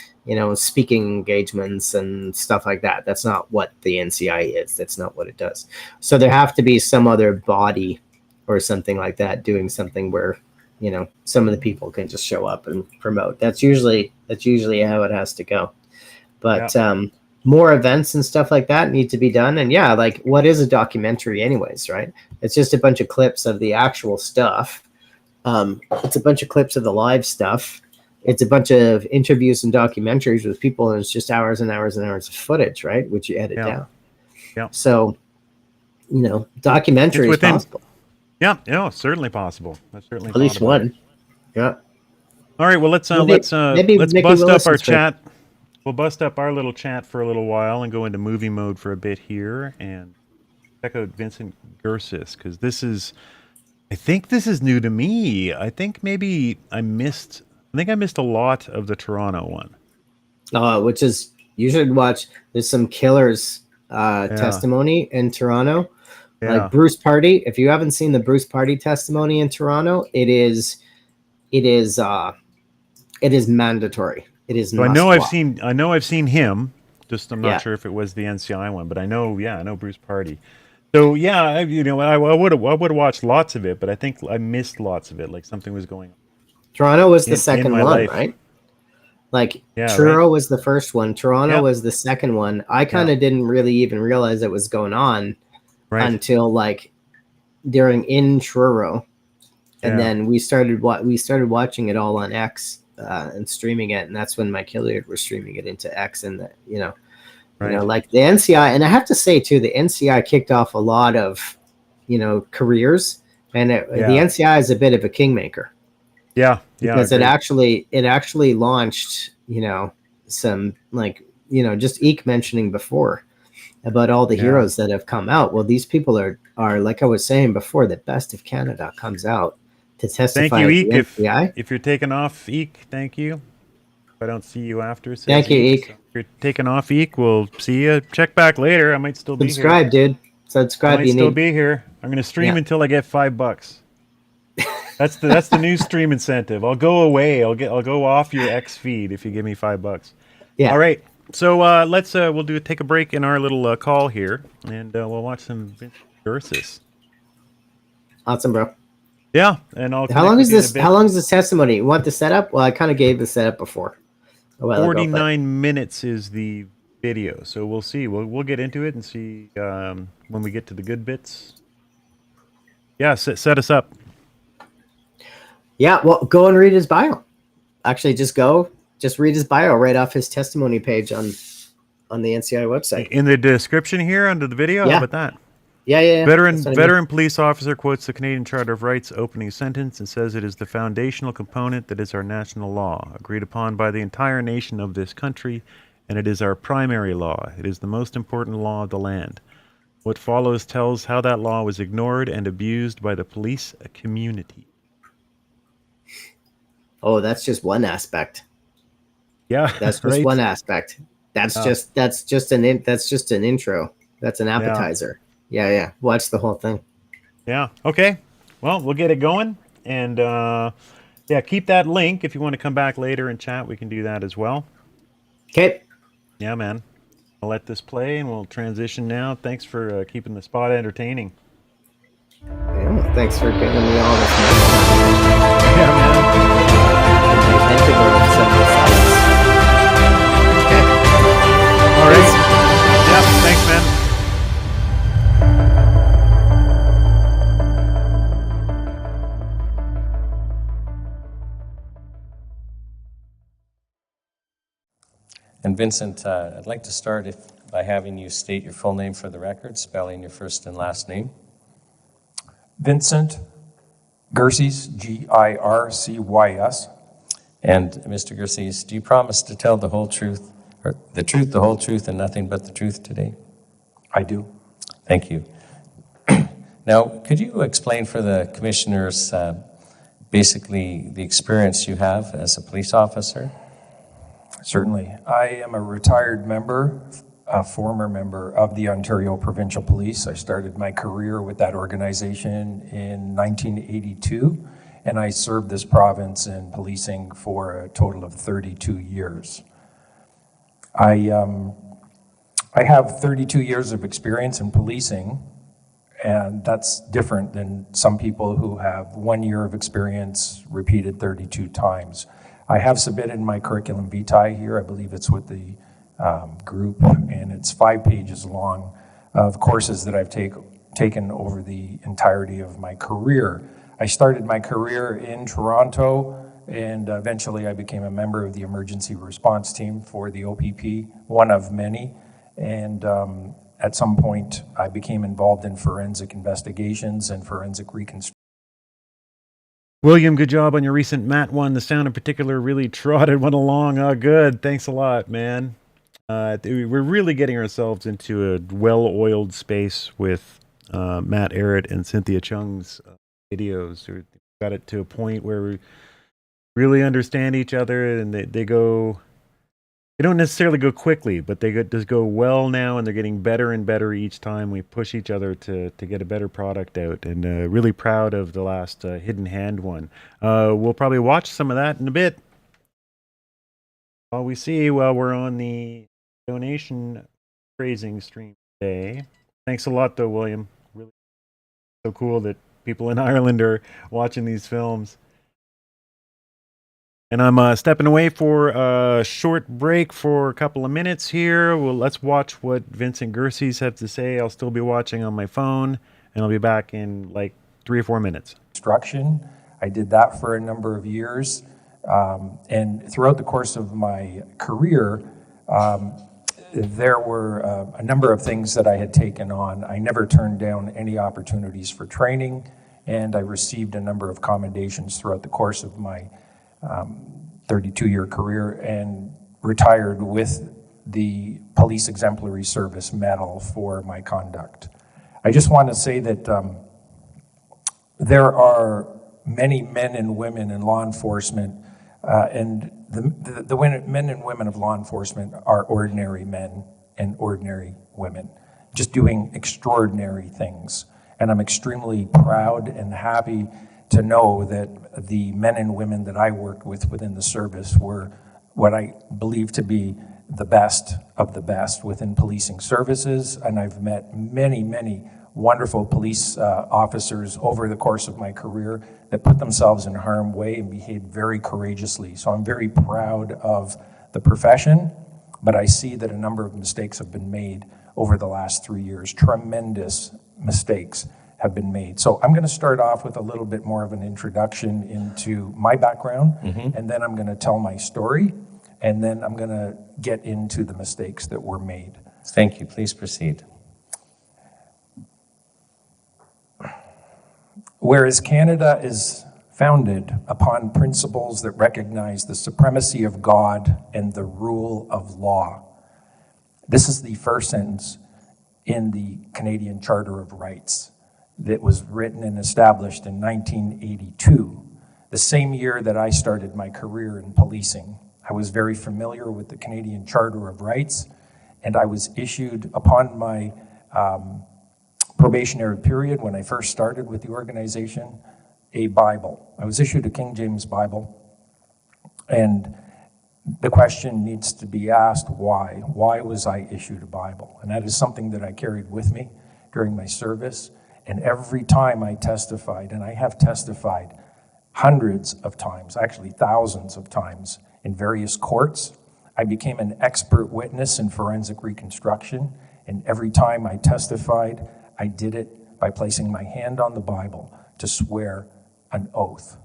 speaking engagements and stuff like that. That's not what the NCI is. That's not what it does. So there have to be some other body or something like that doing something where, some of the people can just show up and promote. That's usually how it has to go. But more events and stuff like that need to be done. And like, what is a documentary anyways, right? It's just a bunch of clips of the actual stuff. It's a bunch of clips of the live stuff. It's a bunch of interviews and documentaries with people, and it's just hours and hours and hours of footage, right? Which you edit down. Yeah. So, documentary is possible. Yeah, certainly possible. That's certainly at least one. Yeah. All right. Well, let's bust up our chat. We'll bust up our little chat for a little while and go into movie mode for a bit here and check out Vincent Gersis, because I think this is new to me. I think maybe I missed a lot of the Toronto one. Which is, you should watch. There's some killers testimony in Toronto. Like Bruce Party. If you haven't seen the Bruce Party testimony in Toronto, it is mandatory. It is. So I know I've seen him. Just I'm not sure if it was the NCI one, but I know Bruce Party. So I would have watched lots of it, but I think I missed lots of it. Like something was going on. Toronto was the second one, life. Right? Like Truro was the first one. Toronto was the second one. I kind of didn't really even realize it was going on until like in Truro, and then we started watching it all on X and streaming it, and that's when my Killiard was streaming it into X, and like the NCI. And I have to say too, the NCI kicked off a lot of careers, and the NCI is a bit of a kingmaker. Because it actually launched, some just Eek mentioning before about all the heroes that have come out. Well, these people are like I was saying before, the best of Canada comes out to testify. Thank you, Eek. NCI. If you're taking off, Eek, thank you. If I don't see you after, thank you, Eek. So if you're taking off, Eek, we'll see you. Check back later. I might still be subscribe, here. Dude. Subscribe. I might still be here. I'm going to stream until I get $5. That's the new stream incentive. I'll go away. I'll go off your X feed if you give me $5. Yeah. All right. So we'll take a break in our little call here, and we'll watch some Vincent Gersis. Awesome, bro. Yeah, and how long is this? How long is this testimony? You want the setup? Well, I kind of gave the setup before. 49 minutes is the video, so we'll see. We'll get into it and see when we get to the good bits. Yeah, set us up. Yeah, well, go and read his bio. Actually, just read his bio right off his testimony page on the NCI website. In the description here under the video, how about that? Yeah. Veteran police officer quotes the Canadian Charter of Rights opening sentence and says it is the foundational component that is our national law, agreed upon by the entire nation of this country, and it is our primary law. It is the most important law of the land. What follows tells how that law was ignored and abused by the police community. Oh, that's just one aspect. Yeah, that's just one aspect. That's just an intro. That's an appetizer. Yeah. Watch the whole thing. Yeah. Okay. Well, we'll get it going, and keep that link if you want to come back later and chat. We can do that as well. Okay. Yeah, man. I'll let this play, and we'll transition now. Thanks for keeping the spot entertaining. Yeah. Thanks for giving me all this money. Yeah, man. I have to go to some of the sites. All right. Yeah, thanks, man. And Vincent, I'd like to start by having you state your full name for the record, spelling your first and last name. Vincent Gircys, Gircys. And Mr. Gircys, do you promise to tell the whole truth, or the truth, the whole truth, and nothing but the truth today? I do. Thank you. Now, could you explain for the commissioners basically the experience you have as a police officer? Certainly. I am a retired member, a former member of the Ontario Provincial Police. I started my career with that organization in 1982, and I served this province in policing for a total of 32 years. I have 32 years of experience in policing, and that's different than some people who have 1 year of experience repeated 32 times. I have submitted my curriculum vitae here. I believe it's with the group, and it's 5 pages long of courses that I've taken over the entirety of my career. I started my career in Toronto, and eventually I became a member of the emergency response team for the OPP, one of many. And at some point, I became involved in forensic investigations and forensic reconstruction. William, good job on your recent Matt one. The sound in particular really trotted one along. Oh, good. Thanks a lot, man. We're really getting ourselves into a well-oiled space with Matt Arrett and Cynthia Chung's videos. We've got it to a point where we really understand each other, and they don't necessarily go quickly, but they just go well now, and they're getting better and better each time we push each other to get a better product out. And really proud of the last Hidden Hand one. We'll probably watch some of that in a bit. While we're on the donation fundraising stream today. Thanks a lot, though, William. Really so cool that people in Ireland are watching these films. And I'm stepping away for a short break for a couple of minutes here. Well, let's watch what Vincent Gircys has to say. I'll still be watching on my phone, and I'll be back in like 3 or 4 minutes. Construction. I did that for a number of years. And throughout the course of my career, there were a number of things that I had taken on. I never turned down any opportunities for training, and I received a number of commendations throughout the course of my 32-year career, and retired with the Police Exemplary Service Medal for my conduct. I just want to say that there are many men and women in law enforcement, and the men and women of law enforcement are ordinary men and ordinary women, just doing extraordinary things. And I'm extremely proud and happy to know that the men and women that I worked with within the service were what I believe to be the best of the best within policing services. And I've met many, many wonderful police officers over the course of my career that put themselves in harm's way and behaved very courageously. So I'm very proud of the profession, but I see that a number of mistakes have been made over the last 3 years. Tremendous mistakes have been made. So I'm going to start off with a little bit more of an introduction into my background, and then I'm going to tell my story, and then I'm going to get into the mistakes that were made. Thank you. Please proceed. Whereas Canada is founded upon principles that recognize the supremacy of God and the rule of law. This is the first sentence in the Canadian Charter of Rights that was written and established in 1982, the same year that I started my career in policing. I was very familiar with the Canadian Charter of Rights, and I was issued, upon my probationary period when I first started with the organization, a Bible. I was issued a King James Bible, and the question needs to be asked, why? Why was I issued a Bible? And that is something that I carried with me during my service. And every time I testified, and I have testified hundreds of times, actually thousands of times in various courts, I became an expert witness in forensic reconstruction. And every time I testified, I did it by placing my hand on the Bible to swear an oath.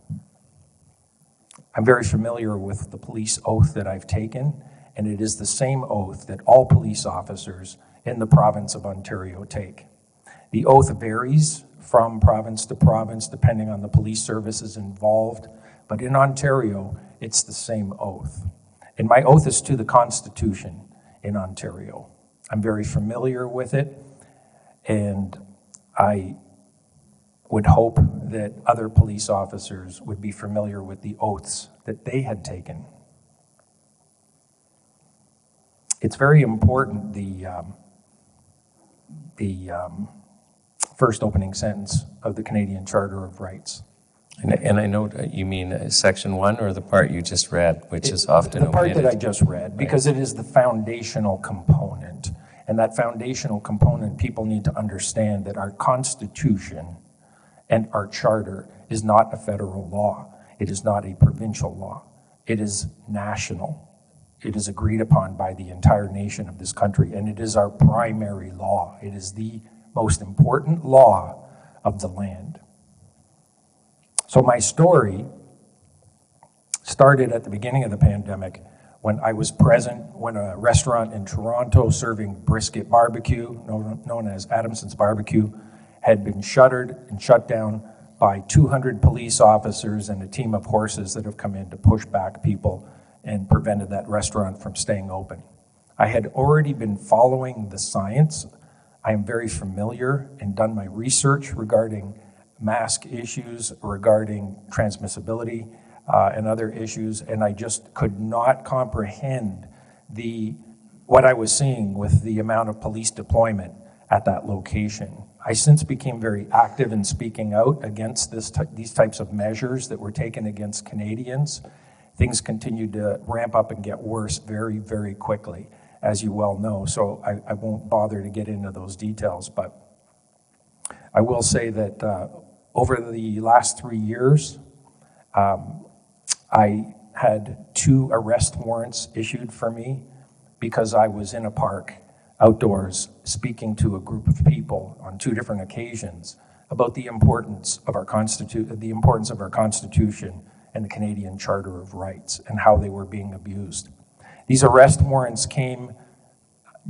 I'm very familiar with the police oath that I've taken, and it is the same oath that all police officers in the province of Ontario take. The oath varies from province to province depending on the police services involved, but in Ontario, it's the same oath. And my oath is to the Constitution in Ontario. I'm very familiar with it, and I would hope that other police officers would be familiar with the oaths that they had taken. It's very important, the first opening sentence of the Canadian Charter of Rights. And I know you mean section 1 or the part you just read, which is often the part omitted. that I just read, because it is the foundational component. And that foundational component, people need to understand that our Constitution and our Charter is not a federal law. It is not a provincial law. It is national. It is agreed upon by the entire nation of this country, and it is our primary law. It is the most important law of the land. So my story started at the beginning of the pandemic when I was present when a restaurant in Toronto serving brisket barbecue, known as Adamson's Barbecue, had been shuttered and shut down by 200 police officers and a team of horses that have come in to push back people and prevented that restaurant from staying open. I had already been following the science. I am very familiar and done my research regarding mask issues, regarding transmissibility and other issues, and I just could not comprehend what I was seeing with the amount of police deployment at that location. I since became very active in speaking out against these types of measures that were taken against Canadians. Things continued to ramp up and get worse very, very quickly, as you well know, so I won't bother to get into those details, but I will say that over the last 3 years, I had 2 arrest warrants issued for me because I was in a park outdoors speaking to a group of people on 2 different occasions about the importance of our Constitution and the Canadian Charter of Rights and how they were being abused. These arrest warrants came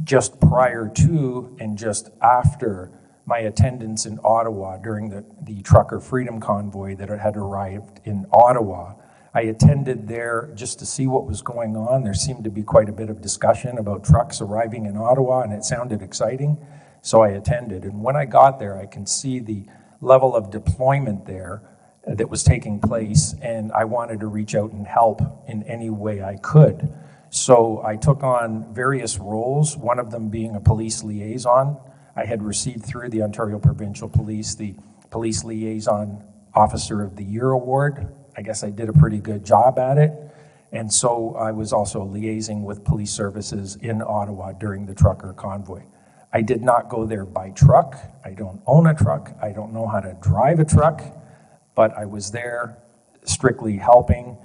just prior to and just after my attendance in Ottawa during the Trucker Freedom Convoy that had arrived in Ottawa. I attended there just to see what was going on. There seemed to be quite a bit of discussion about trucks arriving in Ottawa, and it sounded exciting, so I attended. And when I got there, I can see the level of deployment there that was taking place, and I wanted to reach out and help in any way I could. So I took on various roles, one of them being a police liaison. I had received through the Ontario Provincial Police the Police Liaison Officer of the Year Award. I guess I did a pretty good job at it. And so I was also liaising with police services in Ottawa during the trucker convoy. I did not go there by truck. I don't own a truck. I don't know how to drive a truck, but I was there strictly helping,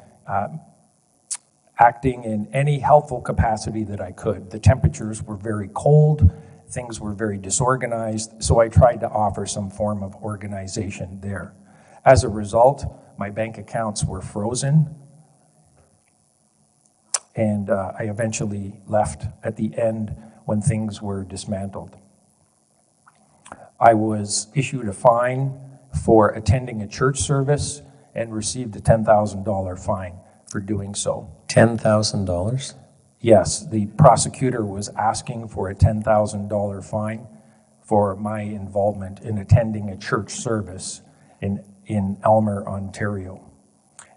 acting in any helpful capacity that I could. The temperatures were very cold. Things were very disorganized, so I tried to offer some form of organization there. As a result, my bank accounts were frozen, and I eventually left at the end when things were dismantled. I was issued a fine for attending a church service and received a $10,000 fine for doing so. $10,000? Yes, the prosecutor was asking for a $10,000 fine for my involvement in attending a church service in Elmer, Ontario.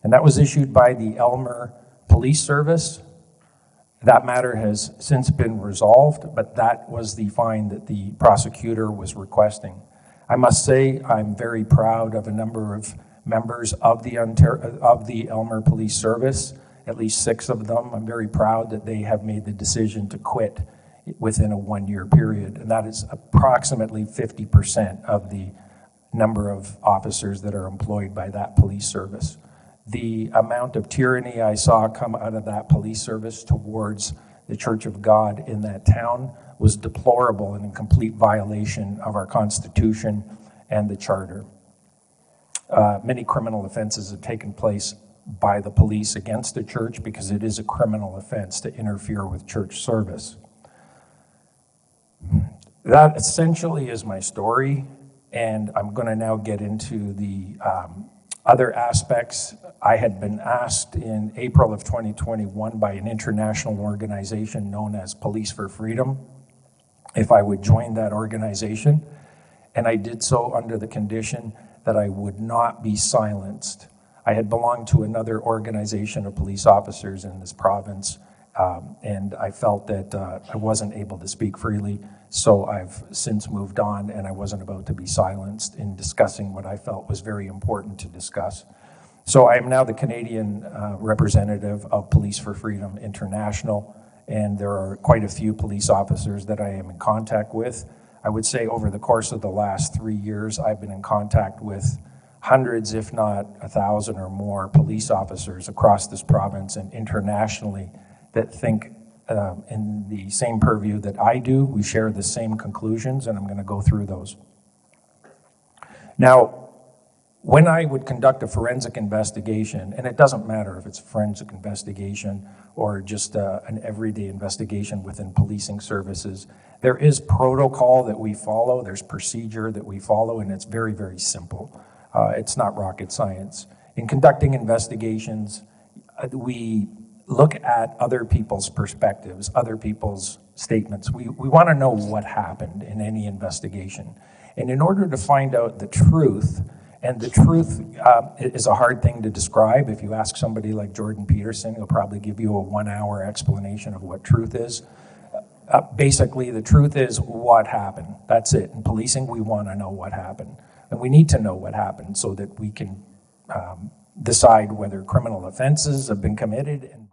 And that was issued by the Elmer Police Service. That matter has since been resolved, but that was the fine that the prosecutor was requesting. I must say I'm very proud of a number of members of the Elmer Police Service, at least 6 of them. I'm very proud that they have made the decision to quit within a 1-year period, and that is approximately 50% of the number of officers that are employed by that police service. The amount of tyranny I saw come out of that police service towards the Church of God in that town was deplorable and in complete violation of our Constitution and the Charter. Many criminal offenses have taken place by the police against the church because it is a criminal offense to interfere with church service. That essentially is my story, and I'm going to now get into the other aspects. I had been asked in April of 2021 by an international organization known as Police for Freedom if I would join that organization, and I did so under the condition that I would not be silenced. I had belonged to another organization of police officers in this province, and I felt that I wasn't able to speak freely, so I've since moved on, and I wasn't about to be silenced in discussing what I felt was very important to discuss. So I am now the Canadian representative of Police for Freedom International, and there are quite a few police officers that I am in contact with. I would say over the course of the last 3 years, I've been in contact with hundreds, if not 1,000 or more police officers across this province and internationally that think in the same purview that I do. We share the same conclusions, and I'm going to go through those. Now, when I would conduct a forensic investigation, and it doesn't matter if it's a forensic investigation or just an everyday investigation within policing services, there is protocol that we follow, there's procedure that we follow, and it's very, very simple. It's not rocket science. In conducting investigations, we look at other people's perspectives, other people's statements. We want to know what happened in any investigation. And in order to find out the truth, and the truth is a hard thing to describe. If you ask somebody like Jordan Peterson, he'll probably give you a 1-hour explanation of what truth is. Basically, the truth is what happened. That's it. In policing, we want to know what happened. And we need to know what happened so that we can decide whether criminal offenses have been committed. And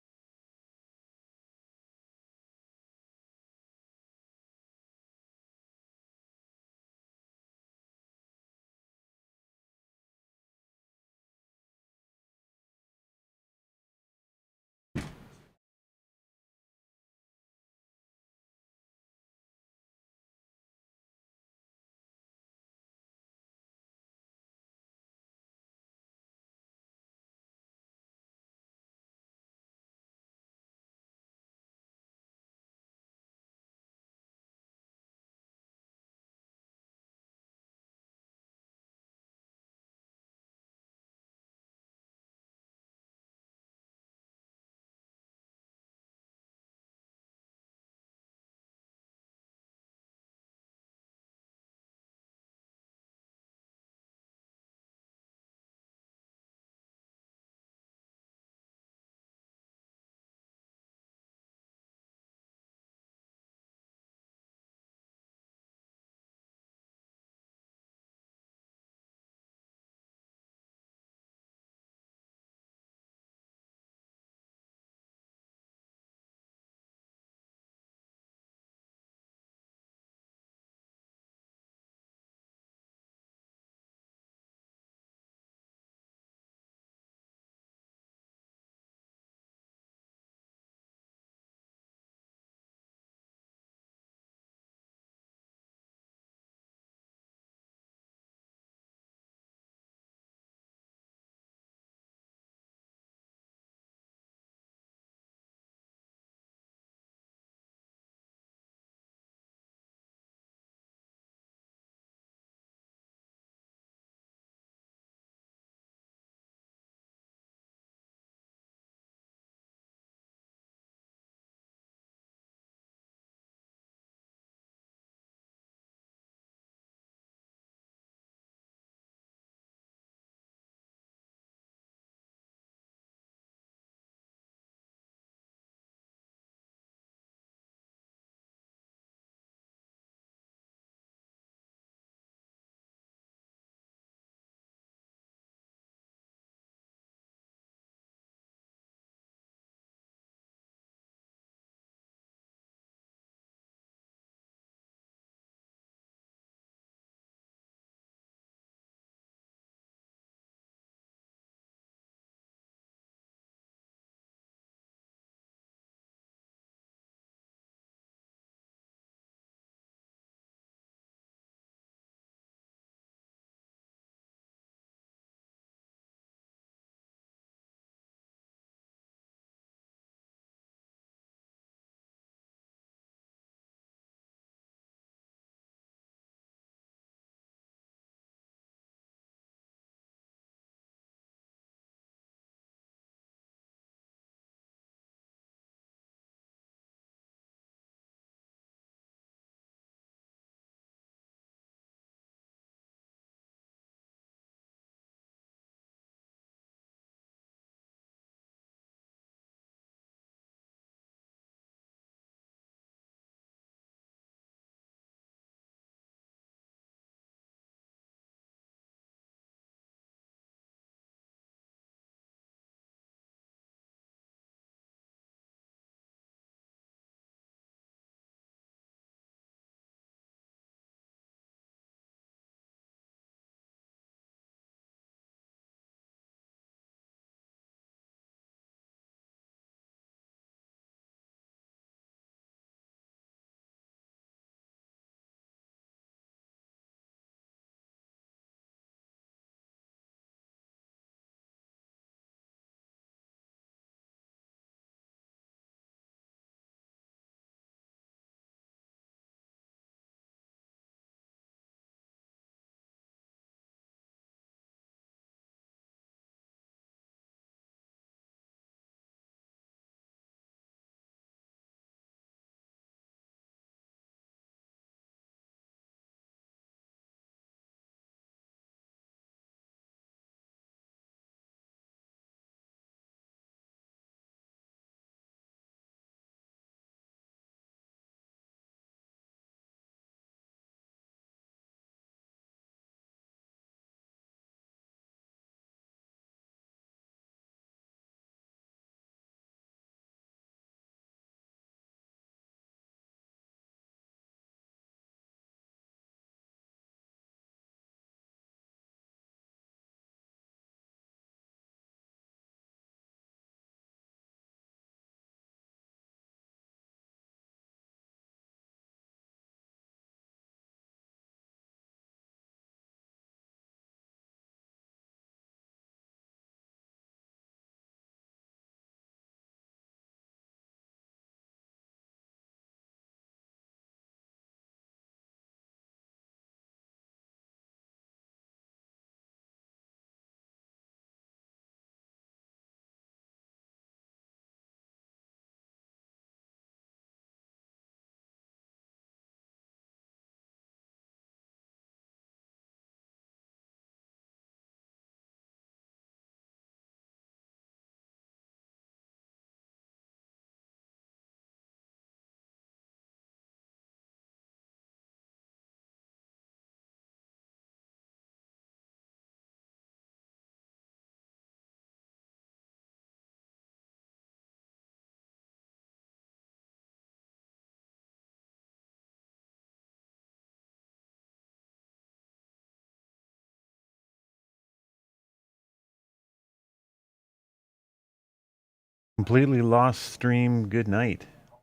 Completely lost stream. Good night. I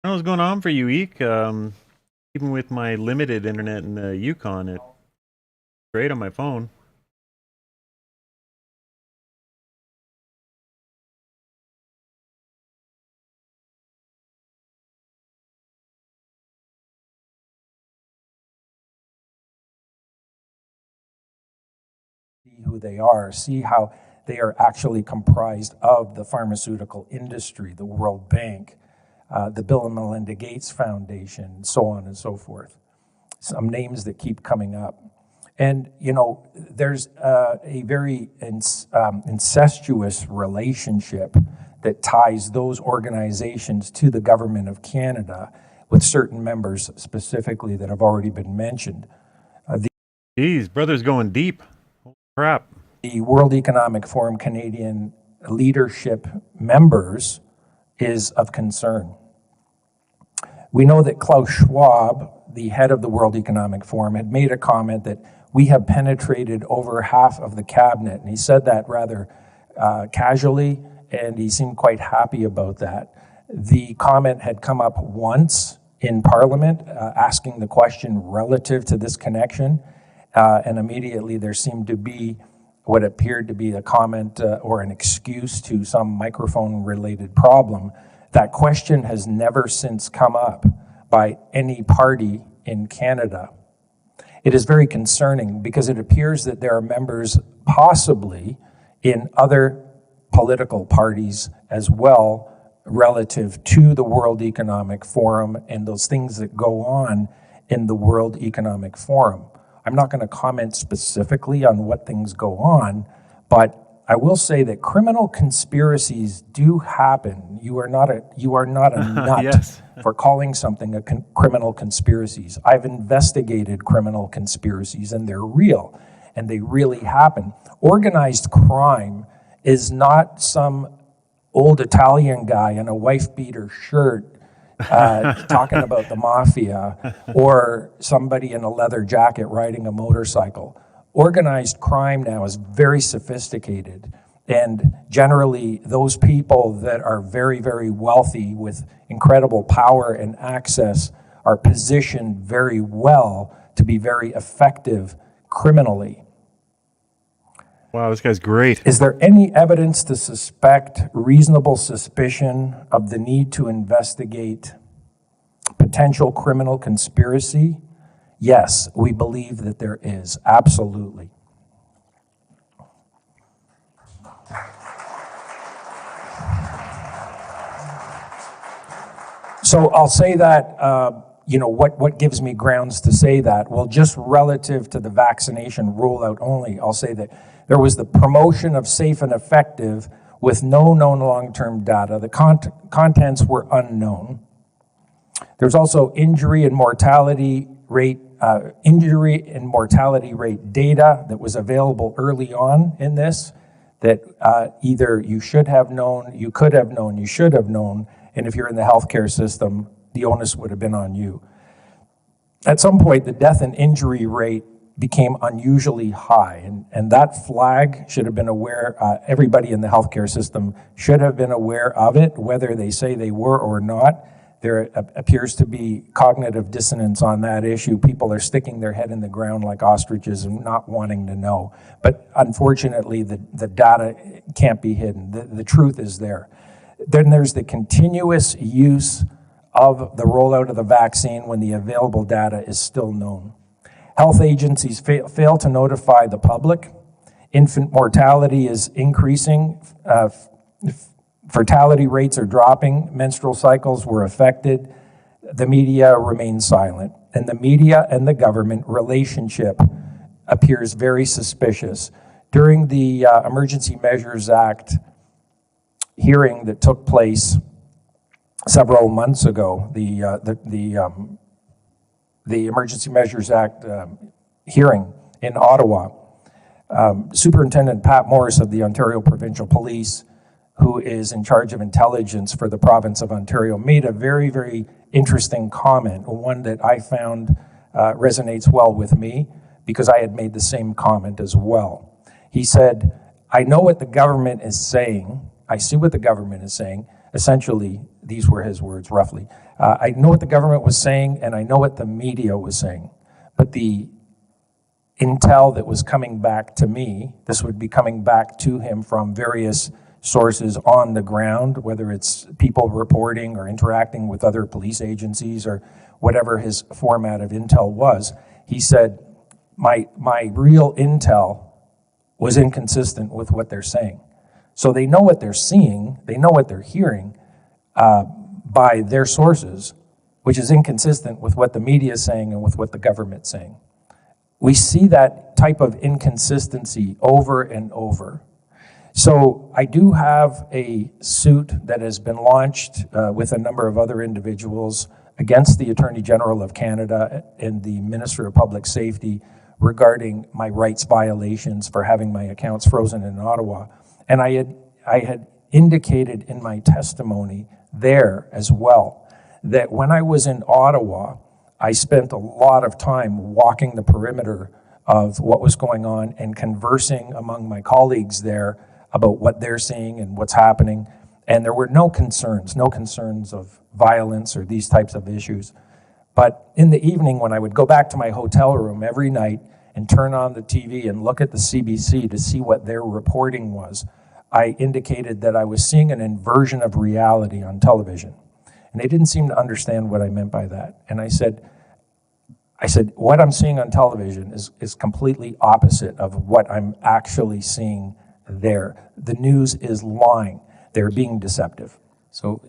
don't know what's going on for you, Eek. Even with my limited internet in the Yukon, it's great on my phone. See who they are, see how they are actually comprised of the pharmaceutical industry, the World Bank, the Bill and Melinda Gates Foundation, so on and so forth. Some names that keep coming up. And, you know, there's a very incestuous relationship that ties those organizations to the government of Canada, with certain members specifically that have already been mentioned. Geez, brother's going deep. Holy crap. The World Economic Forum Canadian leadership members is of concern. We know that Klaus Schwab, the head of the World Economic Forum, had made a comment that we have penetrated over half of the cabinet. And he said that rather casually, and he seemed quite happy about that. The comment had come up once in Parliament, asking the question relative to this connection, and immediately there seemed to be what appeared to be a comment or an excuse to some microphone-related problem. That question has never since come up by any party in Canada. It is very concerning because it appears that there are members possibly in other political parties as well relative to the World Economic Forum and those things that go on in the World Economic Forum. I'm not going to comment specifically on what things go on, but I will say that criminal conspiracies do happen. You are not a nut Yes. for calling something a criminal conspiracies. I've investigated criminal conspiracies, and they're real, and they really happen. Organized crime is not some old Italian guy in a wife-beater shirt talking about the mafia, or somebody in a leather jacket riding a motorcycle. Organized crime now is very sophisticated, and generally those people that are very, very wealthy with incredible power and access are positioned very well to be very effective criminally. Wow, this guy's great. Is there any evidence to suspect reasonable suspicion of the need to investigate potential criminal conspiracy? Yes, we believe that there is, absolutely. So I'll say that, what gives me grounds to say that? Well, just relative to the vaccination rollout only, I'll say that there was the promotion of safe and effective with no known long-term data. The contents were unknown. There's also injury and mortality rate data that was available early on in this, that either you should have known, you could have known, you should have known, and if you're in the healthcare system, the onus would have been on you. At some point, the death and injury rate became unusually high, and that flag should have been aware, everybody in the healthcare system should have been aware of it, whether they say they were or not. There appears to be cognitive dissonance on that issue. People are sticking their head in the ground like ostriches and not wanting to know. But unfortunately, the data can't be hidden. The truth is there. Then there's the continuous use of the rollout of the vaccine when the available data is still known. Health agencies fail to notify the public. Infant mortality is increasing. Fertility rates are dropping. Menstrual cycles were affected. The media remains silent. And the media and the government relationship appears very suspicious. During the Emergency Measures Act hearing that took place several months ago, the Emergency Measures Act hearing in Ottawa, Superintendent Pat Morris of the Ontario Provincial Police, who is in charge of intelligence for the province of Ontario, made a very, very interesting comment, one that I found resonates well with me because I had made the same comment as well. He said, "I know what the government is saying. I see what the government is saying. Essentially, these were his words, roughly. I know what the government was saying, and I know what the media was saying. But the intel that was coming back to me, this would be coming back to him from various sources on the ground, whether it's people reporting or interacting with other police agencies or whatever his format of intel was. He said, my real intel was inconsistent with what they're saying. So they know what they're seeing, they know what they're hearing by their sources, which is inconsistent with what the media is saying and with what the government's saying. We see that type of inconsistency over and over. So I do have a suit that has been launched with a number of other individuals against the Attorney General of Canada and the Minister of Public Safety regarding my rights violations for having my accounts frozen in Ottawa. And I had indicated in my testimony there as well that when I was in Ottawa, I spent a lot of time walking the perimeter of what was going on and conversing among my colleagues there about what they're seeing and what's happening. And there were no concerns of violence or these types of issues. But in the evening, when I would go back to my hotel room every night and turn on the TV and look at the CBC to see what their reporting was, I indicated that I was seeing an inversion of reality on television. And they didn't seem to understand what I meant by that. And I said, what I'm seeing on television is completely opposite of what I'm actually seeing there. The news is lying. They're being deceptive. So,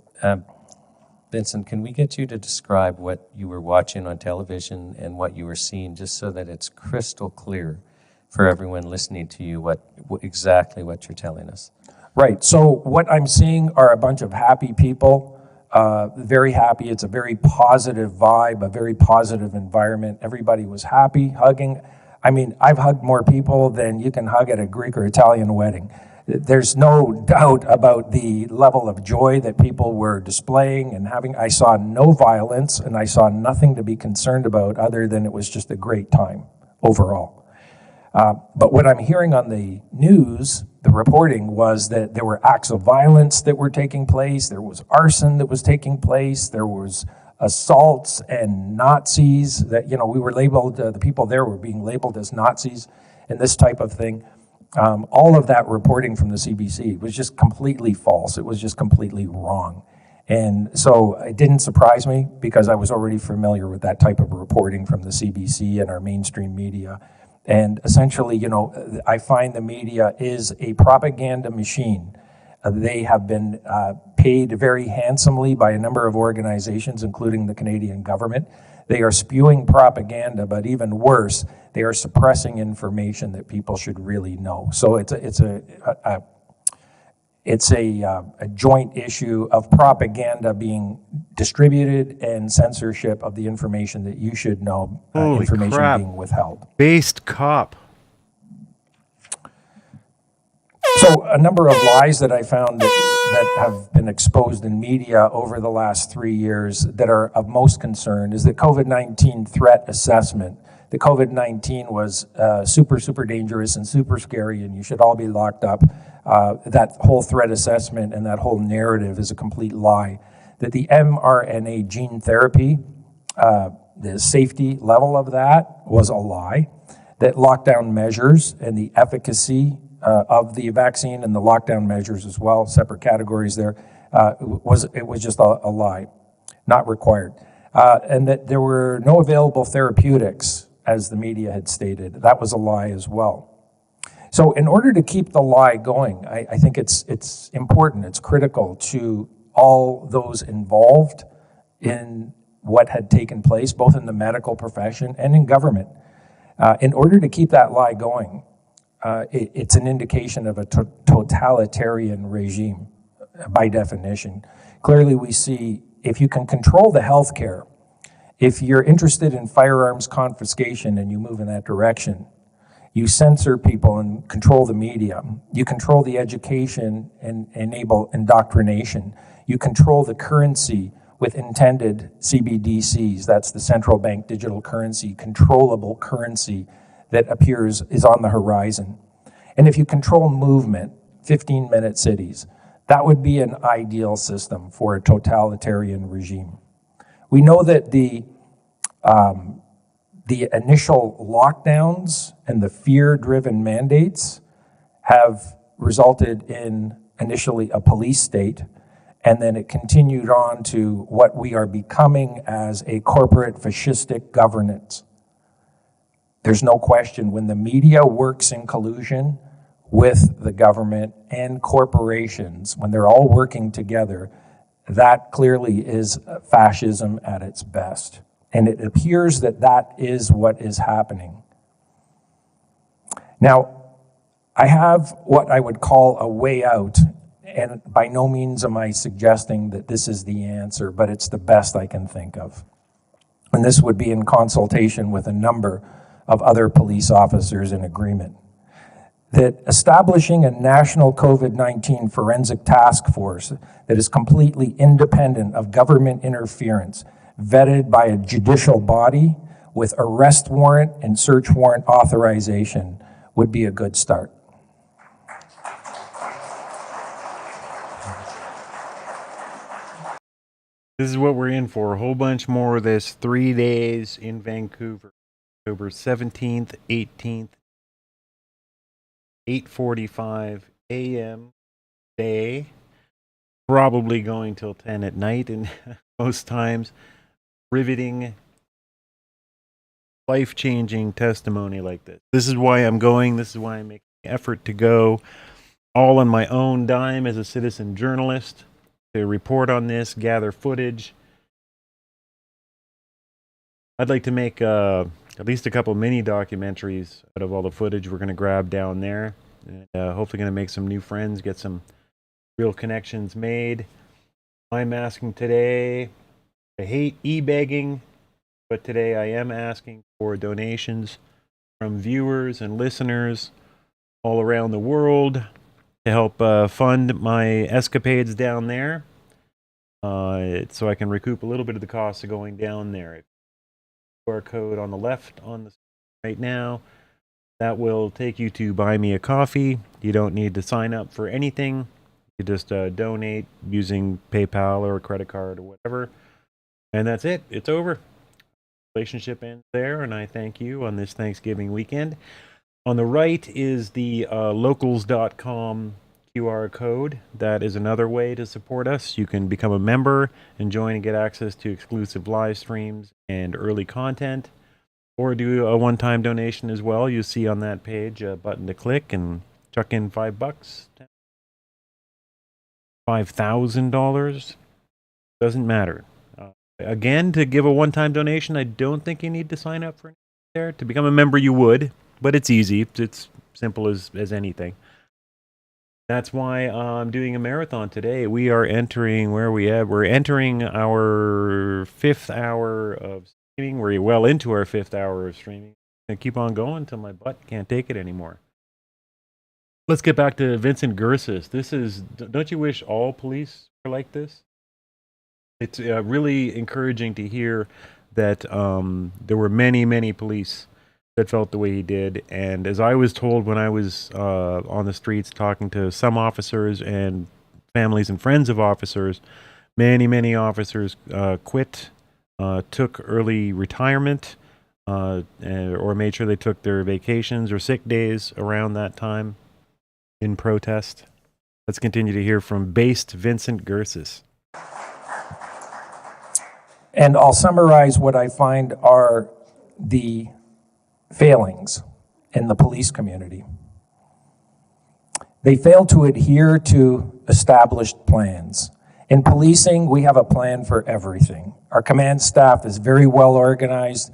Vincent, can we get you to describe what you were watching on television and what you were seeing, just so that it's crystal clear for everyone listening to you exactly what you're telling us? Right. So what I'm seeing are a bunch of happy people, very happy. It's a very positive vibe, a very positive environment. Everybody was happy, hugging. I mean, I've hugged more people than you can hug at a Greek or Italian wedding. There's no doubt about the level of joy that people were displaying and having. I saw no violence, and I saw nothing to be concerned about other than it was just a great time overall. But what I'm hearing on the news, the reporting, was that there were acts of violence that were taking place, there was arson that was taking place, there was assaults and Nazis that, we were labeled, the people there were being labeled as Nazis and this type of thing. All of that reporting from the CBC was just completely false. It was just completely wrong. And so it didn't surprise me because I was already familiar with that type of reporting from the CBC and our mainstream media. And essentially, I find the media is a propaganda machine. They have been paid very handsomely by a number of organizations, including the Canadian government. They are spewing propaganda, but even worse, they are suppressing information that people should really know. So it's a joint issue of propaganda being distributed and censorship of the information that you should know, information crap. Being withheld. Based cop. So a number of lies that I found that have been exposed in media over the last 3 years that are of most concern is the COVID-19 threat assessment. The COVID-19 was super, super dangerous and super scary, and you should all be locked up. That whole threat assessment and that whole narrative is a complete lie. That the mRNA gene therapy, the safety level of that was a lie. That lockdown measures and the efficacy of the vaccine and the lockdown measures as well, separate categories there, it was just a lie, not required. And that there were no available therapeutics, as the media had stated. That was a lie as well. So in order to keep the lie going, I think it's important, it's critical to all those involved in what had taken place, both in the medical profession and in government. In order to keep that lie going, it's an indication of a totalitarian regime, by definition. Clearly we see, if you can control the healthcare, if you're interested in firearms confiscation and you move in that direction, you censor people and control the media. You control the education and enable indoctrination. You control the currency with intended CBDCs. That's the central bank digital currency, controllable currency that is on the horizon. And if you control movement, 15-minute cities, That would be an ideal system for a totalitarian regime. We know that the initial lockdowns and the fear-driven mandates have resulted in initially a police state, and then it continued on to what we are becoming as a corporate fascistic governance. There's no question when the media works in collusion with the government and corporations, when they're all working together, that clearly is fascism at its best. And it appears that that is what is happening. Now, I have what I would call a way out, and by no means am I suggesting that this is the answer, but it's the best I can think of. And this would be in consultation with a number of other police officers in agreement. That establishing a national COVID-19 forensic task force that is completely independent of government interference, vetted by a judicial body with arrest warrant and search warrant authorization would be a good start. This is what we're in for. A whole bunch more of this. 3 days in Vancouver. October 17th, 18th, 8:45 a.m. day. Probably going till 10 at night, and most times riveting, life-changing testimony like this. This is why I'm going. This is why I make the effort to go, all on my own dime as a citizen journalist, to report on this, gather footage. I'd like to make at least a couple mini documentaries out of all the footage we're going to grab down there. And hopefully going to make some new friends, get some real connections made. I'm asking today, I hate e-begging, but today I am asking for donations from viewers and listeners all around the world to help fund my escapades down there, so I can recoup a little bit of the cost of going down there. QR code on the left on the screen right now, that will take you to buy me a coffee. You don't need to sign up for anything. You just donate using PayPal or a credit card or whatever, and that's it. It's over. Relationship ends there, and I thank you on this Thanksgiving weekend. On the right is the locals.com QR code. That is another way to support us. You can become a member and join and get access to exclusive live streams and early content, or do a one-time donation as well. You see on that page a button to click and chuck in $5, $5,000. Doesn't matter. Again, to give a one-time donation, I don't think you need to sign up for anything there. To become a member, you would, but it's easy. It's simple as anything. That's why I'm doing a marathon today. We are entering, where are we at? We're entering our 5th hour of streaming. We're well into our 5th hour of streaming. And keep on going until my butt can't take it anymore. Let's get back to Vincent Gersis. This is, don't you wish all police were like this? It's really encouraging to hear that there were many, many police that felt the way he did. And as I was told when I was on the streets talking to some officers and families and friends of officers, many, many officers quit, took early retirement, or made sure they took their vacations or sick days around that time in protest. Let's continue to hear from based Vincent Gersis. And I'll summarize what I find are the failings in the police community. They fail to adhere to established plans. In policing, we have a plan for everything. Our command staff is very well organized,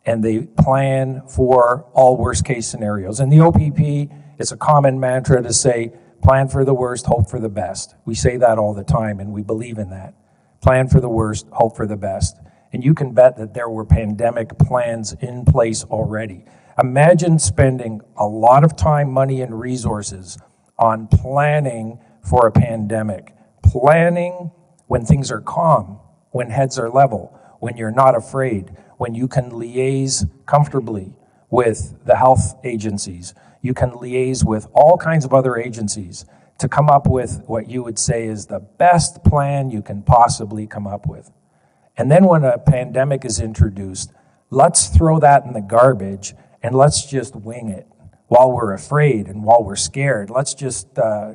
and they plan for all worst-case scenarios. In the OPP, it's a common mantra to say, plan for the worst, hope for the best. We say that all the time, and we believe in that. Plan for the worst, hope for the best. And you can bet that there were pandemic plans in place already. Imagine spending a lot of time, money, and resources on planning for a pandemic. Planning when things are calm, when heads are level, when you're not afraid, when you can liaise comfortably with the health agencies. You can liaise with all kinds of other agencies to come up with what you would say is the best plan you can possibly come up with. And then when a pandemic is introduced, let's throw that in the garbage and let's just wing it while we're afraid and while we're scared. Let's just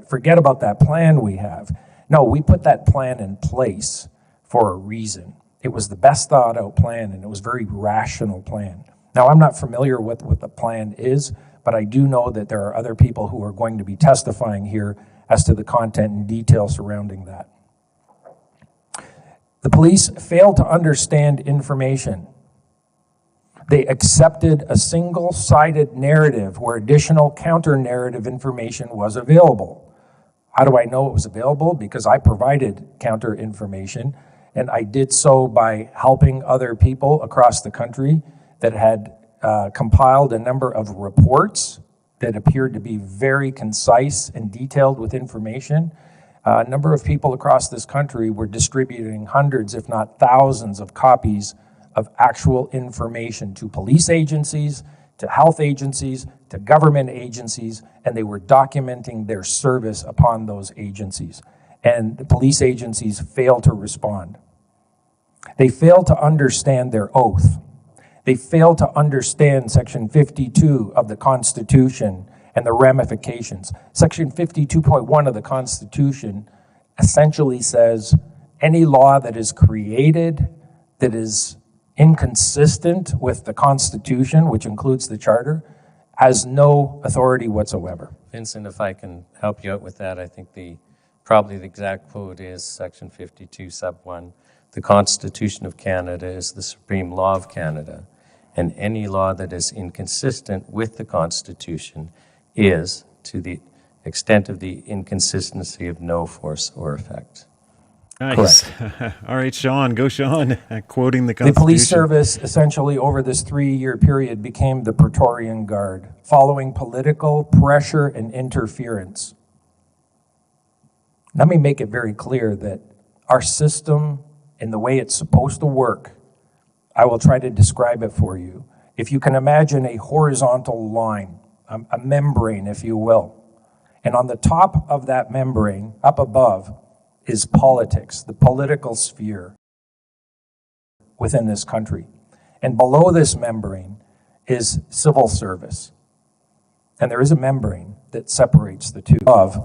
forget about that plan we have. No, we put that plan in place for a reason. It was the best thought out plan, and it was a very rational plan. Now, I'm not familiar with what the plan is, but I do know that there are other people who are going to be testifying here as to the content and detail surrounding that. The police failed to understand information. They accepted a single-sided narrative where additional counter-narrative information was available. How do I know it was available? Because I provided counter information, and I did so by helping other people across the country that had compiled a number of reports that appeared to be very concise and detailed with information. A number of people across this country were distributing hundreds, if not thousands, of copies of actual information to police agencies, to health agencies, to government agencies, and they were documenting their service upon those agencies. And the police agencies failed to respond. They failed to understand their oath. They failed to understand Section 52 of the Constitution and the ramifications. Section 52.1 of the Constitution essentially says any law that is created that is inconsistent with the Constitution, which includes the Charter, has no authority whatsoever. Vincent, if I can help you out with that, I think probably the exact quote is Section 52, sub 1. The Constitution of Canada is the supreme law of Canada, and any law that is inconsistent with the Constitution is, to the extent of the inconsistency, of no force or effect. Nice. All right, Sean, go Sean, quoting the Constitution. The police service essentially over this 3-year period became the Praetorian Guard, following political pressure and interference. Let me make it very clear that our system and the way it's supposed to work, I will try to describe it for you. If you can imagine a horizontal line, a membrane, if you will, and on the top of that membrane, up above, is politics, the political sphere within this country. And below this membrane is civil service. And there is a membrane that separates the two. Above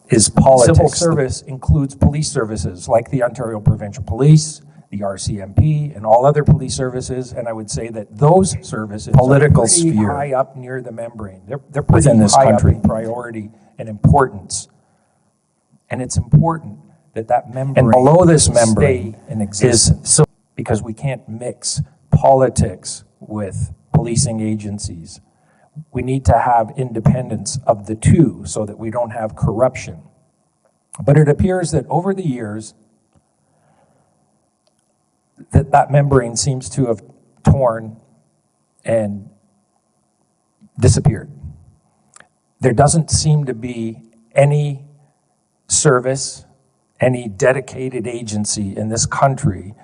is politics. Civil service includes police services like the Ontario Provincial Police, the RCMP, and all other police services. And I would say that those services political are pretty sphere high up near the membrane. They're within this country in priority and importance. And it's important that membrane and below this membrane is so, because we can't mix politics with policing agencies. We need to have independence of the two so that we don't have corruption. But it appears that over the years, that membrane seems to have torn and disappeared. There doesn't seem to be any service, any dedicated agency in this country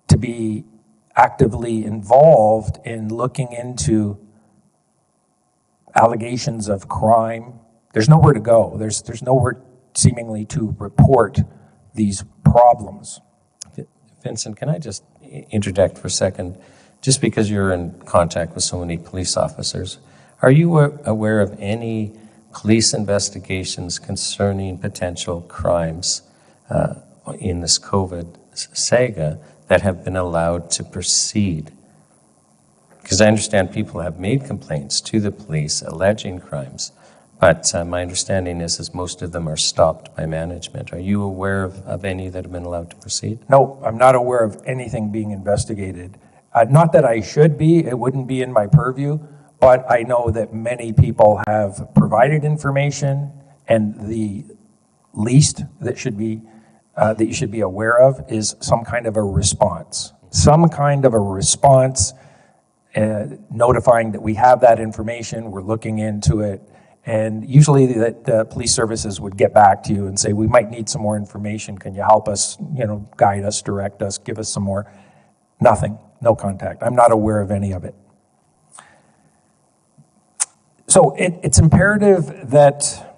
to be actively involved in looking into allegations of crime. There's nowhere to go. There's nowhere seemingly to report these problems. Vincent, can I just interject for a second? Just because you're in contact with so many police officers, are you aware of any police investigations concerning potential crimes in this COVID saga that have been allowed to proceed? Because I understand people have made complaints to the police alleging crimes, but my understanding is most of them are stopped by management. Are you aware of any that have been allowed to proceed? No, I'm not aware of anything being investigated. Not that I should be, it wouldn't be in my purview, but I know that many people have provided information, and the least that should be that you should be aware of is some kind of a response. Some kind of a response notifying that we have that information, we're looking into it, and usually the police services would get back to you and say, we might need some more information, can you help us, guide us, direct us, give us some more? Nothing, no contact. I'm not aware of any of it. So it's imperative that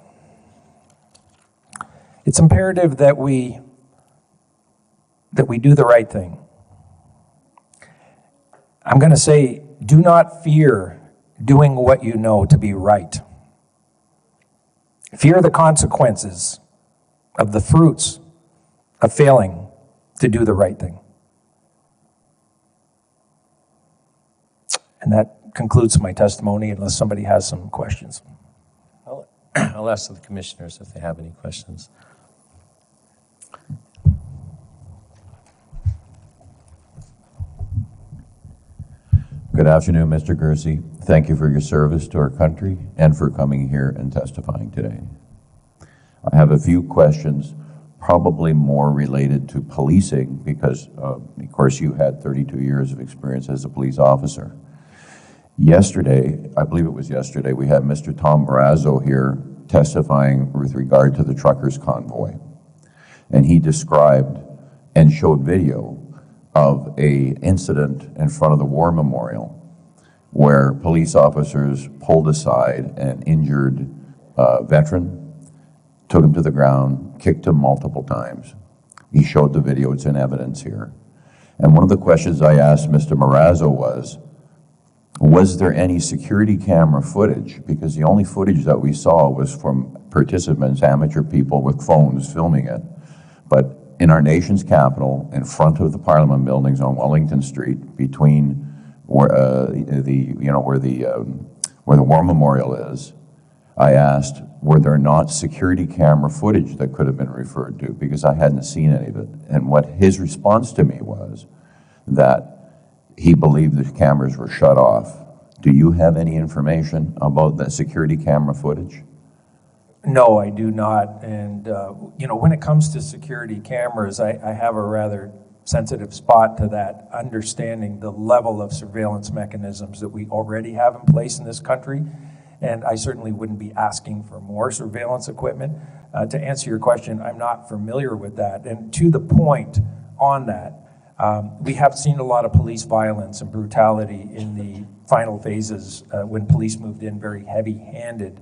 It's imperative that we do the right thing. I'm going to say, do not fear doing what you know to be right. Fear the consequences of the fruits of failing to do the right thing. And that concludes my testimony, unless somebody has some questions. I'll ask the commissioners if they have any questions. Good afternoon, Mr. Gersey. Thank you for your service to our country and for coming here and testifying today. I have a few questions, probably more related to policing, because of course you had 32 years of experience as a police officer. Yesterday, I believe it was yesterday, we had Mr. Tom Marazzo here testifying with regard to the truckers' convoy. And he described and showed video of an incident in front of the War Memorial where police officers pulled aside an injured veteran, took him to the ground, kicked him multiple times. He showed the video, it's in evidence here. And one of the questions I asked Mr. Marazzo was there any security camera footage? Because the only footage that we saw was from participants, amateur people with phones filming it. But in our nation's capital, in front of the Parliament buildings on Wellington Street, between where the War Memorial is, I asked, were there not security camera footage that could have been referred to? Because I hadn't seen any of it. And what his response to me was that he believed the cameras were shut off. Do you have any information about that security camera footage? No, I do not. And, when it comes to security cameras, I have a rather sensitive spot to that, understanding the level of surveillance mechanisms that we already have in place in this country. And I certainly wouldn't be asking for more surveillance equipment. To answer your question, I'm not familiar with that. And to the point on that, we have seen a lot of police violence and brutality in the final phases when police moved in very heavy-handed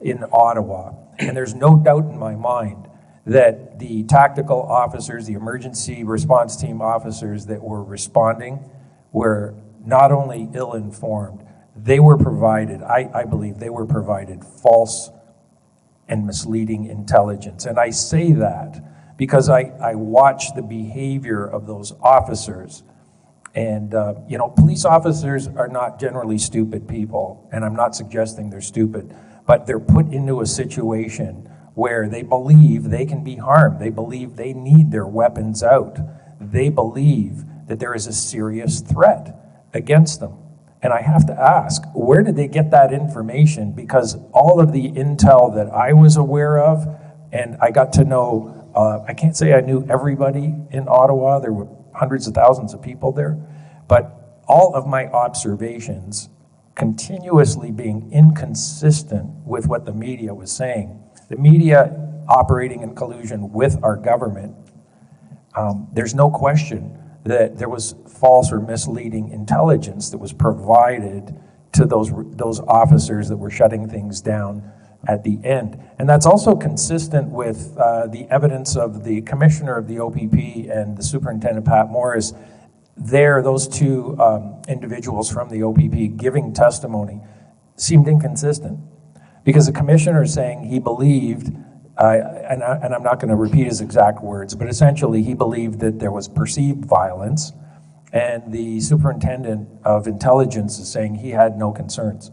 in Ottawa. And there's no doubt in my mind that the tactical officers, the emergency response team officers that were responding were not only ill-informed, they were provided, I believe they were provided false and misleading intelligence. And I say that because I watch the behavior of those officers. And, police officers are not generally stupid people, and I'm not suggesting they're stupid, but they're put into a situation where they believe they can be harmed. They believe they need their weapons out. They believe that there is a serious threat against them. And I have to ask, where did they get that information? Because all of the intel that I was aware of, and I got to know, I can't say I knew everybody in Ottawa. There were hundreds of thousands of people there. But all of my observations continuously being inconsistent with what the media was saying. The media operating in collusion with our government, there's no question that there was false or misleading intelligence that was provided to those officers that were shutting things down at the end. And that's also consistent with the evidence of the commissioner of the OPP and the superintendent, Pat Morris. Those two individuals from the OPP giving testimony seemed inconsistent, because the commissioner is saying he believed, and I'm not going to repeat his exact words, but essentially he believed that there was perceived violence, and the superintendent of intelligence is saying he had no concerns.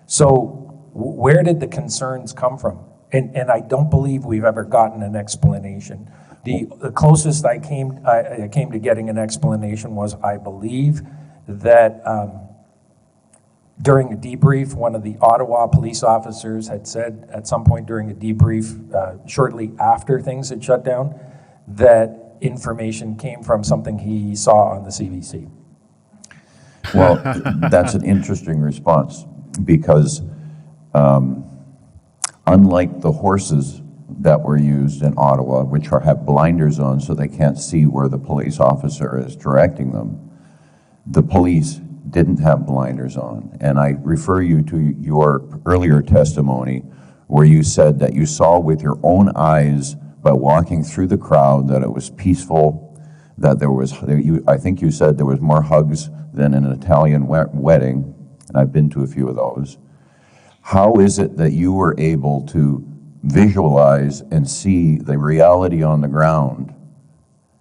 So where did the concerns come from? And I don't believe we've ever gotten an explanation. The closest I came to getting an explanation was, I believe that during a debrief, one of the Ottawa police officers had said at some point during a debrief, shortly after things had shut down, that information came from something he saw on the CBC. Well, that's an interesting response, because unlike the horses that were used in Ottawa, which have blinders on so they can't see where the police officer is directing them, the police didn't have blinders on. And I refer you to your earlier testimony where you said that you saw with your own eyes by walking through the crowd that it was peaceful, that there was, I think you said there was more hugs than an Italian wedding, and I've been to a few of those. How is it that you were able to visualize and see the reality on the ground,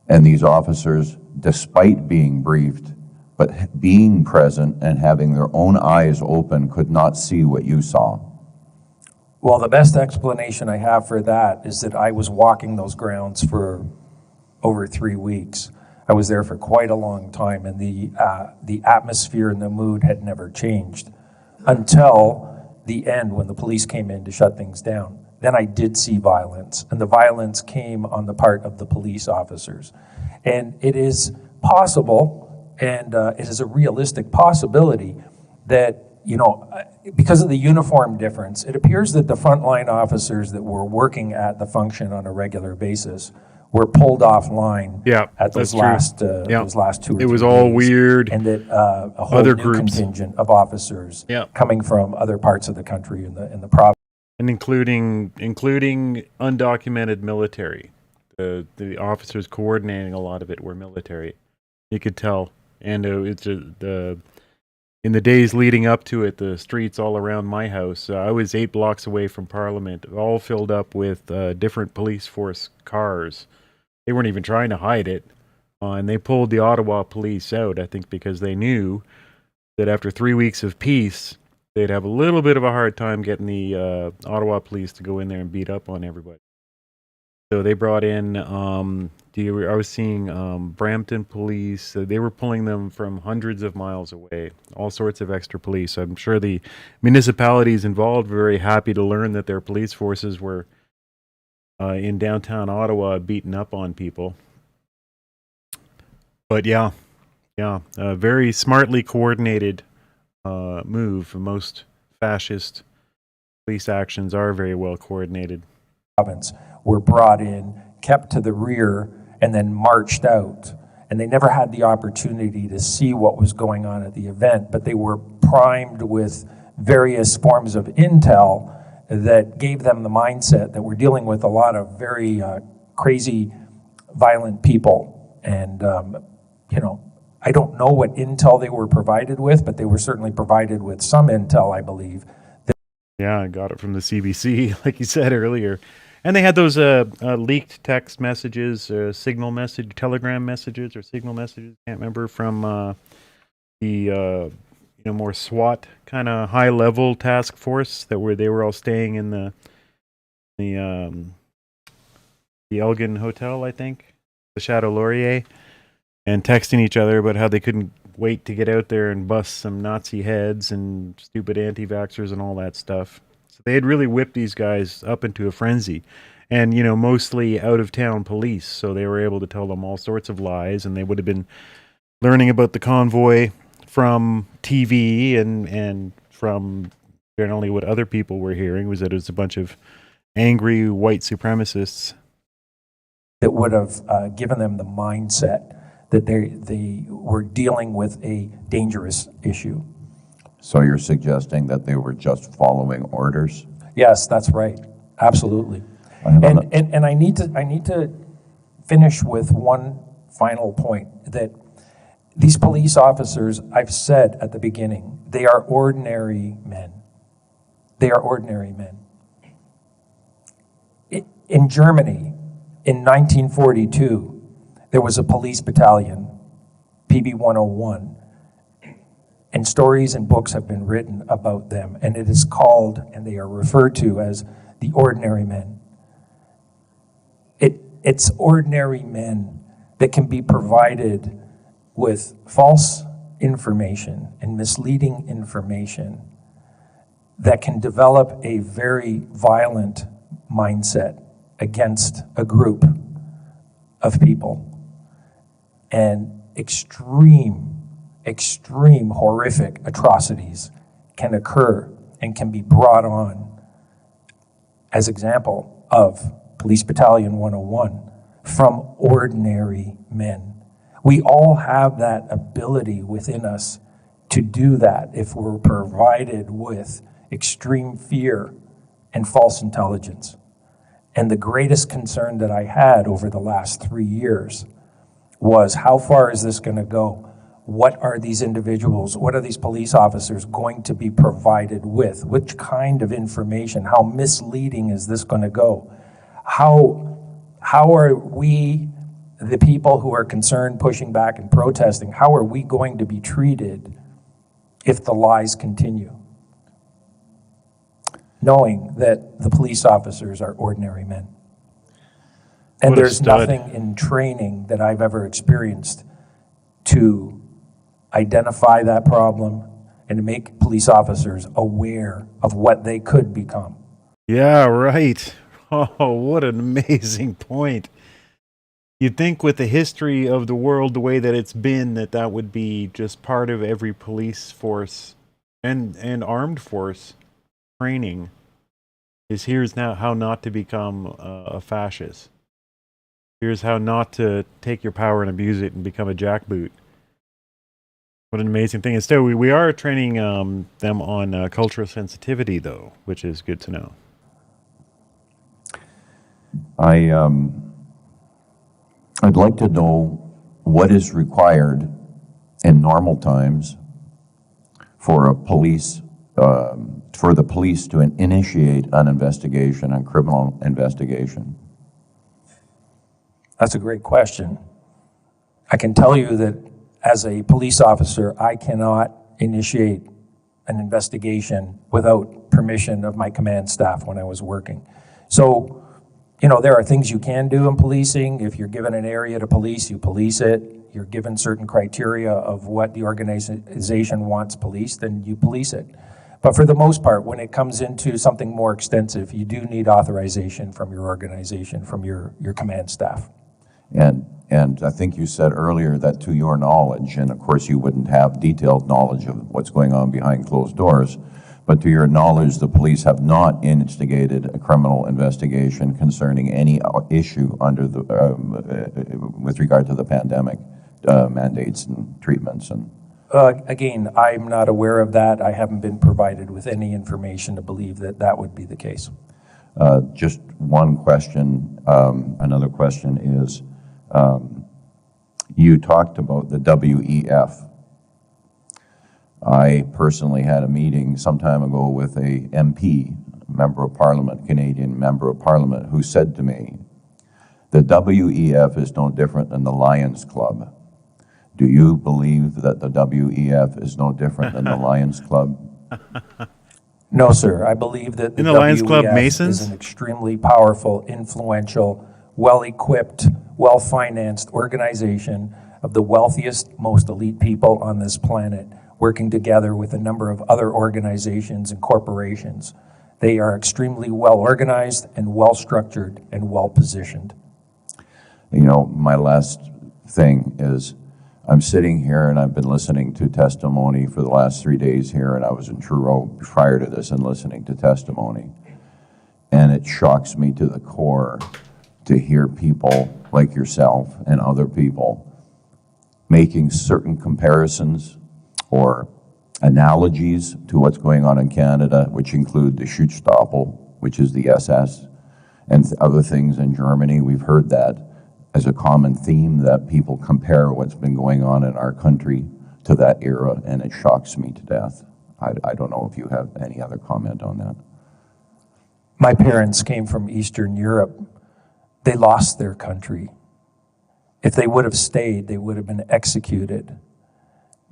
and these officers, despite being briefed, but being present and having their own eyes open, could not see what you saw? Well, the best explanation I have for that is that I was walking those grounds for over 3 weeks. I was there for quite a long time, and the atmosphere and the mood had never changed until the end, when the police came in to shut things down. Then I did see violence, and the violence came on the part of the police officers. And it is possible, and it is a realistic possibility that, you know, because of the uniform difference, it appears that the frontline officers that were working at the function on a regular basis were pulled offline at those last 2 or 3 It was all days, weird. and that a whole Other new groups. contingent of officers coming from other parts of the country in the province. And including undocumented military. The officers coordinating a lot of it were military. You could tell. And it's in the days leading up to it, the streets all around my house, I was 8 blocks away from Parliament, all filled up with different police force cars. They weren't even trying to hide it. And they pulled the Ottawa police out, I think, because they knew that after 3 weeks of peace, they'd have a little bit of a hard time getting the Ottawa police to go in there and beat up on everybody. So they brought in, I was seeing Brampton police. They were pulling them from hundreds of miles away, all sorts of extra police. I'm sure the municipalities involved were very happy to learn that their police forces were in downtown Ottawa beating up on people. But yeah, a very smartly coordinated move. Most fascist police actions are very well coordinated. Province were brought in, kept to the rear, and then marched out. And they never had the opportunity to see what was going on at the event, but they were primed with various forms of intel that gave them the mindset that we're dealing with a lot of very crazy, violent people. And, you know, I don't know what intel they were provided with, but they were certainly provided with some intel, I believe. Yeah, I got it from the CBC, like you said earlier. And they had those leaked text messages, telegram messages or signal messages, can't remember, from the more SWAT kind of high-level task force they were all staying in the Elgin Hotel, I think, the Chateau Laurier, and texting each other about how they couldn't wait to get out there and bust some Nazi heads and stupid anti-vaxxers and all that stuff. So they had really whipped these guys up into a frenzy. And, you know, mostly out-of-town police, so they were able to tell them all sorts of lies, and they would have been learning about the convoy from TV and from generally what other people were hearing was that it was a bunch of angry white supremacists. That would have given them the mindset that they were dealing with a dangerous issue. So you're suggesting that they were just following orders? Yes, that's right. Absolutely. And I need to finish with one final point, that these police officers, I've said at the beginning, they are ordinary men. They are ordinary men. In Germany, in 1942, there was a police battalion, PB 101, and stories and books have been written about them, and it is called, and they are referred to as the ordinary men. It's ordinary men that can be provided with false information and misleading information that can develop a very violent mindset against a group of people. And extreme horrific atrocities can occur and can be brought on as example of Police Battalion 101 from ordinary men. We all have that ability within us to do that if we're provided with extreme fear and false intelligence. And the greatest concern that I had over the last 3 years was, how far is this going to go? What are these individuals, what are these police officers going to be provided with? Which kind of information? How misleading is this going to go? How are we, the people who are concerned, pushing back and protesting, how are we going to be treated if the lies continue? Knowing that the police officers are ordinary men. And there's nothing in training that I've ever experienced to identify that problem and to make police officers aware of what they could become. Yeah, right. Oh, what an amazing point. You'd think with the history of the world, the way that it's been, that would be just part of every police force and armed force training, is here's now how not to become a fascist. Here's how not to take your power and abuse it and become a jackboot. What an amazing thing. And still, we are training them on cultural sensitivity, though, which is good to know. I'd like to know what is required in normal times for a police, for the police to initiate an investigation, a criminal investigation. That's a great question. I can tell you that as a police officer, I cannot initiate an investigation without permission of my command staff when I was working. So, you know, there are things you can do in policing. If you're given an area to police, you police it. You're given certain criteria of what the organization wants policed, then you police it. But for the most part, when it comes into something more extensive, you do need authorization from your organization, from your command staff. And I think you said earlier that to your knowledge, and of course you wouldn't have detailed knowledge of what's going on behind closed doors, but to your knowledge, the police have not instigated a criminal investigation concerning any issue under the with regard to the pandemic mandates and treatments. And again, I'm not aware of that. I haven't been provided with any information to believe that that would be the case. Just one question. Another question is, you talked about the WEF. I personally had a meeting some time ago with a MP, Member of Parliament, Canadian Member of Parliament, who said to me, the WEF is no different than the Lions Club. Do you believe that the WEF is no different than the Lions Club? No, sir. I believe that the Lions Club WEF Masons is an extremely powerful, influential, well-equipped, well-financed organization of the wealthiest, most elite people on this planet, working together with a number of other organizations and corporations. They are extremely well-organized and well-structured and well-positioned. You know, my last thing is, I'm sitting here and I've been listening to testimony for the last 3 days here, and I was in Truro prior to this and listening to testimony. And it shocks me to the core to hear people like yourself and other people making certain comparisons or analogies to what's going on in Canada, which include the Schutzstaffel, which is the SS, and other things in Germany. We've heard that as a common theme, that people compare what's been going on in our country to that era, and it shocks me to death. I don't know if you have any other comment on that. My parents came from Eastern Europe. They lost their country. If they would have stayed, they would have been executed.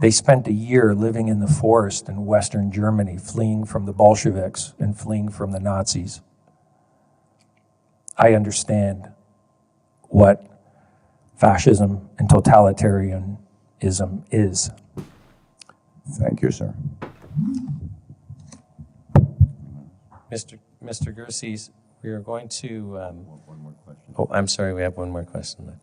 They spent a year living in the forest in Western Germany, fleeing from the Bolsheviks and fleeing from the Nazis. I understand what fascism and totalitarianism is. Thank you, sir. Mr. Gerses, we are going to... one more question. Oh, I'm sorry, we have one more question left.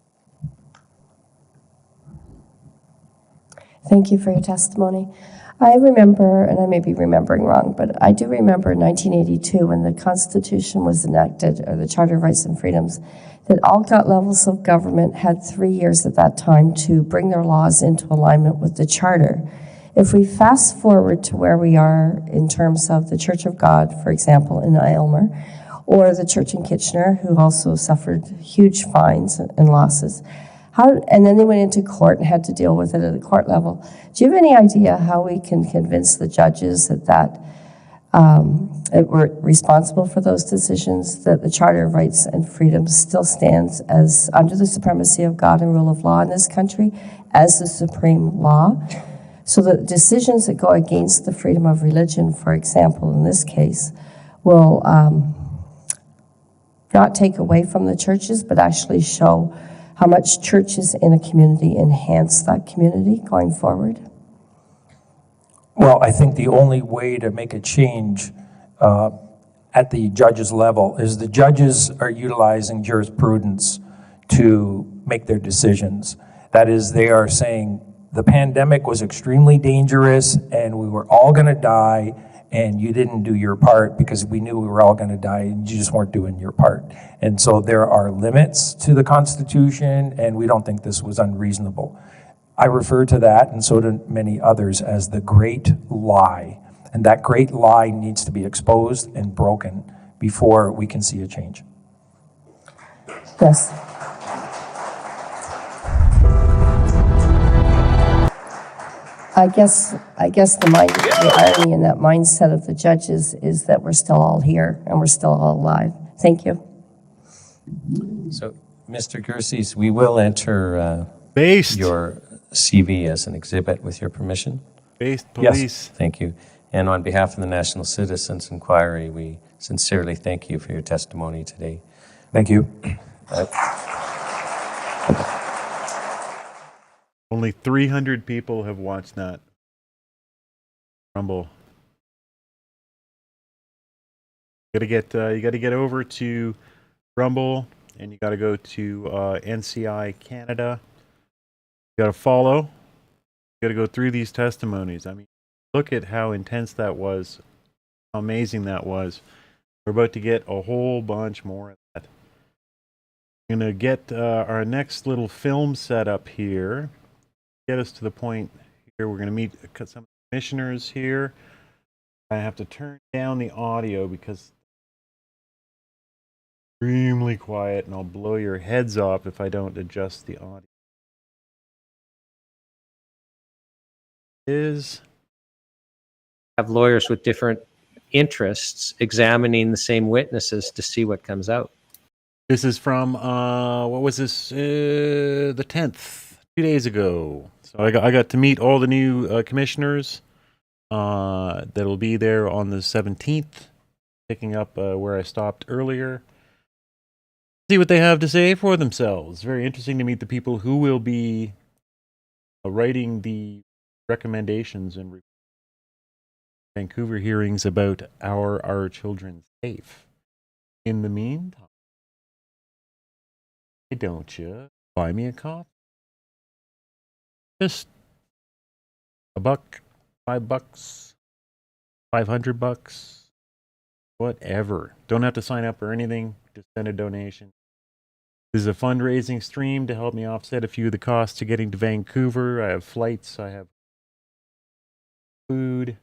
Thank you for your testimony. I remember, and I may be remembering wrong, but I do remember in 1982 when the Constitution was enacted, or the Charter of Rights and Freedoms, that all levels of government had 3 years at that time to bring their laws into alignment with the Charter. If we fast forward to where we are in terms of the Church of God, for example, in Aylmer, or the church in Kitchener, who also suffered huge fines and losses. And then they went into court and had to deal with it at the court level. Do you have any idea how we can convince the judges that were responsible for those decisions, that the Charter of Rights and Freedoms still stands as under the supremacy of God and rule of law in this country as the supreme law? So that decisions that go against the freedom of religion, for example, in this case, will not take away from the churches, but actually show how much churches in a community enhance that community going forward? Well, I think the only way to make a change at the judges level is the judges are utilizing jurisprudence to make their decisions. That is, they are saying the pandemic was extremely dangerous and we were all going to die, and you didn't do your part because we knew we were all going to die and you just weren't doing your part. And so there are limits to the Constitution, and we don't think this was unreasonable. I refer to that, and so do many others, as the great lie. And that great lie needs to be exposed and broken before we can see a change. Yes. I guess the irony in that mindset of the judges is that we're still all here and we're still all alive. Thank you. So, Mr. Gerses, we will enter your CV as an exhibit with your permission. Based police. Yes. Thank you. And on behalf of the National Citizens Inquiry, we sincerely thank you for your testimony today. Thank you. Only 300 people have watched that. Rumble. You gotta get over to Rumble, and you gotta go to NCI Canada. You gotta follow. You gotta go through these testimonies. I mean, look at how intense that was, how amazing that was. We're about to get a whole bunch more of that. We're gonna get our next little film set up here. Get us to the point here. We're going to meet some commissioners here. I have to turn down the audio because it's extremely quiet, and I'll blow your heads off if I don't adjust the audio. Have lawyers with different interests examining the same witnesses to see what comes out. This is from what was this? The 10th, 2 days ago. So I got to meet all the new commissioners that'll be there on the 17th, picking up where I stopped earlier. See what they have to say for themselves. Very interesting to meet the people who will be writing the recommendations and Vancouver hearings about our children safe. In the meantime, why don't you buy me a copy? Just $1, $5, $500, whatever. Don't have to sign up or anything. Just send a donation. This is a fundraising stream to help me offset a few of the costs to getting to Vancouver. I have flights. I have food.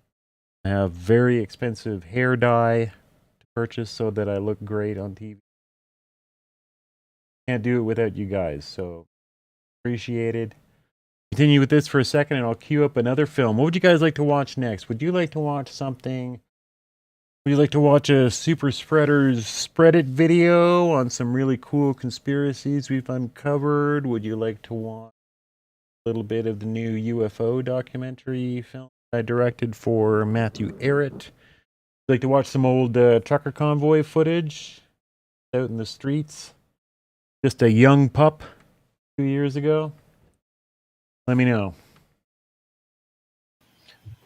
I have very expensive hair dye to purchase so that I look great on TV. Can't do it without you guys, so appreciated. Continue with this for a second and I'll queue up another film. What would you guys like to watch next? Would you like to watch something? Would you like to watch a Super Spreaders Spread It video on some really cool conspiracies we've uncovered? Would you like to watch a little bit of the new UFO documentary film I directed for Matthew Arrett? Would you like to watch some old trucker convoy footage out in the streets? Just a young pup 2 years ago? Let me know.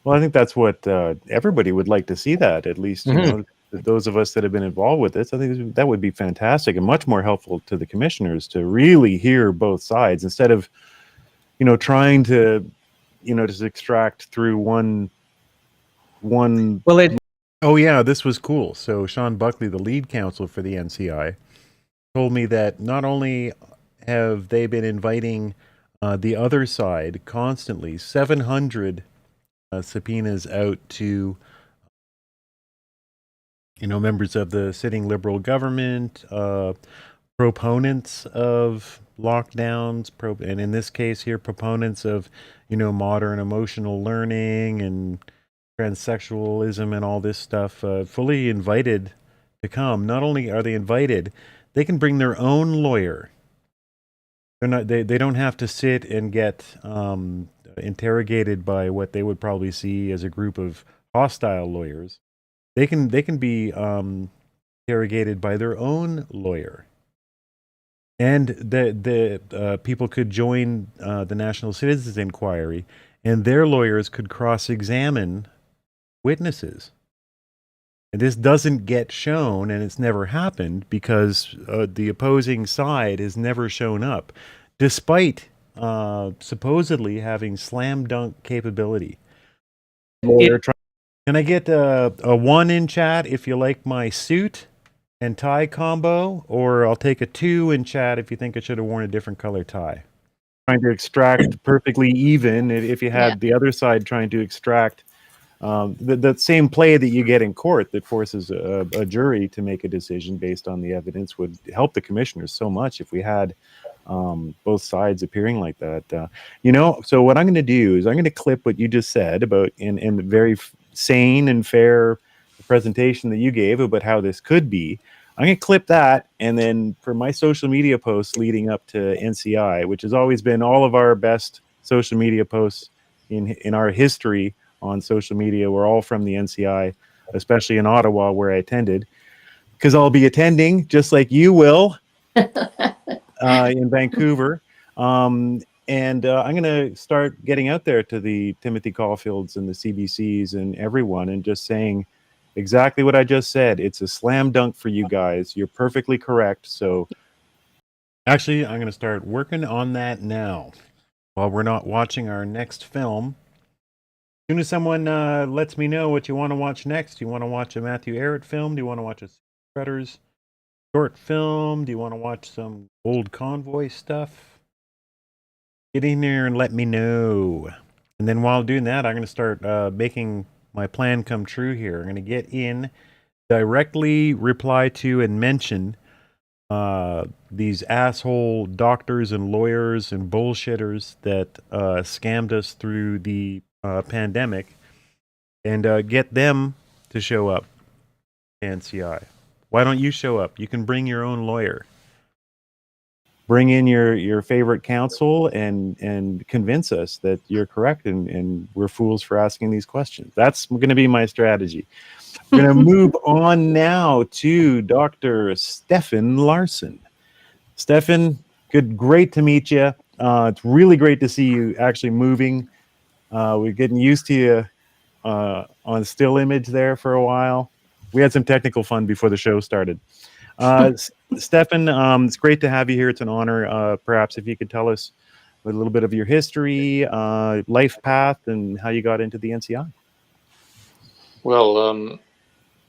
Well, I think that's what everybody would like to see, that at least, you know, those of us that have been involved with this. I think that would be fantastic and much more helpful to the commissioners to really hear both sides instead of, you know, trying to, you know, just extract through one. Well, oh yeah, this was cool. So Sean Buckley, the lead counsel for the NCI, told me that not only have they been inviting the other side constantly, 700 subpoenas out to members of the sitting Liberal government, proponents of lockdowns, and in this case here, proponents of, modern emotional learning and transsexualism and all this stuff, fully invited to come. Not only are they invited, they can bring their own lawyer. They don't have to sit and get interrogated by what they would probably see as a group of hostile lawyers. They can be interrogated by their own lawyer, and the people could join the National Citizens Inquiry, and their lawyers could cross-examine witnesses. And this doesn't get shown, and it's never happened because the opposing side has never shown up, despite supposedly having slam dunk capability. Can I get a 1 in chat if you like my suit and tie combo, or I'll take a 2 in chat if you think I should have worn a different color tie? Trying to extract perfectly even. If you had the other side trying to extract the same play that you get in court that forces a jury to make a decision based on the evidence would help the commissioners so much if we had both sides appearing like that. So what I'm going to do is I'm going to clip what you just said about in the very sane and fair presentation that you gave about how this could be. I'm going to clip that, and then for my social media posts leading up to NCI, which has always been all of our best social media posts in our history on social media, were all from the NCI, especially in Ottawa where I attended, because I'll be attending just like you will in Vancouver. And I'm going to start getting out there to the Timothy Caulfields and the CBCs and everyone and just saying exactly what I just said. It's a slam dunk for you guys. You're perfectly correct. So actually, I'm going to start working on that now while we're not watching our next film. As soon as someone lets me know what you want to watch next, do you want to watch a Matthew Ehret film? Do you want to watch a Shredders short film? Do you want to watch some old convoy stuff? Get in there and let me know. And then while doing that, I'm going to start making my plan come true here. I'm going to get in, directly reply to and mention these asshole doctors and lawyers and bullshitters that scammed us through the pandemic, and get them to show up to NCI. Why don't you show up? You can bring your own lawyer. Bring in your favorite counsel and convince us that you're correct and we're fools for asking these questions. That's going to be my strategy. We're going to move on now to Dr. Stefan Larson. Stefan, great to meet you. It's really great to see you actually moving. We're getting used to you on still image there for a while. We had some technical fun before the show started. Stefan, it's great to have you here. It's an honor. Perhaps if you could tell us a little bit of your history, life path, and how you got into the NCI. Well,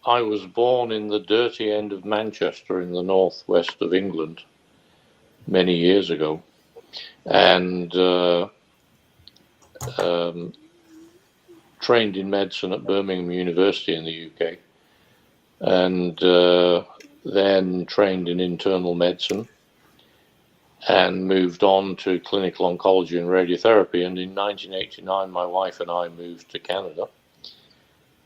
I was born in the dirty end of Manchester in the northwest of England many years ago, and trained in medicine at Birmingham University in the UK, and then trained in internal medicine and moved on to clinical oncology and radiotherapy. And in 1989, my wife and I moved to Canada.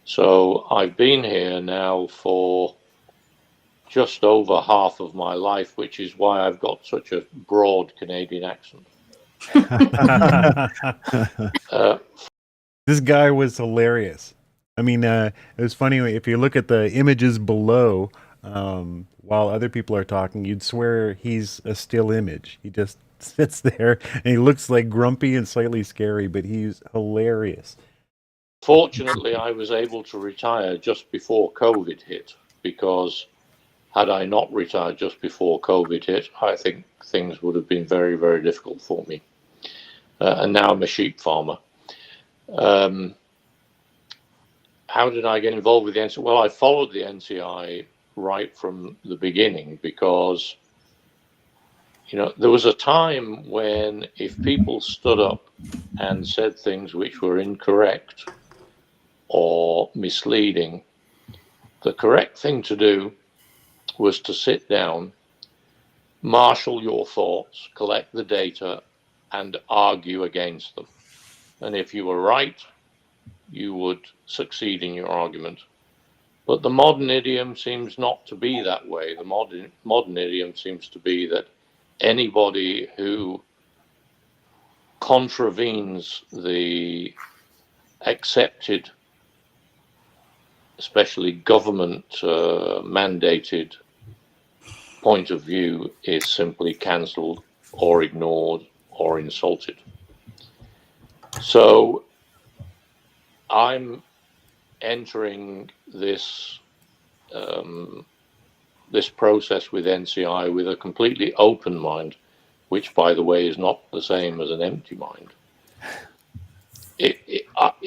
So I've been here now for just over half of my life, which is why I've got such a broad Canadian accent. This guy was hilarious. I mean, it was funny if you look at the images below, while other people are talking, you'd swear he's a still image. He just sits there and he looks like grumpy and slightly scary, but he's hilarious. Fortunately, I was able to retire just before COVID hit, because had I not retired just before COVID hit, I think things would have been very, very difficult for me. And now I'm a sheep farmer. How did I get involved with the NCI? Well, I followed the NCI right from the beginning because, there was a time when if people stood up and said things which were incorrect or misleading, The correct thing to do was to sit down, marshal your thoughts, collect the data, and argue against them. And if you were right, you would succeed in your argument. But the modern idiom seems not to be that way. The modern idiom seems to be that anybody who contravenes the accepted, especially government mandated point of view is simply cancelled or ignored or insulted. So I'm entering this this process with NCI with a completely open mind, which, by the way, is not the same as an empty mind.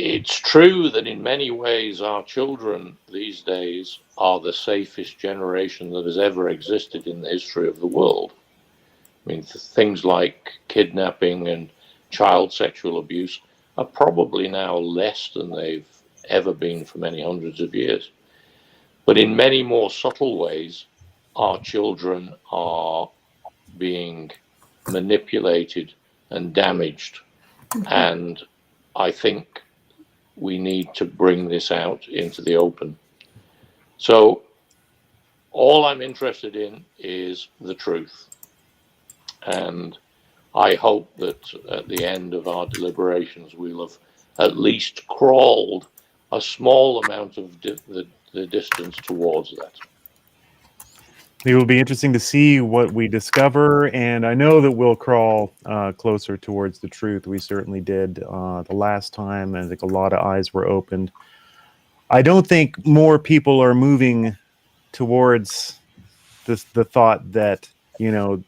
It's true that in many ways our children these days are the safest generation that has ever existed in the history of the world. I mean, things like kidnapping and child sexual abuse are probably now less than they've ever been for many hundreds of years. But in many more subtle ways, our children are being manipulated and damaged. And I think we need to bring this out into the open. So all I'm interested in is the truth. And I hope that at the end of our deliberations, we'll have at least crawled a small amount of the distance towards that. It will be interesting to see what we discover, and I know that we'll crawl closer towards the truth. We certainly did the last time. I think a lot of eyes were opened. I don't think more people are moving towards the thought that, you know,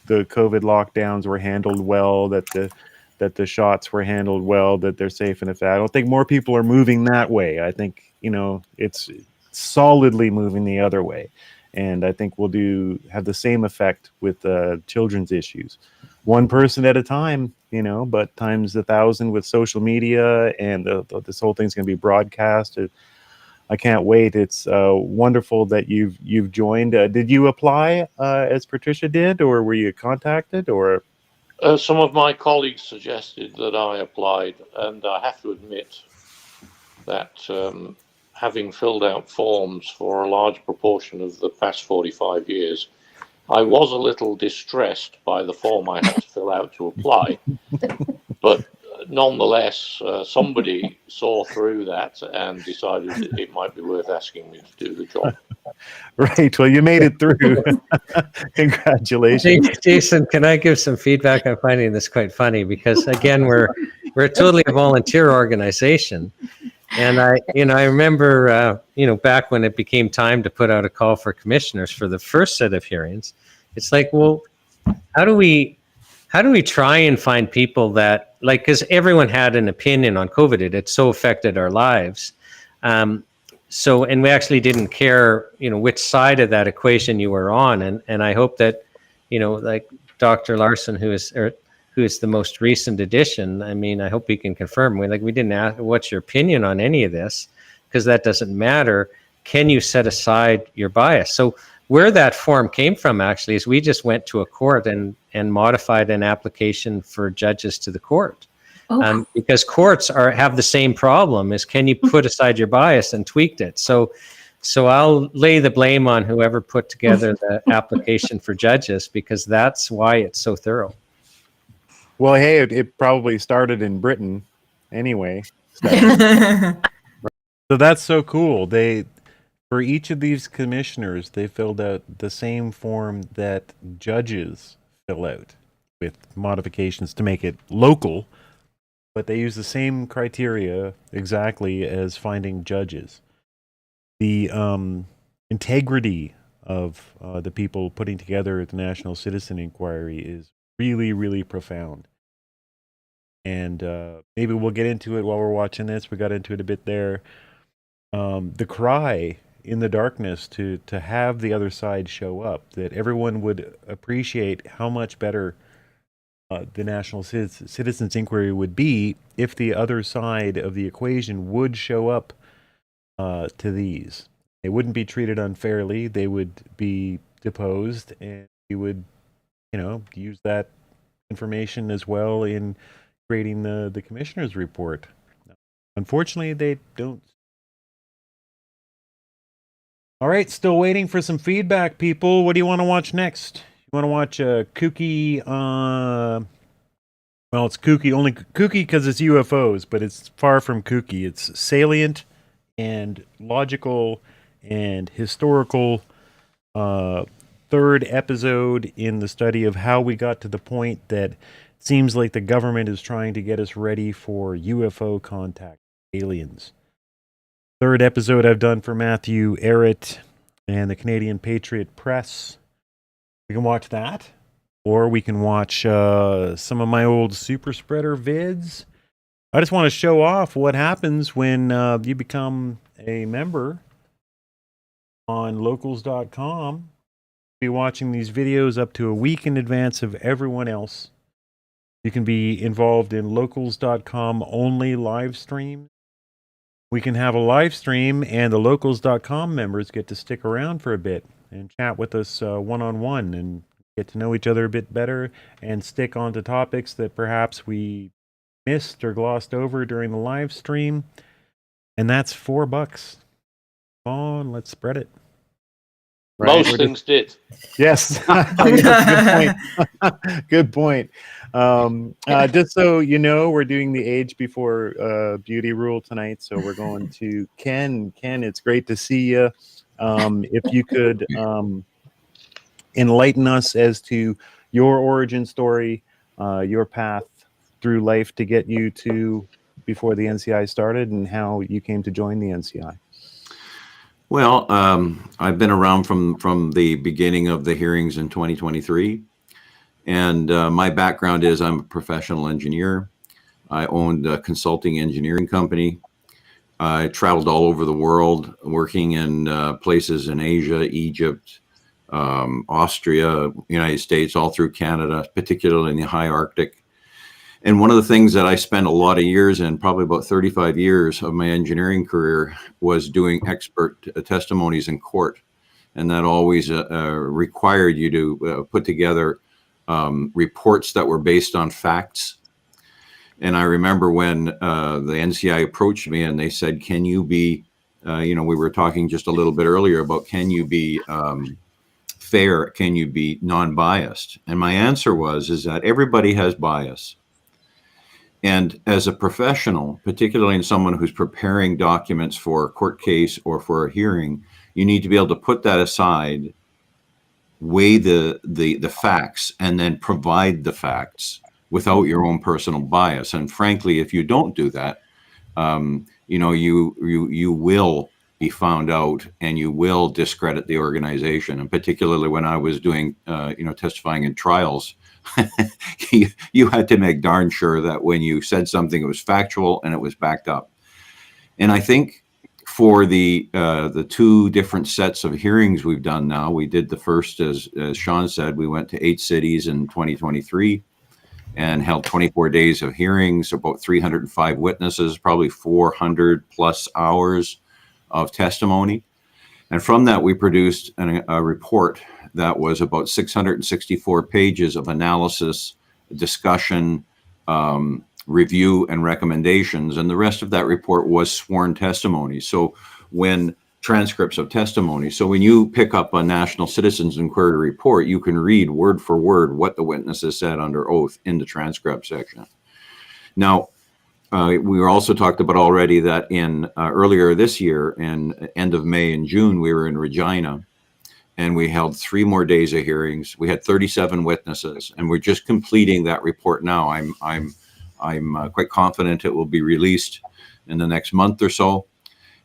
the COVID lockdowns were handled well, that the shots were handled well, that they're safe and effective. I don't think more people are moving that way. I think, you know, it's solidly moving the other way. And I think we'll have the same effect with children's issues. One person at a time, you know, but times 1,000 with social media, and this whole thing's going to be broadcast. I can't wait. It's wonderful that you've joined. Did you apply as Patricia did, or were you contacted, or? Some of my colleagues suggested that I applied, and I have to admit that having filled out forms for a large proportion of the past 45 years, I was a little distressed by the form I had to fill out to apply. But nonetheless, somebody saw through that and decided that it might be worth asking me to do the job. Right. Well, you made it through. Congratulations. Jason, can I give some feedback? I'm finding this quite funny because, again, we're totally a volunteer organization. And I remember, back when it became time to put out a call for commissioners for the first set of hearings, it's like, well, how do we try and find people that, like, because everyone had an opinion on COVID, it so affected our lives. And we actually didn't care, which side of that equation you were on. And I hope that, like Dr. Larson, who is the most recent addition, I mean, I hope he can confirm. We didn't ask, what's your opinion on any of this? Because that doesn't matter. Can you set aside your bias? So where that form came from, actually, is we just went to a court and modified an application for judges to the court. Oh. Because courts have the same problem, is can you put aside your bias, and tweaked it. So I'll lay the blame on whoever put together the application for judges, because that's why it's so thorough. Well, hey, it probably started in Britain anyway. So that's so cool. For each of these commissioners, they filled out the same form that judges fill out, with modifications to make it local, but they use the same criteria exactly as finding judges. The integrity of the people putting together the National Citizen Inquiry is really, really profound. And maybe we'll get into it while we're watching this. We got into it a bit there. The cry in the darkness to have the other side show up, that everyone would appreciate how much better the National Citizens Inquiry would be if the other side of the equation would show up to these. They wouldn't be treated unfairly. They would be deposed, and we would, use that information as well in creating the commissioner's report. Unfortunately, they don't. All right, still waiting for some feedback, people. What do you want to watch next? You want to watch a kooky, well, it's kooky, only kooky because it's UFOs, but it's far from kooky. It's salient and logical and historical third episode in the study of how we got to the point that it seems like the government is trying to get us ready for UFO contact, aliens. Third episode I've done for Matthew Arrett and the Canadian Patriot Press. We can watch that, or we can watch some of my old super spreader vids. I just want to show off what happens when you become a member on locals.com. Be watching these videos up to a week in advance of everyone else. You can be involved in locals.com only live stream. We can have a live stream, and the locals.com members get to stick around for a bit and chat with us one-on-one and get to know each other a bit better and stick onto topics that perhaps we missed or glossed over during the live stream. And that's $4. Come on, let's spread it. Right? Most things did. Yes. Good point. Good point. Just so you know, we're doing the age before beauty rule tonight. So we're going to Ken. Ken, it's great to see you. If you could enlighten us as to your origin story, your path through life to get you to before the NCI started, and how you came to join the NCI. Well, I've been around from the beginning of the hearings in 2023. And my background is I'm a professional engineer. I owned a consulting engineering company. I traveled all over the world, working in places in Asia, Egypt, Austria, United States, all through Canada, particularly in the high Arctic. And one of the things that I spent a lot of years in, probably about 35 years of my engineering career, was doing expert testimonies in court. And that always required you to put together reports that were based on facts. And I remember when the NCI approached me and they said, can you be, we were talking just a little bit earlier about, can you be fair? Can you be non-biased? And my answer is that everybody has bias. And as a professional, particularly in someone who's preparing documents for a court case or for a hearing, you need to be able to put that aside, weigh the facts, and then provide the facts without your own personal bias. And frankly, if you don't do that, you will be found out and you will discredit the organization. And particularly when I was doing, testifying in trials, you had to make darn sure that when you said something, it was factual and it was backed up. And I think for the two different sets of hearings we've done now, we did the first, as Sean said, we went to 8 cities in 2023 and held 24 days of hearings, about 305 witnesses, probably 400 plus hours of testimony. And from that, we produced a report that was about 664 pages of analysis, discussion, review, and recommendations. And the rest of that report was sworn testimony. So when transcripts of testimony. So when you pick up a National Citizens Inquiry report, you can read word for word what the witnesses said under oath in the transcript section. Now, we were also talked about already that in earlier this year, in end of May and June, we were in Regina, and we held 3 more days of hearings. We had 37 witnesses, and we're just completing that report now. I'm quite confident it will be released in the next month or so.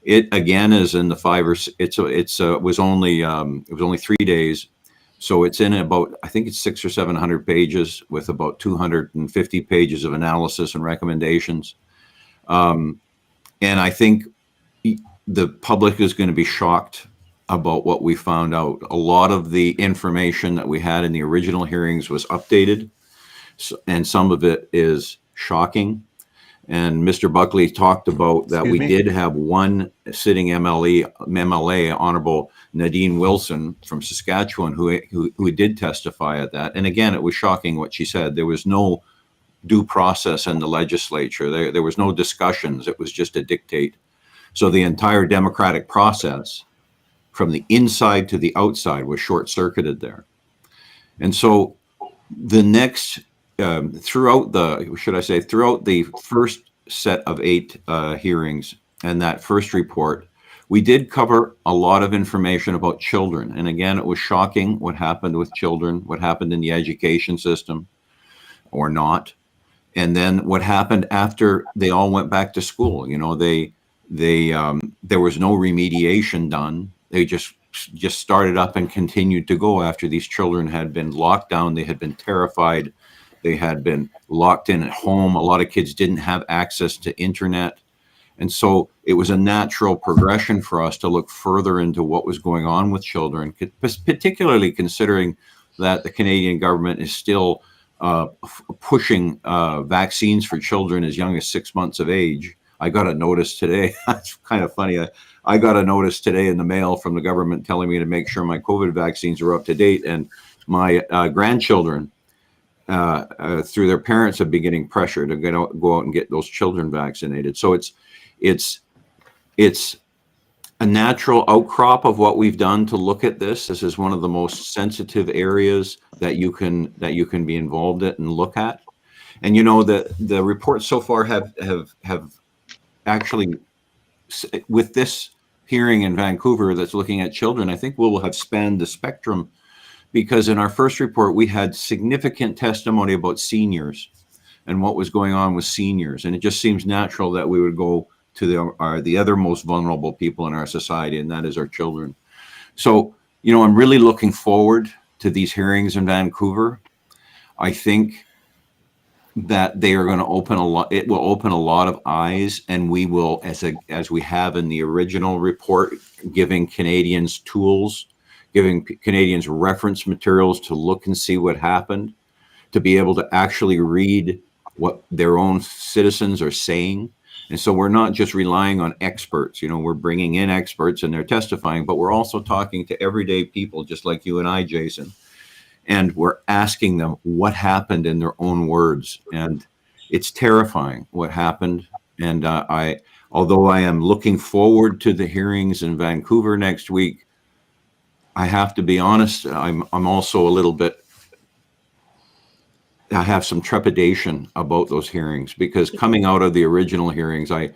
It again is in the 5 or it was only 3 days, so it's in about, I think it's 600 or 700 pages with about 250 pages of analysis and recommendations. And I think the public is going to be shocked about what we found out. A lot of the information that we had in the original hearings was updated, and some of it is shocking. And Mr. Buckley talked about that Excuse we me? did have one sitting MLA, Honorable Nadine Wilson from Saskatchewan, who did testify at that. And again, it was shocking what she said. There was no due process in the legislature. There was no discussions. It was just a dictate. So the entire democratic process from the inside to the outside was short-circuited there. And so the next throughout the first set of 8 hearings and that first report, we did cover a lot of information about children. And again, it was shocking what happened with children, what happened in the education system or not. And then what happened after they all went back to school. You know, there was no remediation done. They just started up and continued to go after these children had been locked down. They had been terrified. They had been locked in at home. A lot of kids didn't have access to internet. And so it was a natural progression for us to look further into what was going on with children, particularly considering that the Canadian government is still pushing vaccines for children as young as 6 months of age. I got a notice today. That's kind of funny. I got a notice today in the mail from the government telling me to make sure my COVID vaccines are up to date. And my grandchildren, through their parents, have been getting pressure to go out and get those children vaccinated. So it's a natural outcrop of what we've done to look at this. This is one of the most sensitive areas that you can be involved in and look at. And you know, the reports so far have actually, with this hearing in Vancouver that's looking at children, I think we'll have spanned the spectrum, because in our first report we had significant testimony about seniors and what was going on with seniors, and it just seems natural that we would go to the other most vulnerable people in our society, and that is our children. So, you know, I'm really looking forward to these hearings in Vancouver. I think that they are going to open a lot. It will open a lot of eyes, and we will, as we have in the original report, giving Canadians tools, giving Canadians reference materials to look and see what happened, to be able to actually read what their own citizens are saying. And so we're not just relying on experts. You know, we're bringing in experts and they're testifying, but we're also talking to everyday people just like you and I, Jason. And we're asking them what happened in their own words. And it's terrifying what happened. And although I am looking forward to the hearings in Vancouver next week, I have to be honest, I'm also a little bit, I have some trepidation about those hearings, because coming out of the original hearings, I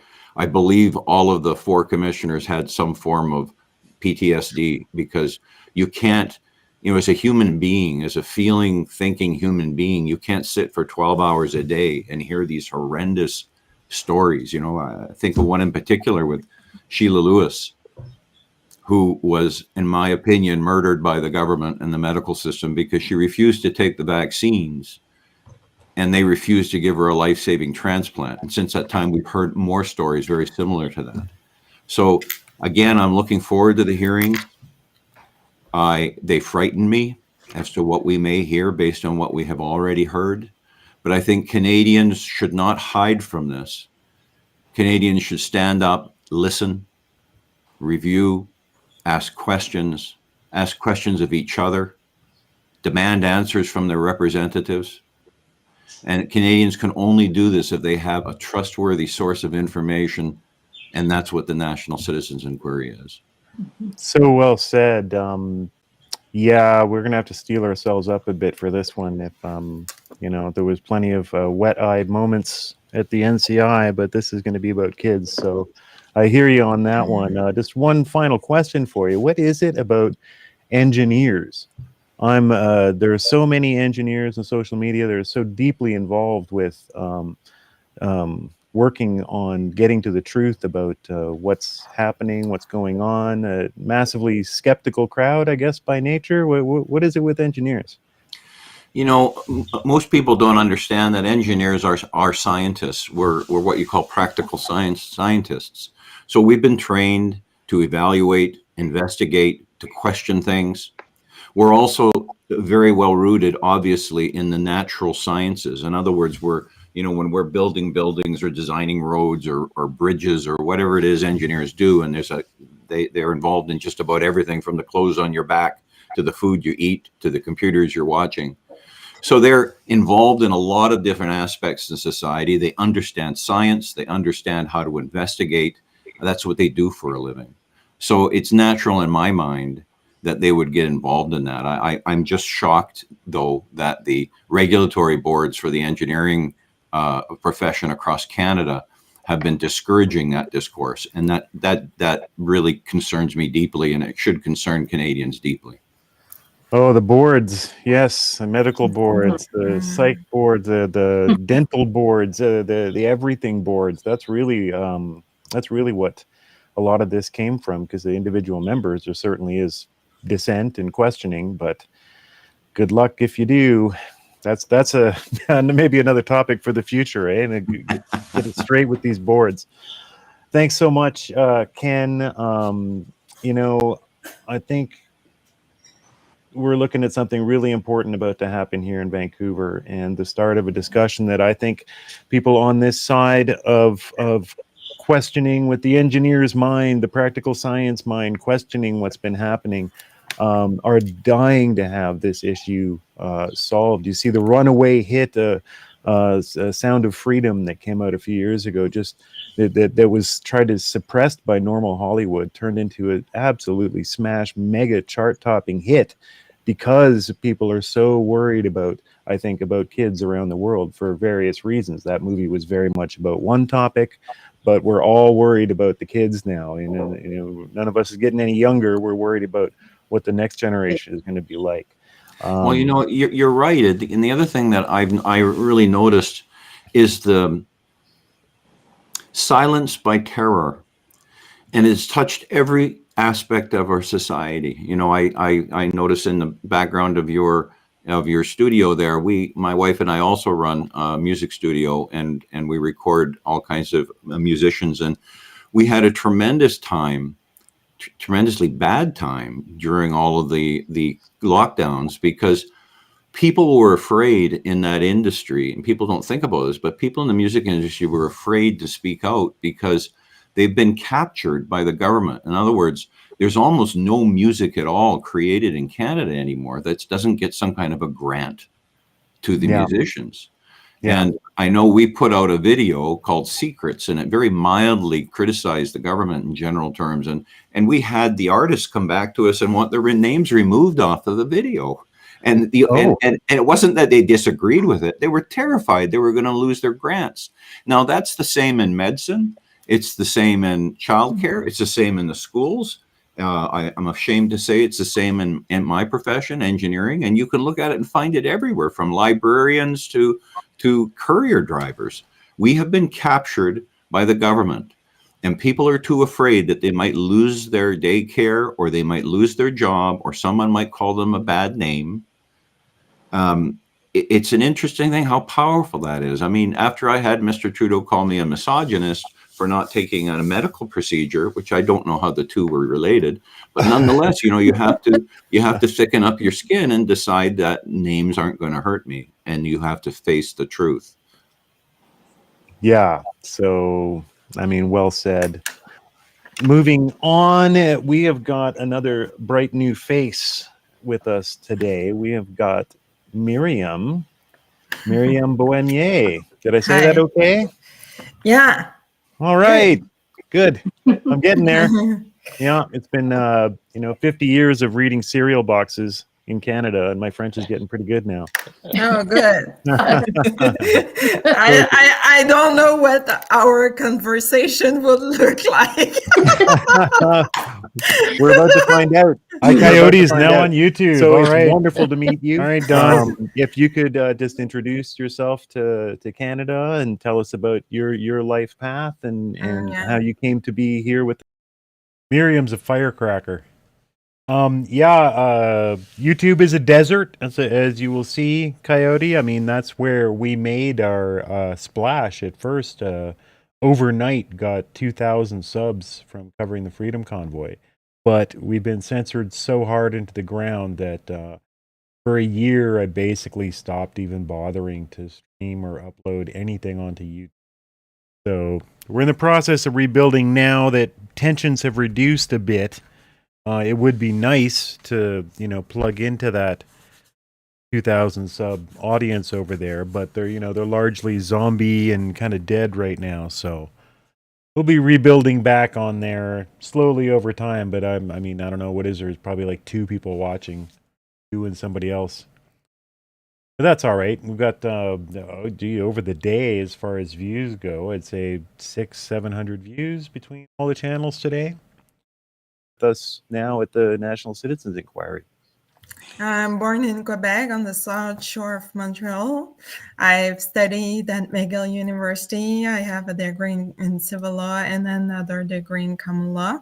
believe all of the 4 commissioners had some form of PTSD, because you can't, you know, as a human being, as a feeling, thinking human being, you can't sit for 12 hours a day and hear these horrendous stories. You know, I think of one in particular with Sheila Lewis, who was, in my opinion, murdered by the government and the medical system because she refused to take the vaccines, and they refused to give her a life-saving transplant. And since that time, we've heard more stories very similar to that. So again, I'm looking forward to the hearings. They frighten me as to what we may hear based on what we have already heard. But I think Canadians should not hide from this. Canadians should stand up, listen, review, ask questions of each other, demand answers from their representatives. And Canadians can only do this if they have a trustworthy source of information, and that's what the National Citizens Inquiry is. So well said. Yeah, we're going to have to steel ourselves up a bit for this one. If, you know, there was plenty of wet-eyed moments at the NCI, but this is going to be about kids. So I hear you on that one. Just one final question for you. What is it about engineers? There are so many engineers on social media. They're so deeply involved with working on getting to the truth about what's happening, what's going on. A massively skeptical crowd, I guess, by nature. What is it with engineers? You know, most people don't understand that engineers are scientists. We're what you call practical scientists. So we've been trained to evaluate, investigate, to question things. We're also very well rooted, obviously, in the natural sciences. In other words, we're when we're building buildings or designing roads or bridges or whatever it is engineers do, and they're involved in just about everything from the clothes on your back to the food you eat to the computers you're watching. So they're involved in a lot of different aspects in society. They understand science. They understand how to investigate. That's what they do for a living. So it's natural in my mind that they would get involved in that. I'm just shocked, though, that the regulatory boards for the engineering profession across Canada have been discouraging that discourse. And that really concerns me deeply, and it should concern Canadians deeply. Oh, the boards, yes, the medical boards, the psych boards, the dental boards, the everything boards. That's really what a lot of this came from, because the individual members, there certainly is dissent and questioning, but good luck if you do. That's a maybe another topic for the future, eh? And get it straight with these boards. Thanks so much, Ken. I think we're looking at something really important about to happen here in Vancouver, and the start of a discussion that I think people on this side of questioning with the engineer's mind, the practical science mind, questioning what's been happening, are dying to have this issue solved. You see the runaway hit, Sound of Freedom that came out a few years ago, just that was tried to suppressed by normal Hollywood, turned into an absolutely smash mega chart-topping hit, because people are so worried about, I think, about kids around the world for various reasons. That movie was very much about one topic, but we're all worried about the kids now. None of us is getting any younger. We're worried about what the next generation is going to be like. Well, you're right. And the other thing that I really noticed is the silence by terror, and it's touched every aspect of our society. I notice in the background of your studio there, my wife and I also run a music studio, and we record all kinds of musicians, and we had a tremendously bad time during all of the lockdowns, because people were afraid in that industry, and people don't think about this, but people in the music industry were afraid to speak out because they've been captured by the government. In other words, there's almost no music at all created in Canada anymore that doesn't get some kind of a grant to the musicians. Yeah. And I know we put out a video called Secrets, and it very mildly criticized the government in general terms. And we had the artists come back to us and want their names removed off of the video. And and it wasn't that they disagreed with it. They were terrified they were going to lose their grants. Now, that's the same in medicine. It's the same in childcare. It's the same in the schools. I'm ashamed to say it's the same in my profession, engineering. And you can look at it and find it everywhere, from librarians to courier drivers. We have been captured by the government, and people are too afraid that they might lose their daycare, or they might lose their job, or someone might call them a bad name. It's an interesting thing how powerful that is. I mean, after I had Mr. Trudeau call me a misogynist for not taking a medical procedure, which I don't know how the two were related, but nonetheless, you have to thicken up your skin and decide that names aren't going to hurt me, and you have to face the truth. Yeah. So, I mean, well said. Moving on, we have got another bright new face with us today. We have got Miriam Boignier. Did I say that okay? Yeah. All right. Good. I'm getting there. Yeah, it's been 50 years of reading cereal boxes in Canada, and my French is getting pretty good now. Oh, good. I don't know what our conversation would look like. We're about to find out. Hi, Coyotes, now on YouTube. So it's wonderful to meet you. All right, Don, if you could just introduce yourself to Canada and tell us about your life path and how you came to be here with Miriam's a firecracker. YouTube is a desert, as you will see, Coyote. I mean, that's where we made our splash at first. Overnight, got 2,000 subs from covering the Freedom Convoy. But we've been censored so hard into the ground that for a year, I basically stopped even bothering to stream stream or upload anything onto YouTube. So we're in the process of rebuilding now that tensions have reduced a bit. It would be nice to, plug into that 2,000 sub audience over there, but they're largely zombie and kind of dead right now. So we'll be rebuilding back on there slowly over time. But I don't know, what is there? It's probably like 2 people watching, 2 and somebody else. But that's all right. We've got over the day, as far as views go, I'd say 600-700 views between all the channels today. Thus now at the National Citizens Inquiry. I'm born in Quebec on the south shore of Montreal. I've studied at McGill University. I have a degree in civil law and another degree in common law.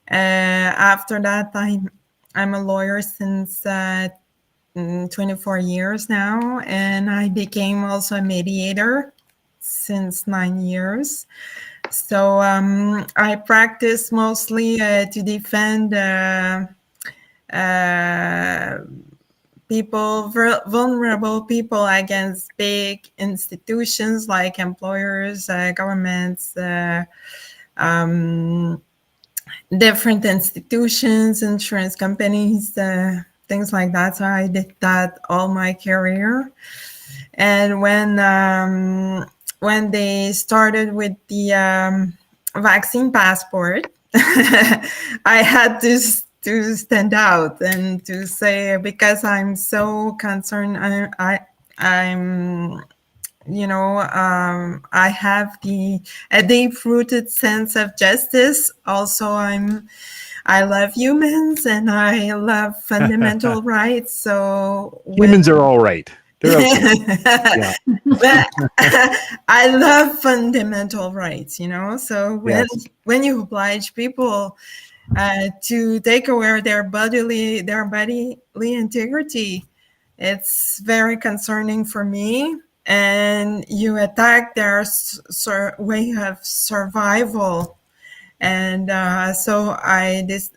After that, I'm a lawyer since 24 years now, and I became also a mediator since 9 years. So I practice mostly to defend vulnerable people against big institutions like employers, governments, different institutions, insurance companies, things like that. So I did that all my career. And when they started with the vaccine passport, I had to stand out and to say, because I'm so concerned, I have a deep-rooted sense of justice. Also, I love humans and I love fundamental rights. So humans are all right. They're okay. Yeah. But I love fundamental rights, So when you oblige people to take away their bodily integrity, it's very concerning for me. And you attack their way of survival. And so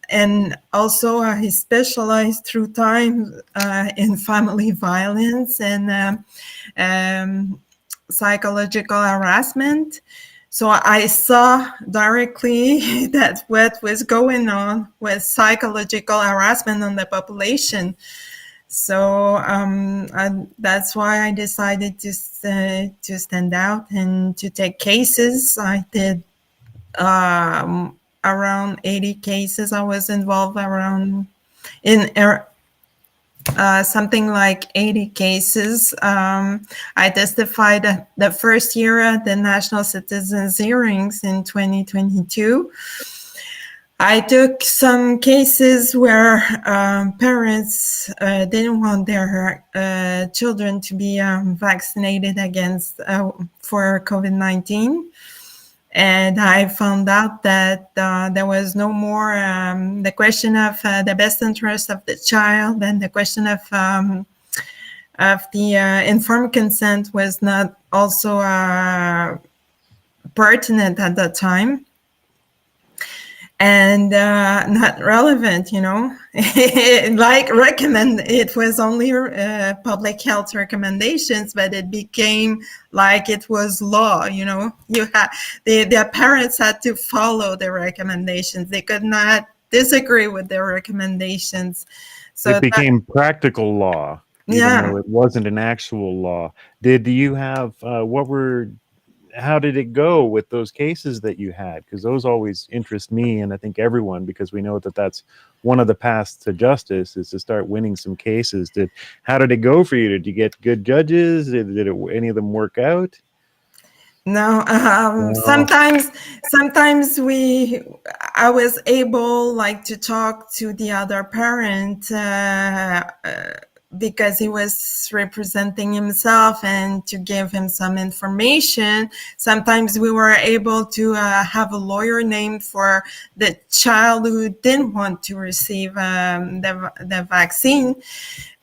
and also I specialized through time in family violence and psychological harassment. So I saw directly that what was going on was psychological harassment on the population. So that's why I decided to stand out and to take cases. I did around 80 cases. I was involved in something like 80 cases. I testified at the first year at the National Citizens Hearings in 2022. I took some cases where parents didn't want their children to be vaccinated for COVID-19. And I found out that there was no more the question of the best interest of the child, and the question of the informed consent was not also pertinent at that time. And not relevant, it was only public health recommendations, but it became like it was law. The parents had to follow the recommendations. They could not disagree with their recommendations. So it became practical law, even though it wasn't an actual law. Did you have how did it go with those cases that you had? Because those always interest me, and I think everyone, because we know that that's one of the paths to justice is to start winning some cases. How did it go for you? Did you get good judges? Did any of them work out? No, sometimes I was able to talk to the other parent because he was representing himself and to give him some information. Sometimes we were able to have a lawyer named for the child who didn't want to receive the vaccine.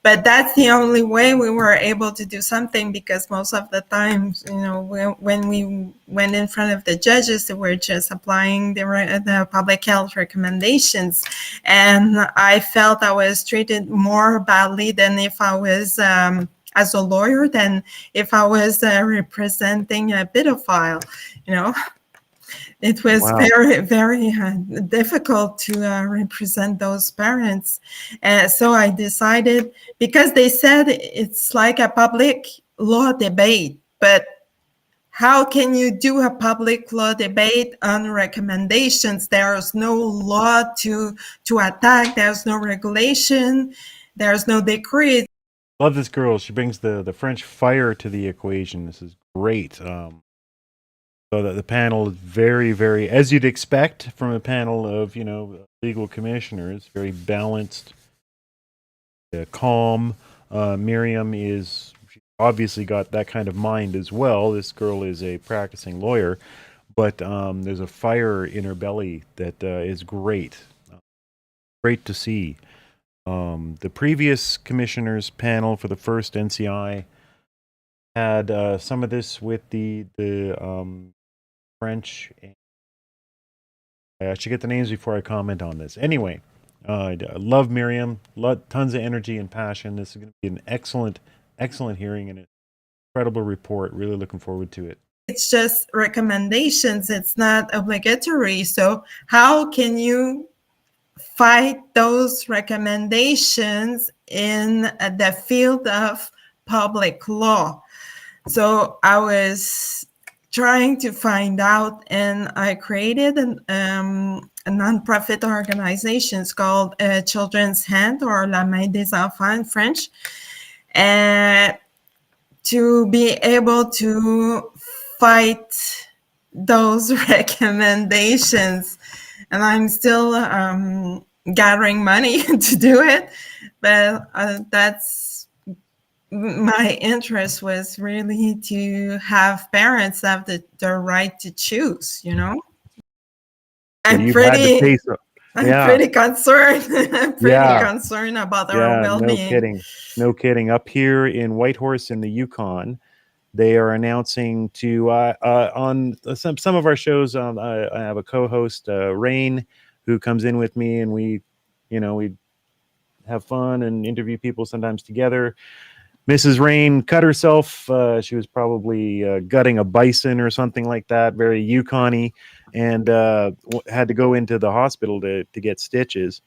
But that's the only way we were able to do something, because most of the times, when we went in front of the judges, they were just applying the public health recommendations. And I felt I was treated more badly than if I was as a lawyer than if I was representing a pedophile. You know, it was Wow. very, very difficult to represent those parents. So I decided, because they said it's like a public law debate, but how can you do a public law debate on recommendations? There's no law to attack. There's no regulation. There's no decree. Love this girl. She brings the French fire to the equation. This is great. So that the panel is very, very, as you'd expect from a panel of, you know, legal commissioners, very balanced, calm. Miriam is obviously got that kind of mind as well. This girl is a practicing lawyer, but there's a fire in her belly that is great. Great to see. The previous commissioners panel for the first NCI had some of this with the French. I should get the names before I comment on this. Anyway, I love Miriam. Tons of energy and passion. This is going to be an excellent hearing and an incredible report. Really looking forward to it. It's just recommendations. It's not obligatory. So how can you fight those recommendations in the field of public law? So I was trying to find out, and I created a nonprofit organization called Children's Hand, or La Main des Enfants in French, and to be able to fight those recommendations. And I'm still gathering money to do it, but that's my interest, was really to have parents have the right to choose, you know. I'm pretty concerned. I'm pretty concerned about their well-being. No kidding. Up here in Whitehorse in the Yukon, they are announcing to on some of our shows. I have a co-host, Rain, who comes in with me, and we have fun and interview people sometimes together. Mrs. Rain cut herself. She was probably gutting a bison or something like that, very Yukon-y, and had to go into the hospital to get stitches.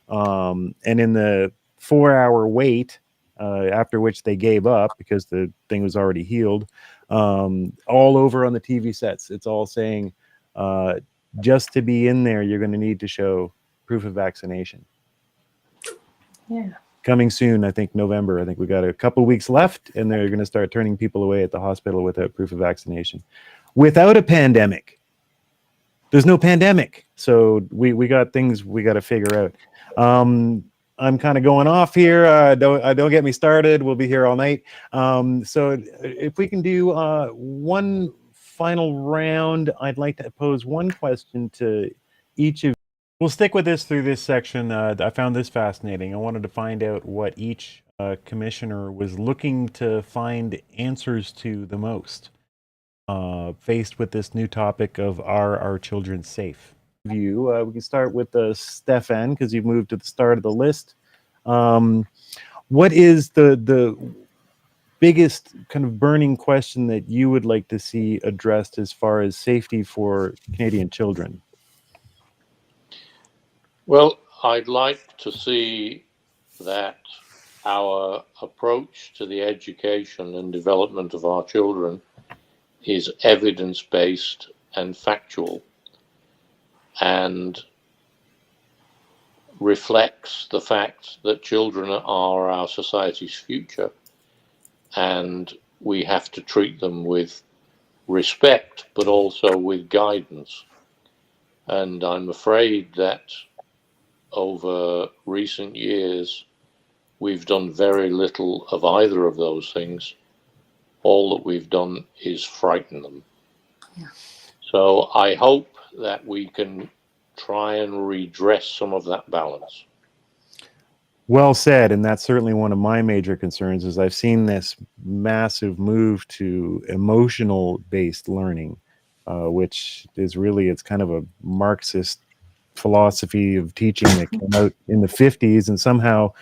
And in the 4-hour wait, after which they gave up because the thing was already healed, all over on the TV sets, it's all saying, just to be in there, you're going to need to show proof of vaccination. Yeah. Coming soon, I think November. I think we got a couple weeks left, and they're going to start turning people away at the hospital without proof of vaccination. Without a pandemic, there's no pandemic, so we got things we got to figure out. I'm kind of going off here. Don't get me started. We'll be here all night. So if we can do one final round, I'd like to pose one question to each of you. We'll stick with this through this section. I found this fascinating. I wanted to find out what each commissioner was looking to find answers to the most, faced with this new topic of are our children safe? We can start with Stefan, because you've moved to the start of the list. What is the biggest kind of burning question that you would like to see addressed as far as safety for Canadian children? Well, I'd like to see that our approach to the education and development of our children is evidence-based and factual, and reflects the fact that children are our society's future, and we have to treat them with respect, but also with guidance. And I'm afraid that over recent years, we've done very little of either of those things. All that we've done is frighten them. Yeah. So I hope that we can try and redress some of that balance. Well said, and that's certainly one of my major concerns. Is I've seen this massive move to emotional-based learning, which is really, it's kind of a Marxist philosophy of teaching that came out in the 50s, and somehow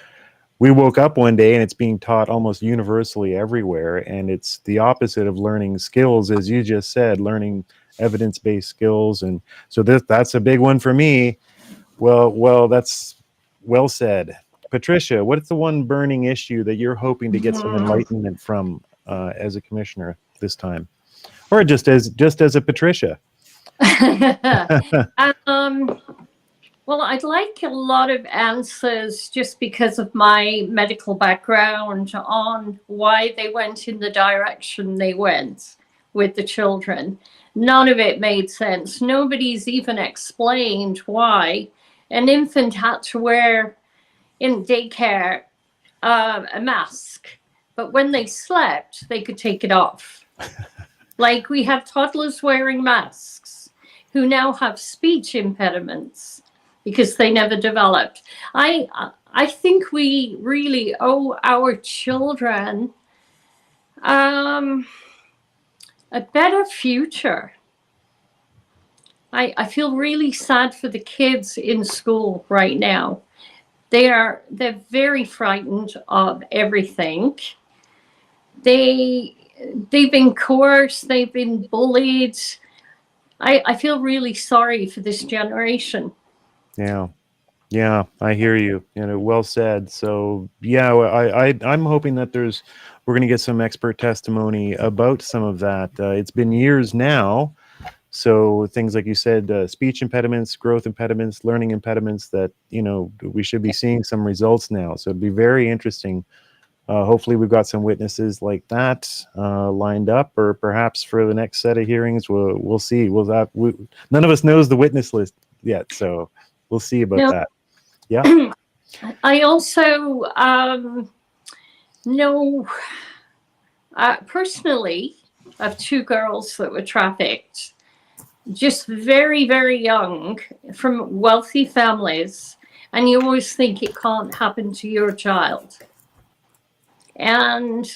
we woke up one day and it's being taught almost universally everywhere, and it's the opposite of learning skills, as you just said, learning evidence-based skills. And so that's a big one for me. Well, that's well said. Patricia, what's the one burning issue that you're hoping to get some enlightenment from as a commissioner this time, or just as a Patricia? Well, I'd like a lot of answers just because of my medical background on why they went in the direction they went with the children. None of it made sense. Nobody's even explained why an infant had to wear in daycare a mask, but when they slept, they could take it off. Like, we have toddlers wearing masks who now have speech impediments because they never developed. I think we really owe our children a better future. I feel really sad for the kids in school right now. They're very frightened of everything. They've been coerced, they've been bullied. I feel really sorry for this generation. Yeah, I hear you. Well said. So yeah, I'm hoping that we're going to get some expert testimony about some of that. It's been years now. So things like you said, speech impediments, growth impediments, learning impediments, that, we should be seeing some results now. So it'd be very interesting. Hopefully we've got some witnesses like that lined up, or perhaps for the next set of hearings, we'll see. None of us knows the witness list yet, so we'll see about that. Yeah. I also know personally of 2 girls that were trafficked, just very, very young, from wealthy families, and you always think it can't happen to your child. And,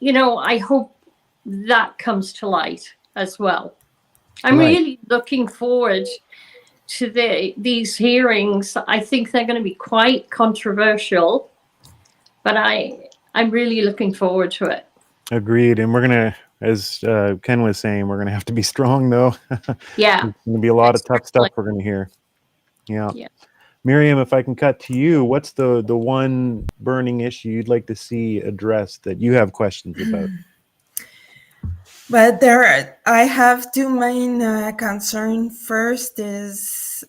I hope that comes to light as well. I'm really looking forward to these hearings. I think they're going to be quite controversial, but I'm really looking forward to it. Agreed. And we're going to, as Ken was saying, we're going to have to be strong, though. Yeah. There's going to be a lot of tough stuff we're going to hear. Yeah. Miriam, if I can cut to you, what's the one burning issue you'd like to see addressed that you have questions about? But I have 2 main concerns. First is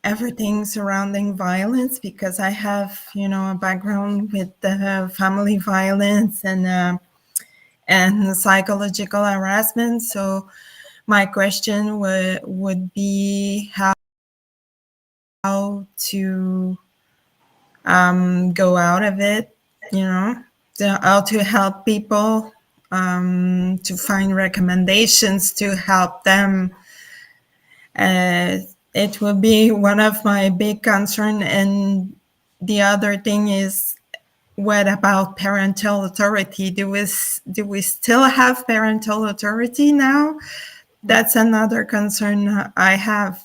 everything surrounding violence, because I have, a background with family violence and psychological harassment. So my question would be how to go out of it, how to help people, to find recommendations to help them. It will be one of my big concerns. And the other thing is, what about parental authority? Do we still have parental authority now? That's another concern I have.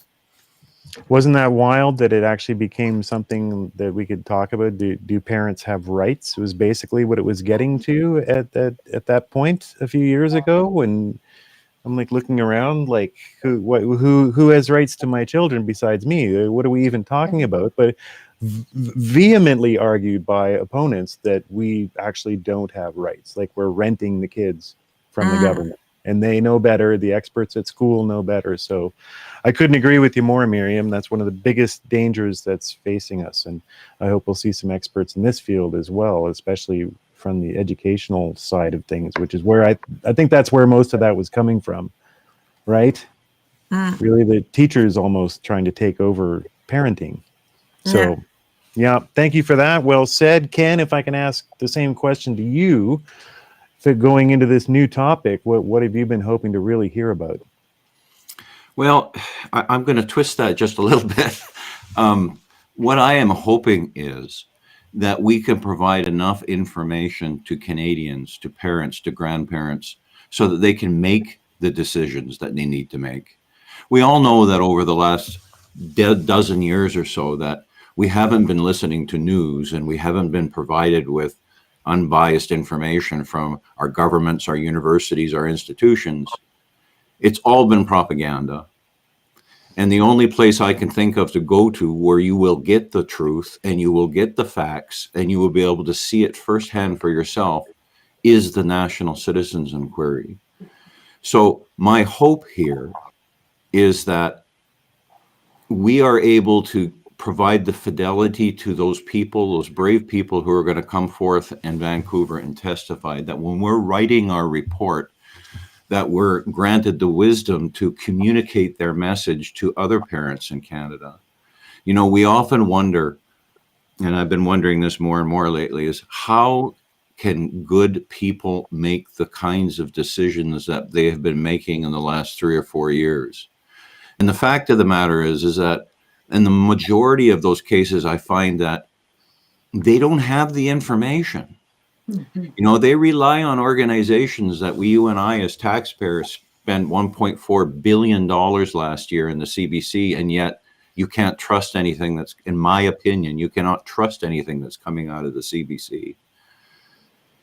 Wasn't that wild that it actually became something that we could talk about? Do parents have rights? It was basically what it was getting to at that point a few years ago, when I'm like looking around, like who has rights to my children besides me? What are we even talking about? But vehemently argued by opponents that we actually don't have rights, like we're renting the kids from the government. And they know better. The experts at school know better. So I couldn't agree with you more, Miriam. That's one of the biggest dangers that's facing us. And I hope we'll see some experts in this field as well, especially from the educational side of things, which is where I think that's where most of that was coming from, right? Really, the teachers almost trying to take over parenting. So, yeah, thank you for that. Well said. Ken, if I can ask the same question to you, going into this new topic, what have you been hoping to really hear about? Well, I'm going to twist that just a little bit. What I am hoping is that we can provide enough information to Canadians, to parents, to grandparents, so that they can make the decisions that they need to make. We all know that over the last dozen years or so that we haven't been listening to news, and we haven't been provided with unbiased information from our governments, our universities, our institutions. It's all been propaganda. And the only place I can think of to go to where you will get the truth and you will get the facts and you will be able to see it firsthand for yourself is the National Citizens Inquiry. So my hope here is that we are able to provide the fidelity to those people, those brave people who are going to come forth in Vancouver and testify, that when we're writing our report, that we're granted the wisdom to communicate their message to other parents in Canada. You know, we often wonder, and I've been wondering this more and more lately, is how can good people make the kinds of decisions that they have been making in the last 3 or 4 years? And the fact of the matter is that in the majority of those cases, I find that they don't have the information. You know, they rely on organizations that you and I as taxpayers spent $1.4 billion last year in the CBC, and yet you can't trust anything that's, in my opinion, you cannot trust anything that's coming out of the CBC.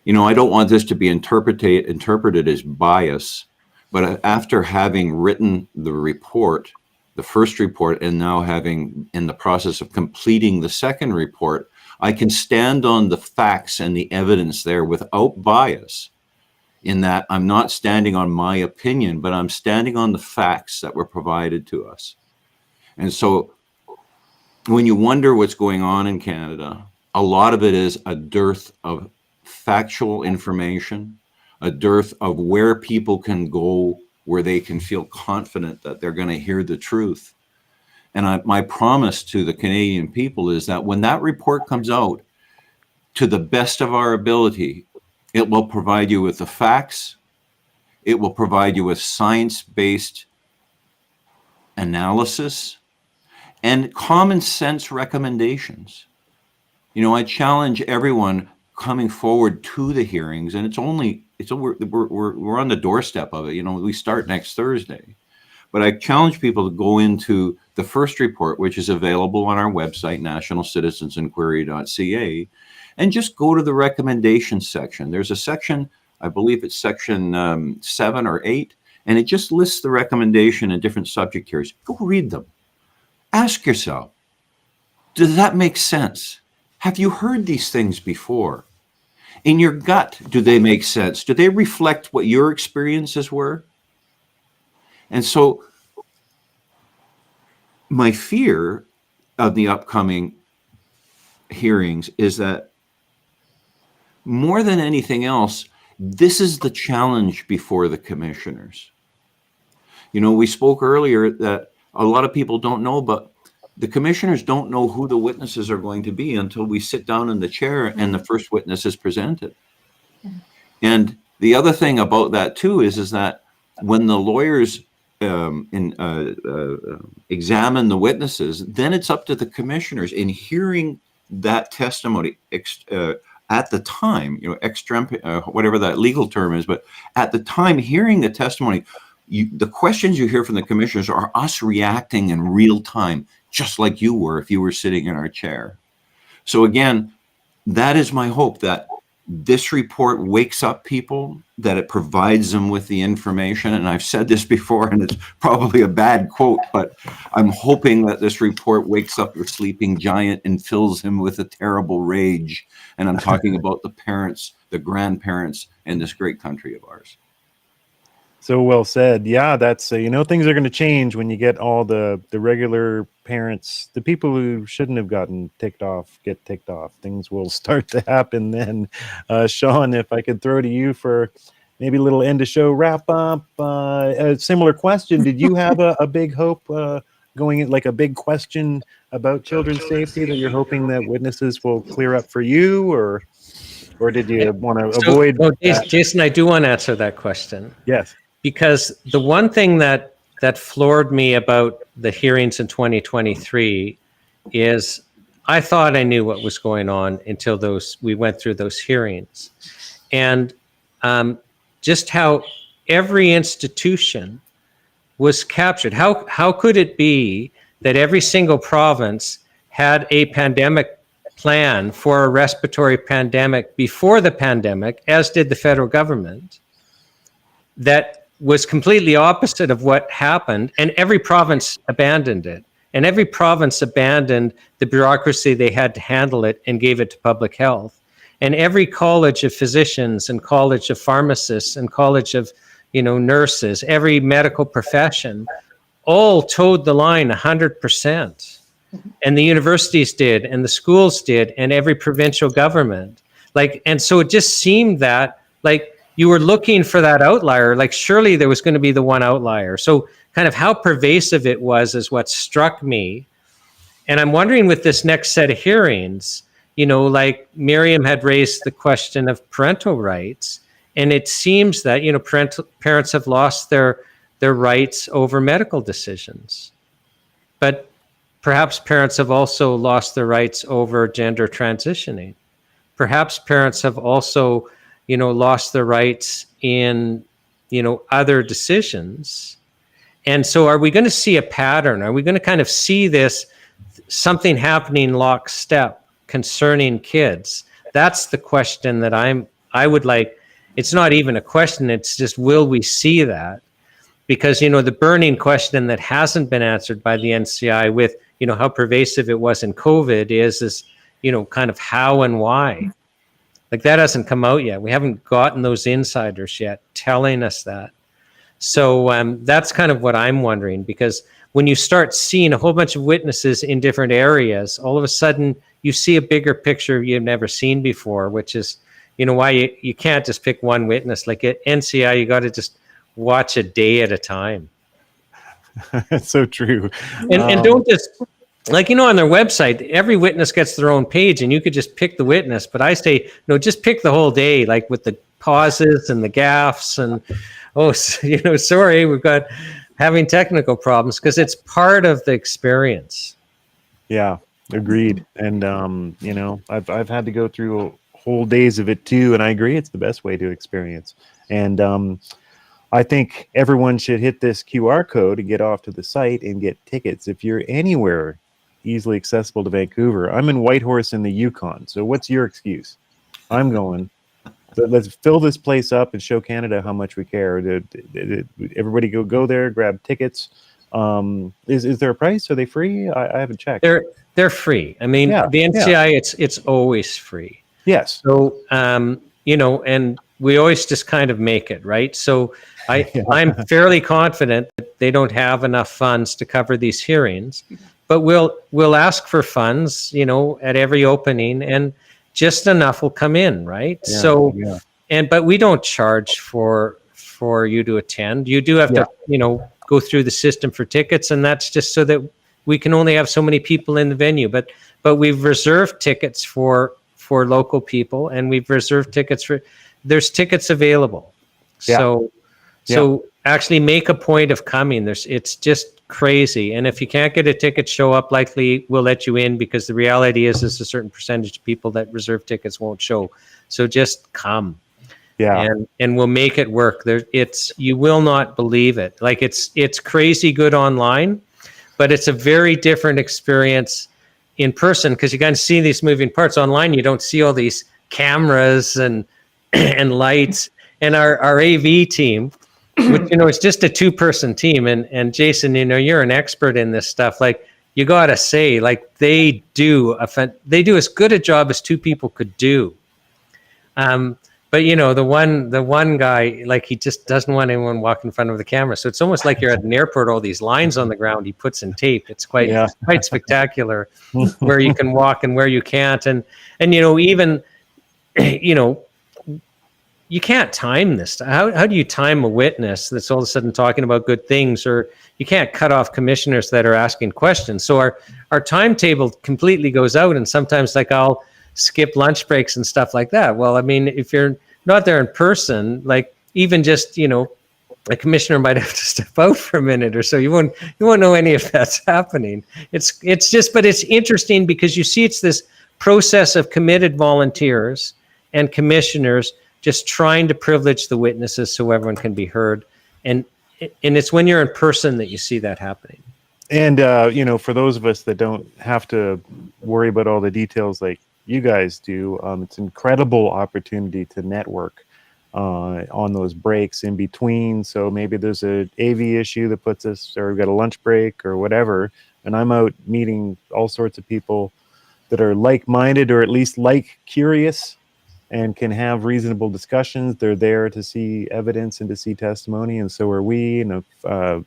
You know, I don't want this to be interpreted as bias, but after having written the report, the first report, and now having in the process of completing the second report, I can stand on the facts and the evidence there without bias, in that I'm not standing on my opinion, but I'm standing on the facts that were provided to us. And so when you wonder what's going on in Canada, a lot of it is a dearth of factual information, a dearth of where people can go, where they can feel confident that they're going to hear the truth. And my promise to the Canadian people is that when that report comes out, to the best of our ability, it will provide you with the facts. It will provide you with science-based analysis and common sense recommendations. You know, I challenge everyone coming forward to the hearings, and we're on the doorstep of it. You know, we start next Thursday. But I challenge people to go into the first report, which is available on our website, nationalcitizensinquiry.ca, and just go to the recommendations section. There's a section, I believe it's section 7 or 8, and it just lists the recommendation in different subject areas. Go read them. Ask yourself, does that make sense? Have you heard these things before? In your gut, do they make sense? Do they reflect what your experiences were? And so my fear of the upcoming hearings is that more than anything else, this is the challenge before the commissioners. You know, we spoke earlier that a lot of people don't know, but the commissioners don't know who the witnesses are going to be until we sit down in the chair and the first witness is presented. And the other thing about that too is that when the lawyers examine the witnesses, then it's up to the commissioners in hearing that testimony at the time, you know, whatever that legal term is, but at the time hearing the testimony, the questions you hear from the commissioners are us reacting in real time, just like you were if you were sitting in our chair. So again, that is my hope, that this report wakes up people, that it provides them with the information. And I've said this before, and it's probably a bad quote, but I'm hoping that this report wakes up the sleeping giant and fills him with a terrible rage. And I'm talking about the parents, the grandparents in this great country of ours. So well said. Yeah, that's you know, things are going to change when you get all the regular parents, the people who shouldn't have gotten ticked off, get ticked off. Things will start to happen then. Sean, if I could throw to you for maybe a little end of show wrap up. A similar question: did you have a big hope going in, like a big question about children's safety that you're hoping that witnesses will clear up for you, or did you want to avoid? Well, Jason, I do want to answer that question. Yes. Because the one thing that floored me about the hearings in 2023 is I thought I knew what was going on until we went through those hearings. And just how every institution was captured. How could it be that every single province had a pandemic plan for a respiratory pandemic before the pandemic, as did the federal government, that was completely opposite of what happened, and every province abandoned it. And every province abandoned the bureaucracy they had to handle it and gave it to public health. And every college of physicians and college of pharmacists and college of, nurses, every medical profession, all towed the line 100%. And the universities did, and the schools did, and every provincial government. And so it just seemed that, you were looking for that outlier, surely there was going to be the one outlier. So kind of how pervasive it was is what struck me. And I'm wondering with this next set of hearings, Miriam had raised the question of parental rights, and it seems that, parents have lost their rights over medical decisions. But perhaps parents have also lost their rights over gender transitioning. Perhaps parents have also lost their rights in, other decisions. And so are we going to see a pattern? Are we going to kind of see this, something happening lockstep concerning kids? That's the question that I would like. It's not even a question. It's just, will we see that? Because, the burning question that hasn't been answered by the NCI with, how pervasive it was in COVID is, kind of how and why. That hasn't come out yet. We haven't gotten those insiders yet telling us that. So that's kind of what I'm wondering, because when you start seeing a whole bunch of witnesses in different areas, all of a sudden you see a bigger picture you've never seen before, which is, why you can't just pick one witness. Like at NCI, you got to just watch a day at a time. That's so true. And don't just, on their website, every witness gets their own page and you could just pick the witness. But I say, no, just pick the whole day, with the pauses and the gaffes and, sorry, we've got having technical problems, because it's part of the experience. Yeah, agreed. And, I've had to go through whole days of it too. And I agree, it's the best way to experience. And I think everyone should hit this QR code and get off to the site and get tickets. If you're anywhere easily accessible to Vancouver, I'm in Whitehorse in the Yukon. So what's your excuse? I'm going. So let's fill this place up and show Canada how much we care. Everybody go there, grab tickets. Is there a price? Are they free? I haven't checked. They're free. I mean, the NCI, it's always free. Yes. So, and we always just kind of make it, right? So I'm fairly confident that they don't have enough funds to cover these hearings, but we'll ask for funds, at every opening, and just enough will come in, right? But we don't charge for you to attend. You do have to, go through the system for tickets, and that's just so that we can only have so many people in the venue. But we've reserved tickets for local people, and we've reserved tickets there's tickets available. So actually make a point of coming. It's just crazy. And if you can't get a ticket, show up. Likely we'll let you in, because the reality is a certain percentage of people that reserve tickets won't show. So just come. And we'll make it work. You will not believe it. It's crazy good online, but it's a very different experience in person, because you kind of see these moving parts. Online, you don't see all these cameras and lights. And our AV team, which, it's just a 2-person team. And Jason, you're an expert in this stuff. You got to say, they do as good a job as 2 people could do. But the one guy, he just doesn't want anyone walking in front of the camera. So it's almost like you're at an airport, all these lines on the ground he puts in tape. It's quite spectacular where you can walk and where you can't. And even, you can't time this. How do you time a witness that's all of a sudden talking about good things? Or you can't cut off commissioners that are asking questions. So our timetable completely goes out, and sometimes I'll skip lunch breaks and stuff like that. Well, I mean, if you're not there in person, even just, a commissioner might have to step out for a minute or so. You won't know any of that's happening. It's interesting, because you see it's this process of committed volunteers and commissioners just trying to privilege the witnesses so everyone can be heard. And it's when you're in person that you see that happening. And, for those of us that don't have to worry about all the details like you guys do, it's an incredible opportunity to network on those breaks in between. So maybe there's a AV issue that puts us, or we've got a lunch break or whatever, and I'm out meeting all sorts of people that are like-minded or at least curious and can have reasonable discussions. They're there to see evidence and to see testimony, and so are we. And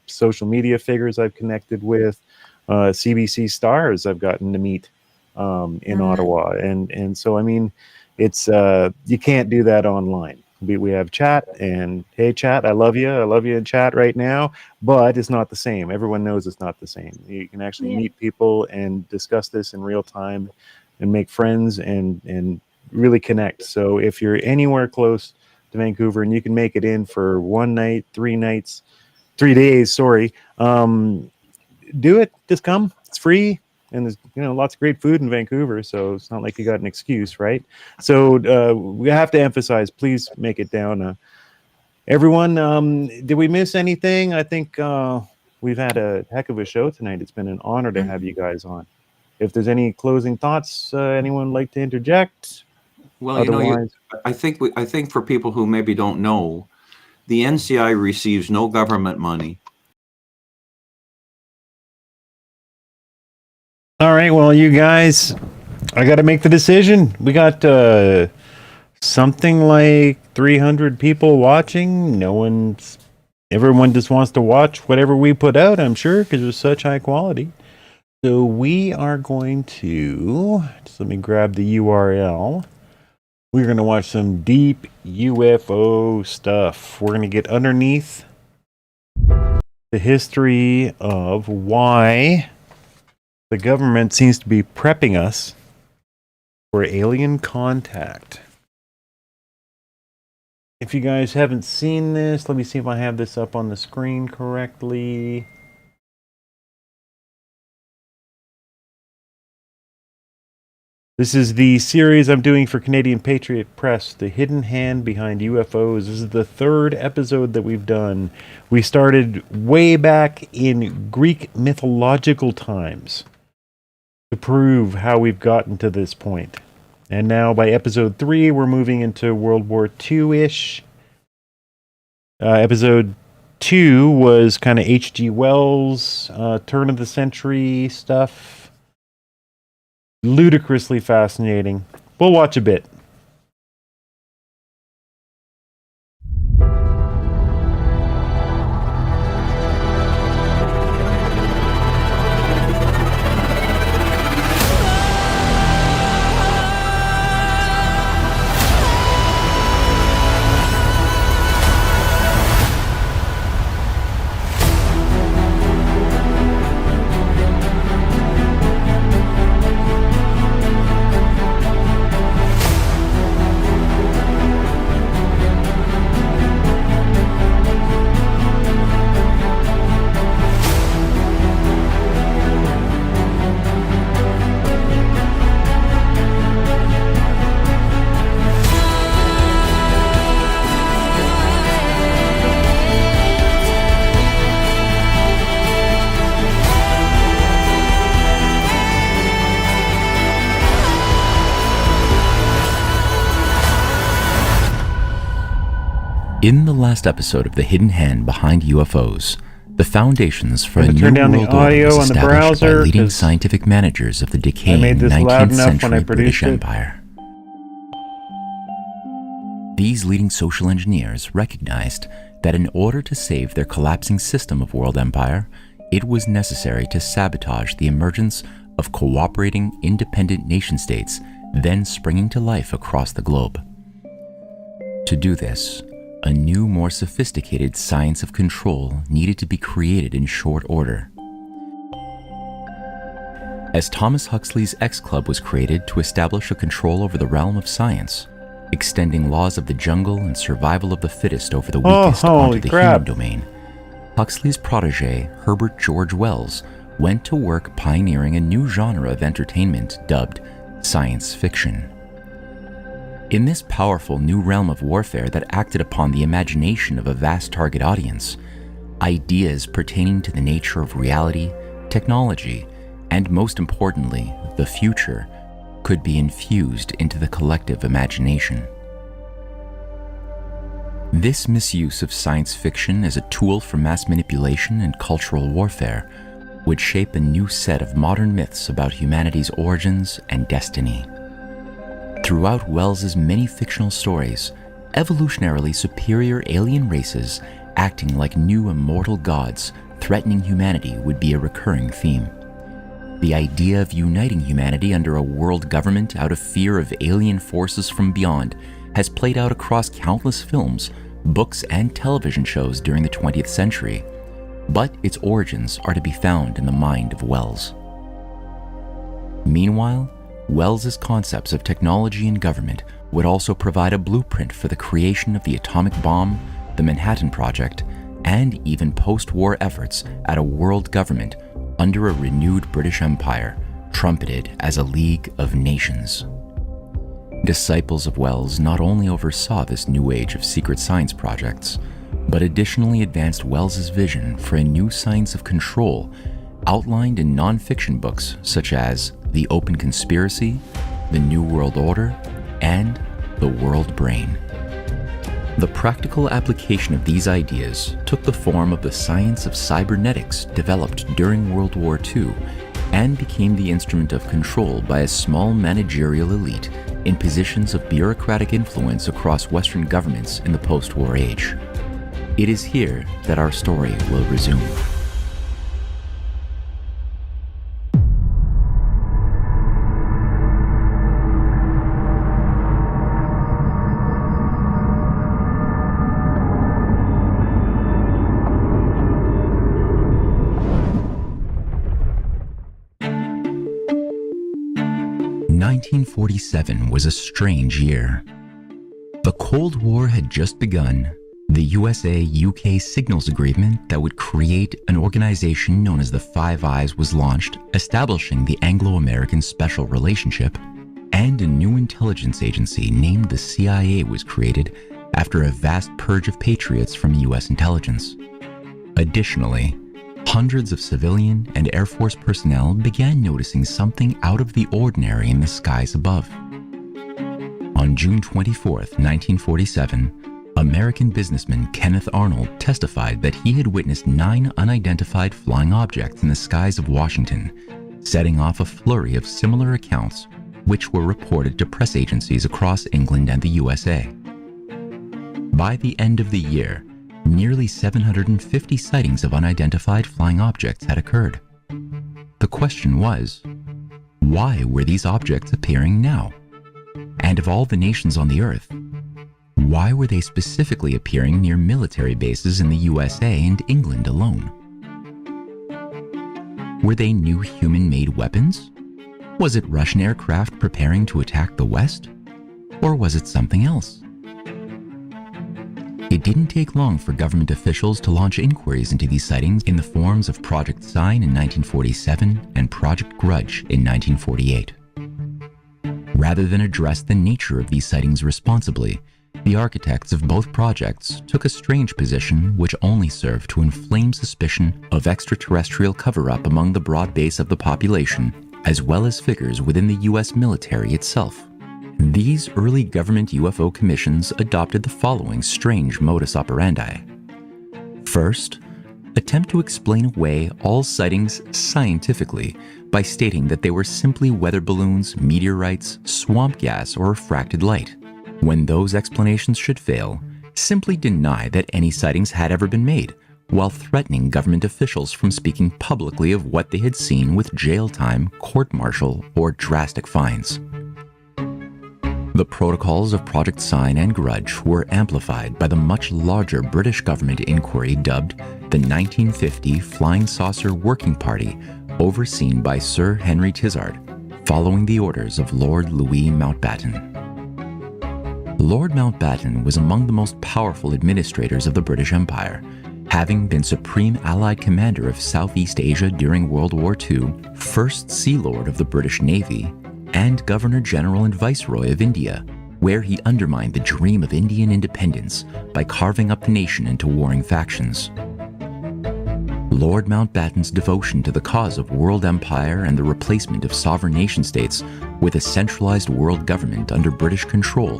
social media figures I've connected with, CBC stars I've gotten to meet in Ottawa, and so I mean, it's you can't do that online. We have chat, and hey, chat, I love you in chat right now, but it's not the same. Everyone knows it's not the same. You can actually meet people and discuss this in real time and make friends and really connect. So if you're anywhere close to Vancouver and you can make it in for 1 night, 3 days, sorry, do it. Just come. It's free. And there's lots of great food in Vancouver, so it's not like you got an excuse, right? So we have to emphasize, please make it down. Everyone, did we miss anything? I think we've had a heck of a show tonight. It's been an honor to have you guys on. If there's any closing thoughts, anyone like to interject? Well, I think for people who maybe don't know, the NCI receives no government money. All right, well, you guys, I got to make the decision. We got something like 300 people watching. Everyone just wants to watch whatever we put out, I'm sure, because it's such high quality. So we are going to, just let me grab the URL. We're going to watch some deep UFO stuff. We're going to get underneath the history of why the government seems to be prepping us for alien contact. If you guys haven't seen this, let me see if I have this up on the screen correctly. This is the series I'm doing for Canadian Patriot Press, The Hidden Hand Behind UFOs. This is the 3rd episode that we've done. We started way back in Greek mythological times to prove how we've gotten to this point. And now by episode 3, we're moving into World War II-ish. Episode 2 was kind of H.G. Wells, turn of the century stuff. Ludicrously fascinating. We'll watch a bit. In the last episode of The Hidden Hand Behind UFOs, the foundations for a new world order was established by leading scientific managers of the decaying 19th century British Empire. These leading social engineers recognized that in order to save their collapsing system of world empire, it was necessary to sabotage the emergence of cooperating independent nation-states then springing to life across the globe. To do this, a new, more sophisticated science of control needed to be created in short order. As Thomas Huxley's X Club was created to establish a control over the realm of science, extending laws of the jungle and survival of the fittest over the weakest onto the human domain, Huxley's protege, Herbert George Wells, went to work pioneering a new genre of entertainment dubbed science fiction. In this powerful new realm of warfare that acted upon the imagination of a vast target audience, ideas pertaining to the nature of reality, technology, and most importantly, the future, could be infused into the collective imagination. This misuse of science fiction as a tool for mass manipulation and cultural warfare would shape a new set of modern myths about humanity's origins and destiny. Throughout Wells's many fictional stories, evolutionarily superior alien races acting like new immortal gods threatening humanity would be a recurring theme. The idea of uniting humanity under a world government out of fear of alien forces from beyond has played out across countless films, books, and television shows during the 20th century, but its origins are to be found in the mind of Wells. Meanwhile, Wells's concepts of technology and government would also provide a blueprint for the creation of the atomic bomb, the Manhattan Project, and even post-war efforts at a world government under a renewed British Empire, trumpeted as a League of Nations. Disciples of Wells not only oversaw this new age of secret science projects, but additionally advanced Wells's vision for a new science of control outlined in non-fiction books such as The Open Conspiracy, The New World Order, and The World Brain. The practical application of these ideas took the form of the science of cybernetics developed during World War II and became the instrument of control by a small managerial elite in positions of bureaucratic influence across Western governments in the post-war age. It is here that our story will resume. '47 was a strange year. The Cold War had just begun. The USA-UK signals agreement that would create an organization known as the Five Eyes was launched, establishing the Anglo-American Special Relationship, and a new intelligence agency named the CIA was created after a vast purge of patriots from US intelligence. Additionally, hundreds of civilian and Air Force personnel began noticing something out of the ordinary in the skies above. On June 24, 1947, American businessman Kenneth Arnold testified that he had witnessed 9 unidentified flying objects in the skies of Washington, setting off a flurry of similar accounts which were reported to press agencies across England and the USA. By the end of the year, nearly 750 sightings of unidentified flying objects had occurred. The question was, why were these objects appearing now? And of all the nations on the Earth, why were they specifically appearing near military bases in the USA and England alone? Were they new human-made weapons? Was it Russian aircraft preparing to attack the West? Or was it something else? It didn't take long for government officials to launch inquiries into these sightings in the forms of Project Sign in 1947 and Project Grudge in 1948. Rather than address the nature of these sightings responsibly, the architects of both projects took a strange position which only served to inflame suspicion of extraterrestrial cover-up among the broad base of the population, as well as figures within the US military itself. These early government UFO commissions adopted the following strange modus operandi. First, attempt to explain away all sightings scientifically by stating that they were simply weather balloons, meteorites, swamp gas, or refracted light. When those explanations should fail, simply deny that any sightings had ever been made, while threatening government officials from speaking publicly of what they had seen with jail time, court-martial, or drastic fines. The protocols of Project Sign and Grudge were amplified by the much larger British government inquiry dubbed the 1950 Flying Saucer Working Party, overseen by Sir Henry Tizard, following the orders of Lord Louis Mountbatten. Lord Mountbatten was among the most powerful administrators of the British Empire, having been Supreme Allied Commander of Southeast Asia during World War II, First Sea Lord of the British Navy, and Governor-General and Viceroy of India, where he undermined the dream of Indian independence by carving up the nation into warring factions. Lord Mountbatten's devotion to the cause of world empire and the replacement of sovereign nation-states with a centralized world government under British control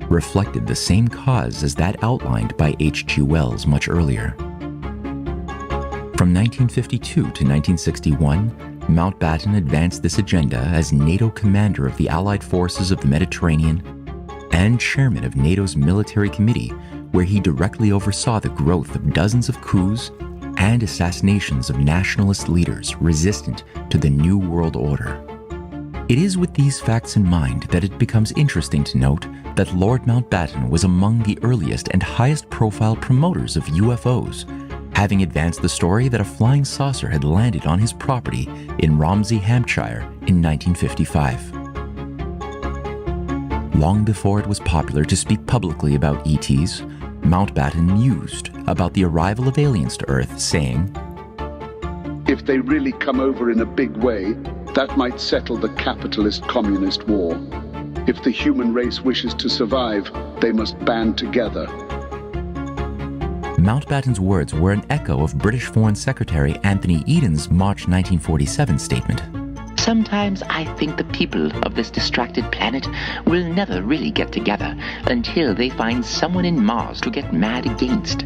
reflected the same cause as that outlined by H.G. Wells much earlier. From 1952 to 1961, Mountbatten advanced this agenda as NATO commander of the Allied forces of the Mediterranean and chairman of NATO's military committee, where he directly oversaw the growth of dozens of coups and assassinations of nationalist leaders resistant to the New World Order. It is with these facts in mind that it becomes interesting to note that Lord Mountbatten was among the earliest and highest profile promoters of UFOs, having advanced the story that a flying saucer had landed on his property in Romsey, Hampshire in 1955. Long before it was popular to speak publicly about ETs, Mountbatten mused about the arrival of aliens to Earth, saying, "If they really come over in a big way, that might settle the capitalist-communist war. If the human race wishes to survive, they must band together." Mountbatten's words were an echo of British Foreign Secretary Anthony Eden's March 1947 statement. Sometimes I think the people of this distracted planet will never really get together until they find someone in Mars to get mad against.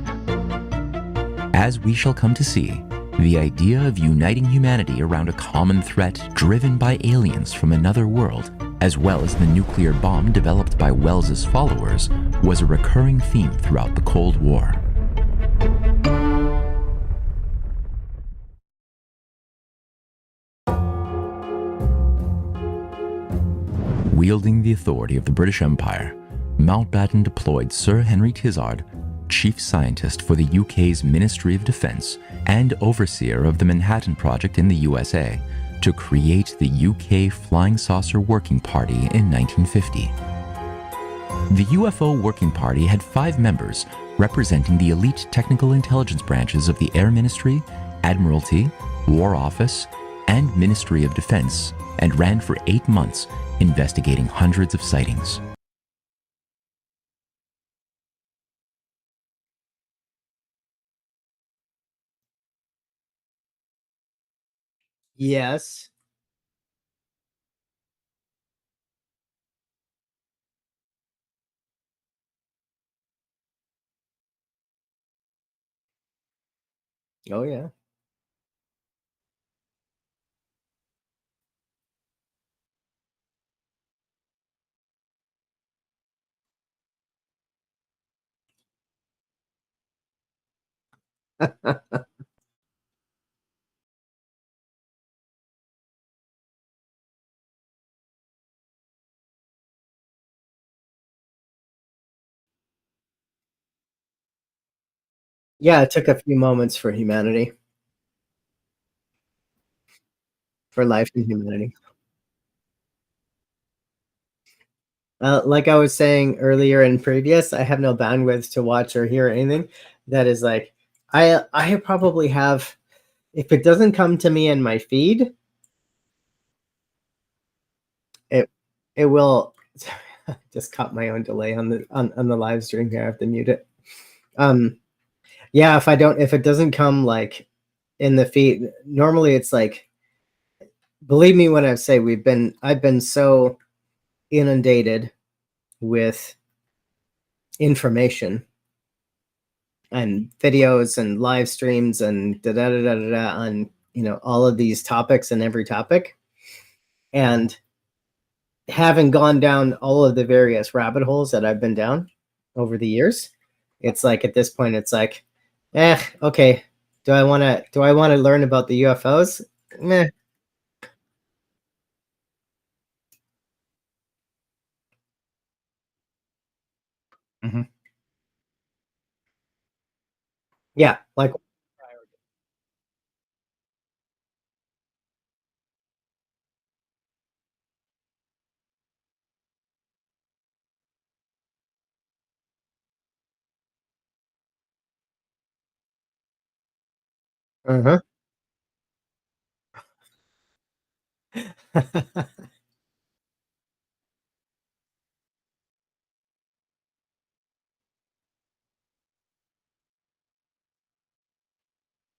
As we shall come to see, the idea of uniting humanity around a common threat driven by aliens from another world, as well as the nuclear bomb developed by Wells's followers, was a recurring theme throughout the Cold War. Wielding the authority of the British Empire, Mountbatten deployed Sir Henry Tizard, chief scientist for the UK's Ministry of Defence and overseer of the Manhattan Project in the USA, to create the UK Flying Saucer Working Party in 1950. The UFO Working Party had 5 members representing the elite technical intelligence branches of the Air Ministry, Admiralty, War Office, and Ministry of Defence, and ran for 8 months, investigating hundreds of sightings. Yes. Oh, yeah. Yeah, it took a few moments for humanity. For life and humanity. Like I was saying earlier in previous, I have no bandwidth to watch or hear anything that is like, I probably have, if it doesn't come to me in my feed, it will. Just caught my own delay on the live stream here. I have to mute it. Yeah, if it doesn't come like in the feed, normally it's like, believe me when I say I've been so inundated with information and videos and live streams and on, you know, all of these topics and every topic, and having gone down all of the various rabbit holes that I've been down over the years, it's like at this point it's like, okay, do I want to learn about the UFOs? Meh. Mm-hmm. Yeah, like uh-huh.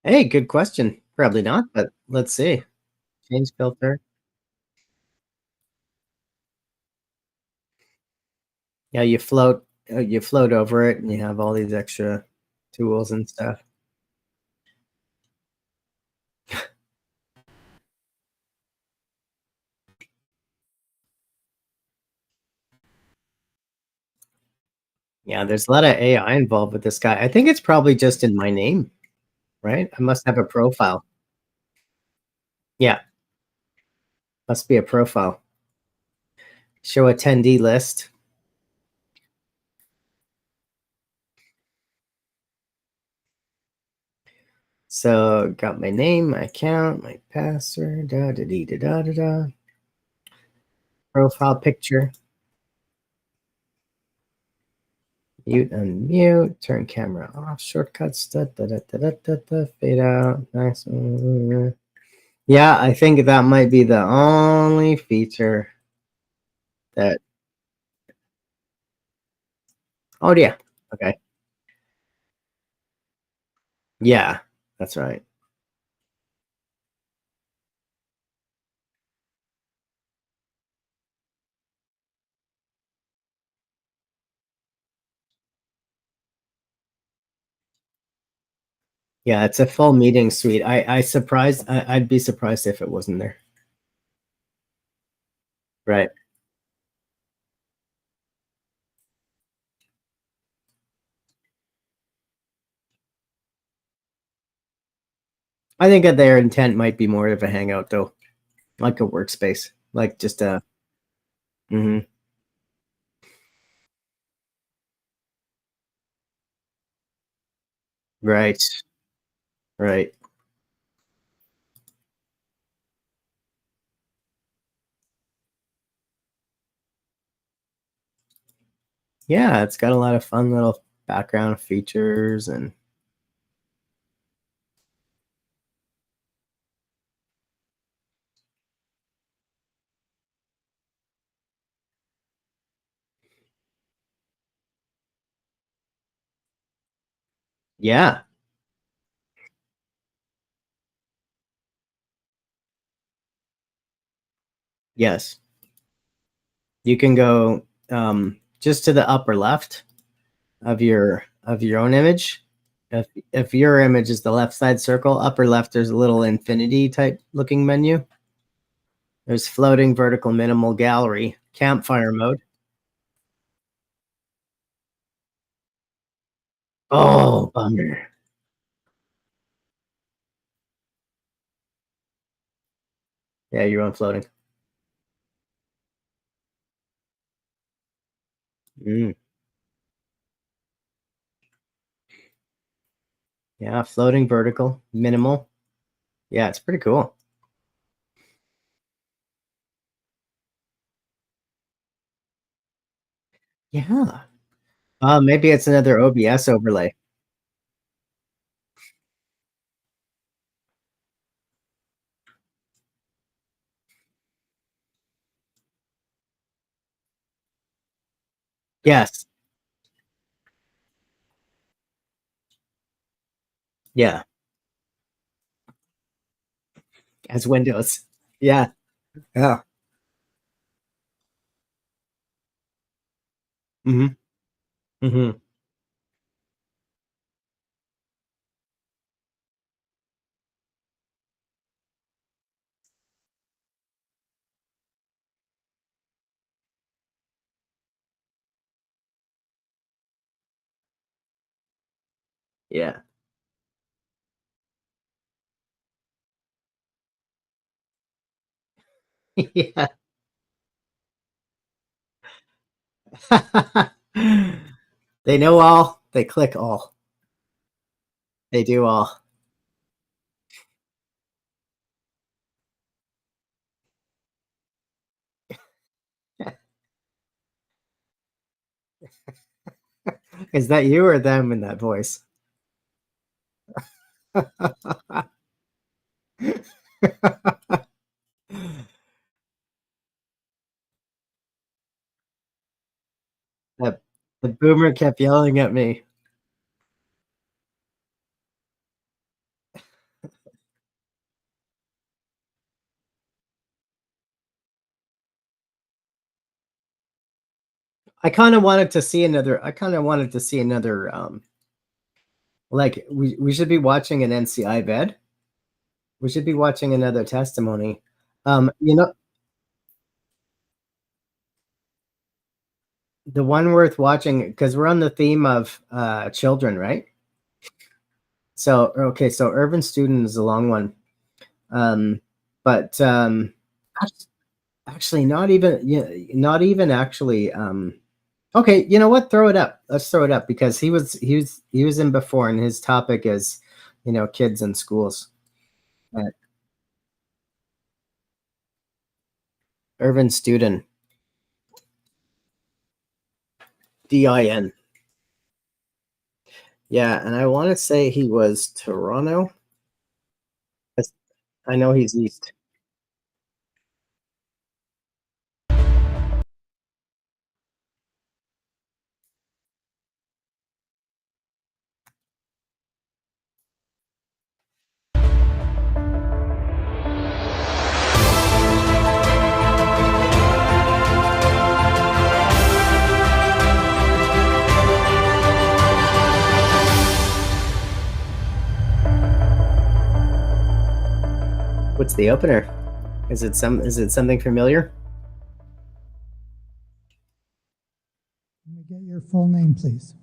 Hey, good question. Probably not, but let's see. Change filter. Yeah, you float over it, and you have all these extra tools and stuff. Yeah, there's a lot of AI involved with this guy. I think it's probably just in my name, right? I must have a profile. Yeah, must be a profile. Show attendee list. So got my name, my account, my password, da da da da da da. Profile picture. Mute, unmute, turn camera off, shortcuts, da da da da da da, fade out, nice. Yeah, I think that might be the only feature that. Oh yeah, okay. Yeah, that's right. Yeah, it's a full meeting suite. I'd be surprised if it wasn't there. Right. I think that their intent might be more of a hangout though, like a workspace, like just a. Mm-hmm. Right. Right. Yeah, it's got a lot of fun little background features and. Yeah. Yes. You can go just to the upper left of your own image. If your image is the left side circle, upper left, there's a little infinity type looking menu. There's floating, vertical, minimal, gallery, campfire mode. Oh, bummer. Yeah, you're on floating. Mm. Yeah, floating, vertical, minimal. Yeah, it's pretty cool. Yeah. Maybe it's another OBS overlay. Yes. Yeah. As Windows. Yeah. Yeah. Mm-hmm. Mm-hmm. Yeah. Yeah. They know all. They click all. They do all. Is that you or them in that voice? The boomer kept yelling at me. I kind of wanted to see another. Like we should be watching an NCI bed. We should be watching another testimony. You know, the one worth watching, because we're on the theme of children, right? So okay, so urban student is a long one, but actually not even actually. Okay, you know what? Throw it up. Let's throw it up, because he was in before, and his topic is, kids in schools. Urban student. DIN. Yeah, and I want to say he was Toronto. I know he's east. What's the opener? Is it something familiar? Can we get your full name, please?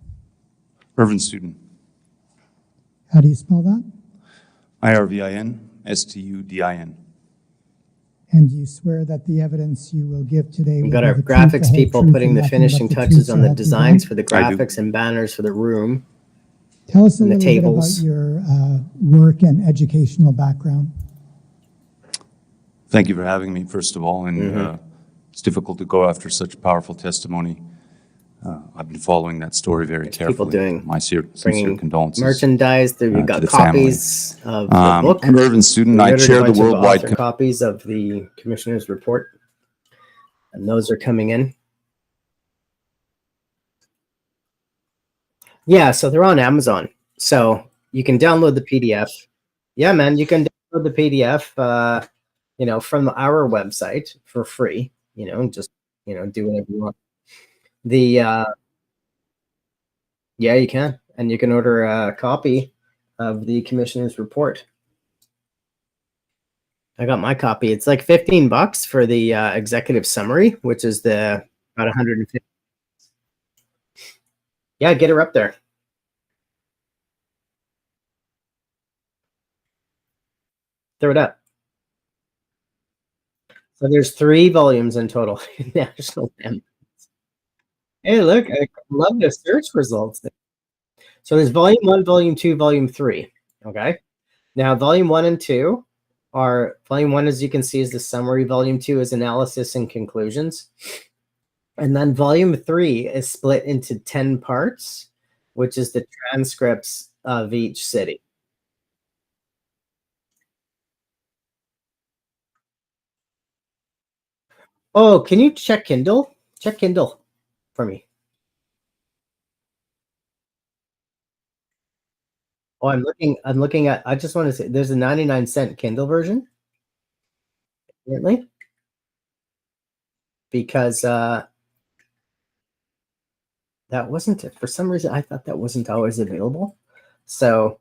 Urban student. How do you spell that? IRVINSTUDIN. And do you swear that the evidence you will give today? We got our graphics people putting the finishing touches on the designs for the graphics and banners for the room. Tell us a and the little bit tables. about your work and educational background. Thank you for having me, first of all. And it's difficult to go after such a powerful testimony. I've been following that story very carefully. People doing my sincere condolences. Merchandise. We've got the copies of the book. I'm an urban student. I chair the worldwide. Copies of the commissioner's report, and those are coming in. Yeah, so they're on Amazon, so you can download the PDF. Yeah, man, you can download the PDF. From our website for free. Just do whatever you want. Yeah, you can, and you can order a copy of the commissioner's report. I got my copy. It's like $15 for the executive summary, which is about 150. Yeah, get her up there. Throw it up. So there's 3 volumes in total. National Lamb. Hey, look, I love the search results. So there's volume 1, volume 2, volume 3. Okay. Now, volume 1 and 2 are, volume 1, as you can see, is the summary. Volume 2 is analysis and conclusions. And then volume 3 is split into 10 parts, which is the transcripts of each city. Oh, can you check Kindle? Check Kindle for me. Oh, I'm looking at, I just want to say there's a 99-cent Kindle version. Apparently. Because that wasn't, for some reason, I thought that wasn't always available. So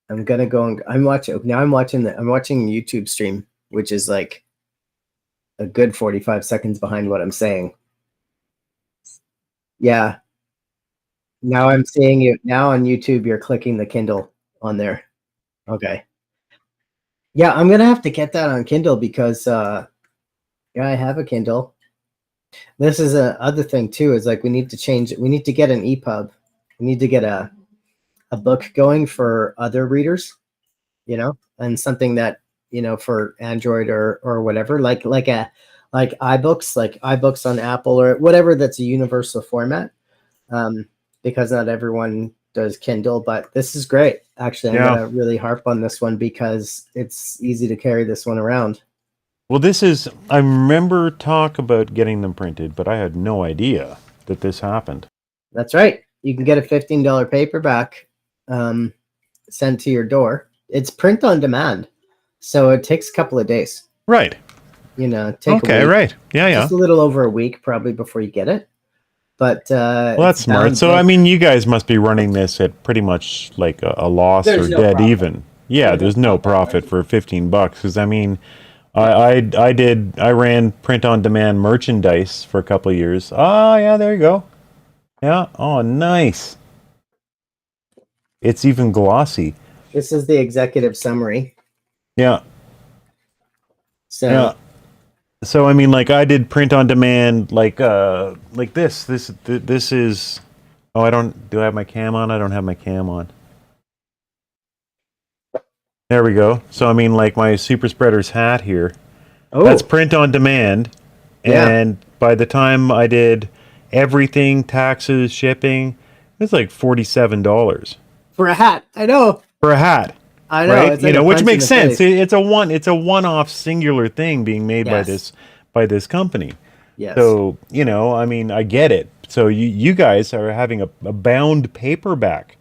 I'm gonna go and I'm watching YouTube stream, which is like a good 45 seconds behind what I'm saying. Yeah. Now I'm seeing you now on YouTube. You're clicking the Kindle on there. Okay. Yeah, I'm gonna have to get that on Kindle because yeah, I have a Kindle. This is a other thing too, is like we need to change it. We need to get an EPUB. We need to get a book going for other readers, and something that, for Android or whatever, like iBooks on Apple or whatever, that's a universal format. Because not everyone does Kindle, but this is great. Actually, I'm gonna really harp on this one because it's easy to carry this one around. Well, I remember talk about getting them printed, but I had no idea that this happened. That's right. You can get a $15 paperback sent to your door. It's print on demand, so it takes a couple of days. Right. Take okay, a week. Right. Yeah. Just a little over a week probably before you get it. But well, that's smart. So, I mean, you guys must be running this at pretty much like a loss There's or no dead profit. even. Yeah, there's no profit for $15. Because I mean, I ran print on demand merchandise for a couple of years. Oh yeah, there you go. Yeah. Oh, nice. It's even glossy. This is the executive summary. Yeah. So yeah. So I mean, like I did print on demand, like this. This is. Oh, I don't. Do I have my cam on? I don't have my cam on. There we go. So I mean, like my super spreaders hat here. Oh. That's print on demand, and by the time I did everything, taxes, shipping, it was like $47 for a hat. I know. for a hat. I know. Right? It's like a Which punch in makes the sense. face. It's a one-off singular thing being made Yes. by this company. Yes. So, I mean, I get it. So you guys are having a bound paperback,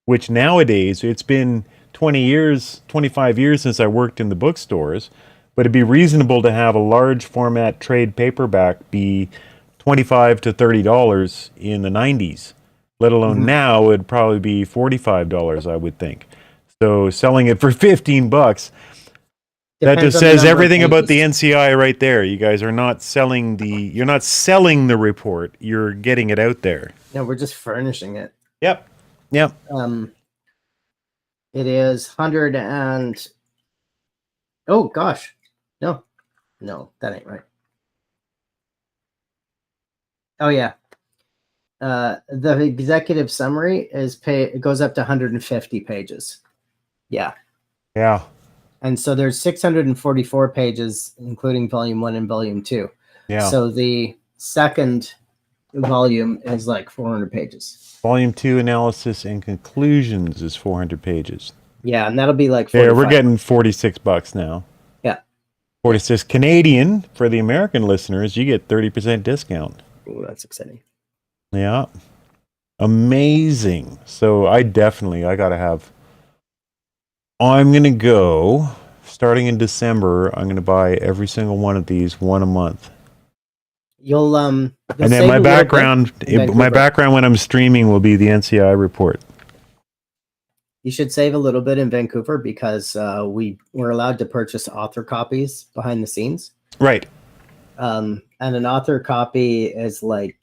which nowadays it's been 20 years, 25 years since I worked in the bookstores, but it'd be reasonable to have a large format trade paperback be $25 to $30 in the 90s, let alone now it'd probably be $45, I would think. So selling it for $15, that Depends just on the says number of everything about the pages. NCI right there. You guys are not selling you're not selling the report, you're getting it out there. No, we're just furnishing it. Yep. It is 100 and oh gosh, no, that ain't right. Oh yeah, the executive summary it goes up to 150 pages. Yeah. Yeah. And so there's 644 pages, including volume 1 and volume 2. Yeah. So the second volume is like 400 pages. Volume 2 analysis and conclusions is 400 pages. Yeah, and that'll be like There, 45. we're getting $46 now. Yeah. 46 Canadian. For the American listeners, you get 30% discount. Ooh, that's exciting. Yeah. Amazing. So I gotta have. I'm gonna go starting in December. I'm gonna buy every single one of these, one a month. You'll And then my background when I'm streaming will be the NCI report. You should save a little bit in Vancouver because we're allowed to purchase author copies behind the scenes. Right. And an author copy is like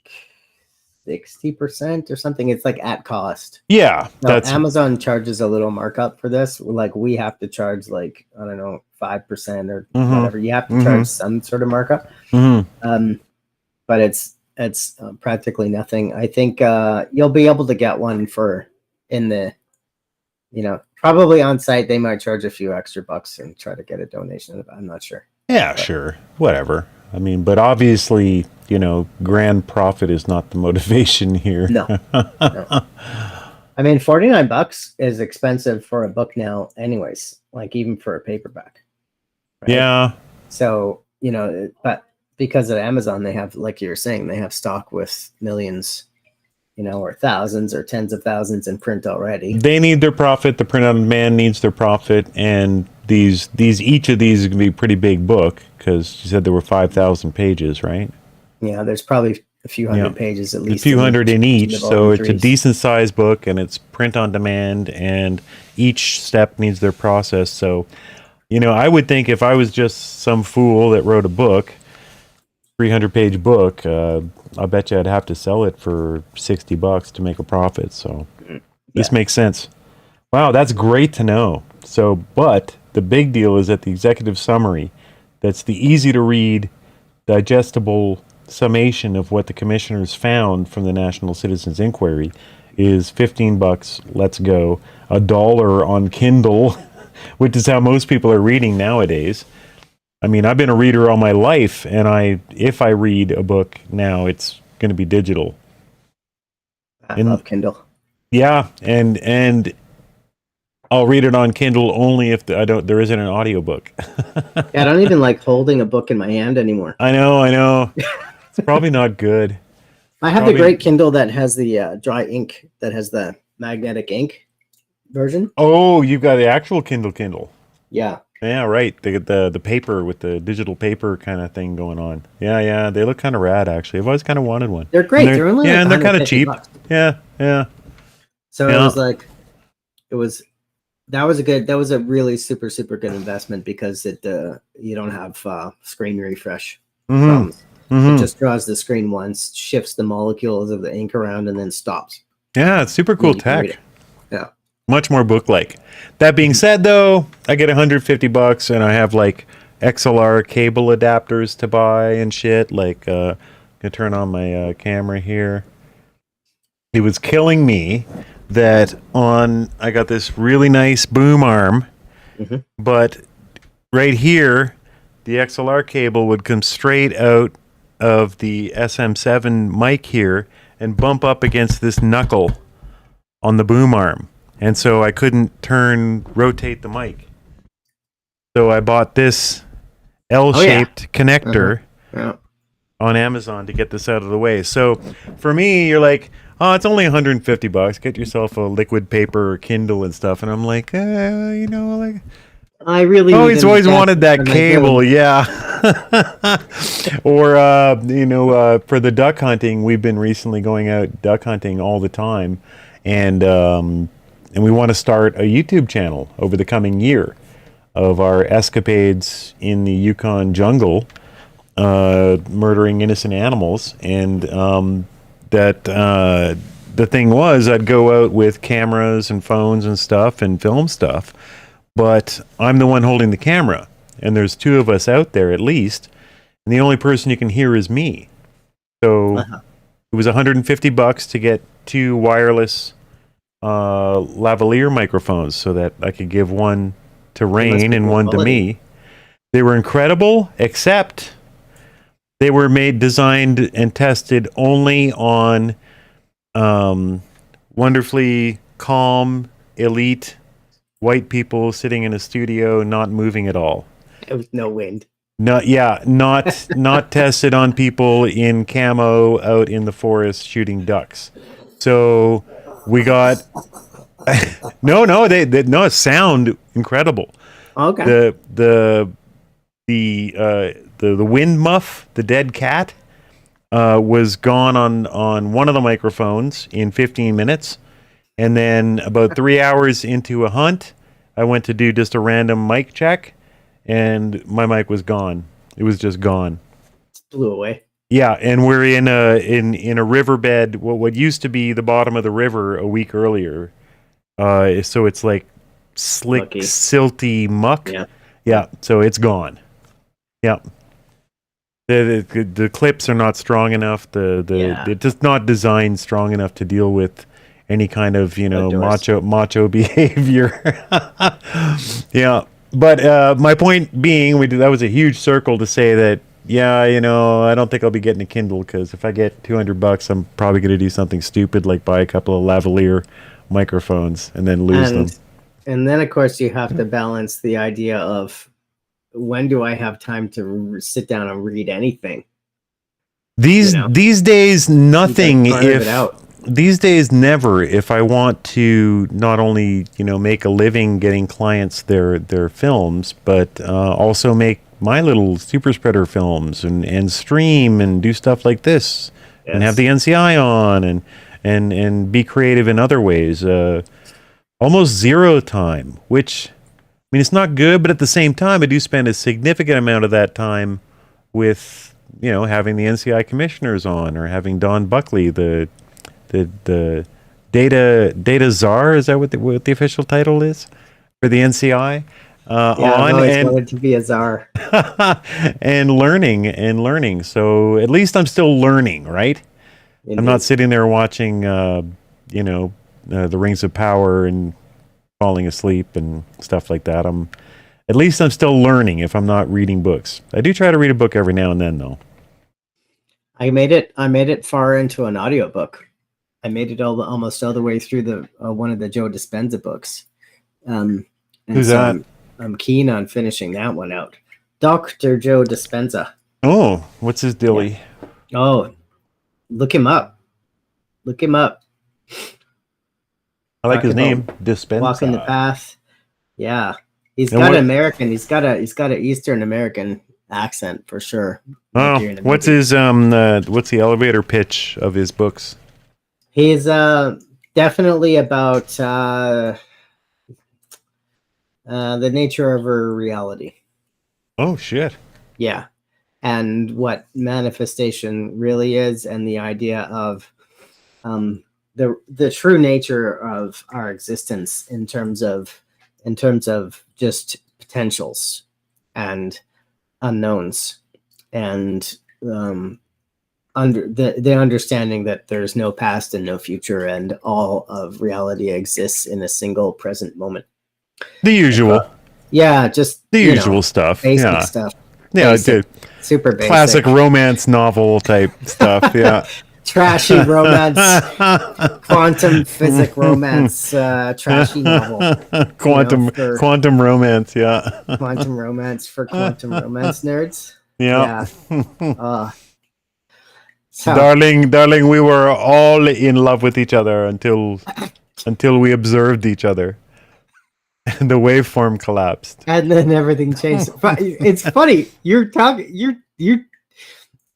60% or something. It's like at cost. Yeah, now, Amazon charges a little markup for this. Like we have to charge like, I don't know, 5% or whatever. You have to charge some sort of markup. But it's practically nothing. I think you'll be able to get one probably on site. They might charge a few extra bucks and try to get a donation. I'm not sure. Yeah, sure. Whatever. I mean, but obviously, grand profit is not the motivation here. No. I mean, $49 is expensive for a book now anyways, like even for a paperback. Right? Yeah. So, but because of Amazon, they have, like you were saying, they have stock with millions, or thousands or tens of thousands in print already. They need their profit. The print on demand needs their profit. And each of these is going to be a pretty big book because you said there were 5,000 pages, right? Yeah, there's probably a few hundred pages at least. A few hundred in each. So it's a threes. decent sized book and it's print on demand and each step needs their process. So, I would think if I was just some fool that wrote a book, 300-page book, I bet you I'd have to sell it for $60 to make a profit. So this makes sense. Wow, that's great to know. So, but the big deal is that the executive summary, that's the easy to read, digestible summation of what the commissioners found from the National Citizens Inquiry is $15. Let's go. $1 on Kindle, which is how most people are reading nowadays. I mean, I've been a reader all my life, and if I read a book now, it's going to be digital. I love Kindle. Yeah, and I'll read it on Kindle only if there isn't an audiobook. Yeah, I don't even like holding a book in my hand anymore. I know. It's probably not good. I have the great Kindle that has the dry ink, that has the magnetic ink version. Oh, you've got the actual Kindle. Yeah. Yeah, right. The paper with the digital paper kind of thing going on. Yeah, they look kind of rad actually. I've always kind of wanted one. They're great. And They're only like and they're kind of cheap. $150. Yeah. So Yeah. it was like, that was a really super good investment because you don't have screen refresh problems. It just draws the screen once, shifts the molecules of the ink around, and then stops. Yeah, it's super cool You can read tech. it. Yeah. Much more book-like. That being said, though, I get $150 and I have like XLR cable adapters to buy and shit. Like, I'm gonna turn on my camera here. It was killing me that I got this really nice boom arm, but right here, the XLR cable would come straight out of the SM7 mic here and bump up against this knuckle on the boom arm. And so I couldn't rotate the mic. So I bought this L-shaped connector on Amazon to get this out of the way. So for me, you're like, oh, it's only $150. Get yourself a liquid paper or Kindle and stuff. And I'm like, like I really always wanted that cable, yeah. Or for the duck hunting, we've been recently going out duck hunting all the time, and we want to start a YouTube channel over the coming year of our escapades in the Yukon jungle, murdering innocent animals. And the thing was, I'd go out with cameras and phones and stuff and film stuff, but I'm the one holding the camera, and there's two of us out there at least, and the only person you can hear is me. So it was $150 to get two wireless lavalier microphones so that I could give one to Rain and one to me. They were incredible, except they were designed and tested only on wonderfully calm, elite white people sitting in a studio, not moving at all. With no wind. Not tested on people in camo out in the forest shooting ducks. So we got they sound incredible. Okay. The wind muff, the dead cat, was gone on one of the microphones in 15 minutes. And then about 3 hours into a hunt, I went to do just a random mic check, and my mic was gone. It was just gone. Blew away. Yeah, and we're in a riverbed, what used to be the bottom of the river a week earlier. So it's like slick, silty muck. Yeah, so it's gone. Yeah. The clips are not strong enough. It's just not designed strong enough to deal with any kind of macho behavior. Yeah, but my point being, that was a huge circle to say that I don't think I'll be getting a Kindle, because if I get $200, I'm probably going to do something stupid like buy a couple of lavalier microphones and then lose them. And then of course you have to balance the idea of, when do I have time to sit down and read anything? These days, nothing. These days, never. If I want to not only make a living getting clients their films, but also make my little super spreader films and stream and do stuff like this, and have the NCI on and be creative in other ways. Almost zero time, which, I mean, it's not good, but at the same time, I do spend a significant amount of that time with having the NCI commissioners on, or having Don Buckley, the data czar, is that what the official title is for the NCI? I've always wanted to be a czar. and learning. So at least I'm still learning, right? Indeed. I'm not sitting there watching, the Rings of Power and falling asleep and stuff like that. At least I'm still learning if I'm not reading books. I do try to read a book every now and then, though. I made it far into an audiobook. I made it almost all the way through the one of the Joe Dispenza books. Who's that? I'm keen on finishing that one out. Dr. Joe Dispenza. Oh, what's his dilly? Yeah. Oh, look him up. I like his name, Dispenza. Walking the Path. Yeah. He's And got what- an American. He's got an Eastern American accent for sure. Oh, During the what's movie. his what's the elevator pitch of his books? He's definitely about the nature of our reality. Oh shit. Yeah. And what manifestation really is, and the idea of the true nature of our existence in terms of just potentials and unknowns, and the understanding that there's no past and no future, and all of reality exists in a single present moment. The usual. Yeah, just The usual stuff. basic Yeah. stuff. Yeah, Basic, dude. super basic. Classic romance novel type stuff. Yeah. Trashy romance, quantum physics romance, trashy novel. Quantum quantum romance. Yeah. Quantum romance for quantum romance nerds. Yeah. So- Darling, we were all in love with each other until we observed each other. And the waveform collapsed. And then everything changed. But it's funny. You're talking.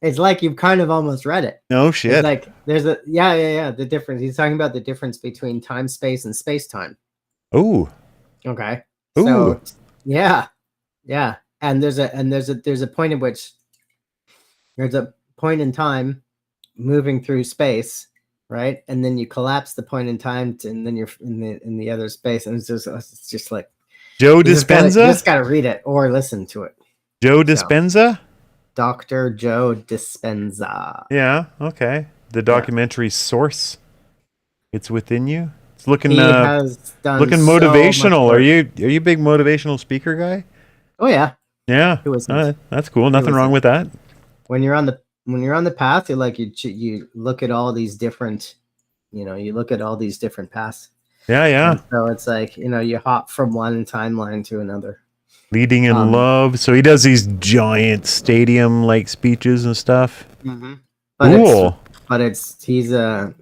It's like you've kind of almost read it. No shit. It's like there's a yeah. The difference. He's talking about the difference between time, space, and space time. Ooh. Okay. Ooh. So yeah. And there's a point in which there's a point in time moving through space, right? And then you collapse the point in time, and then you're in the other space, and it's just like Joe you just gotta- Dispenza? You just gotta read it or listen to it. Joe Dispenza? Dr. Joe Dispenza. Yeah, okay. The documentary Source. It's within you. It's looking He has done looking so motivational. much Are you a big motivational speaker guy? Oh yeah. Yeah. Who isn't? That's cool. Nothing wrong with that. When you're on the path, you look at all these different, you look at all these different paths. Yeah. And so it's like, you hop from one timeline to another. Leading in love. So he does these giant stadium like speeches and stuff. But Cool. he's a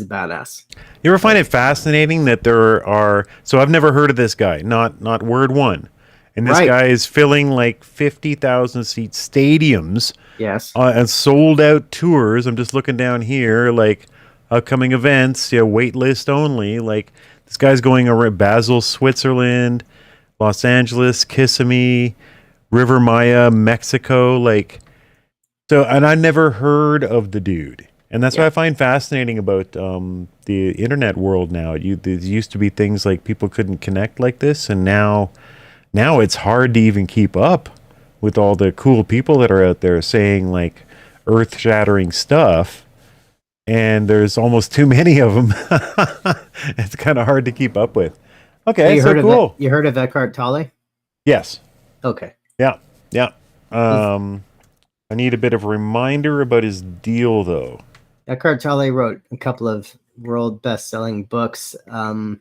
badass. You ever find it fascinating that there are? So I've never heard of this guy. Not word one. And this Right. guy is filling like 50,000 seat stadiums. Yes. And sold out tours. I'm just looking down here, like upcoming events. Yeah, wait list only. Like this guy's going around Basel, Switzerland, Los Angeles, Kissimmee, River Maya, Mexico. Like so, and I never heard of the dude. And that's what I find fascinating about the internet world now. There used to be things like people couldn't connect like this, and now it's hard to even keep up with all the cool people that are out there saying like earth-shattering stuff, and there's almost too many of them. It's kind of hard to keep up with. Okay, you so heard cool. you heard of Eckhart Tolle? Yes. Okay. Yeah. I need a bit of a reminder about his deal, though. Eckhart Tolle wrote a couple of world best-selling books, The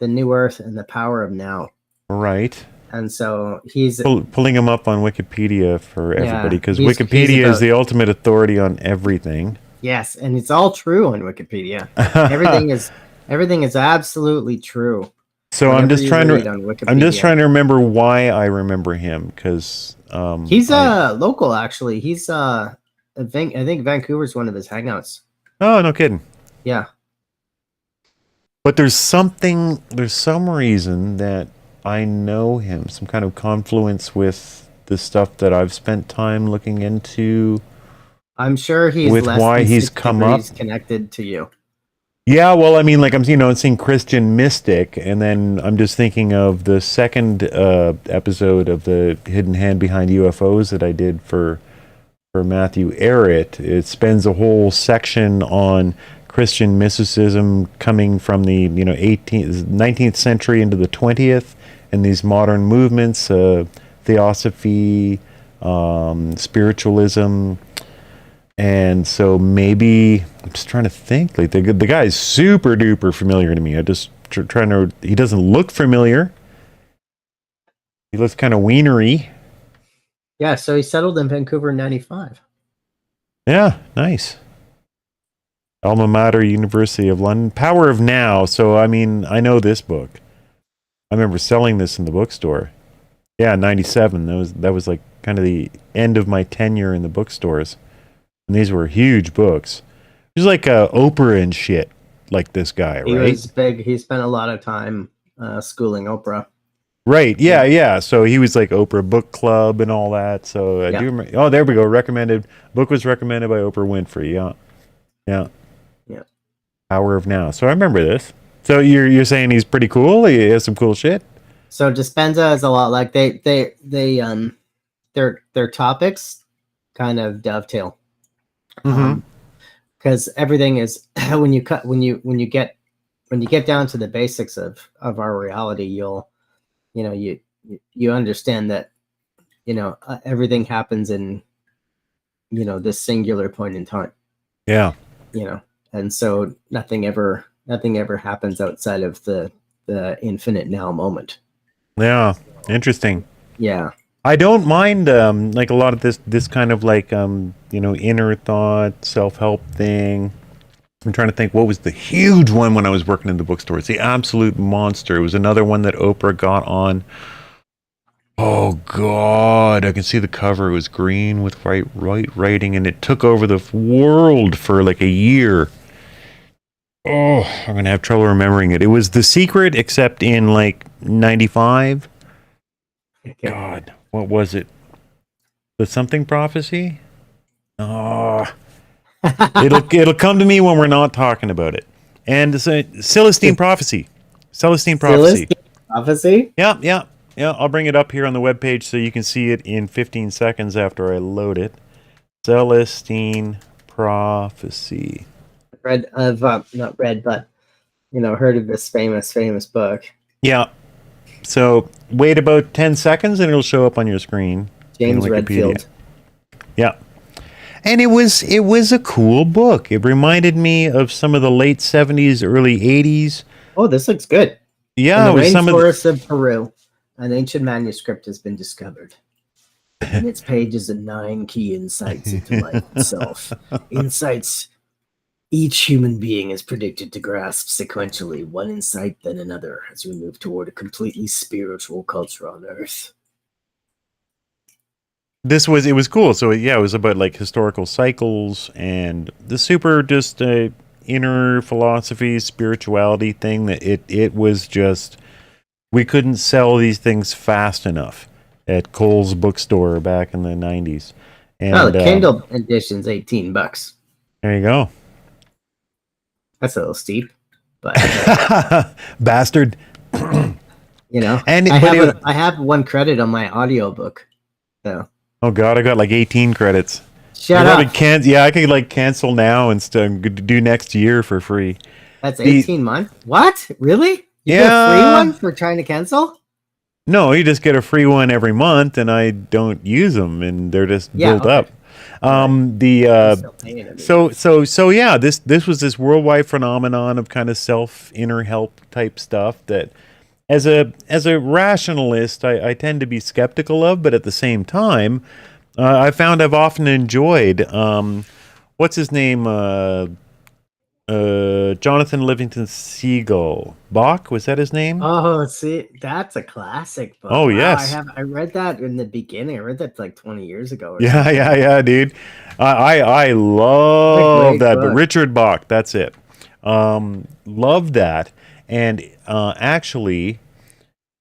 New Earth and The Power of Now. Right. And so he's Pulling him up on Wikipedia for everybody, because he's Wikipedia about- is the ultimate authority on everything. Yes, and it's all true on Wikipedia. everything is absolutely true. So I'm Whatever just you trying read to on I'm just Wikipedia. trying to remember why I remember him, because He's local actually. He's I think Vancouver's one of his hangouts. oh, no kidding. Yeah. But there's some reason that I know him, some kind of confluence with the stuff that I've spent time looking into. I'm sure he's With less why than he's 60 come up. degrees connected to you. Yeah, well, I mean, like I'm seeing Christian Mystic, and then I'm just thinking of the second episode of the Hidden Hand Behind UFOs that I did for Matthew Arrett. It spends a whole section on Christian mysticism coming from the 19th century into the 20th, and these modern movements, theosophy, spiritualism. And so maybe I'm just trying to think. Like the guy is super duper familiar to me. I just trying to. He doesn't look familiar. He looks kind of wienery. Yeah, so he settled in Vancouver in 95. Yeah, nice. Alma Mater, University of London, Power of Now. So I mean, I know this book. I remember selling this in the bookstore. Yeah, 97. That was like kind of the end of my tenure in the bookstores. And these were huge books. He was like Oprah and shit, like this guy, right? He was big. He spent a lot of time schooling Oprah. Right. Yeah. So he was like Oprah Book Club and all that. So I do remember. Oh, there we go. Recommended. Book was recommended by Oprah Winfrey. Yeah. Hour of Now. So I remember this. So you're saying he's pretty cool? He has some cool shit? So Dispenza is a lot like their topics kind of dovetail. Because everything is when you get down to the basics of our reality, you understand that everything happens in this singular point in time. Yeah. And so nothing ever happens outside of the infinite now moment. Yeah. Interesting. Yeah. I don't mind like a lot of this kind of like inner thought, self-help thing. I'm trying to think what was the huge one when I was working in the bookstore. It's the absolute monster. It was another one that Oprah got on. Oh God, I can see the cover. It was green with white writing, and it took over the world for like a year. Oh, I'm gonna have trouble remembering it. It was The Secret, except in like 95. God, what was it? The something prophecy? Oh, it'll come to me when we're not talking about it. And it's a Celestine prophecy. Celestine prophecy. Prophecy? Yeah. I'll bring it up here on the webpage so you can see it in 15 seconds after I load it. Celestine prophecy. I've not read, but heard of this famous book. Yeah. So wait about 10 seconds and it'll show up on your screen. James Redfield. Yeah. And it was a cool book. It reminded me of some of the late 70s, early 80s. Oh, this looks good. Yeah, In the it was some rainforests of Peru, an ancient manuscript has been discovered. In its pages are 9 key insights into life itself. Insights each human being is predicted to grasp sequentially, one insight then another, as we move toward a completely spiritual culture on Earth. It was cool. So yeah, it was about like historical cycles and the super just inner philosophy, spirituality thing that it was just, we couldn't sell these things fast enough at Kohl's bookstore back in the 90s. And, the Kindle edition's $18. There you go. That's a little steep, but bastard. And I have 1 credit on my audiobook. So. Oh God, I got like 18 credits. Shut up. I could like cancel now and do next year for free. That's 18 months. What? Really? You get a free one for trying to cancel? No, you just get a free one every month, and I don't use them, and they're just built up. So yeah, this was this worldwide phenomenon of kind of inner help type stuff that, as a rationalist, I tend to be skeptical of, but at the same time, I found I've often enjoyed what's his name, Jonathan Livingston Seagull. Bach, was that his name? Oh, see, that's a classic book. Oh, yes. I read that in the beginning. I read that like 20 years ago. Yeah, dude. I love that. But Richard Bach, that's it. Love that. And actually,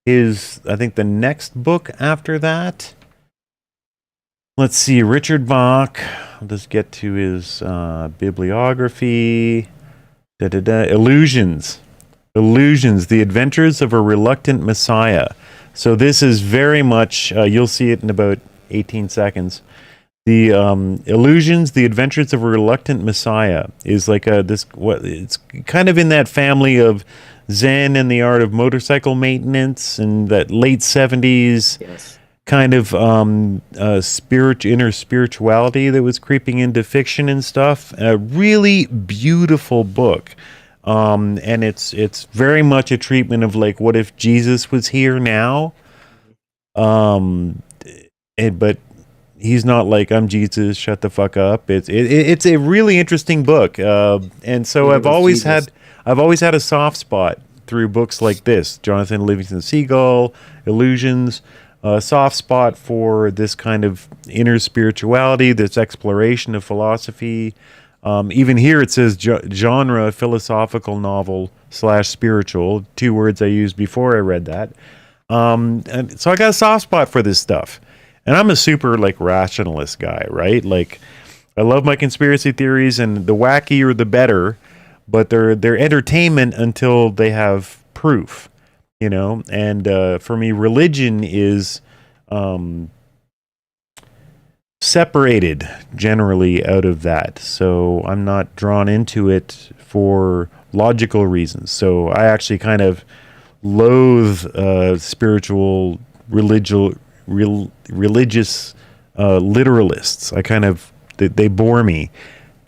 I think the next book after that, let's see, Richard Bach, I'll just get to his bibliography. Illusions, The Adventures of a Reluctant Messiah. So this is very much, you'll see it in about 18 seconds. The Illusions, The Adventures of a Reluctant Messiah is like it's kind of in that family of Zen and the Art of Motorcycle Maintenance and that late 70s kind of inner spirituality that was creeping into fiction and stuff. A really beautiful book. And it's very much a treatment of like, what if Jesus was here now? But he's not like, I'm Jesus, shut the fuck up. It's a really interesting book. And so I've always had a soft spot through books like this, Jonathan Livingston Seagull, Illusions, a soft spot for this kind of inner spirituality, this exploration of philosophy. Even here it says genre, philosophical novel / spiritual, 2 words I used before I read that. And so I got a soft spot for this stuff. And I'm a super like rationalist guy, right? Like I love my conspiracy theories, and the wackier the better, but they're entertainment until they have proof, you know? And for me, religion is separated generally out of that. So I'm not drawn into it for logical reasons. So I actually kind of loathe spiritual, religious literalists. I kind of, they bore me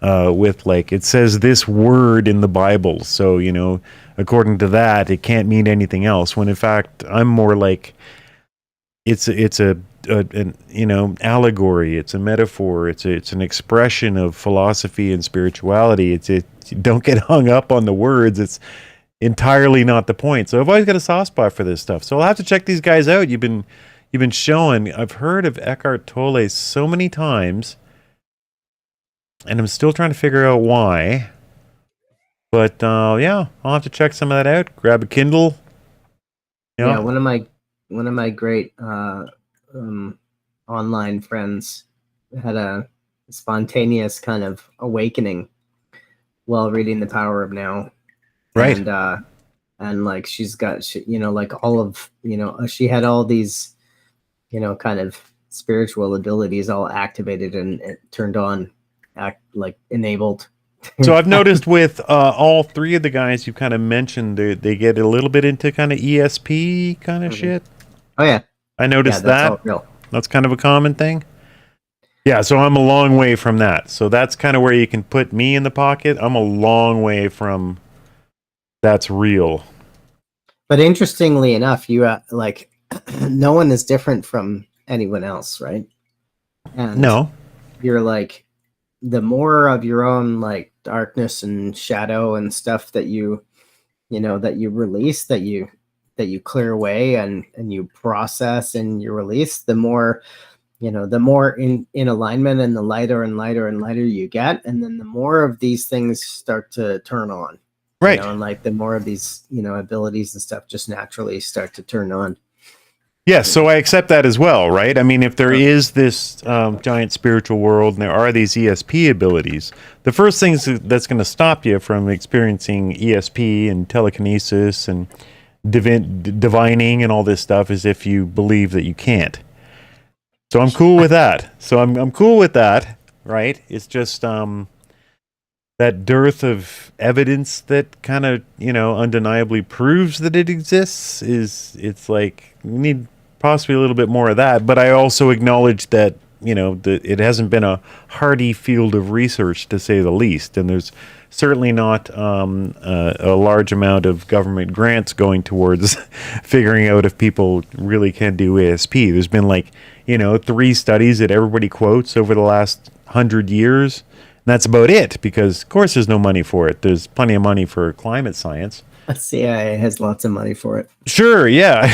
with like, it says this word in the Bible, so, you know, according to that, it can't mean anything else, when in fact, I'm more like, it's an you know, allegory, it's a metaphor, it's an expression of philosophy and spirituality. Don't get hung up on the words, it's entirely not the point. So I've always got a soft spot for this stuff. So I'll have to check these guys out. You've been showing. I've heard of Eckhart Tolle so many times, and I'm still trying to figure out why. But yeah, I'll have to check some of that out. Grab a Kindle. Yeah, one of my great online friends had a spontaneous kind of awakening while reading The Power of Now. Right. And like she's got, you know, like all of, you know, she had all these, you know, kind of spiritual abilities all activated and turned on, like enabled. So I've noticed with all 3 of the guys you've kind of mentioned, they get a little bit into kind of ESP kind of shit. Oh yeah, I noticed that's all that. real. That's kind of a common thing. Yeah, so I'm a long way from that. So that's kind of where you can put me in the pocket. I'm a long way from that's real. But interestingly enough, you like no one is different from anyone else, right? And no, you're like, the more of your own like darkness and shadow and stuff that you know, that you release, that you clear away and you process and you release, the more, you know, the more in alignment and the lighter and lighter and lighter you get, and then the more of these things start to turn on. Right. You know, and like the more of these, you know, abilities and stuff just naturally start to turn on. Yes, so I accept that as well, right? I mean, if there is this giant spiritual world and there are these ESP abilities, the first thing that's going to stop you from experiencing ESP and telekinesis and divining and all this stuff is if you believe that you can't. So I'm cool with that. So I'm cool with that, right? It's just that dearth of evidence that kind of, you know, undeniably proves that it exists it's like we need possibly a little bit more of that. But I also acknowledge that, you know, it hasn't been a hardy field of research, to say the least, and there's certainly not a large amount of government grants going towards figuring out if people really can do ASP. There's been like, you know, 3 studies that everybody quotes over the last 100 years. And that's about it, because of course there's no money for it. There's plenty of money for climate science. CIA has lots of money for it. Sure, yeah.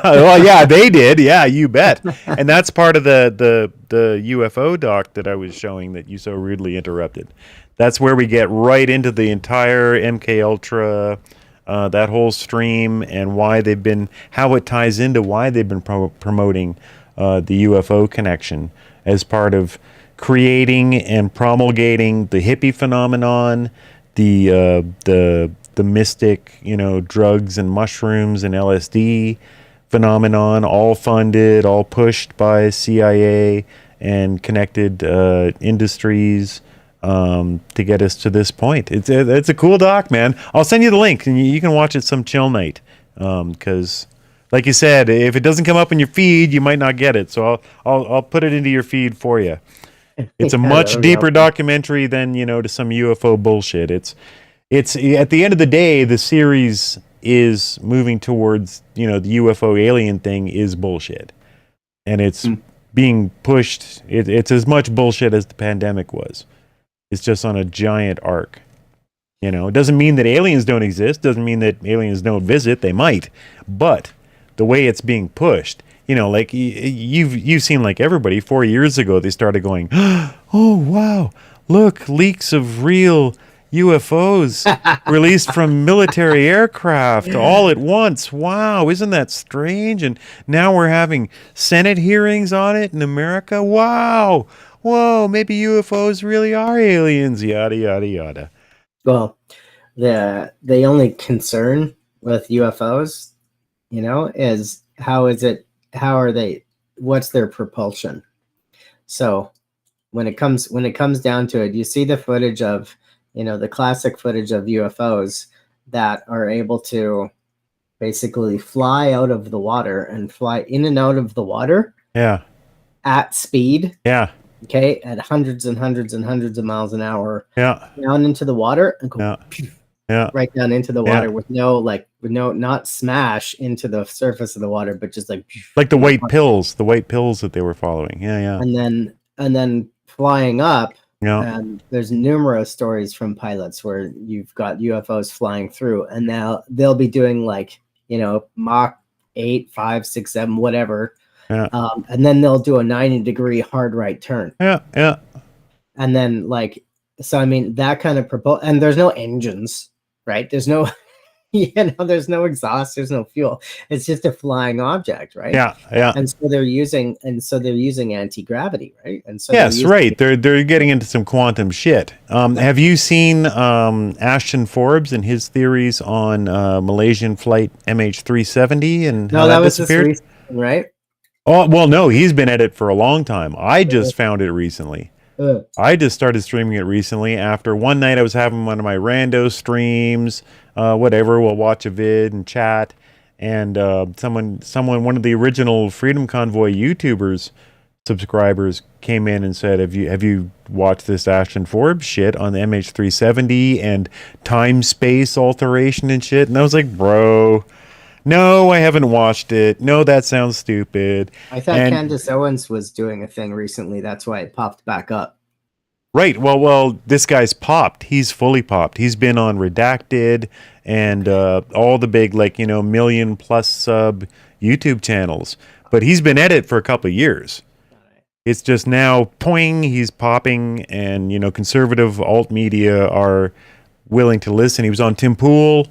Well, yeah, they did. Yeah, you bet. And that's part of the UFO doc that I was showing that you so rudely interrupted. That's where we get right into the entire MK Ultra, that whole stream, and why they've been, how it ties into why they've been promoting the UFO connection as part of creating and promulgating the hippie phenomenon, the mystic, you know, drugs and mushrooms and LSD phenomenon, all funded, all pushed by CIA and connected industries to get us to this point. It's a cool doc, man. I'll send you the link and you can watch it some chill night. Because, like you said, if it doesn't come up in your feed, you might not get it. So I'll put it into your feed for you. It's a much deeper documentary than, you know, to some UFO bullshit. It's at the end of the day, the series is moving towards, you know, the UFO alien thing is bullshit, and it's being pushed. It's as much bullshit as the pandemic was. It's just on a giant arc. You know, it doesn't mean that aliens don't exist. Doesn't mean that aliens don't visit. They might, but the way it's being pushed, you know, like you've seen, like everybody 4 years ago, they started going, oh wow, look, leaks of real UFOs released from military aircraft all at once. Wow, isn't that strange? And now we're having Senate hearings on it in America. Wow, whoa, maybe UFOs really are aliens. Yada yada yada. Well, the only concern with UFOs, you know, is what's their propulsion? So when it comes down to it, you see the footage of, you know, the classic footage of UFOs that are able to basically fly out of the water and fly in and out of the water. Yeah. At speed. Yeah. Okay, at hundreds and hundreds and hundreds of miles an hour. Yeah. Down into the water and go right down into the water with not smash into the surface of the water, but just like the white pills that they were following. Yeah, yeah. And then flying up. Yeah. And there's numerous stories from pilots where you've got UFOs flying through, and now they'll be doing like, you know, Mach 8, 5, 6, 7, whatever. Yeah. And then they'll do a 90-degree hard right turn. Yeah, yeah. And then so I mean that kind of and there's no engines, right? There's no, you know, there's no exhaust, there's no fuel. It's just a flying object, right? Yeah, yeah. And so they're using anti-gravity, right? And so yes, right. They're getting into some quantum shit. Have you seen Ashton Forbes and his theories on Malaysian flight MH370 and how that was disappeared? just recent, right? Oh, well, no, he's been at it for a long time. I just found it recently. I just started streaming it recently after one night I was having one of my rando streams, whatever. We'll watch a vid and chat. And one of the original Freedom Convoy YouTubers subscribers came in and said, have you watched this Ashton Forbes shit on the MH370 and time space alteration and shit? And I was like, bro, no, I haven't watched it. No, that sounds stupid. I thought Candace Owens was doing a thing recently. That's why it popped back up. Right. Well, this guy's popped. He's fully popped. He's been on Redacted and all the big, like, you know, million plus sub YouTube channels. But he's been at it for a couple of years. It's just now, poing, he's popping, and, you know, conservative alt media are willing to listen. He was on Tim Pool.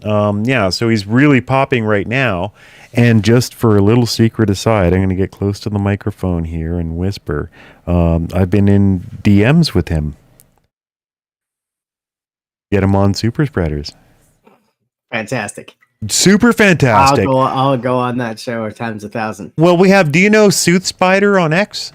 Yeah, so he's really popping right now. And just for a little secret aside, I'm going to get close to the microphone here and whisper. I've been in DMs with him. Get him on Super Spreaders. Fantastic. Super fantastic. I'll go on that show times 1,000. Well, we have, do you know Sooth Spider on X?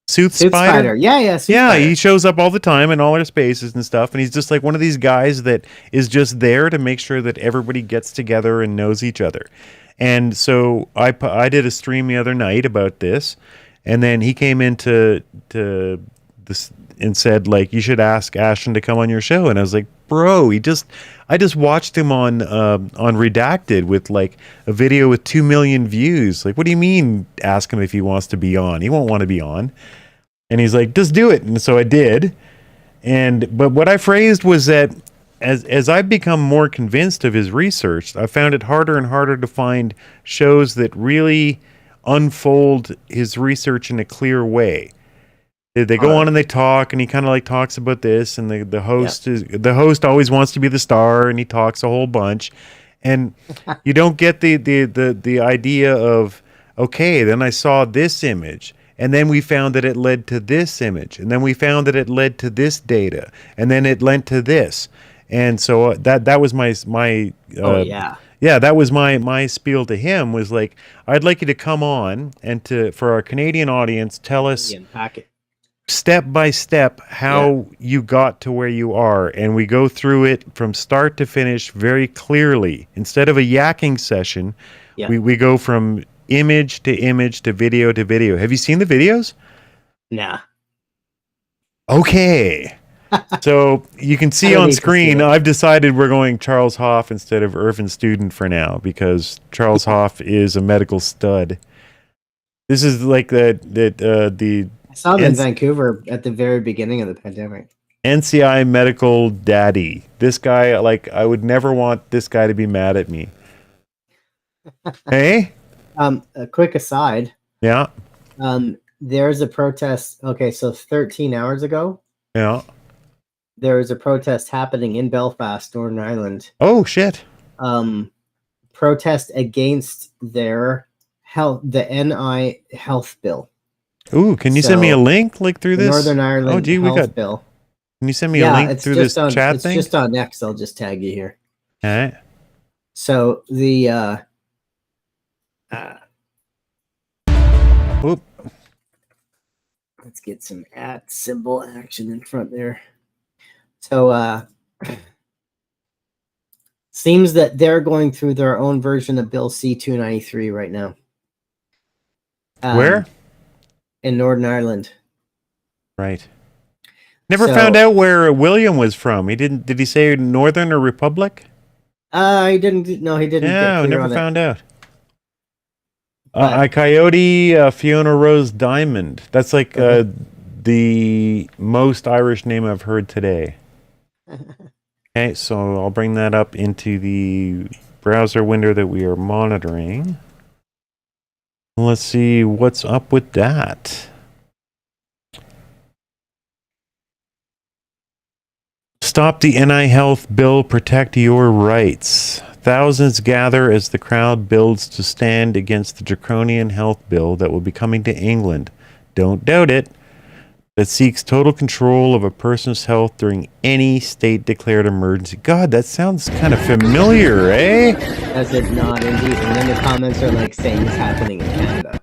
Sooth Spider? Yeah. Spider. He shows up all the time in all our spaces and stuff, and he's just like one of these guys that is just there to make sure that everybody gets together and knows each other. And so I did a stream the other night about this, and then he came into this and said, like, you should ask Ashton to come on your show. And I was like, bro, I just watched him on Redacted with like a video with 2 million views. Like, what do you mean ask him if he wants to be on? He won't want to be on. And he's like, just do it. And so I did. But what I phrased was that as I've become more convinced of his research, I found it harder and harder to find shows that really unfold his research in a clear way. They go on and they talk, and he kind of like talks about this, and the host always wants to be the star, and he talks a whole bunch, and you don't get the idea of, okay, then I saw this image, and then we found that it led to this image, and then we found that it led to this data, and then it led to this, and so that was my that was my spiel to him, was like, I'd like you to come on and for our Canadian audience, tell us step by step how you got to where you are, and we go through it from start to finish very clearly. Instead of a yakking session, we go from image to image to video to video. Have you seen the videos? Nah. Okay. So you can see on screen, I've decided we're going Charles Hoff instead of Irvin Student for now, because Charles Hoff is a medical stud. This is like the I saw them in Vancouver at the very beginning of the pandemic. NCI medical daddy. This guy, like, I would never want this guy to be mad at me. Hey? A quick aside. Yeah. There's a protest. Okay, so 13 hours ago, Yeah. there was a protest happening in Belfast, Northern Ireland. Oh, shit. Protest against their health, the NI health bill. Ooh, can you send me a link like through this? Northern Ireland oh, gee, we health got bill. Can you send me a link through this chat it's thing? just on X. I'll just tag you here. All right. So the Oop. Let's get some @ symbol action in front there. So seems that they're going through their own version of Bill C-293 right now. Where? In Northern Ireland. Right. Never found out where William was from. He didn't. Did he say Northern or Republic? I didn't. No, he didn't. Yeah, I get clear never on it. found out. Coyote Fiona Rose Diamond. That's like the most Irish name I've heard today. Okay, so I'll bring that up into the browser window that we are monitoring. Let's see what's up with that. Stop the NI Health Bill, protect your rights. Thousands gather as the crowd builds to stand against the draconian health bill that will be coming to England. Don't doubt it. That seeks total control of a person's health during any state-declared emergency. God, that sounds kind of familiar, eh? Does it not, indeed? And then the comments are like saying it's happening in Canada.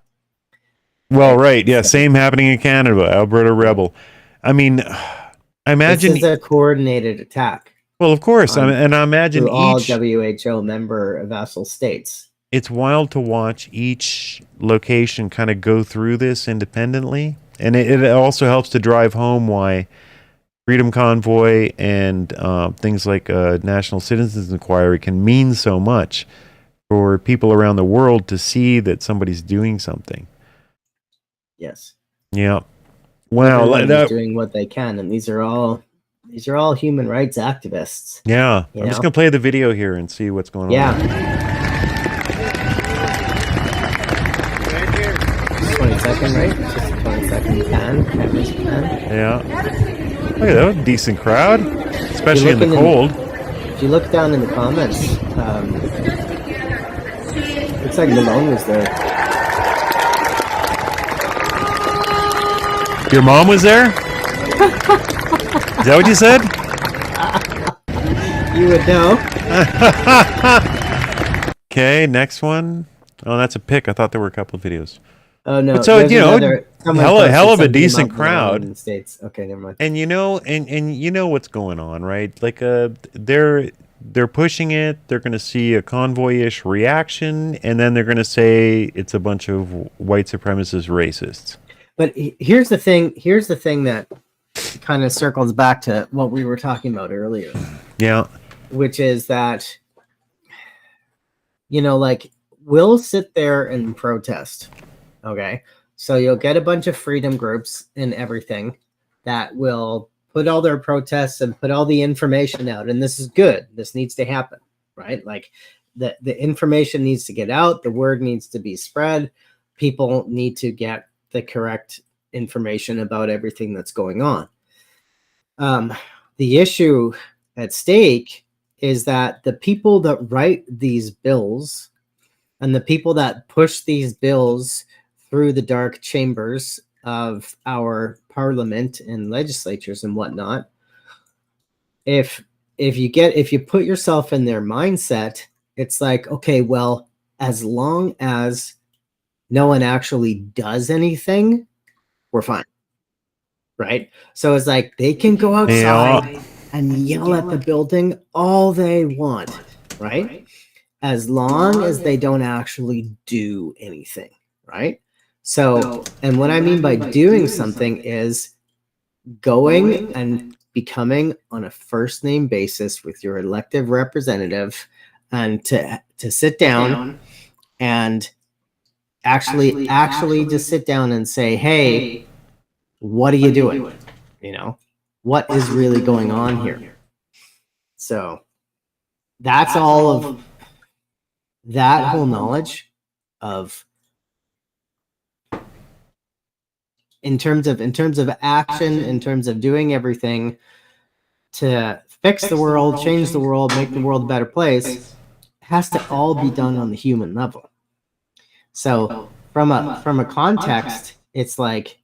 Well, right, yeah, same happening in Canada, Alberta Rebel. I mean, I imagine... This is a coordinated attack. Well, of course, and I imagine all each... WHO member vassal states. It's wild to watch each location kind of go through this independently. And it also helps to drive home why Freedom Convoy and things like National Citizens Inquiry can mean so much for people around the world to see that somebody's doing something. Yes. Yeah. Wow. Everybody's doing what they can, and these are all human rights activists. Yeah. I'm just gonna play the video here and see what's going on. Yeah. 20-second, right? Just a 20-second pan. Yeah. Look at that, decent crowd, especially in the cold. If you look down in the comments, looks like Malone was there. Your mom was there? Is that what you said? You would know. Okay, next one. Oh, that's a pic. I thought there were a couple of videos. Oh no! But so hell of a decent crowd. In the States. Okay, never mind. And and you know what's going on, right? Like they're pushing it. They're going to see a convoy-ish reaction, and then they're going to say it's a bunch of white supremacist racists. But here's the thing. Here's the thing that kind of circles back to what we were talking about earlier. Yeah. Which is that, like we'll sit there and protest. Okay, so you'll get a bunch of freedom groups and everything that will put all their protests and put all the information out. And this is good. This needs to happen, right? Like the information needs to get out. The word needs to be spread. People need to get the correct information about everything that's going on. The issue at stake is that the people that write these bills and the people that push these bills through the dark chambers of our parliament and legislatures and whatnot, if you put yourself in their mindset, it's like, okay, well, as long as no one actually does anything, we're fine, right? So it's like they can go outside and yell at the building all they want, right? As long as they don't actually do anything, right? So, and what I mean by doing something is going and becoming on a first name basis with your elective representative and to sit down and actually just sit down and say, hey, what are you doing? what is really going on here. So that's all of that whole knowledge of in terms of action, in terms of doing everything to fix the world, change the world, make the world a better place, has to all be done on the human level. So from a context, it's like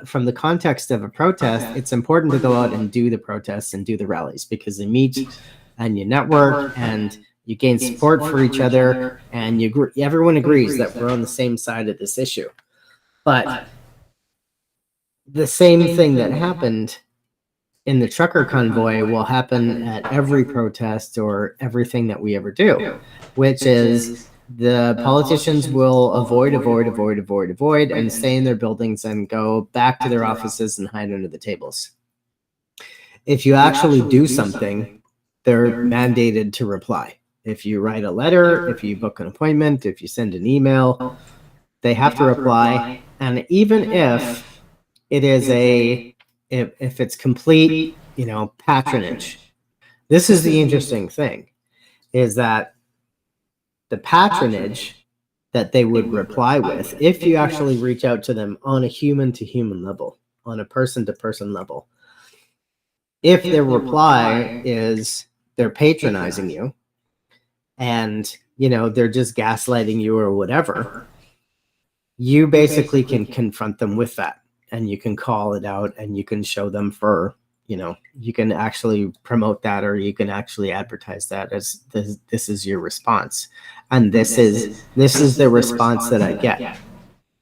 from the context of a protest, it's important to go out and do the protests and do the rallies, because you meet and you network and you gain support for each other, and everyone agrees that we're on the same side of this issue. But the same thing that happened in the trucker convoy will happen at every protest or everything that we ever do, which is the politicians will avoid, and stay in their buildings and go back to their offices and hide under the tables. If you actually do something, they're mandated to reply. If you write a letter, if you book an appointment, if you send an email, they have to reply. And even if it is if it's complete, patronage, this is the interesting thing, is that the patronage that they would reply with, if you actually reach out to them on a human-to-human level, on a person-to-person level, if their reply is they're patronizing you and, they're just gaslighting you or whatever, you basically can confront them with that, and you can call it out, and you can show them for, you can actually promote that, or you can actually advertise that as this is your response. And this is the response that I get.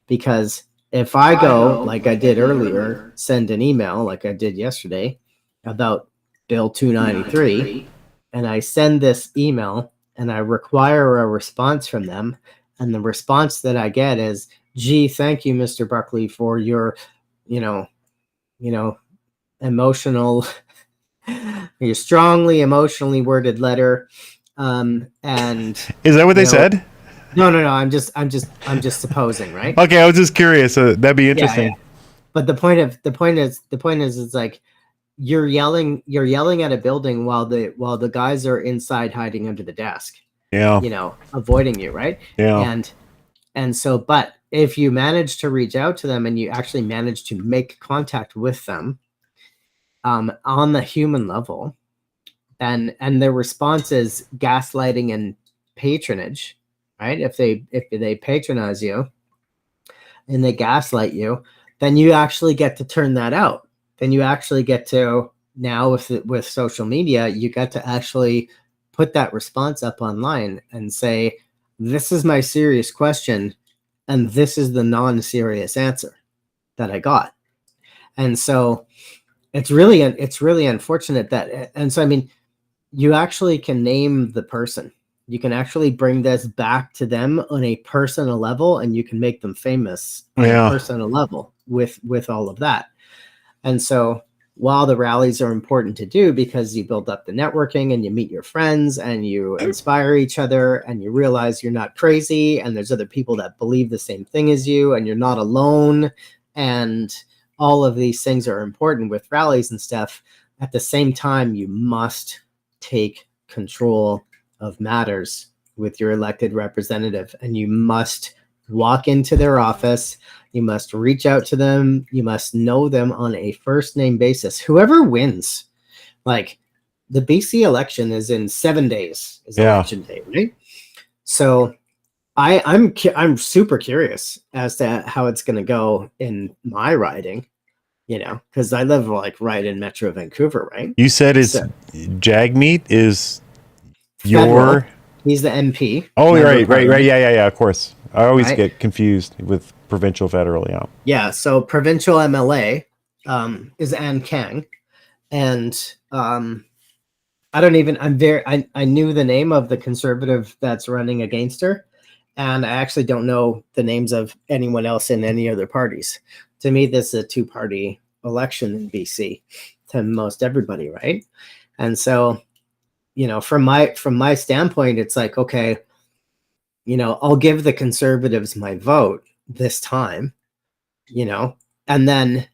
Because if I go, like I did earlier, send an email like I did yesterday about Bill 293, and I send this email and I require a response from them, and the response that I get is, gee, thank you, Mr. Buckley, for your, emotional, your strongly emotionally worded letter. And is that what they said? No. I'm just supposing, right? Okay, I was just curious. That'd be interesting. Yeah. But the point is, it's like you're yelling at a building while the guys are inside hiding under the desk. Yeah. Avoiding you, right? Yeah. And so, but if you manage to reach out to them and you actually manage to make contact with them, on the human level, and their response is gaslighting and patronage, right? If they patronize you and they gaslight you, then you actually get to turn that out. Then you actually get to, now with social media, you get to actually put that response up online and say, this is my serious question, and this is the non-serious answer that I got. And so it's really unfortunate that, and so, I mean, you actually can name the person. You can actually bring this back to them on a personal level, and you can make them famous on a personal level with all of that. And so while the rallies are important to do because you build up the networking and you meet your friends and you inspire each other and you realize you're not crazy and there's other people that believe the same thing as you and you're not alone, and all of these things are important with rallies and stuff, at the same time, you must take control of matters with your elected representative, and you must walk into their office. You must reach out to them. You must know them on a first name basis. Whoever wins, like the BC election is in 7 days, is election day, right? So I'm super curious as to how it's going to go in my riding, because I live like right in Metro Vancouver, right? You said Jagmeet is federal. He's the MP. Oh, right. Yeah, of course. I always get confused with provincial, federal, Yeah, so provincial MLA is Ann Kang, and I knew the name of the conservative that's running against her, and I actually don't know the names of anyone else in any other parties. To me, this is a two-party election in BC to most everybody, right? And so, from my standpoint, it's like, okay, I'll give the conservatives my vote this time, and then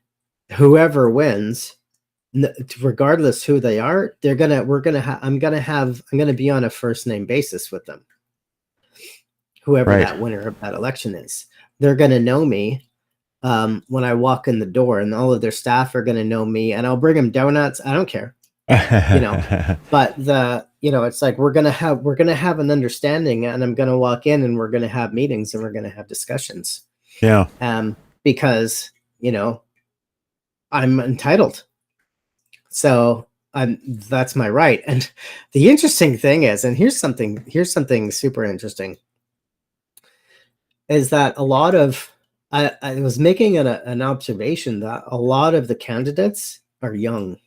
whoever wins, regardless who they are, I'm gonna be on a first name basis with them. Whoever Right. that winner of that election is, they're gonna know me when I walk in the door, and all of their staff are gonna know me, and I'll bring them donuts. I don't care, But it's like we're gonna have an understanding, and I'm gonna walk in, and we're gonna have meetings, and we're gonna have discussions. Yeah. Because I'm entitled. So that's my right. And the interesting thing is, and here's something super interesting, is that a lot of I was making an observation that a lot of the candidates are young.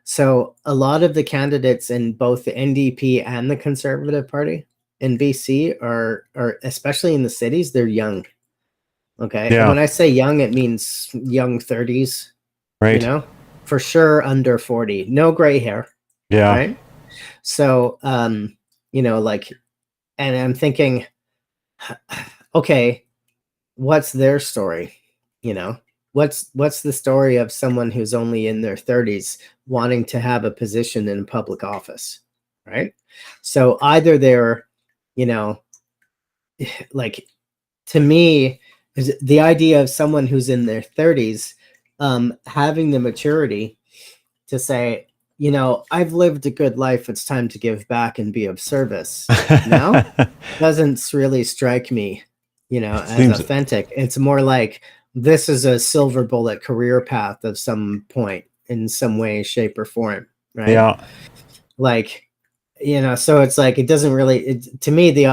So a lot of the candidates in both the NDP and the Conservative Party in BC are especially in the cities, they're young. Okay. Yeah. And when I say young, it means young 30s. Right. For sure under 40. No gray hair. Yeah. Right. So and I'm thinking, okay, what's their story? What's the story of someone who's only in their 30s wanting to have a position in public office, right? So either they're, like, to me, is the idea of someone who's in their 30s having the maturity to say, I've lived a good life. It's time to give back and be of service. Now doesn't really strike me, as authentic. It's more like, this is a silver bullet career path of some point in some way, shape, or form, right? Yeah. So it's like, it doesn't really, to me, the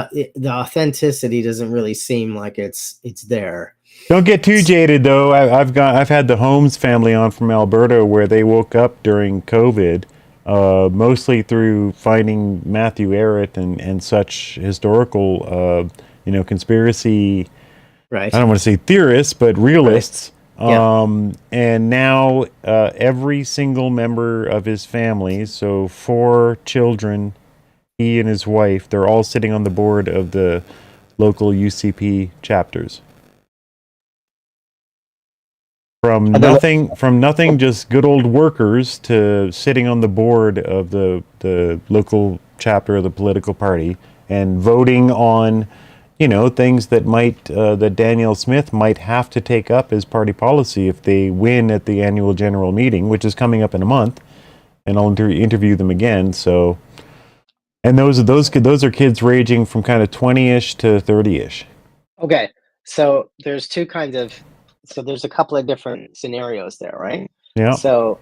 authenticity doesn't really seem like it's there. Don't get too jaded though. I've had the Holmes family on from Alberta, where they woke up during COVID, mostly through finding Matthew Ehret and such historical, conspiracy. Right. I don't want to say theorists, but realists. Right. Yeah. And now every single member of his family, so 4 children, he and his wife, they're all sitting on the board of the local UCP chapters. From nothing, just good old workers, to sitting on the board of the local chapter of the political party and voting on, things that that Danielle Smith might have to take up as party policy if they win at the annual general meeting, which is coming up in a month, and I'll interview them again. So, and those are kids ranging from kind of 20-ish to 30-ish. Okay, so there's there's a couple of different scenarios there, right? Yeah. So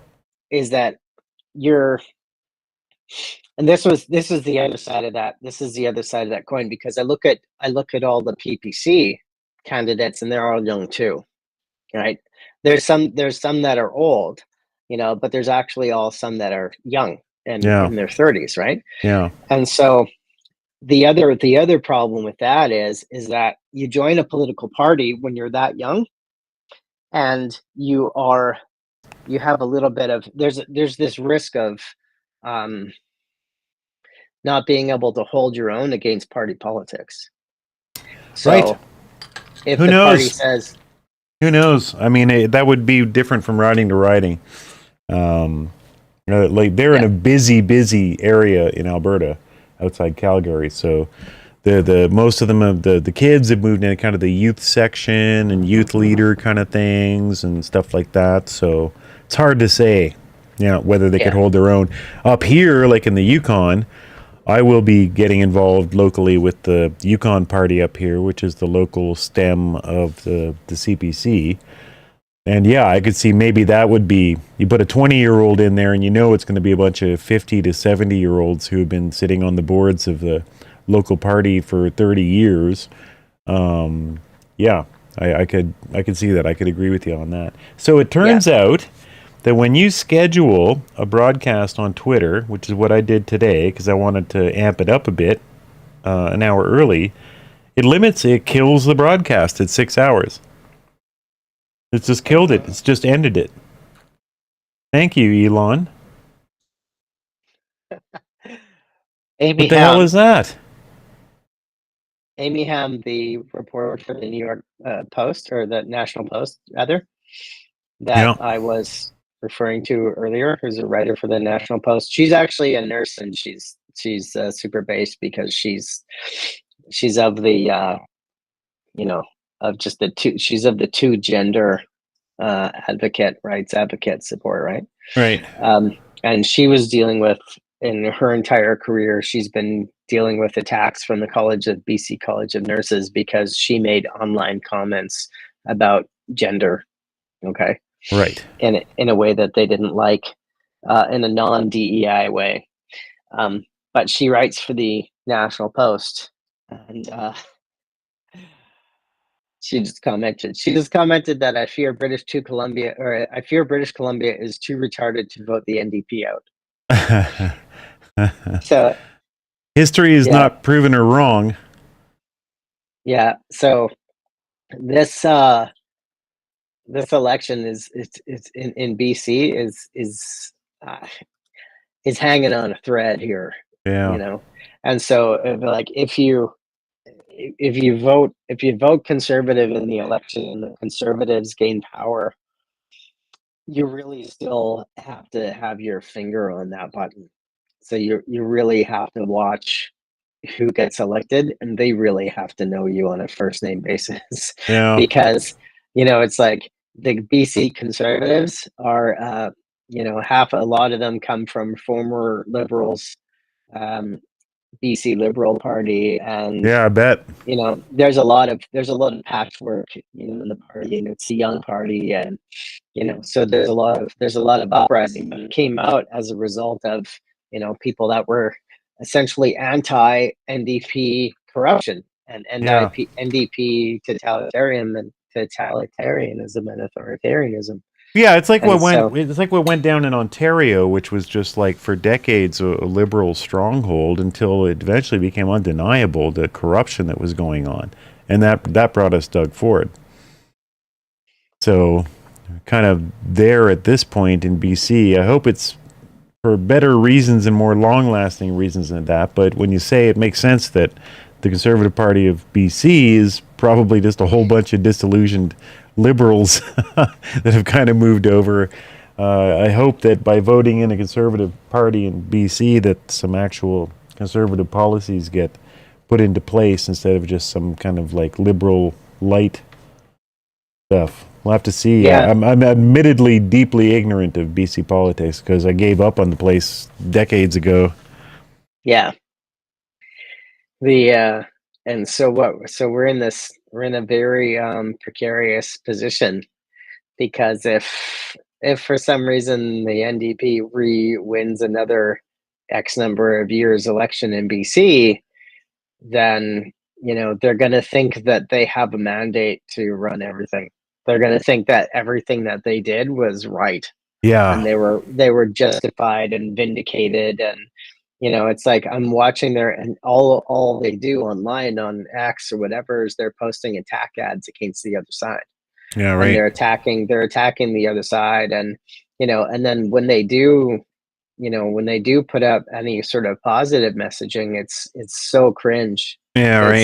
is that and this is the other side of that. This is the other side of that coin, because I look at all the PPC candidates, and they're all young too, right? There's some that are old, but there's actually some that are young and in their 30s, right? Yeah. And so the other problem with that is that you join a political party when you're that young, and you have a little bit of there's this risk of not being able to hold your own against party politics. So right. If Who the knows? party says, who knows? I mean, that would be different from riding to riding. Like they're in a busy area in Alberta, outside Calgary. So the most of them the kids have moved into kind of the youth section and youth leader kind of things and stuff like that. So it's hard to say, whether they could hold their own. Up here, like in the Yukon, I will be getting involved locally with the Yukon Party up here, which is the local stem of the CPC. And I could see maybe that would be, you put a 20-year-old in there, and it's going to be a bunch of 50 to 70-year-olds who have been sitting on the boards of the local party for 30 years. I could see that. I could agree with you on that. So it turns out that when you schedule a broadcast on Twitter, which is what I did today because I wanted to amp it up a bit, an hour early, it kills the broadcast at 6 hours. It's just killed it. It's just ended it. Thank you, Elon. Amy what the hell is that? Amy Ham, the reporter for the New York Post, or the National Post, rather, that I was referring to earlier, who's a writer for the National Post. She's actually a nurse, and she's super based because she's of the of just the two. She's of the two gender rights advocate support, right? Right. And she was dealing with, in her entire career, she's been dealing with attacks from the BC College of Nurses because she made online comments about gender. Okay. Right. In a way that they didn't like, in a non-DEI way. But she writes for the National Post, and she just commented that I fear British Columbia is too retarded to vote the NDP out. So history has not proven her wrong. Yeah. So this election is in BC is hanging on a thread here. Yeah. And so if you vote conservative in the election and the Conservatives gain power, you really still have to have your finger on that button. So you really have to watch who gets elected, and they really have to know you on a first name basis. Yeah. Because it's like the BC Conservatives are a lot of them come from former Liberals, BC Liberal Party, and yeah, I bet there's a lot of patchwork in the party, and it's a young party, and so there's a lot of uprising, but it came out as a result of people that were essentially anti-NDP corruption and NDP totalitarianism and authoritarianism. Yeah, it's like what went down in Ontario, which was just like for decades a liberal stronghold until it eventually became undeniable the corruption that was going on, and that brought us Doug Ford. So, kind of there at this point in BC. I hope it's for better reasons and more long-lasting reasons than that. But when you say it makes sense that the Conservative Party of BC is probably just a whole bunch of disillusioned liberals that have kind of moved over. I hope that by voting in a Conservative Party in BC that some actual conservative policies get put into place instead of just some kind of like liberal light stuff. We'll have to see. Yeah. I'm admittedly deeply ignorant of BC politics because I gave up on the place decades ago. Yeah. And so we're in a very precarious position, because if for some reason the NDP wins another X number of years election in BC, then they're going to think that they have a mandate to run everything. They're going to think that everything that they did was right. Yeah. And they were justified and vindicated, and it's like I'm watching and all they do online on X or whatever is they're posting attack ads against the other side. Yeah, right. And they're attacking the other side, and and then when they do put up any sort of positive messaging, it's so cringe. Yeah, right.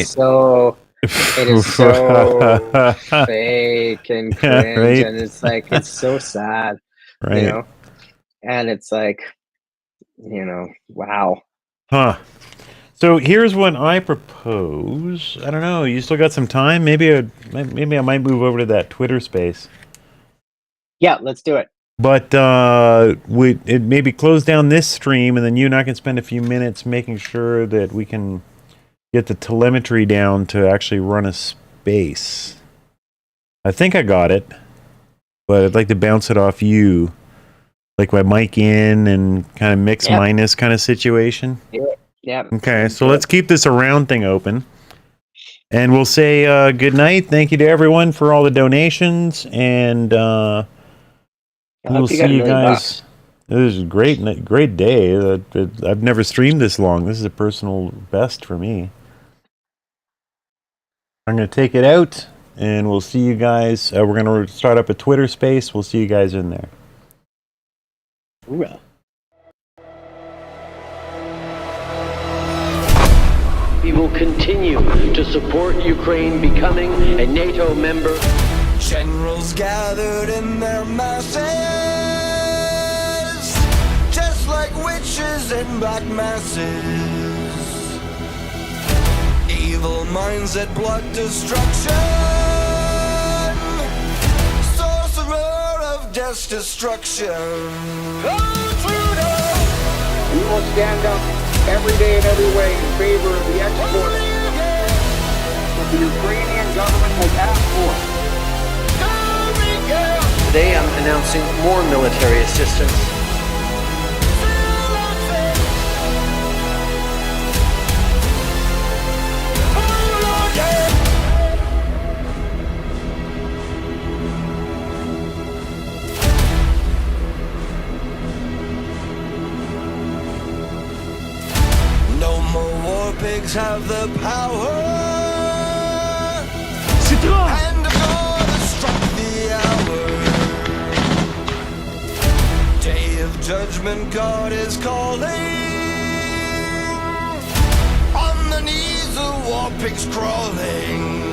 It is so fake and cringe, right. and it's like it's so sad, right? And it's like, wow. Huh. So here's what I propose. I don't know. You still got some time? Maybe I might move over to that Twitter space. Yeah, let's do it. But it maybe close down this stream, and then you and I can spend a few minutes making sure that we can get the telemetry down to actually run a space. I think I got it, but I'd like to bounce it off you, like my mic in and kind of mix minus kind of situation. Yeah. Okay, so let's keep this around thing open, and we'll say good night. Thank you to everyone for all the donations, and we'll see you guys. This is a great day. I've never streamed this long. This is a personal best for me. I'm going to take it out, and we'll see you guys. We're going to start up a Twitter space. We'll see you guys in there. Hoorah. We will continue to support Ukraine becoming a NATO member. Generals gathered in their masses, witches and black masses, evil minds that plot destruction, sorcerer of death's destruction. We will stand up every day and every way in favor of the export that the Ukrainian government has asked for. Today I'm announcing more military assistance. No more war pigs have the power. Hand of God has struck the hour. Day of judgment, God is calling. On the knees, the war pigs crawling,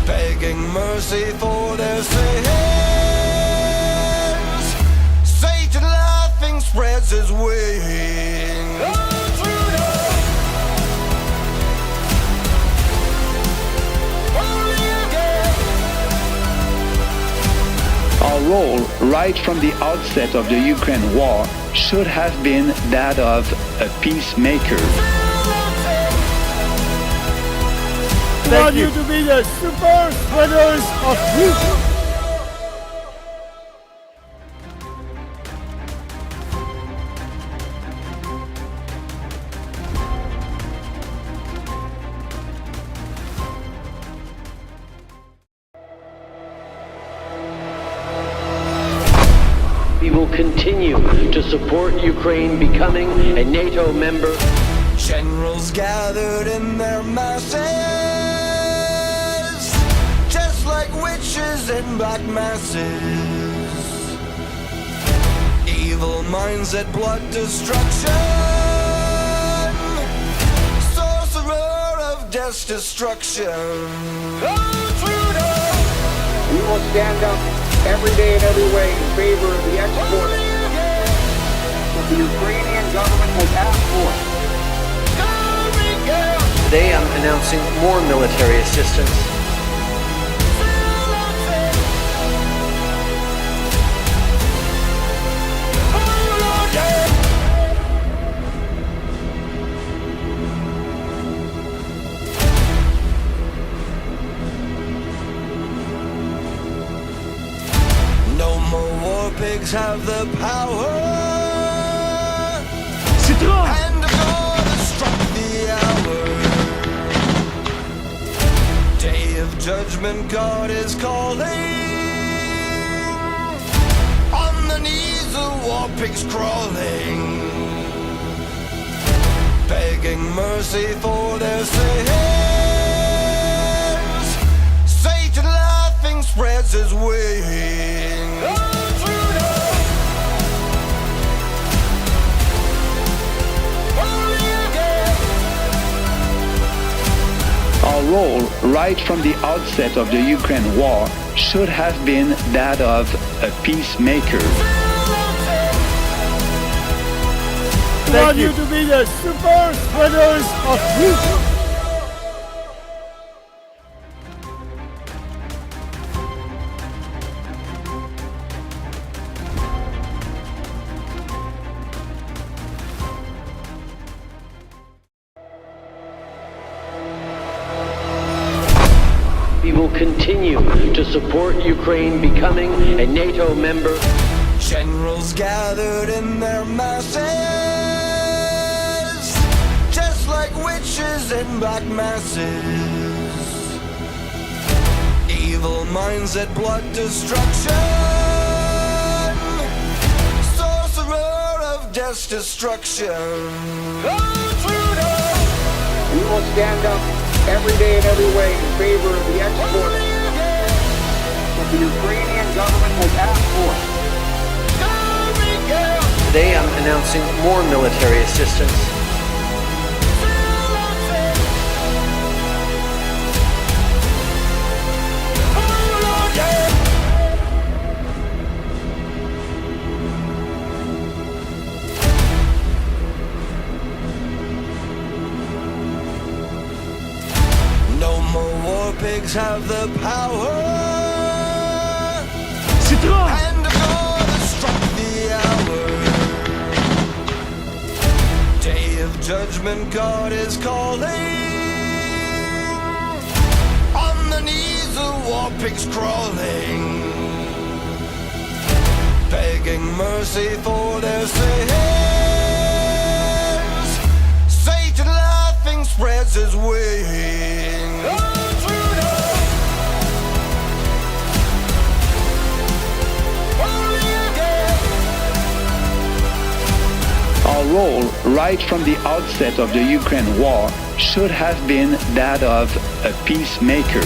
begging mercy for their sins. Satan laughing spreads his wings. Our role right from the outset of the Ukraine war should have been that of a peacemaker. We want you to be the super spreaders of peace. We will continue to support Ukraine becoming a NATO member. Generals gathered in their masses, just like witches and black masses, evil minds that plot destruction, sorcerer of death's destruction. We will stand up every day and every way in favor of the export that the Ukrainian government has asked for. Today I'm announcing more military assistance. No more war pigs have the power. Hand of God has struck the hour. Day of judgment, God is calling. On the knees, the war pigs crawling, begging mercy for their sins. Satan laughing spreads his wings. Our role right from the outset of the Ukraine war should have been that of a peacemaker. We want you to be the super spreaders of peace. We will continue to support Ukraine becoming a NATO member. Generals gathered in their masses, just like witches and black masses, evil minds that plot destruction, sorcerer of death's destruction. We will stand up every day and every way in favor of the export that the Ukrainian government has asked for. Today I'm announcing more military assistance. war pigs have the power. Citron! And God has struck the hour. Day of judgment, God is calling. On the knees, the war pigs crawling, begging mercy for their sins. Satan laughing spreads his wings. Our role right from the outset of the Ukraine war should have been that of a peacemaker.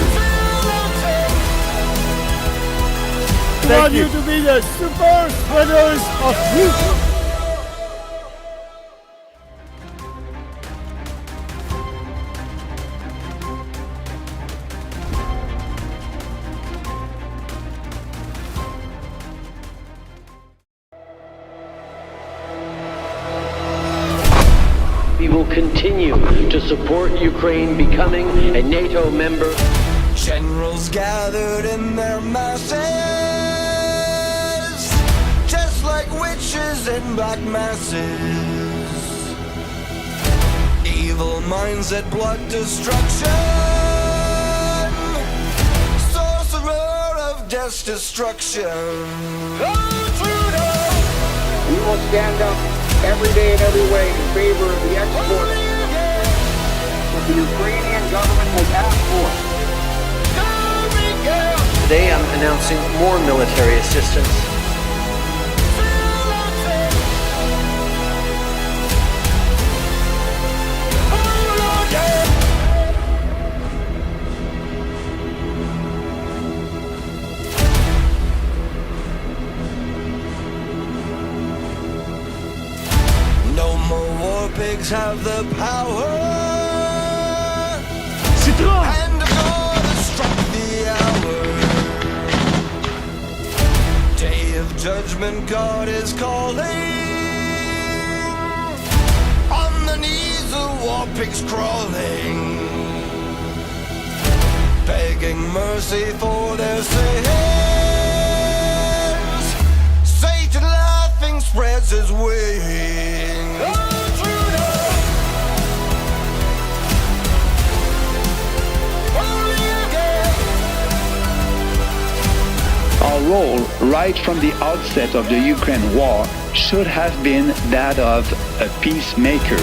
We want you to be the super spreaders of truth. We will continue to support Ukraine becoming a NATO member. Generals gathered in their masses, just like witches in black masses. Evil minds that blood destruction, sorcerer of death's destruction. We will stand up every day and every way in favor of the export that the Ukrainian government has asked for. Today I'm announcing more military assistance. No more war pigs have the power. Citron! And God has struck the hour. Day of judgment, God is calling. On the knees, the war pigs crawling, begging mercy for their sins. Satan laughing spreads his wings. Our role right from the outset of the Ukraine war should have been that of a peacemaker.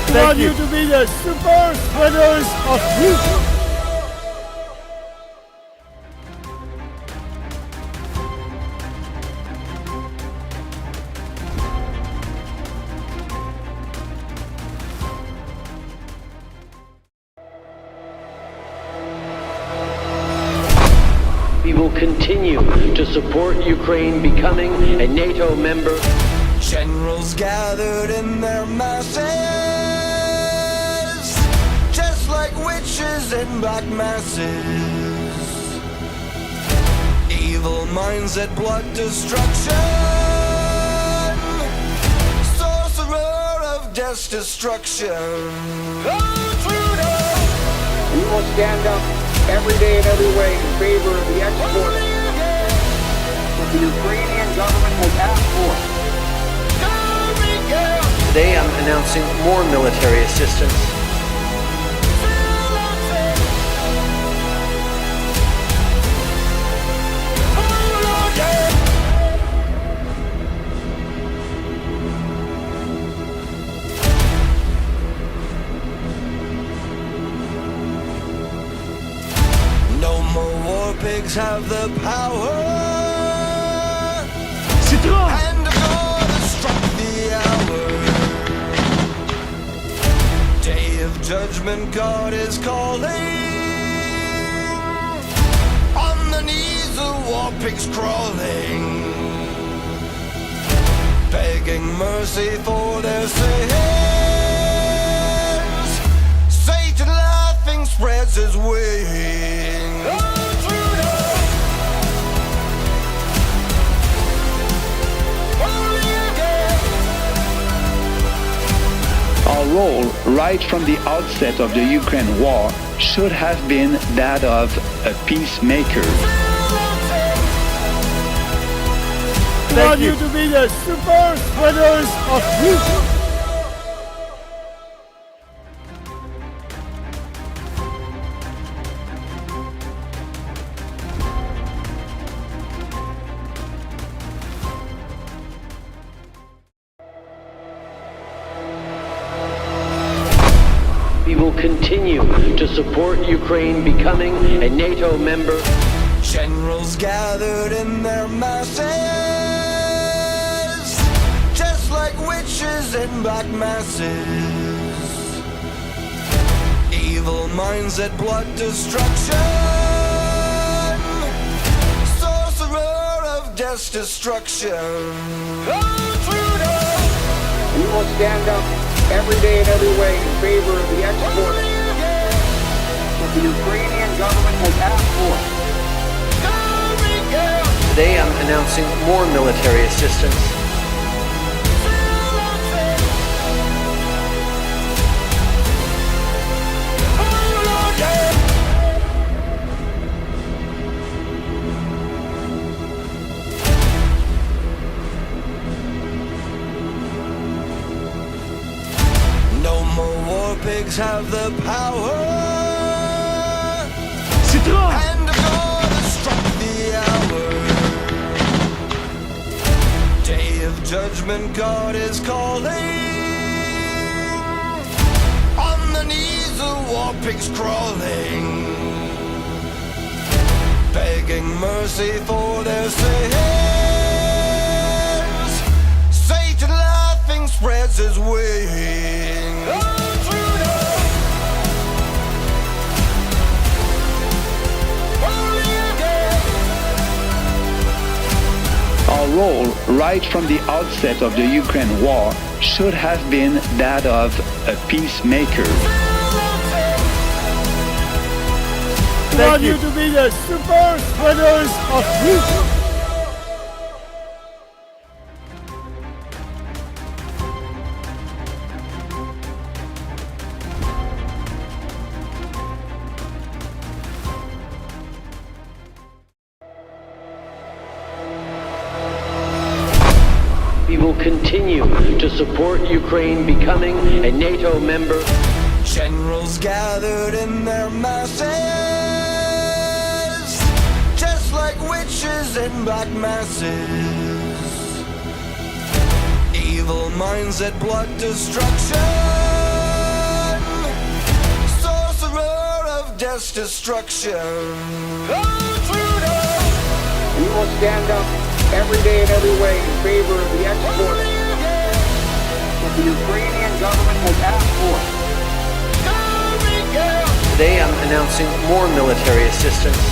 We want you to be the super spreaders of truth. We will continue to support Ukraine becoming a NATO member. Generals gathered in their masses, just like witches in black masses. Evil minds that blood destruction, sorcerer of death's destruction. We will stand up every day and every way in favor of the export that the Ukrainian government has asked for. Today I'm announcing more military assistance. No more war pigs have the power. Citron! And God has struck the hour. Day of judgment, God is calling. On the knees, the war pigs crawling, begging mercy for their sins. Satan laughing spreads his wings. Our Our role, right from the outset of the Ukraine war, should have been that of a peacemaker. We want you to be the super spreaders of truth. We will continue to support Ukraine becoming a NATO member. Generals gathered in their masses, just like witches in black masses. Evil minds that plot destruction, sorcerer of death's destruction. We will stand up every day and every way in favor of the export that the Ukrainian government has asked for. Today I'm announcing more military assistance. No more war pigs have the power. And God has struck the hour. Day of judgment, God is calling. On the knees, the war pigs crawling, begging mercy for their sins. Satan laughing spreads his wings. Our role, right from the outset of the Ukraine war, should have been that of a peacemaker. We want you to be the super spreaders of truth. We will continue to support Ukraine becoming a NATO member. Generals gathered in their masses, just like witches in black masses. Evil minds that plot destruction, sorcerer of death's destruction. We will stand up every day and every way in favor of the export that the Ukrainian government has asked for. Today I'm announcing more military assistance.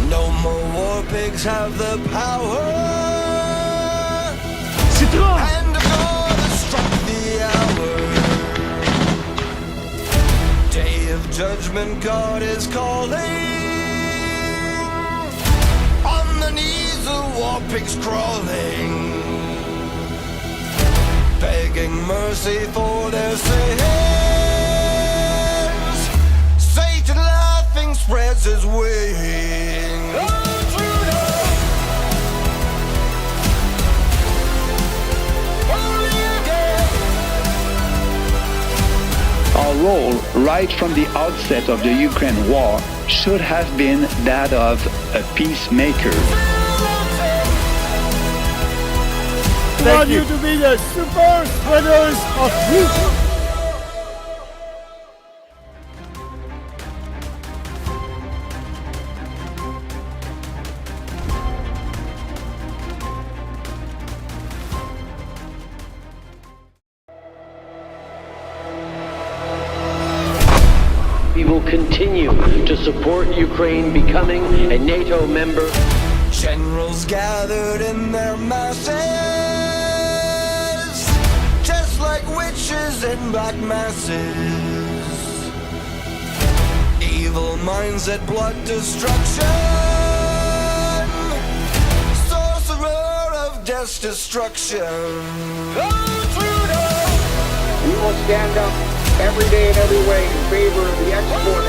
No more war pigs have the power. And God has struck the hour. Day of judgment, God is calling. On the knees, the war pigs crawling, begging mercy for their sins. Satan laughing spreads his wings. Our role, right from the outset of the Ukraine war, should have been that of a peacemaker. We want you to be the super spreaders of truth. We will continue to support Ukraine becoming a NATO member. Generals gathered in their masses, witches and black masses, evil minds that blood destruction, sorcerer of death's destruction. We will stand up every day and every way in favor of the export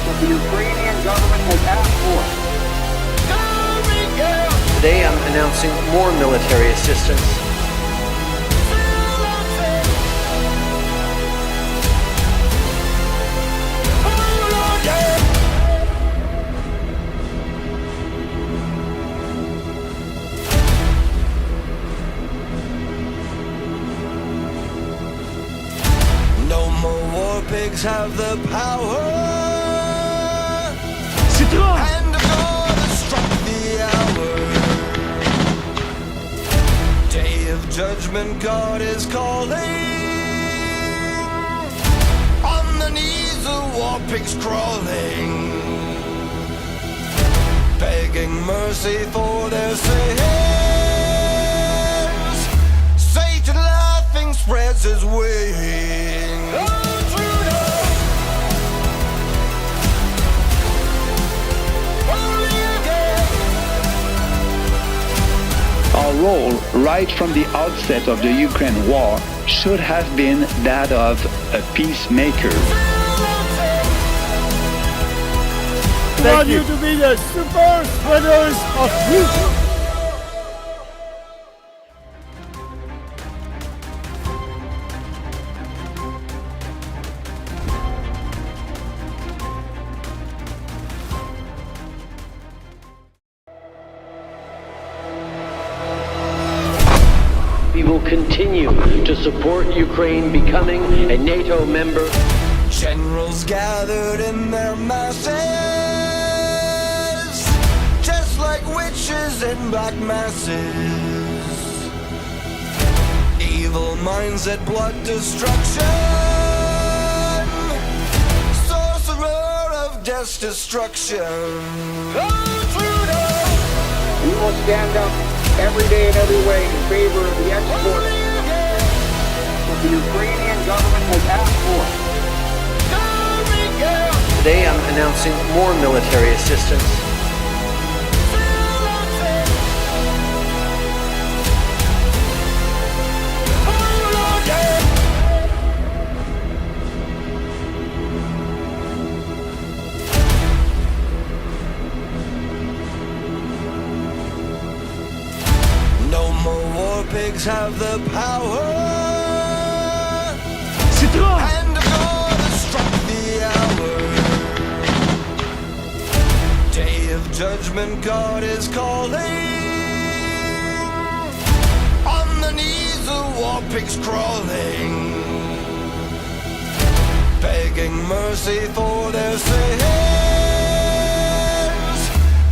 that the Ukrainian government has asked for. Today I'm announcing more military assistance. No more war pigs have the power. And God has struck the hour. Day of judgment, God is calling. On the knees of war pigs crawling, begging mercy for their sins. Satan laughing spreads his wings. Our role right from the outset of the Ukraine war should have been that of a peacemaker. We want you to be the super spreaders of truth. We will continue to support Ukraine becoming a NATO member. Generals gathered in their masses, just like witches in black masses, evil minds that blood destruction, sorcerer of death's destruction. We will stand up every day and every way in favor of the export that the Ukrainian government has asked for. Today I'm announcing more military assistance. No more war pigs have the power. And God has struck the hour. Day of judgment, God is calling. On the knees of war pigs crawling, begging mercy for their sins.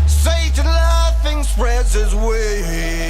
Satan laughing spreads his wings.